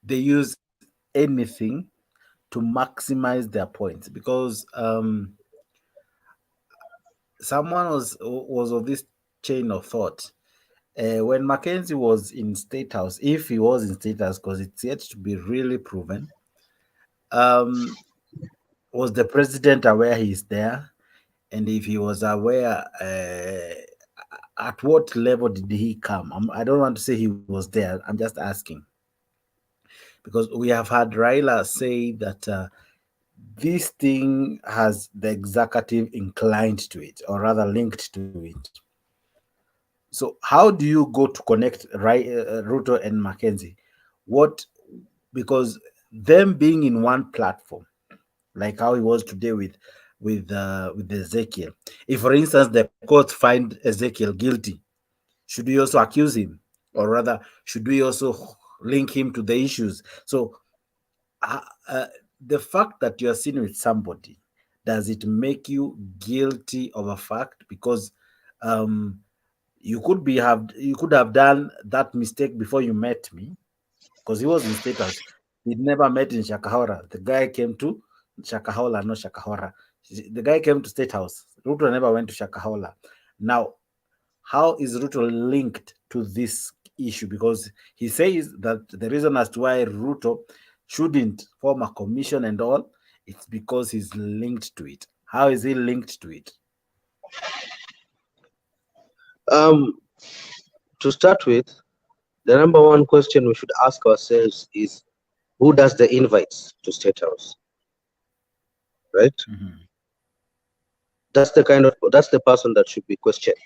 they use anything to maximize their points? Because someone was of this chain of thought. When Mckenzie was in State House, if he was in State House, because it's yet to be really proven, was the president aware he's there? And if he was aware, at what level did he come? I don't want to say he was there. I'm just asking. Because we have had Raila say that this thing has the executive inclined to it, or rather linked to it. So how do you go to connect Ruto and Mckenzie? Because them being in one platform, like how he was today with Ezekiel. If, for instance, the court find Ezekiel guilty, should we also accuse him, or rather, should we also link him to the issues? So, the fact that you are seen with somebody, does it make you guilty of a fact? Because you could have done that mistake before you met me, because he was in State House. He never met in Shakahola. The guy came to Shakahola, not Shakahola. The guy came to State House. Ruto never went to Shakahola. Now, how is Ruto linked to this issue? Because he says that the reason as to why Ruto shouldn't form a commission and all, it's because he's linked to it. How is he linked to it? To start with, the number one question we should ask ourselves is, who does the invites to State House? Right? That's the person that should be questioned.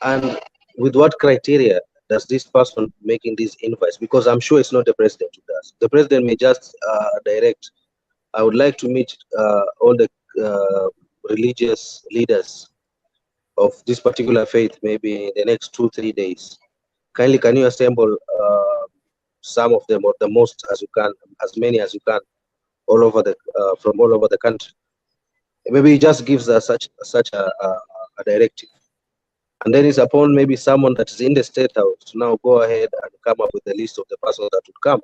And with what criteria does this person making these invites? Because I'm sure it's not the president who does. The president may just direct, I would like to meet all the religious leaders of this particular faith, maybe in the next 2-3 days. Kindly, can you assemble some of them, or the most as you can, as many as you can, all over the from all over the country? Maybe he just gives us such a directive, and then it's upon maybe someone that is in the State House to now go ahead and come up with the list of the persons that would come,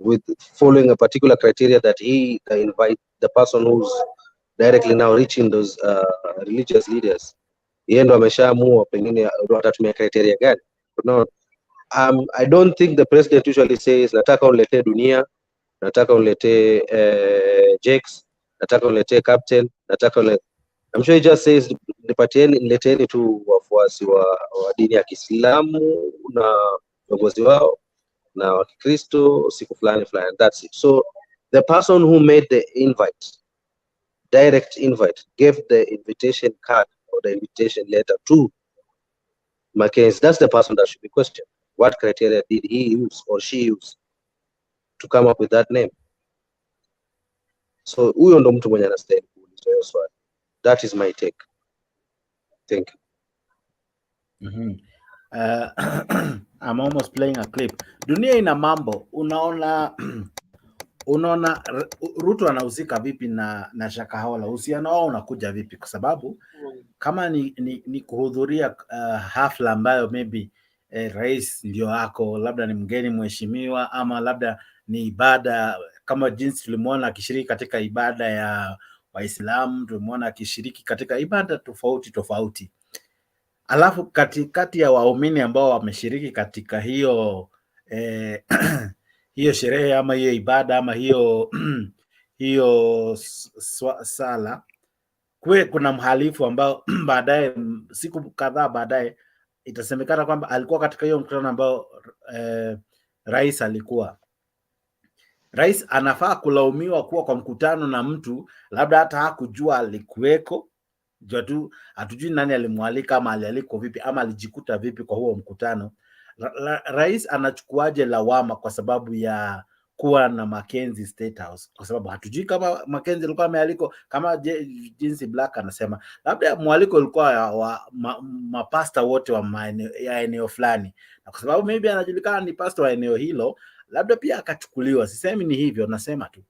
with following a particular criteria that he invite the person who's directly now reaching those religious leaders. Yeye ndo ameshaamua pengine watatumia criteria gani. No, I don't think the president usually says nataka unilete dunia, nataka unilete Jakes, nataka unilete Captain, nataka unilete. I'm sure he just says nileteni tu wafuasi wa dini ya Kiislamu na viongozi wao na wa Kikristo siku fulani fulani. That's it. So the person who made the invite, direct invite, gave the invitation card or the invitation letter to Mckenzie, that's the person that should be questioned. What criteria did he use or she use to come up with that name? So huyo ndo mtu mwenye anastahili kuulizwa hiyo swali. That is my take. Thank you. I'm almost playing a clip. Dunia ina mambo. Unaona Ruto anahusika vipi na Shakahola? Uhusiano wao unakuja vipi? Kwa sababu kama ni kuhudhuria hafla ambayo maybe rais ndio ako, labda ni mgeni mheshimiwa, ama labda ni ibada, kama jinsi tulimuona akishiriki katika ibada ya Waislamu, tulimuona akishiriki katika ibada tofauti. Alafu katikati ya waumini ambao wameshiriki katika hiyo hiyo sherehe ama hiyo ibada ama hiyo sala, kuna mhalifu ambao baadaye, siku kadhaa baadaye, itasemekana kwamba alikuwa katika hiyo mkutano ambao rais alikuwa. Rais anafaa kulaumiwa kuwa kwa mkutano na mtu labda hata hakujua alikuweko, jua tu hatujui nani alimwalika ama alialikwa vipi ama alijikuta vipi kwa huo mkutano. Rais anachukuaje lawama kwa sababu ya kuwa na Mckenzie State House? Kwa sababu hatujui kama Mckenzie alikuwa amealikwa, kama jinsi Black anasema labda mwaliko ulikuwa wa mapasta wote wa eneo fulani, na kwa sababu maybe anajulikana ni pastor wa eneo hilo, labda pia akachukuliwa. Sisemi ni hivyo, nasema tu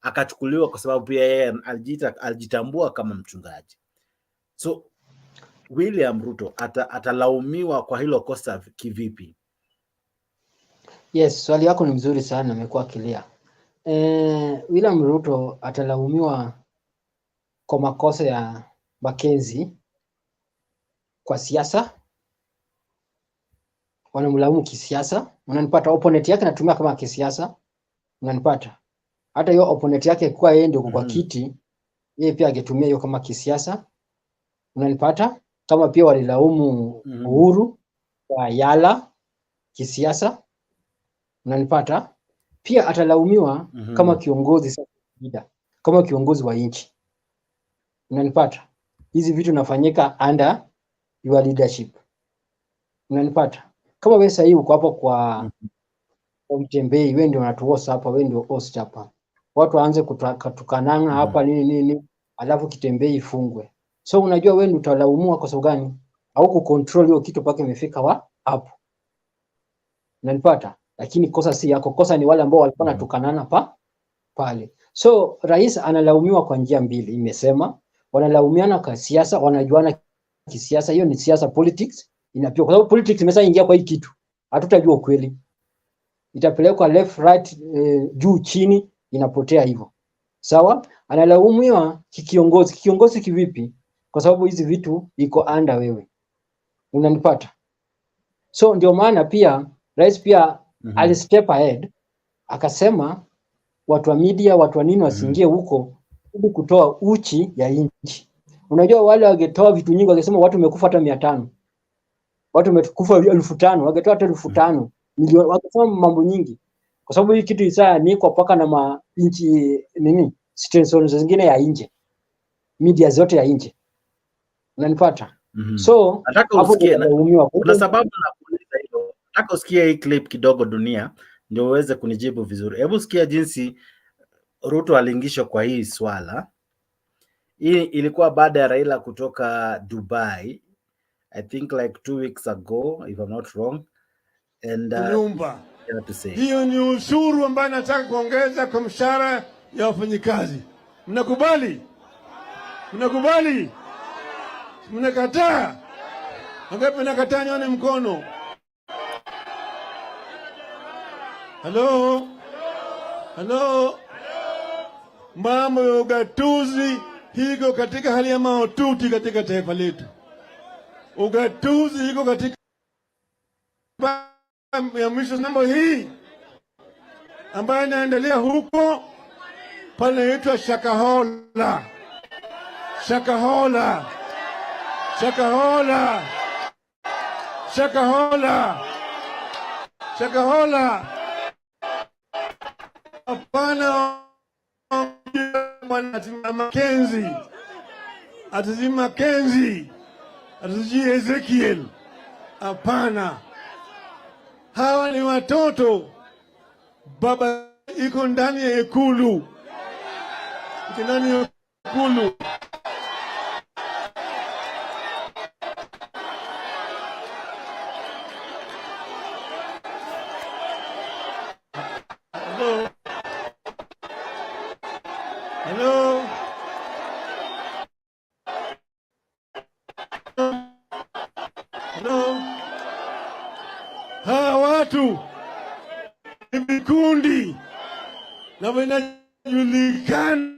akachukuliwa kwa sababu pia yeye alijitambua kama mchungaji. So William Ruto atalaumiwa kwa hilo kosa kivipi? Yes, swali yako ni mzuri sana, imekuwa clear. William Ruto atalaumiwa kwa makosa ya Mckenzie kwa siasa. Wanamlaumu kisiasa, unanipata? Opponent yake anatumia kama kisiasa, unanipata? Hata hiyo opponent yake kwa yeye ndio kwa kiti, yeye pia angetumia hiyo kama kisiasa, unanipata? Kama pia walilaumu Uhuru kwa Yala kisiasa, unanipata? Pia atalaumiwa kama kiongozi sasa, kama kiongozi wa nchi, unanipata? Hizi vitu nafanyika under your leadership, unanipata? Kama wewe sasa hivi uko hapo kwa Mutembei, wewe ndio unatuosa hapa, wewe ndio host hapa, watu waanze kutukanana hapa nini, alafu Kitembei ifungwe. So unajua wewe ndio utalaumiwa kwa sababu gani? Au kucontrol hiyo kitu paka imefika hapo, unanipata? Lakini kosa si yako, kosa ni wale ambao walikuwa wanatukanana pale. So rais analaumiwa kwa njia mbili, imesema wanalaumiana kwa siasa, wanajuana kisiasa. Hiyo ni siasa, politics inapio, kwa sababu politics imeshaingia kwa hii kitu, hatutajua ukweli. itapelekwa left right, juu chini, inapotea hivyo. Sawa, analaumiwa kikiongozi. Kiongozi kivipi? Kwa sababu hizi vitu iko under wewe, unanipata? So ndio maana pia rais pia alistep ahead akasema watu wa media, watu wa nini wasiingie huko ili kutoa uchi ya nchi. Unajua wale wangetoa vitu nyingi, wangesema watu wamekufa hata 500, watu wamekufa 5,000, wangetoa hata 5,000 milioni, wangesema mambo nyingi, kwa sababu hii kitu isaa ni kwa paka na nchi nini, stations zingine ya nje, media zote ya nje, unanipata? So nataka usikie, kuna sababu na kuuliza hilo. Nataka usikie hii clip kidogo dunia, ndio uweze kunijibu vizuri. Hebu sikia jinsi Ruto aliingishwa kwa hii swala. Hii ilikuwa baada ya Raila kutoka Dubai, I think like 2 weeks ago if I'm not wrong, and nyumba hiyo ni ushuru ambayo nataka kuongeza kwa mshahara ya wafanyikazi. Mnakubali? Mnakubali? Mnakataa? Wangapi nakataa? Nione mkono. Halo? Halo? Mambo ya ugatuzi hiko katika hali ya mahututi katika taifa letu. Ugatuzi hiko katika ya mwisho. Mambo hii ambayo inaendelea huko pale inaitwa Shakahola. Shakahola. Shakahola. Shakahola. Shakahola. Hapana, Mckenzie. Ati Mckenzie. Ati Ezekiel. Hapana. Hawa ni watoto. Baba iko ndani ya ikulu. Iko ndani ya ikulu. Hello. Hello. Hello. Hawa watu ni vikundi na vinajulikana.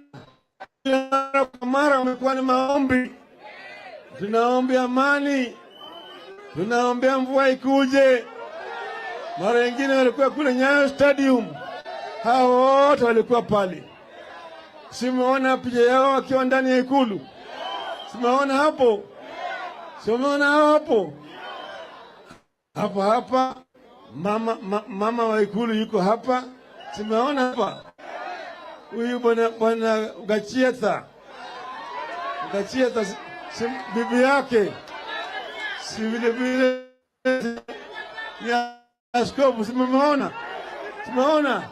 Kwa mara wamekuwa ni maombi. Tunaombea amani, tunaombea mvua ikuje. Mara nyingine walikuwa kule Nyayo Stadium, hao wote walikuwa pale. Simeona picha yao wakiwa ndani ya ikulu. Simeona hapo, simeona hapo. Hapa mama wa ikulu yuko hapa. Simeona hapa. Huyu bwana Gachietha, bibi yake si vile ya askofu. Simeona, simeona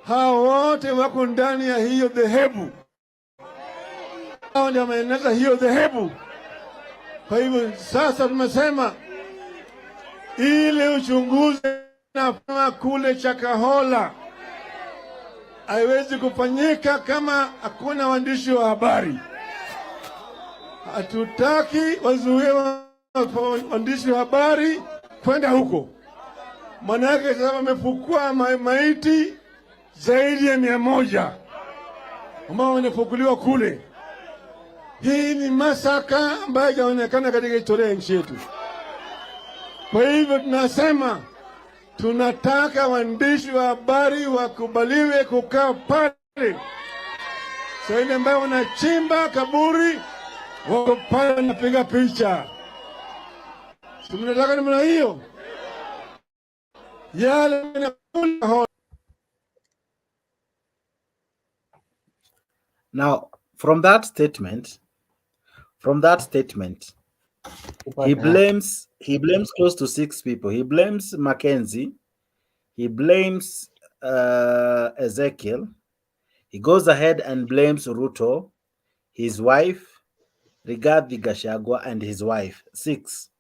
hao wote wako ndani ya hiyo dhehebu. Hao ndio wameeneza hiyo dhehebu. Kwa hivyo sasa tumesema ile uchunguzi na kule Shakahola haiwezi kufanyika kama hakuna waandishi wa habari. Hatutaki wazuie waandishi wa habari kwenda huko. Manake sasa wamefukua maiti zaidi ya 100 ambao wanafukuliwa kule. Hii ni masaka ambayo hajaonekana katika historia ya nchi yetu. Kwa hivyo tunasema tunataka waandishi wa habari wakubaliwe kukaa pale. Sasa ile ambayo wanachimba kaburi wako pale wanapiga picha. Tunataka namna hiyo. Yale Now, from that statement, he blames close to 6 people. He blames Mckenzie. He blames Ezekiel. He goes ahead and blames Ruto, his wife, Rigathi Gachagua, and his wife. 6.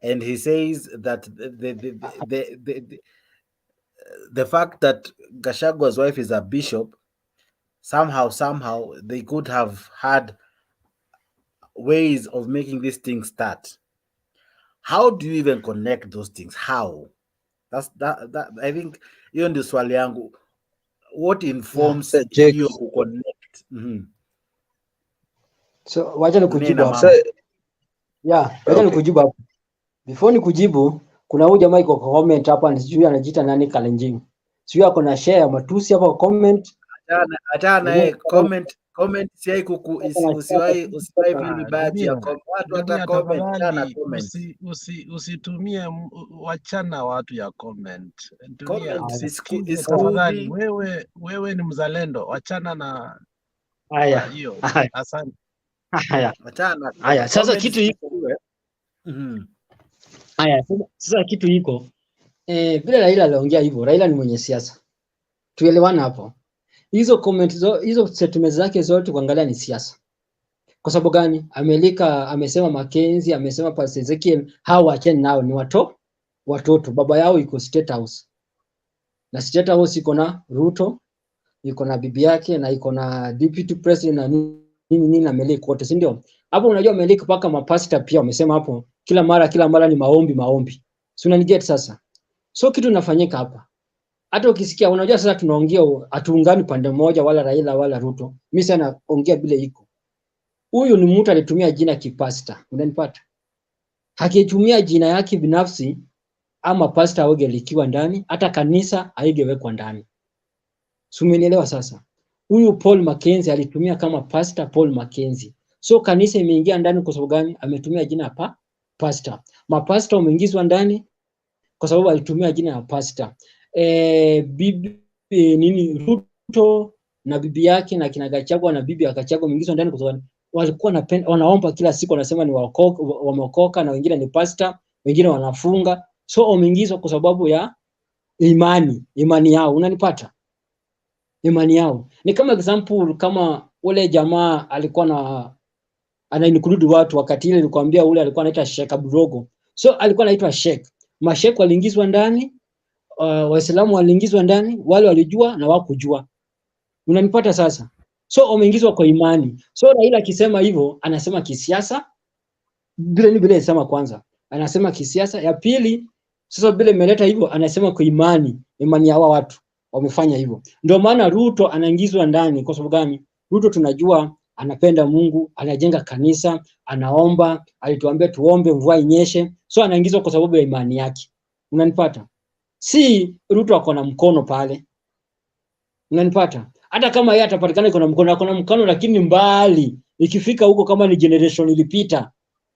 And he says that the fact that Gashagua's wife is a bishop, somehow they could have had ways of making this thing start. How do you even connect those things? How? That I think hiyo ndio swali yangu. What informs hiyo kuconnect? So wacha nikujibu hapo. Wacha nikujibu hapo. Before nikujibu, kuna huyu jamaa iko comment hapa, sijui anajiita nani Kalenjin. Sijui ako na share matusi hapa comment. Achana comment si usiwahi vile badge ya watu hata comment sana comment. Usitumie wachana watu ya comment. Tafadhali wewe ni mzalendo, wachana na hiyo. Asante. Haya, sasa kitu iko. Sasa kitu iko. Vile Raila aliongea hivyo, Raila ni mwenye siasa. Tuelewana hapo. Hizo comment hizo statements zake zote kuangalia ni siasa. Kwa sababu gani? Amesema Mckenzie, amesema Pastor Ezekiel, hao wacheni nao ni watoto. Baba yao iko State House. Na State House iko na Ruto, iko na bibi yake na iko na deputy president na nini na Melik wote, si ndio? Hapo unajua Melik paka mapasta pia wamesema hapo kila mara ni maombi. Si unaniget sasa? So kitu inafanyika hapa. Hata ukisikia unajua sasa tunaongea hatuungani pande moja wala Raila wala Ruto. Mimi sana ongea bila iko. Huyu ni mtu alitumia jina kipasta. Unanipata? Hakitumia jina yake binafsi ama pasta awege likiwa ndani, hata kanisa haigewekwa ndani. Sumenielewa sasa? Huyu Paul Mckenzie alitumia kama pastor Paul Mckenzie. So kanisa imeingia ndani kwa sababu gani? Ametumia jina pastor. Mapasta wameingizwa ndani kwa sababu alitumia jina ya pastor. Ruto na bibi yake na kina Gachagua na bibi akachagua wameingizwa ndani kwa sababu walikuwa wanaomba kila siku, wanasema ni wameokoka na wengine ni pastor, wengine wanafunga. So wameingizwa kwa sababu ya imani yao. Unanipata? Imani yao. Ni kama example, kama ule jamaa alikuwa ana-include watu wakati ile nilikwambia, ule alikuwa anaitwa Sheikh Abdurogo. So alikuwa anaitwa Sheikh. Mashekh waliingizwa ndani, Waislamu waliingizwa ndani, wale walijua na wakujua. Unanipata sasa? So wameingizwa kwa imani. So Raila akisema hivyo anasema kisiasa. Bila sema kwanza. Anasema kisiasa. Ya pili, sasa bila imeleta hivyo anasema kwa imani ya watu wamefanya hivyo. Ndio maana Ruto anaingizwa ndani kwa sababu gani? Ruto tunajua anapenda Mungu, anajenga kanisa, anaomba, alituambia tuombe mvua inyeshe. So anaingizwa kwa sababu ya imani yake. Unanipata? Si Ruto ako na mkono pale. Unanipata? Hata kama yeye atapatikana iko na mkono lakini mbali. Ikifika huko kama ni generation ilipita,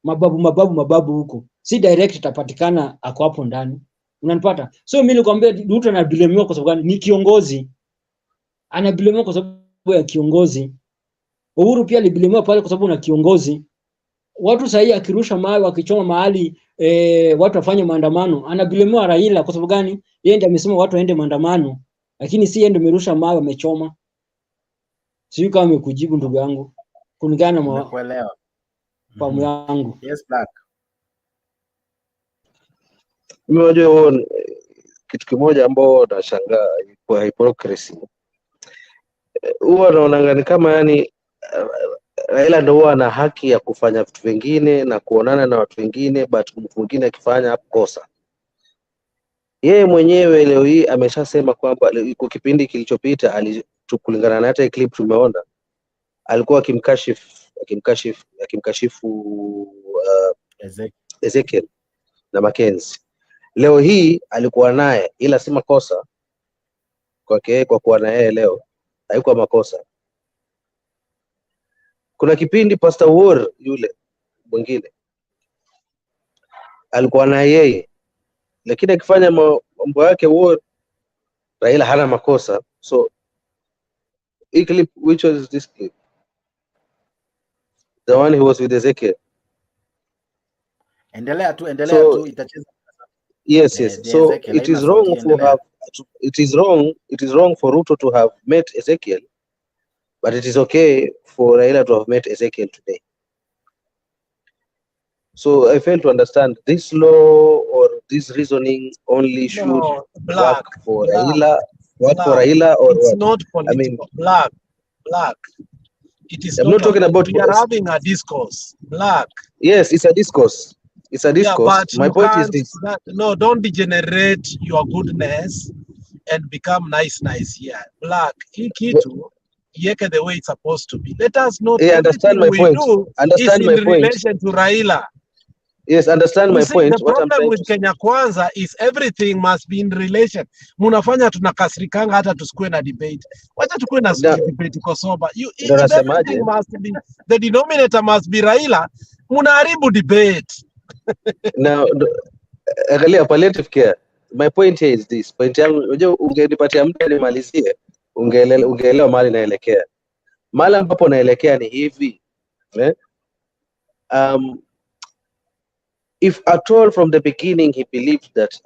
mababu huko. Si direct itapatikana ako hapo ndani. Unanipata? So mimi nikwambia Ruto anabilemiwa kwa sababu gani? Ni kiongozi. Anabilemiwa kwa sababu ya kiongozi. Uhuru pia alibilemiwa pale kwa sababu na kiongozi. Watu sahi akirusha mawe wakichoma mahali watu wafanye maandamano, anabilemiwa Raila kwa sababu gani? Yeye ndiye amesema watu waende maandamano, lakini si yeye ndiye amerusha mawe amechoma. Sijui kama nimekujibu ndugu yangu. Kulingana na kuelewa. Fahamu yangu. Yes, Black. Unajua kitu kimoja ambao nashangaa kwa hypocrisy. Huwa naona ni kama yani Raila ndio huwa ana haki ya kufanya vitu vingine na kuonana na watu wengine, but mtu mwingine akifanya kosa. Yeye mwenyewe leo hii ameshasema kwamba kwa kipindi kilichopita kulingana na hata clip tumeona alikuwa akimkashifu Ezekiel na Mckenzie. Leo hii alikuwa naye, ila si makosa kwake kwa kuwa na yeye leo, haikuwa makosa. Kuna kipindi Pastor War yule mwingine alikuwa na yeye, lakini akifanya mambo yake War, Raila hana makosa. So hii clip, which was this clip? The one who was with Ezekiel. Endelea tu itacheza. Yes. So it is wrong for Ruto to have met Ezekiel, but it is okay for Raila to have met Ezekiel today. So I fail to understand this law or this reasoning only should work for Raila. What for Raila or it's what? Not political. I mean, Black. It is. I'm not talking about. We are having a discourse. Black. Yes, it's a discourse. It's a discourse. but My you point is can't. this. No, don't degenerate your goodness and become nice here. Black, hii kitu yeke the way it's supposed to be. Let us know Understand everything my we point. do Understand is my in point. relation to Raila. Yes, understand You my see, point. the What I'm problem trying with to say. Kenya Kwanza is everything must be in relation. Munafanya tunakasirikanga hata tusikue na debate. Wacha tukue na debate iko sober. If everything must be, the denominator must be Raila, munaharibu debate. Now, angalia palliative care. My point here is this. Point yangu, unajua ungenipatia muda nimalizie, ungeelewa mahali naelekea. Mahali ambapo naelekea ni hivi. If at all from the beginning he believed that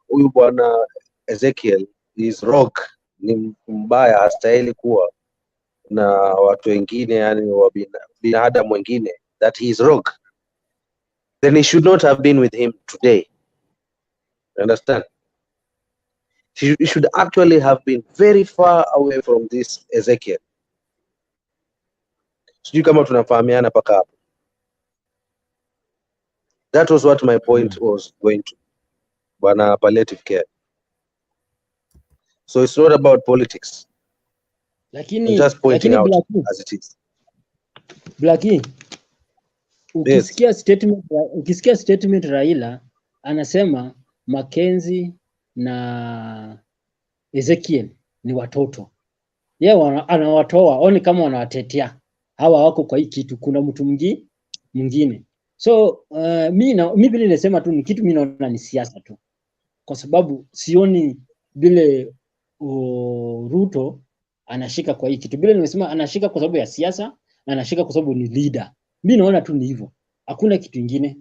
huyu bwana Ezekiel is rogue, ni mbaya, hastahili kuwa na watu wengine, yani wa binadamu wengine, that he is rogue, then he should not have been with him today. Understand? He should actually have been very far away from this Ezekiel. Sijui kama tunafahamiana paka hapo. That was what my point was going to. Bwana palliative care. So it's not about politics. I'm just pointing out as it is. Blackie, ukisikia statement Raila anasema Mckenzie na Ezekiel ni watoto. Yeye anawatoa, oni kama wanawatetea. Hawa wako kwa hii kitu, kuna mtu mwingine. So mimi vile nimesema tu ni kitu mimi naona ni siasa tu. Kwa sababu sioni vile Ruto anashika kwa hii kitu. Vile nimesema anashika kwa sababu ya siasa na anashika kwa sababu ni leader. Mimi naona tu ni hivyo. Hakuna kitu kingine.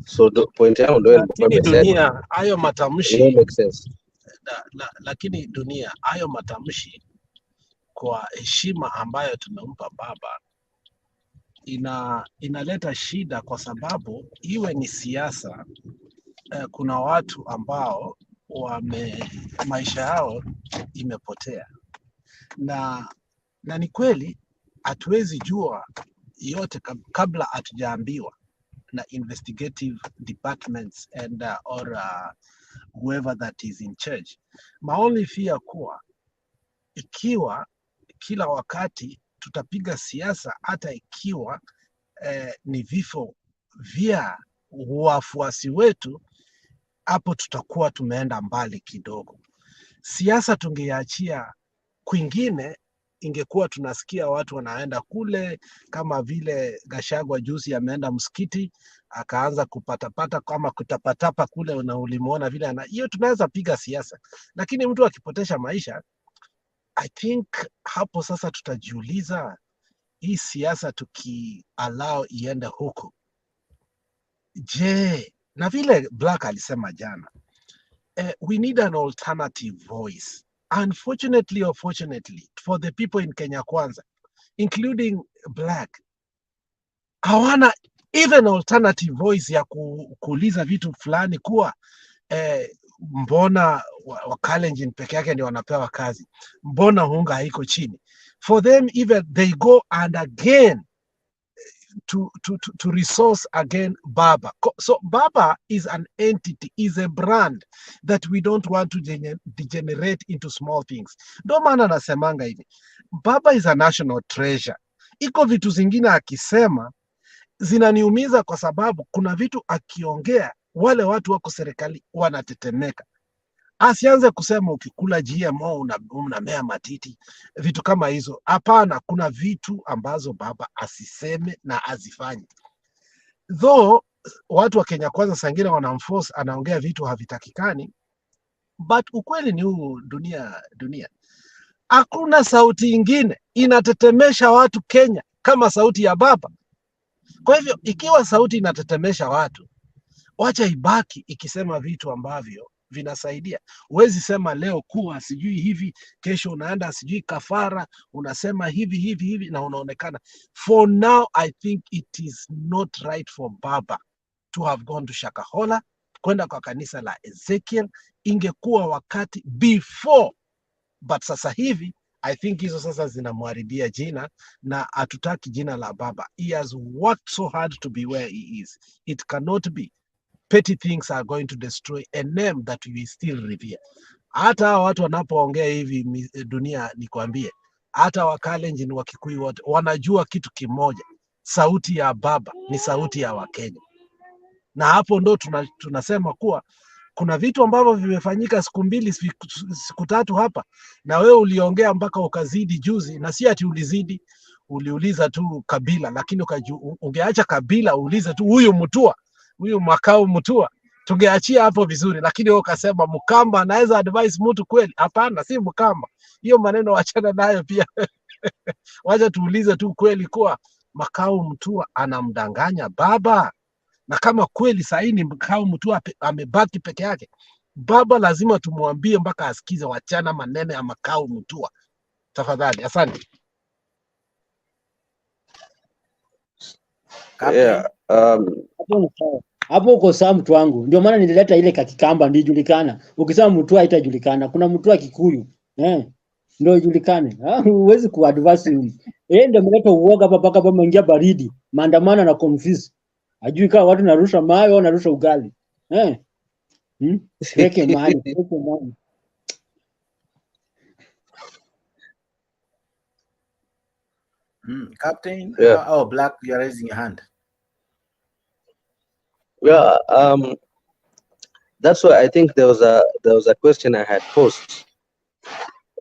So the point yangu ndio Lakini dunia hayo matamshi make sense. Lakini dunia hayo matamshi kwa heshima ambayo tumempa baba inaleta shida, kwa sababu iwe ni siasa, kuna watu ambao maisha yao imepotea, na ni kweli hatuwezi jua yote kabla hatujaambiwa na investigative departments and whoever that is in charge. Maoni pia kuwa ikiwa kila wakati tutapiga siasa, hata ikiwa ni vifo vya wafuasi wetu, hapo tutakuwa tumeenda mbali kidogo. Siasa tungeachia kwingine, ingekuwa tunasikia watu wanaenda kule, kama vile Gachagua juzi ameenda msikiti akaanza kupatapata kama kutapatapa kule, na ulimuona vile hiyo tunaweza piga siasa. Lakini mtu akipotesha maisha, I think hapo sasa tutajiuliza, hii siasa tukiallow iende huko, je, na vile Black alisema jana, we need an alternative voice. Unfortunately or fortunately for the people in Kenya Kwanza, including Black, hawana even alternative voice ya kuuliza vitu fulani, kuwa mbona Wakalenjin peke yake ndio wanapewa kazi, mbona unga haiko chini. For them, even they go and again to resource again Baba. So Baba is an entity, is a brand that we don't want to degenerate into small things. Ndio maana nasemanga hivi, Baba is a national treasure. Iko vitu zingine akisema zinaniumiza, kwa sababu kuna vitu akiongea wale watu wako serikali wanatetemeka. Asianze kusema ukikula GMO unamea matiti, vitu kama hizo. Hapana, kuna vitu ambazo Baba asiseme na azifanye. Though watu wa Kenya Kwanza sangine wanamforce anaongea vitu havitakikani, but ukweli ni huu, dunia. Hakuna sauti ingine inatetemesha watu Kenya kama sauti ya Baba. Kwa hivyo ikiwa sauti inatetemesha watu, wacha ibaki ikisema vitu ambavyo vinasaidia. Huwezi sema leo kuwa sijui hivi, kesho unaenda sijui kafara, unasema hivi na unaonekana. For now, I think it is not right for Baba to have gone to Shakahola, kwenda kwa kanisa la Ezekiel. Ingekuwa wakati before, but sasa hivi I think hizo sasa zinamharibia jina na hatutaki jina la baba. He has worked so hard to be where he is. It cannot be. Petty things are going to destroy a name that we still revere. Hata watu wanapoongea hivi dunia, nikwambie, hata Wakalenjin, Wakikuyu wote wanajua kitu kimoja, sauti ya baba ni sauti ya Wakenya. Na hapo ndo tunasema kuwa kuna vitu ambavyo vimefanyika siku mbili siku tatu hapa, na wewe uliongea mpaka ukazidi juzi, na si ati ulizidi, uliuliza tu kabila, lakini ungeacha kabila uulize tu huyu Mutua, huyu Makau Mutua, tungeachia hapo vizuri. Lakini wewe ukasema Mkamba anaweza advise mtu kweli? Hapana, si Mkamba. Hiyo maneno wachana nayo pia. Wacha tuulize tu kweli kuwa Makau Mutua anamdanganya baba, na kama kweli sahi ni Makau Mutua amebaki peke yake, baba lazima tumwambie mpaka asikize. Wachana maneno ya Makau Mutua tafadhali. Asante. Yeah, hapo uko sawa mtu wangu, ndio maana nilileta ile kakikamba ndijulikana. Ukisema Mutua haitajulikana, kuna Mutua Kikuyu ndio ijulikane. Huwezi kuadvise ndio mleta uoga hapa mpaka baba ingia baridi, maandamano na confuse. Ajui kama watu narusha mawe au narusha ugali. Weke mawe. Captain, Yeah. oh, Black, you are raising your hand. Yeah, that's why I think there was a question I had posed.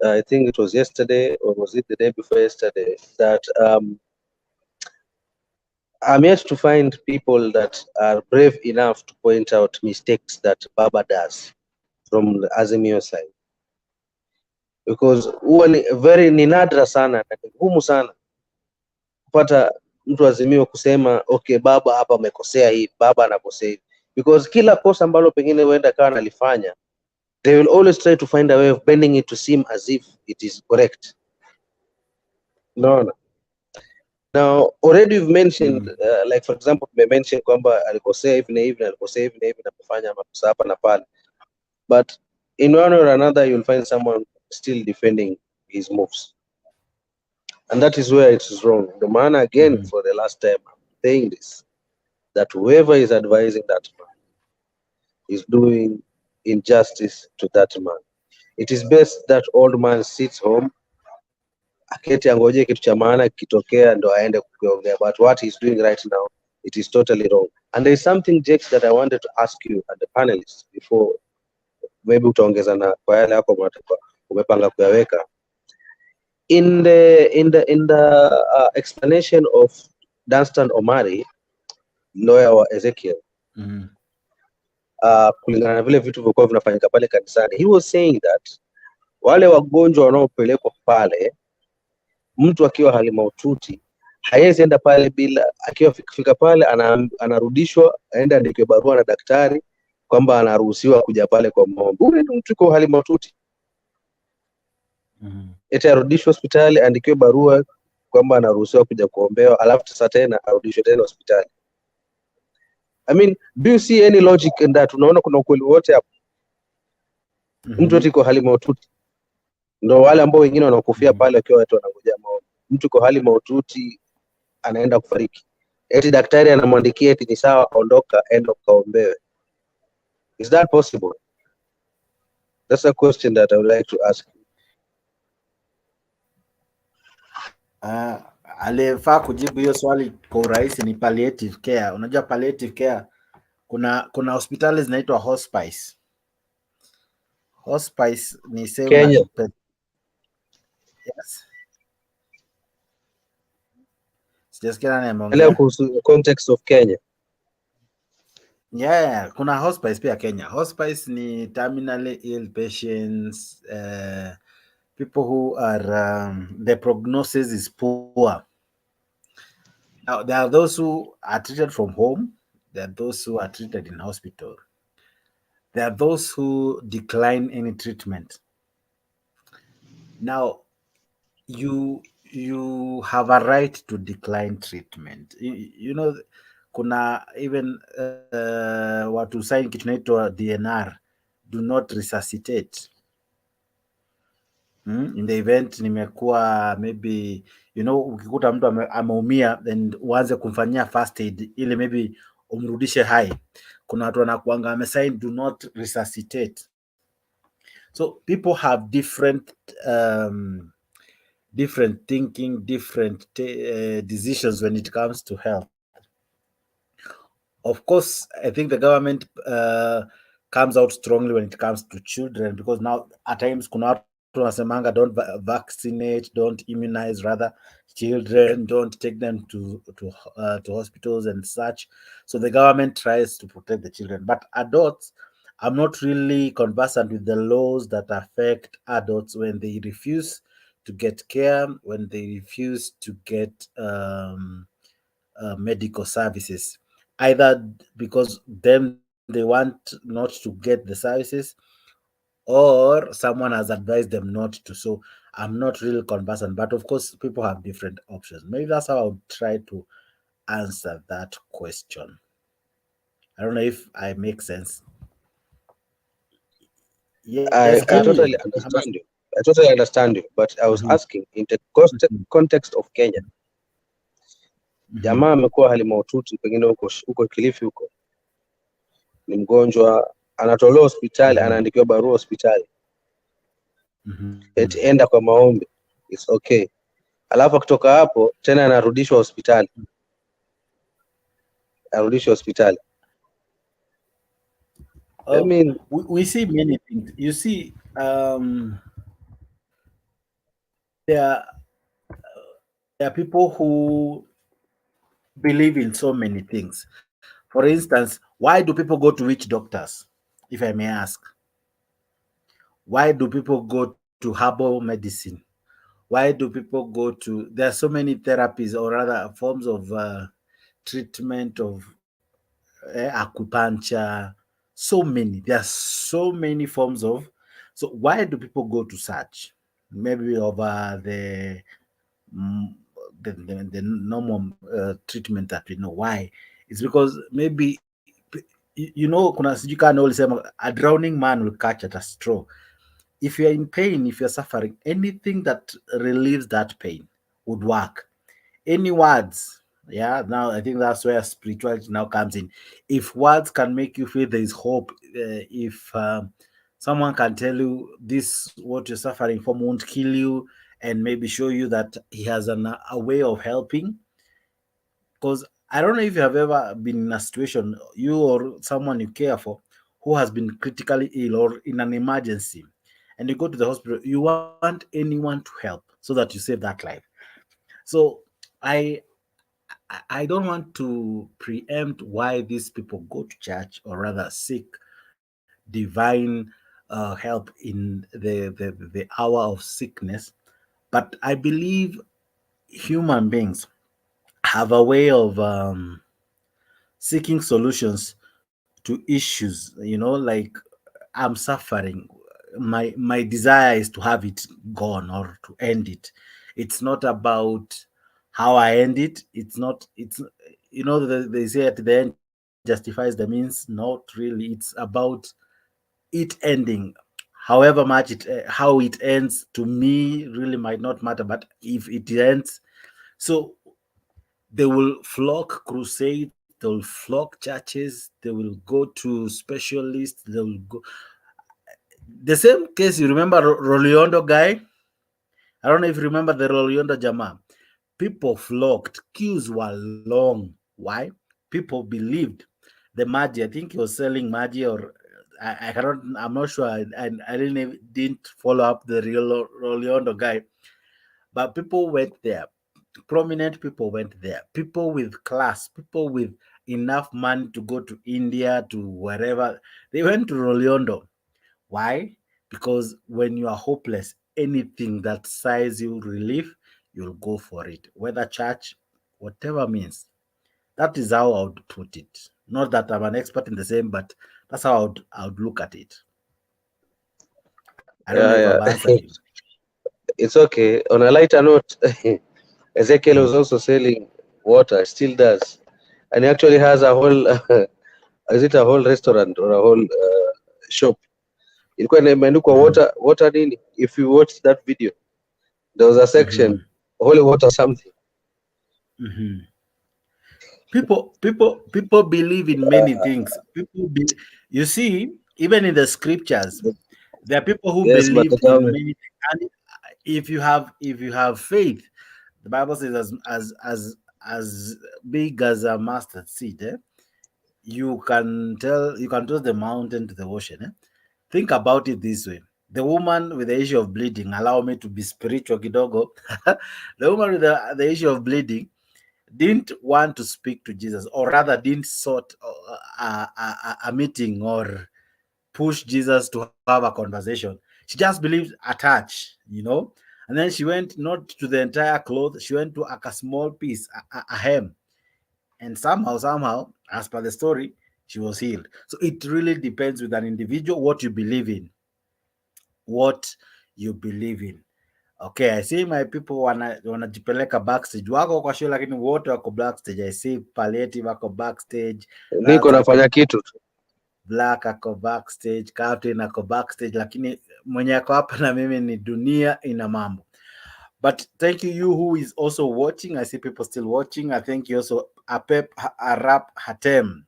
I think it was yesterday, or was it the day before yesterday, that I'm yet to find people that are brave enough to point out mistakes that Baba does from the Azimio side, because huwa ni nadra sana na ngumu sana kupata mtu Azimio kusema okay, baba hapa amekosea hii, baba anakosea hivi, because kila kosa ambalo pengine huenda kawa analifanya, they will always try to find a way of bending it to seem as if it is correct. No. Now already you've mentioned like for example you mentioned kwamba alikosea hivi na hivi, alikosea hivi na hivi na kufanya makosa hapa na pale, but in one or another you'll find someone still defending his moves, and that is where it is wrong. The man, again, for the last time I'm saying this, that whoever is advising that man is doing injustice to that man. It is best that old man sits home, aketi angoje kitu cha maana kitokea ndo aende kuongea, but what he's doing right now, it is totally wrong. And there is something, Jakes, that I wanted to ask you and the panelists before maybe utaongeza na kwa yale yako umepanga kuyaweka. In the explanation of Danstan Omari, lawyer wa Ezekiel, kulingana na vile vitu vilikuwa vinafanyika pale kanisani, he was saying that wale wagonjwa wanaopelekwa pale, mtu akiwa hali mahututi haiwezi enda pale bila, akiwa fika pale anarudishwa aenda andike barua na daktari kwamba anaruhusiwa kuja pale kwa maombi. Ule mtu yuko hali mahututi, eti arudishwe hospitali andikiwe barua kwamba anaruhusiwa kuja kuombewa, alafu sasa tena arudishwe tena hospitali. I mean, do you see any logic in that? Unaona kuna ukweli wote hapo? Mtu eti kwa hali mahututi, ndo wale ambao wengine wanakufia pale wakiwa watu wanangoja maombi. Mtu kwa hali mahututi anaenda kufariki, eti daktari anamwandikia eti ni sawa, ondoka enda kaombewe. Is that possible? That's a question that I would like to ask you. Aliyefaa kujibu hiyo swali kwa urahisi ni palliative care. Unajua palliative care, kuna hospitali zinaitwa hospice. Hospice ni sehemu Kenya. Yes. Sijasikia nani ameongea. Kuhusu context of Kenya. Yeah, kuna hospice pia Kenya. Hospice ni terminally ill patients, people who are the prognosis is poor. Now, there are those who are treated from home. There are those who are treated in hospital. There are those who decline any treatment. Now, you have a right to decline treatment. You know, kuna even watu sign kitu naitwa DNR, do not resuscitate. in the event nimekuwa maybe ukikuta mtu ameumia then uanze kumfanyia first aid ili maybe umrudishe hai. Kuna watu wanakuanga wamesign do not resuscitate. So people have different thinking, different decisions when it comes to health. Of course, I think the government comes out strongly when it comes to children, because now at times kuna watu wanasemanga don't vaccinate, don't immunize rather children, don't take them to hospitals and such. So the government tries to protect the children, but adults, I'm not really conversant with the laws that affect adults when they refuse to get care, when they refuse to get medical services, either because they want not to get the services or someone has advised them not to. So I'm not really conversant, but of course people have different options. Maybe that's how I would try to answer that question. I don't know if I make sense. Yes, I totally understand you. I totally understand you, but I was asking in the context of Kenya. Jamaa amekuwa hali mahututi, pengine huko Kilifi huko, ni mgonjwa, anatolewa hospitali, anaandikiwa barua hospitali, eti enda kwa maombi, it's okay. Alafu akitoka hapo tena anarudishwa hospitali, I mean, we see many things. You see, there are people who believe in so many things. For instance, why do people go to witch doctors, if I may ask? Why do people go to herbal medicine? Why do people go to, there are so many therapies, or rather forms of treatment of acupuncture, so many. There are so many forms of, so why do people go to such? Maybe over the normal treatment that we know. Why? It's because maybe you can always say a drowning man will catch at a straw. If you're in pain, if you're suffering, anything that relieves that pain would work. Any words, now I think that's where spirituality now comes in. If words can make you feel there is hope, if someone can tell you this, what you're suffering from won't kill you, and maybe show you that he has a way of helping. Because I don't know if you have ever been in a situation, you or someone you care for, who has been critically ill or in an emergency, and you go to the hospital, you want anyone to help so that you save that life. So I don't want to preempt why these people go to church, or rather seek divine help in the hour of sickness. But I believe human beings have a way of seeking solutions to issues. Like, I'm suffering. My desire is to have it gone or to end it. It's not about how I end it. It's they say at the end justifies the means. Not really. It's about it ending. However much how it ends to me really might not matter, but if it ends, so they will flock crusades, they will flock churches, they will go to specialists, they will go. The same case, you remember Roliondo guy? I don't know if you remember the Roliondo Jama. People flocked, queues were long. Why? People believed the Magi. I think he was selling Magi, or I cannot, I'm not sure. I didn't follow up the real Roliondo guy. But people went there. Prominent people went there. People with class, people with enough money to go to India, to wherever. They went to Roliondo. Why? Because when you are hopeless, anything that sighs you relief, you'll go for it. Whether church, whatever means. That is how I would put it. Not that I'm an expert in the same, but that's how I would look at it. I don't know if I've answered you. It's okay. On a lighter note, Ezekiel was also selling water, still does. And he actually has a whole, is it a whole restaurant or a whole shop? Ilikuwa imeandikwa water nini? if you watch that video, there was a section holy water something. People believe in many things. You see, even in the scriptures, there are people who Yes, but believed in many things. And if you have faith, the Bible says as big as a mustard seed, you can toss the mountain to the ocean. Think about it this way. The woman with the issue of bleeding, allow me to be spiritual kidogo. The woman with the issue of bleeding didn't want to speak to Jesus, or rather didn't sort a meeting or push Jesus to have a conversation. She just believed a touch, and then she went not to the entire cloth, she went to a small piece, a hem, and somehow, as per the story, she was healed. So it really depends with an individual what you believe in. Okay, I see my people wanajipeleka backstage, wako kwa show lakini wote wako backstage. I see Palliative wako backstage, niko nafanya kitu tu. Black ako backstage, Captain ako backstage, lakini mwenye ako hapa na mimi ni Dunia ina mambo. But thank you who is also watching. I see people still watching. I thank you also Apep Arap Hatem.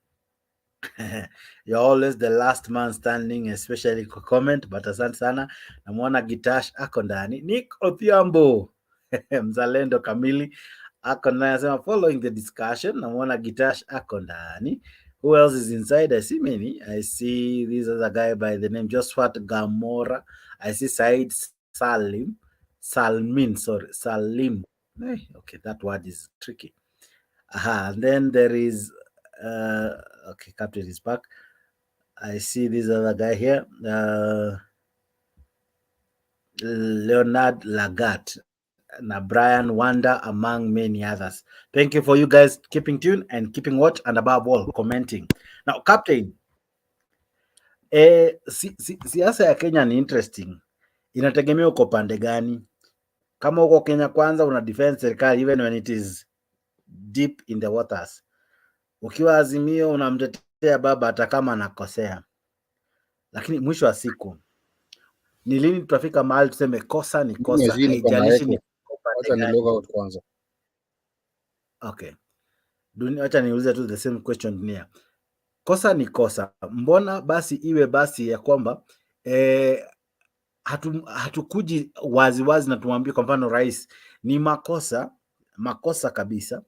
You're always the last man standing, especially kwa comment, but asante sana. Namuona Gitash ako ndani. Nick Othiambo mzalendo kamili ako ndani, anasema following the discussion. Namuona Gitash ako ndani. Who else is inside? I see many. I see this other guy by the name Josephat Gamora. I see Said Salim. Okay, that word is tricky. And then there is okay, Captain is back. I see this other guy here, Leonard Lagat, na Brian Wanda, among many others. Thank you for you guys keeping tuned and keeping watch, and above all commenting. Now, Captain, siasa ya Kenya ni interesting. Inategemea uko pande gani. Kama uko Kenya kwanza una defend serikali even when it is deep in the waters. Ukiwa Azimio unamtetea baba hata kama anakosea. Lakini mwisho wa siku ni lini tutafika mahali tuseme kosa ni kosa, haijalishi ni acha ni log out kwanza. Okay. Acha niulize tu the same question Dunia. Kosa ni kosa. Mbona basi iwe basi ya kwamba hatukuji waziwazi na tumwambie kwa mfano rais ni makosa kabisa,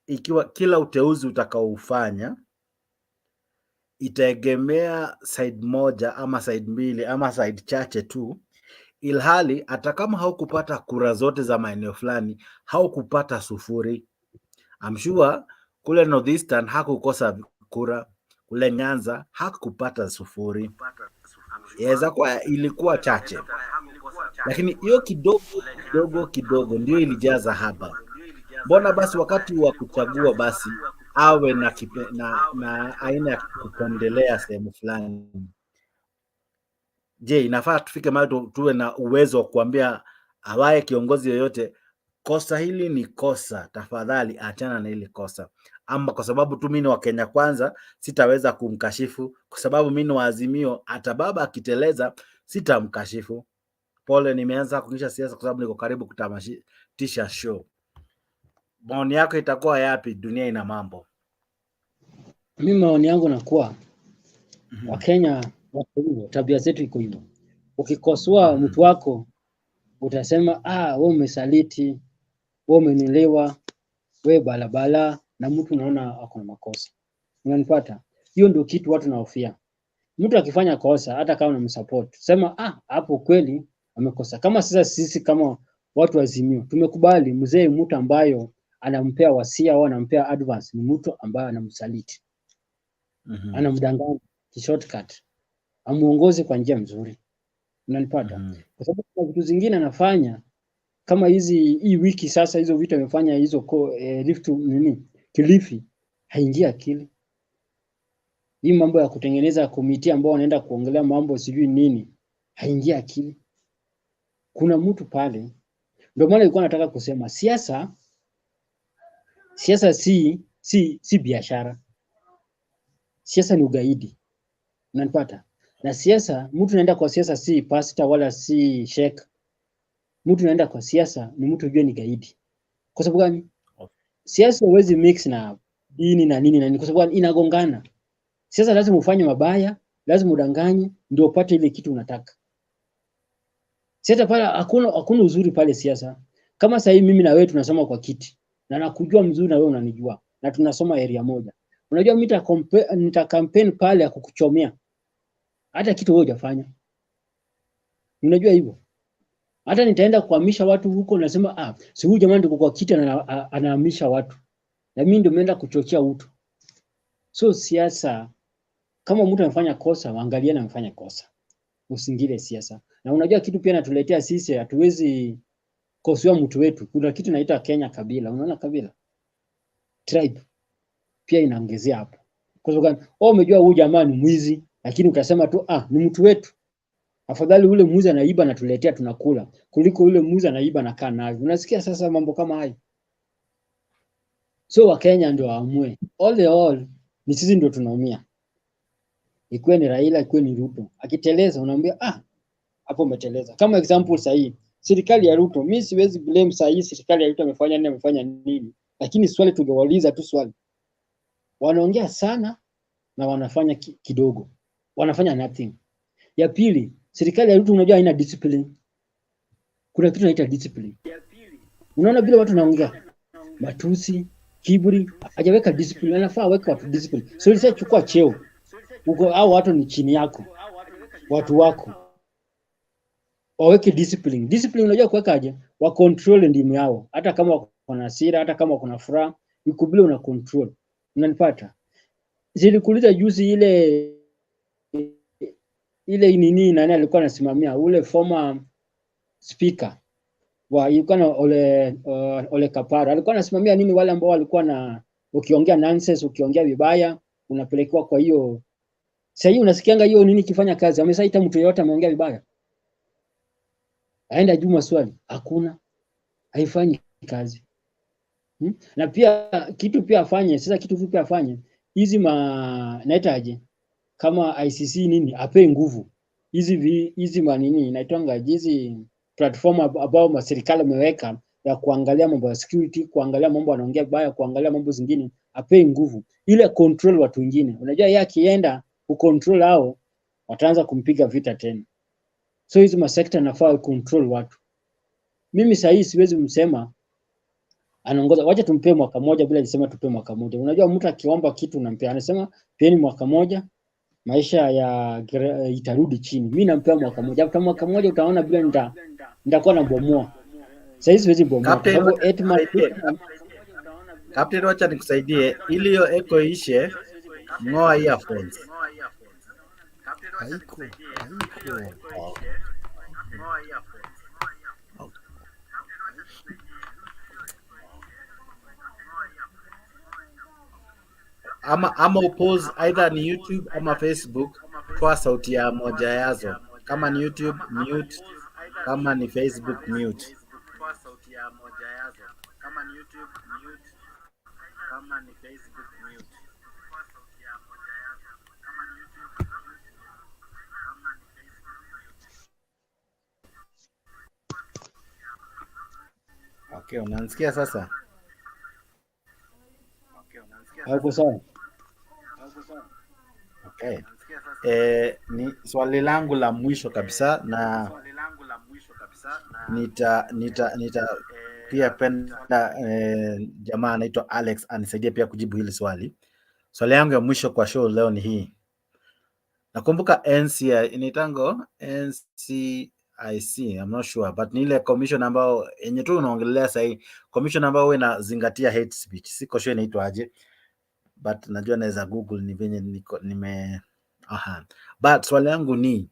ikiwa kila uteuzi utakaoufanya itaegemea side moja ama side mbili ama side chache tu, ilhali hata kama haukupata kura zote za maeneo fulani, haukupata sufuri. I'm sure kule Northeastern hakukosa kura, kule Nyanza hakupata sufuri. Yaweza kuwa ilikuwa chache, lakini hiyo kidogo ndio ilijaza haba. Mbona basi wakati wa kuchagua basi awe na aina ya kupendelea sehemu fulani? Je, inafaa tufike mahali tuwe na uwezo wa kuambia awaye kiongozi yoyote, kosa hili ni kosa, tafadhali achana na hili kosa? Ama kwa sababu tu mimi ni wa Kenya kwanza sitaweza kumkashifu, kwa sababu mimi ni wa Azimio hata baba akiteleza sitamkashifu? Pole, nimeanza kuingisha siasa kwa sababu niko karibu kutamatisha show. Maoni yako itakuwa yapi? Dunia ina mambo. Mimi maoni yangu nakuwa Wakenya wako hivyo, tabia zetu iko hivyo. Ukikosoa mtu wako utasema wewe umesaliti, wewe umenielewa, wewe balabala, na mtu unaona ako na makosa. Unanipata? Hiyo ndio kitu watu naofia. Mtu akifanya kosa hata kama unamsupport, sema hapo kweli amekosa. Kama sisi kama watu wa Azimio tumekubali mzee mtu ambayo anampea wasia au anampea advance ni mtu ambaye anamsaliti. Anamdanganya shortcut. Amuongoze kwa njia nzuri. Unanipata? Kwa sababu kuna vitu zingine anafanya kama hii wiki sasa, hizo vitu amefanya hizo lift Kilifi haingia akili. Hii mambo ya kutengeneza komiti ambao wanaenda kuongelea mambo sijui nini haingia akili. Kuna mtu pale. Ndio maana nilikuwa nataka kusema siasa si biashara. Siasa ni ugaidi. Unanipata? Na siasa, mtu anaenda kwa siasa si pastor wala si sheikh. Mtu anaenda kwa siasa ni mtu ujue ni gaidi. Kwa sababu gani? Siasa huwezi mix na dini na nini na nini, kwa sababu inagongana. Siasa lazima ufanye mabaya, lazima udanganye ndio upate ile kitu unataka. Siasa pale hakuna uzuri pale siasa. Kama sasa hivi mimi na wewe tunasoma kwa kiti na nakujua mzuri na wewe unanijua na tunasoma area moja. Unajua mimi nita campaign pale ya kukuchomea. Hata kitu wewe hujafanya. Unajua hivyo? Hata nitaenda kuhamisha watu huko nasema si huyu jamani ndio kwa kiti anahamisha watu. Na mimi ndio nimeenda kuchochea utu. So siasa kama mtu anafanya kosa, waangalie na amefanya kosa. Usingile siasa. Na unajua kitu pia natuletea sisi hatuwezi kosoa mtu wetu. Kuna kitu inaitwa Kenya kabila. Unaona kabila? Tribe. Pia inaongezea hapo. Kwa sababu umejua huyu jamaa ni mwizi, lakini ukasema tu ni mtu wetu. Afadhali ule mwizi anaiba na tuletea tunakula kuliko ule mwizi anaiba na kaa nayo. Unasikia sasa mambo kama hayo? So Wakenya ndio waamue. All ni sisi ndio tunaumia. Ikuwe ni Raila, ikuwe ni Ruto. Akiteleza unaambia hapo umeteleza. Kama example sahihi, serikali ya Ruto, mimi siwezi blame sahihi serikali ya Ruto amefanya nini. Lakini swali tungewauliza tu swali. Wanaongea sana na wanafanya kidogo. Wanafanya nothing. Ya pili, serikali ya Ruto unajua haina discipline. Kuna kitu inaitwa discipline. Unaona bila watu naongea matusi, kiburi, hajaweka discipline. Anafaa aweke watu discipline. So ilisa chukua cheo. Uko au watu ni chini yako. Watu wako. Waweke discipline. Discipline unajua kuwekaje? Wa control ndimu yao. Hata kama wako na hasira, hata kama wako na furaha, ukubile una control. Unanipata? Zilikuuliza juzi ile nini nani alikuwa anasimamia ule former speaker ilikuwa na ole Kapara alikuwa anasimamia nini wale ambao walikuwa na ukiongea nonsense ukiongea vibaya unapelekewa kwa hiyo sasa hiyo unasikianga hiyo nini kifanya kazi amesaita mtu yeyote ameongea vibaya aenda juu maswali hakuna haifanyi kazi na pia kitu pia afanye sasa kitu pia afanye hizi naitaje kama ICC nini ape nguvu hizi manini inaitwanga hizi platform ambao serikali imeweka ya kuangalia mambo ya security, kuangalia mambo wanaongea baya, kuangalia mambo zingine, ape nguvu ile control watu wengine. Unajua yeye akienda kucontrol hao wataanza kumpiga vita tena. So hizi masekta nafaa control watu. Mimi sasa hii siwezi msema anaongoza, wacha tumpe mwaka moja bila kusema tupe mwaka moja. Unajua mtu akiomba kitu unampea, anasema peni mwaka moja maisha itarudi chini. Mimi nampea mwaka moja. Hata mwaka moja utaona bila nitakuwa na bomoa. Sasa hizi siwezi bomoa. Captain, wacha nikusaidie ili hiyo echo ishe. Ngoa earphones. Haiko. Ama upause either ni YouTube ama Facebook kwa sauti ya moja yazo. Kama ni YouTube mute, kama ni Facebook mute. Kwa sauti ya moja yazo. Kama ni YouTube mute, kama ni Facebook mute. Kwa sauti ya moja yazo. Kama ni YouTube mute, kama ni Facebook mute. Okay, unanisikia sasa? Hapo sawa. Okay. Ni swali langu la mwisho kabisa na nita pia penda jamaa anaitwa Alex anisaidie pia kujibu hili swali. Swali yangu ya mwisho kwa show leo ni hii. Nakumbuka NCI inaitangwa NCIC, I'm not sure, but ni ile commission ambao yenye tu unaongelea sasa, commission ambao inazingatia hate speech. Siko sure inaitwa aje, but najua naweza Google ni venye but swali yangu ni,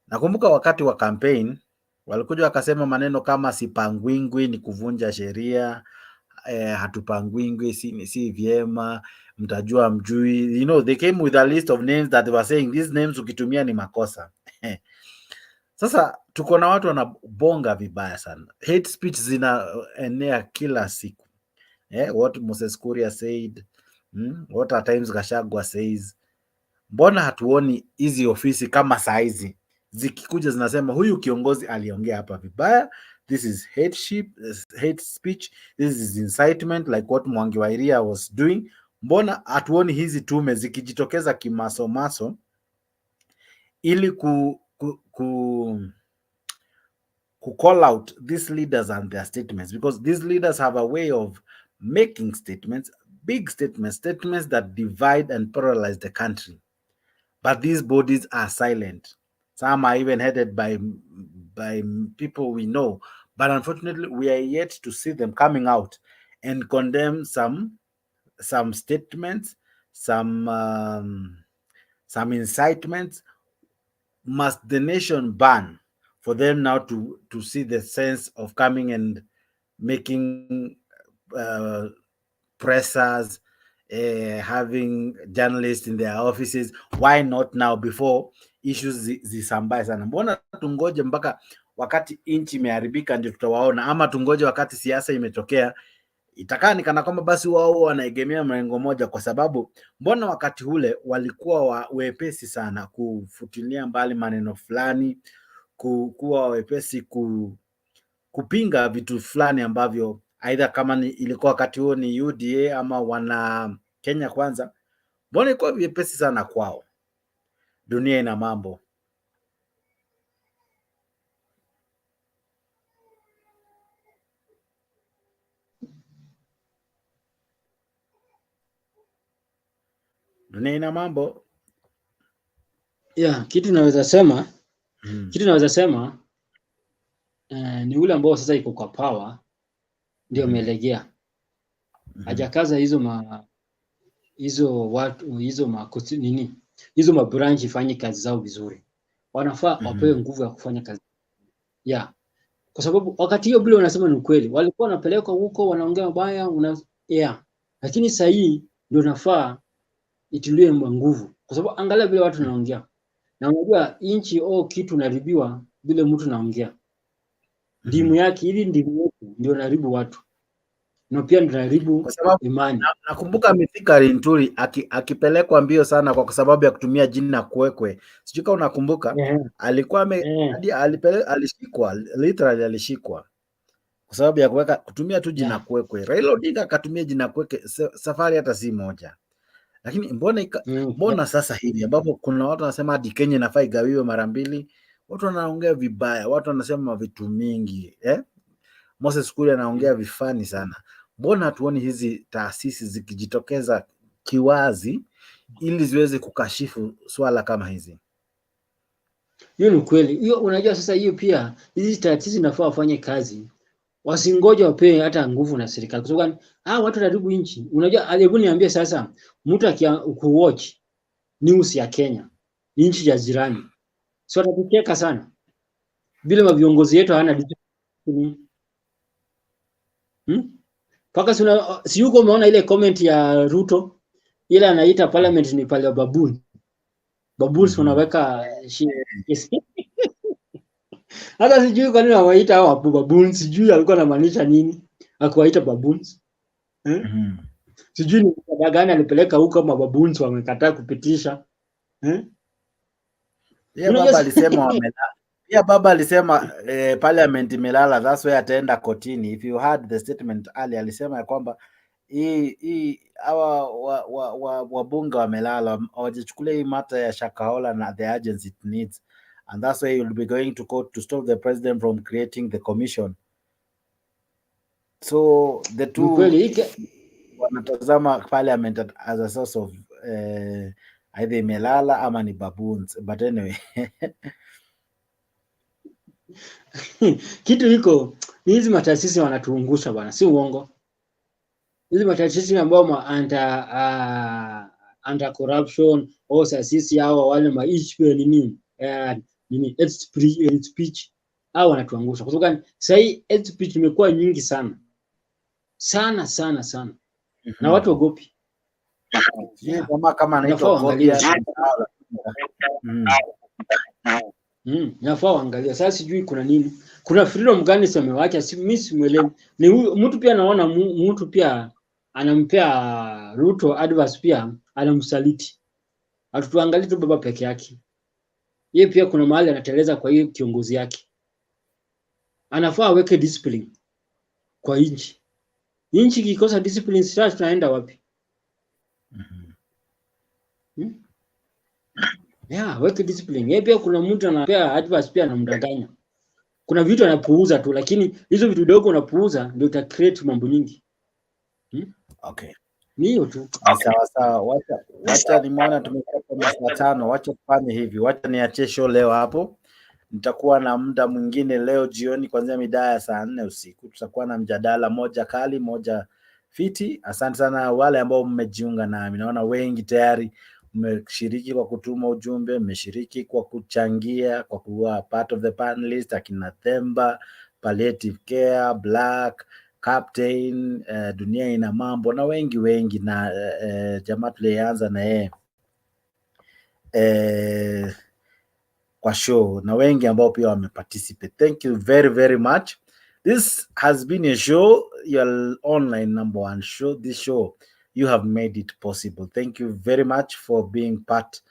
nakumbuka wakati wa campaign walikuja wakasema maneno kama sipangwingwi ni kuvunja sheria, hatupangwingwi si vyema, mtajua mjui, you know, they came with a list of names that they were saying these names ukitumia ni makosa. Sasa tuko na watu wanabonga vibaya sana, hate speech zinaenea kila siku. What Moses Kuria said, what at times Gachagua says, Mbona hatuoni hizi ofisi kama saizi zikikuja zinasema huyu kiongozi aliongea hapa vibaya, this is hate speech, this is incitement like what Mwangi wa Iria was doing. Mbona hatuoni hizi tume zikijitokeza kimasomaso ili ku call out these leaders and their statements, because these leaders have a way of making statements, big statements that divide and polarize the country. But these bodies are silent. Some are even headed by people we know. But unfortunately, we are yet to see them coming out and condemn some statements, some incitements. Must the nation ban for them now to see the sense of coming and making pressers, having journalists in their offices? Why not now before issues zisambae sana? Mbona tungoje mpaka wakati inchi imeharibika ndio tutawaona, ama tungoje wakati siasa imetokea? Itakaa ni kana kwamba basi wao wanaegemea mrengo moja, kwa sababu mbona wakati ule walikuwa wepesi sana kufutilia mbali maneno fulani, kuwa wepesi kupinga vitu fulani ambavyo aidha kama ilikuwa wakati huo ni UDA ama wana Kenya Kwanza, mbona ilikuwa vyepesi sana kwao? Dunia ina mambo. Dunia ina mambo. Yeah, kitu naweza sema ni ule ambao sasa iko kwa power ndio amelegea. Hajakaza hizo mabranch ifanye kazi zao vizuri. Wanafaa wapewe nguvu ya kufanya kazi. Yeah. Kwa sababu wakati hiyo bila unasema ni ukweli, walikuwa wanapelekwa huko wanaongea mabaya lakini sasa hii ndio nafaa itulie nguvu, kwa sababu angalia vile watu wanaongea. Na unajua inchi kitu naribiwa vile mtu naongea. Ndimu yake ili ndimu yetu ndio naribu watu. Na pia ndio naribu imani. Nakumbuka Mithika Linturi akipelekwa mbio sana kwa sababu ya kutumia jina Kwekwe. Sijui kama unakumbuka. Alikuwa alishikwa, literally alishikwa kwa sababu ya kutumia tu jina Kwekwe. Raila Odinga akatumia jina Kwekwe safari hata si moja. Lakini mbona sasa hivi ambapo kuna watu wanasema hadi Kenya inafaa igawiwe mara mbili, watu wanaongea vibaya, watu wanasema vitu mingi, Moses Kuria anaongea vifani sana. Mbona hatuoni hizi taasisi zikijitokeza kiwazi ili ziweze kukashifu swala kama hizi? Hiyo ni kweli. Hiyo unajua sasa hiyo pia hizi taasisi nafaa wafanye kazi. Wasingoje wapewe hata nguvu na serikali. Kwa sababu watu wanaribu nchi. Unajua hebu niambie sasa, mtu kuwatch news ya Kenya, nchi ya jirani, sio atatucheka sana. Vile viongozi wetu hawana discipline. Paka si yuko umeona ile comment ya Ruto ile anaita parliament ni pale baboon. Baboons wanaweka hata sijui kwa nini waita hao baboons, sijui alikuwa anamaanisha nini akawaita baboons. Sijui ni sababu gani alipeleka huko kama baboons wamekataa kupitisha. Baba alisema parliament imelala, that's why ataenda kotini. If you heard the statement ali alisema ya kwamba hawa wabunge wamelala, hawajachukulia hii mata ya Shakahola na the urgency it needs, and that's why you'll be going to court to stop the president from creating the commission. So the two wanatazama parliament as a source of either imelala ama ni baboons, but anyway. Kitu iko ni hizi mataasisi wanatuungusha bwana, si uongo. Hizi mataasisi ambao anti corruption au taasisi hao wale nini speech au wanatuangusha. Kwa sababu sasa hii speech imekuwa nyingi sana. Na watu wagopi. Kama nafaa waangalia. Sasa sijui kuna nini. Kuna freedom gani semewacha? Mimi simuelewi. Ni mtu pia naona mtu pia anampea Ruto advice, pia anamsaliti. Hatutuangalii tu baba peke yake. Yeye pia kuna mahali anateleza kwa hiyo kiongozi yake. Anafaa aweke discipline kwa nchi. Nchi ikikosa discipline sasa tunaenda wapi? Yeah, weke discipline. Yeye pia kuna mtu anapea advice pia anamdanganya. Kuna vitu anapuuza tu, lakini hizo vitu dogo unapuuza ndio ita create mambo nyingi. Okay. Ni hiyo tu. Ni sawa sawa. Wacha nimeona tumefika masaa 5. Wacha tufanye hivi. Wacha niachie show leo hapo. Nitakuwa na muda mwingine leo jioni kuanzia mida ya saa 4 usiku. Tutakuwa na mjadala moja kali, moja fiti. Asante sana wale ambao mmejiunga nami. Naona wengi tayari mmeshiriki kwa kutuma ujumbe, mmeshiriki kwa kuchangia, kwa kuwa part of the panelist, akina Themba, Palliative Care, Black, Captain, Dunia Ina Mambo na wengi na jamaa tulianza na yeye kwa show na wengi ambao pia wameparticipate. Thank you very very much. This has been a show, your online #1 show. This show, you have made it possible. Thank you very much for being part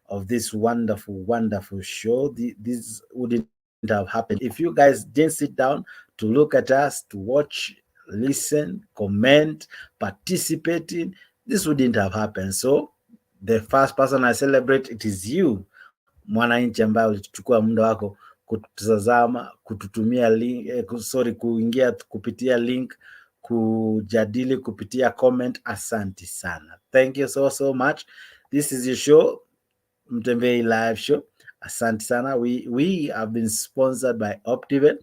of this wonderful show. This wouldn't have happened if you guys didn't sit down to look at us, to watch, listen, comment, participating. This wouldn't have happened. So the first person I celebrate, it is you, mwananchi ambaye ulichukua muda wako kututazama, kututumia link, kuingia kupitia link, kujadili kupitia comment. Asante sana. Thank you so much. This is your show, Mutembei live show. Asante sana. We have been sponsored by Optiven.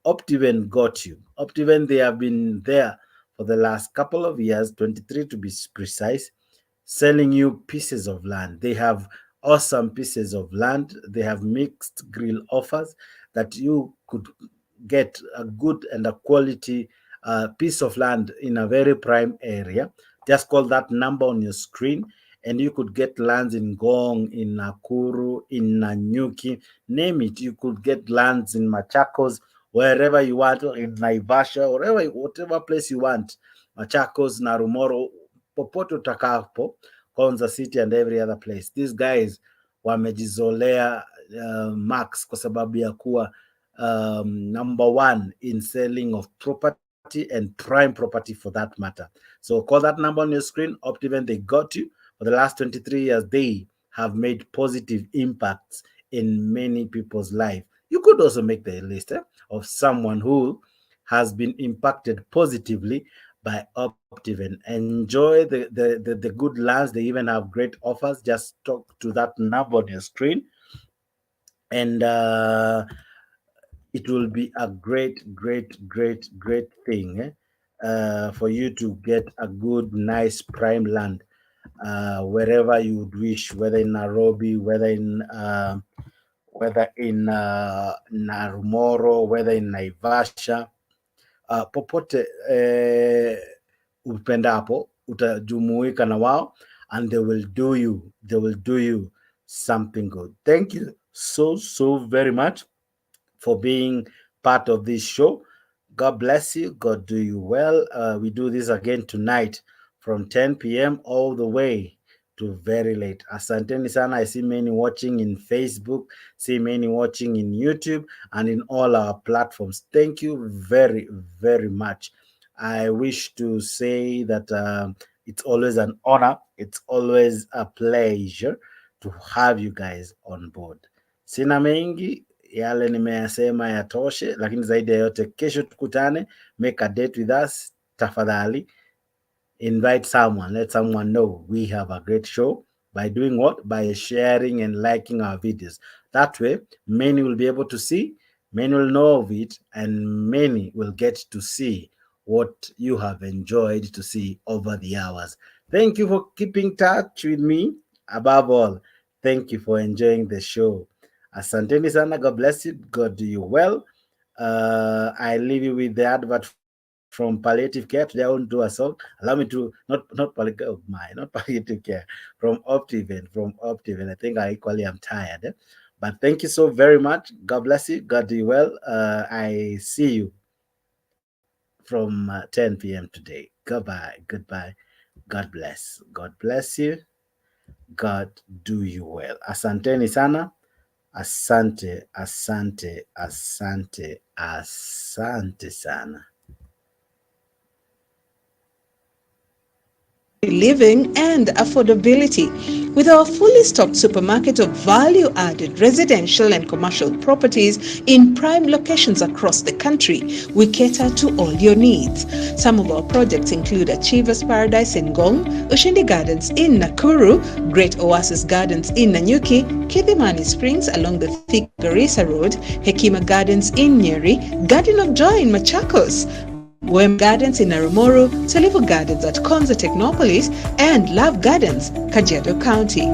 Optiven got you. Optiven, they have been there for the last couple of years, 23 to be precise, selling you pieces of land. They have awesome pieces of land. They have mixed grill offers that you could get a good and a quality piece of land in a very prime area. Just call that number on your screen and you could get lands in Gong, in Nakuru, in Nanyuki, name it. You could get lands in Machakos, wherever you want, in Naivasha, whatever place you want. Machakos, Narumoro, popote utakapo, Konza City and every other place. These guys wamejizolea marks kwa sababu ya kuwa #1 in selling of property and prime property for that matter. So call that number on your screen. Optiven, they got you. For the last 23 years, they have made positive impacts in many people's life. You could also make the list of someone who has been impacted positively by Optiven. Enjoy the good lands. They even have great offers. Just talk to that number on your screen, and it will be a great thing for you to get a good, nice prime land wherever you would wish, whether in Nairobi, whether in Narumoro, whether in Naivasha, popote upendapo utajumuika na wao, and they will do you something good. Thank you so very much for being part of this show. God bless you. God do you well. We do this again tonight from 10 p.m. all the way to very late. Asanteni sana. I see many watching in Facebook, see many watching in YouTube and in all our platforms. Thank you very much. I wish to say that it's always an honor. It's always a pleasure to have you guys on board. Sina mengi, yale nimeyasema yatoshe, lakini zaidi ya yote, kesho tukutane. Make a date with us, tafadhali. Invite someone, let someone know we have a great show. By doing what? By sharing and liking our videos. That way, many will be able to see, many will know of it, and many will get to see what you have enjoyed to see over the hours. Thank you for keeping touch with me. Above all, thank you for enjoying the show. Asanteni sana. God bless you. God do you well. I leave you with the advert from Palliative Care. Today I won't do a song. Allow me to not Palliative Care, from Optiven. I think I equally am tired. But thank you so very much. God bless you. God do you well. I see you from 10 p.m. today. Goodbye. God bless. God bless you. God do you well. Asanteni sana. Asante, asante, asante, asante sana. Living and affordability. With our fully stocked supermarket of value-added residential and commercial properties in prime locations across the country, we cater to all your needs. Some of our projects include Achievers Paradise in Ngong, Ushindi Gardens in Nakuru, Great Oasis Gardens in Nanyuki, Kidhimani Springs along the Thika Garissa Road, Hekima Gardens in Nyeri, Garden of Joy in Machakos, Wem Gardens in Narumoro, Tulivu Gardens at Konza Technopolis, and Love Gardens, Kajiado County.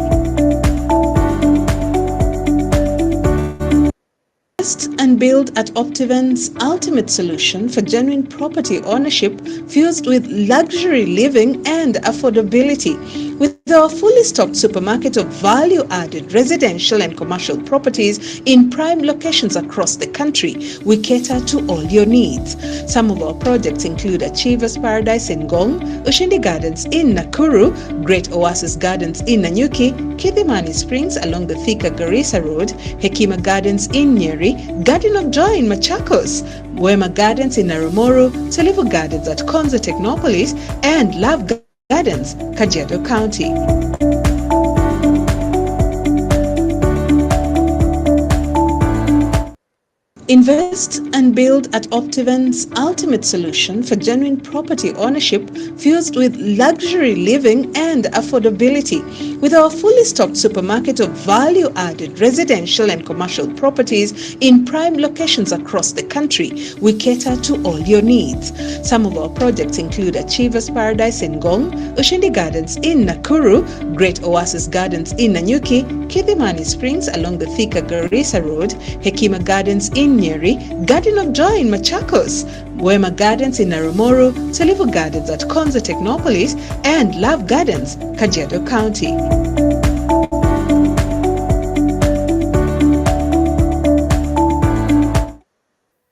Invest and build at Optiven's ultimate solution for genuine property ownership fused with luxury living and affordability. With our fully stocked supermarket of value-added residential and commercial properties in prime locations across the country, we cater to all your needs. Some of our projects include Achievers Paradise in Ngong, Ushindi Gardens in Nakuru, Great Oasis Gardens in Nanyuki, Kidhimani Springs along the Thika Garissa Road, Hekima Gardens in Nyeri, Garden of Joy in Machakos, Wema Gardens in Narumoro, Tulivu Gardens at Konza Technopolis, and Love Gardens, Kajiado County. Invest and build at Optiven's ultimate solution for genuine property ownership fused with luxury living and affordability. With our fully stocked supermarket of value-added residential and commercial properties in prime locations across the country, we cater to all your needs. Some of our projects include Achievers Paradise in Ngong, Ushindi Gardens in Nakuru, Great Oasis Gardens in Nanyuki, Kidhimani Springs along the Thika Garissa Road, Hekima Gardens in Nyeri, Garden of Joy in Machakos, Wema Gardens in Narumoro, Tulivu Gardens at Konza Technopolis, and Love Gardens, Kajiado County.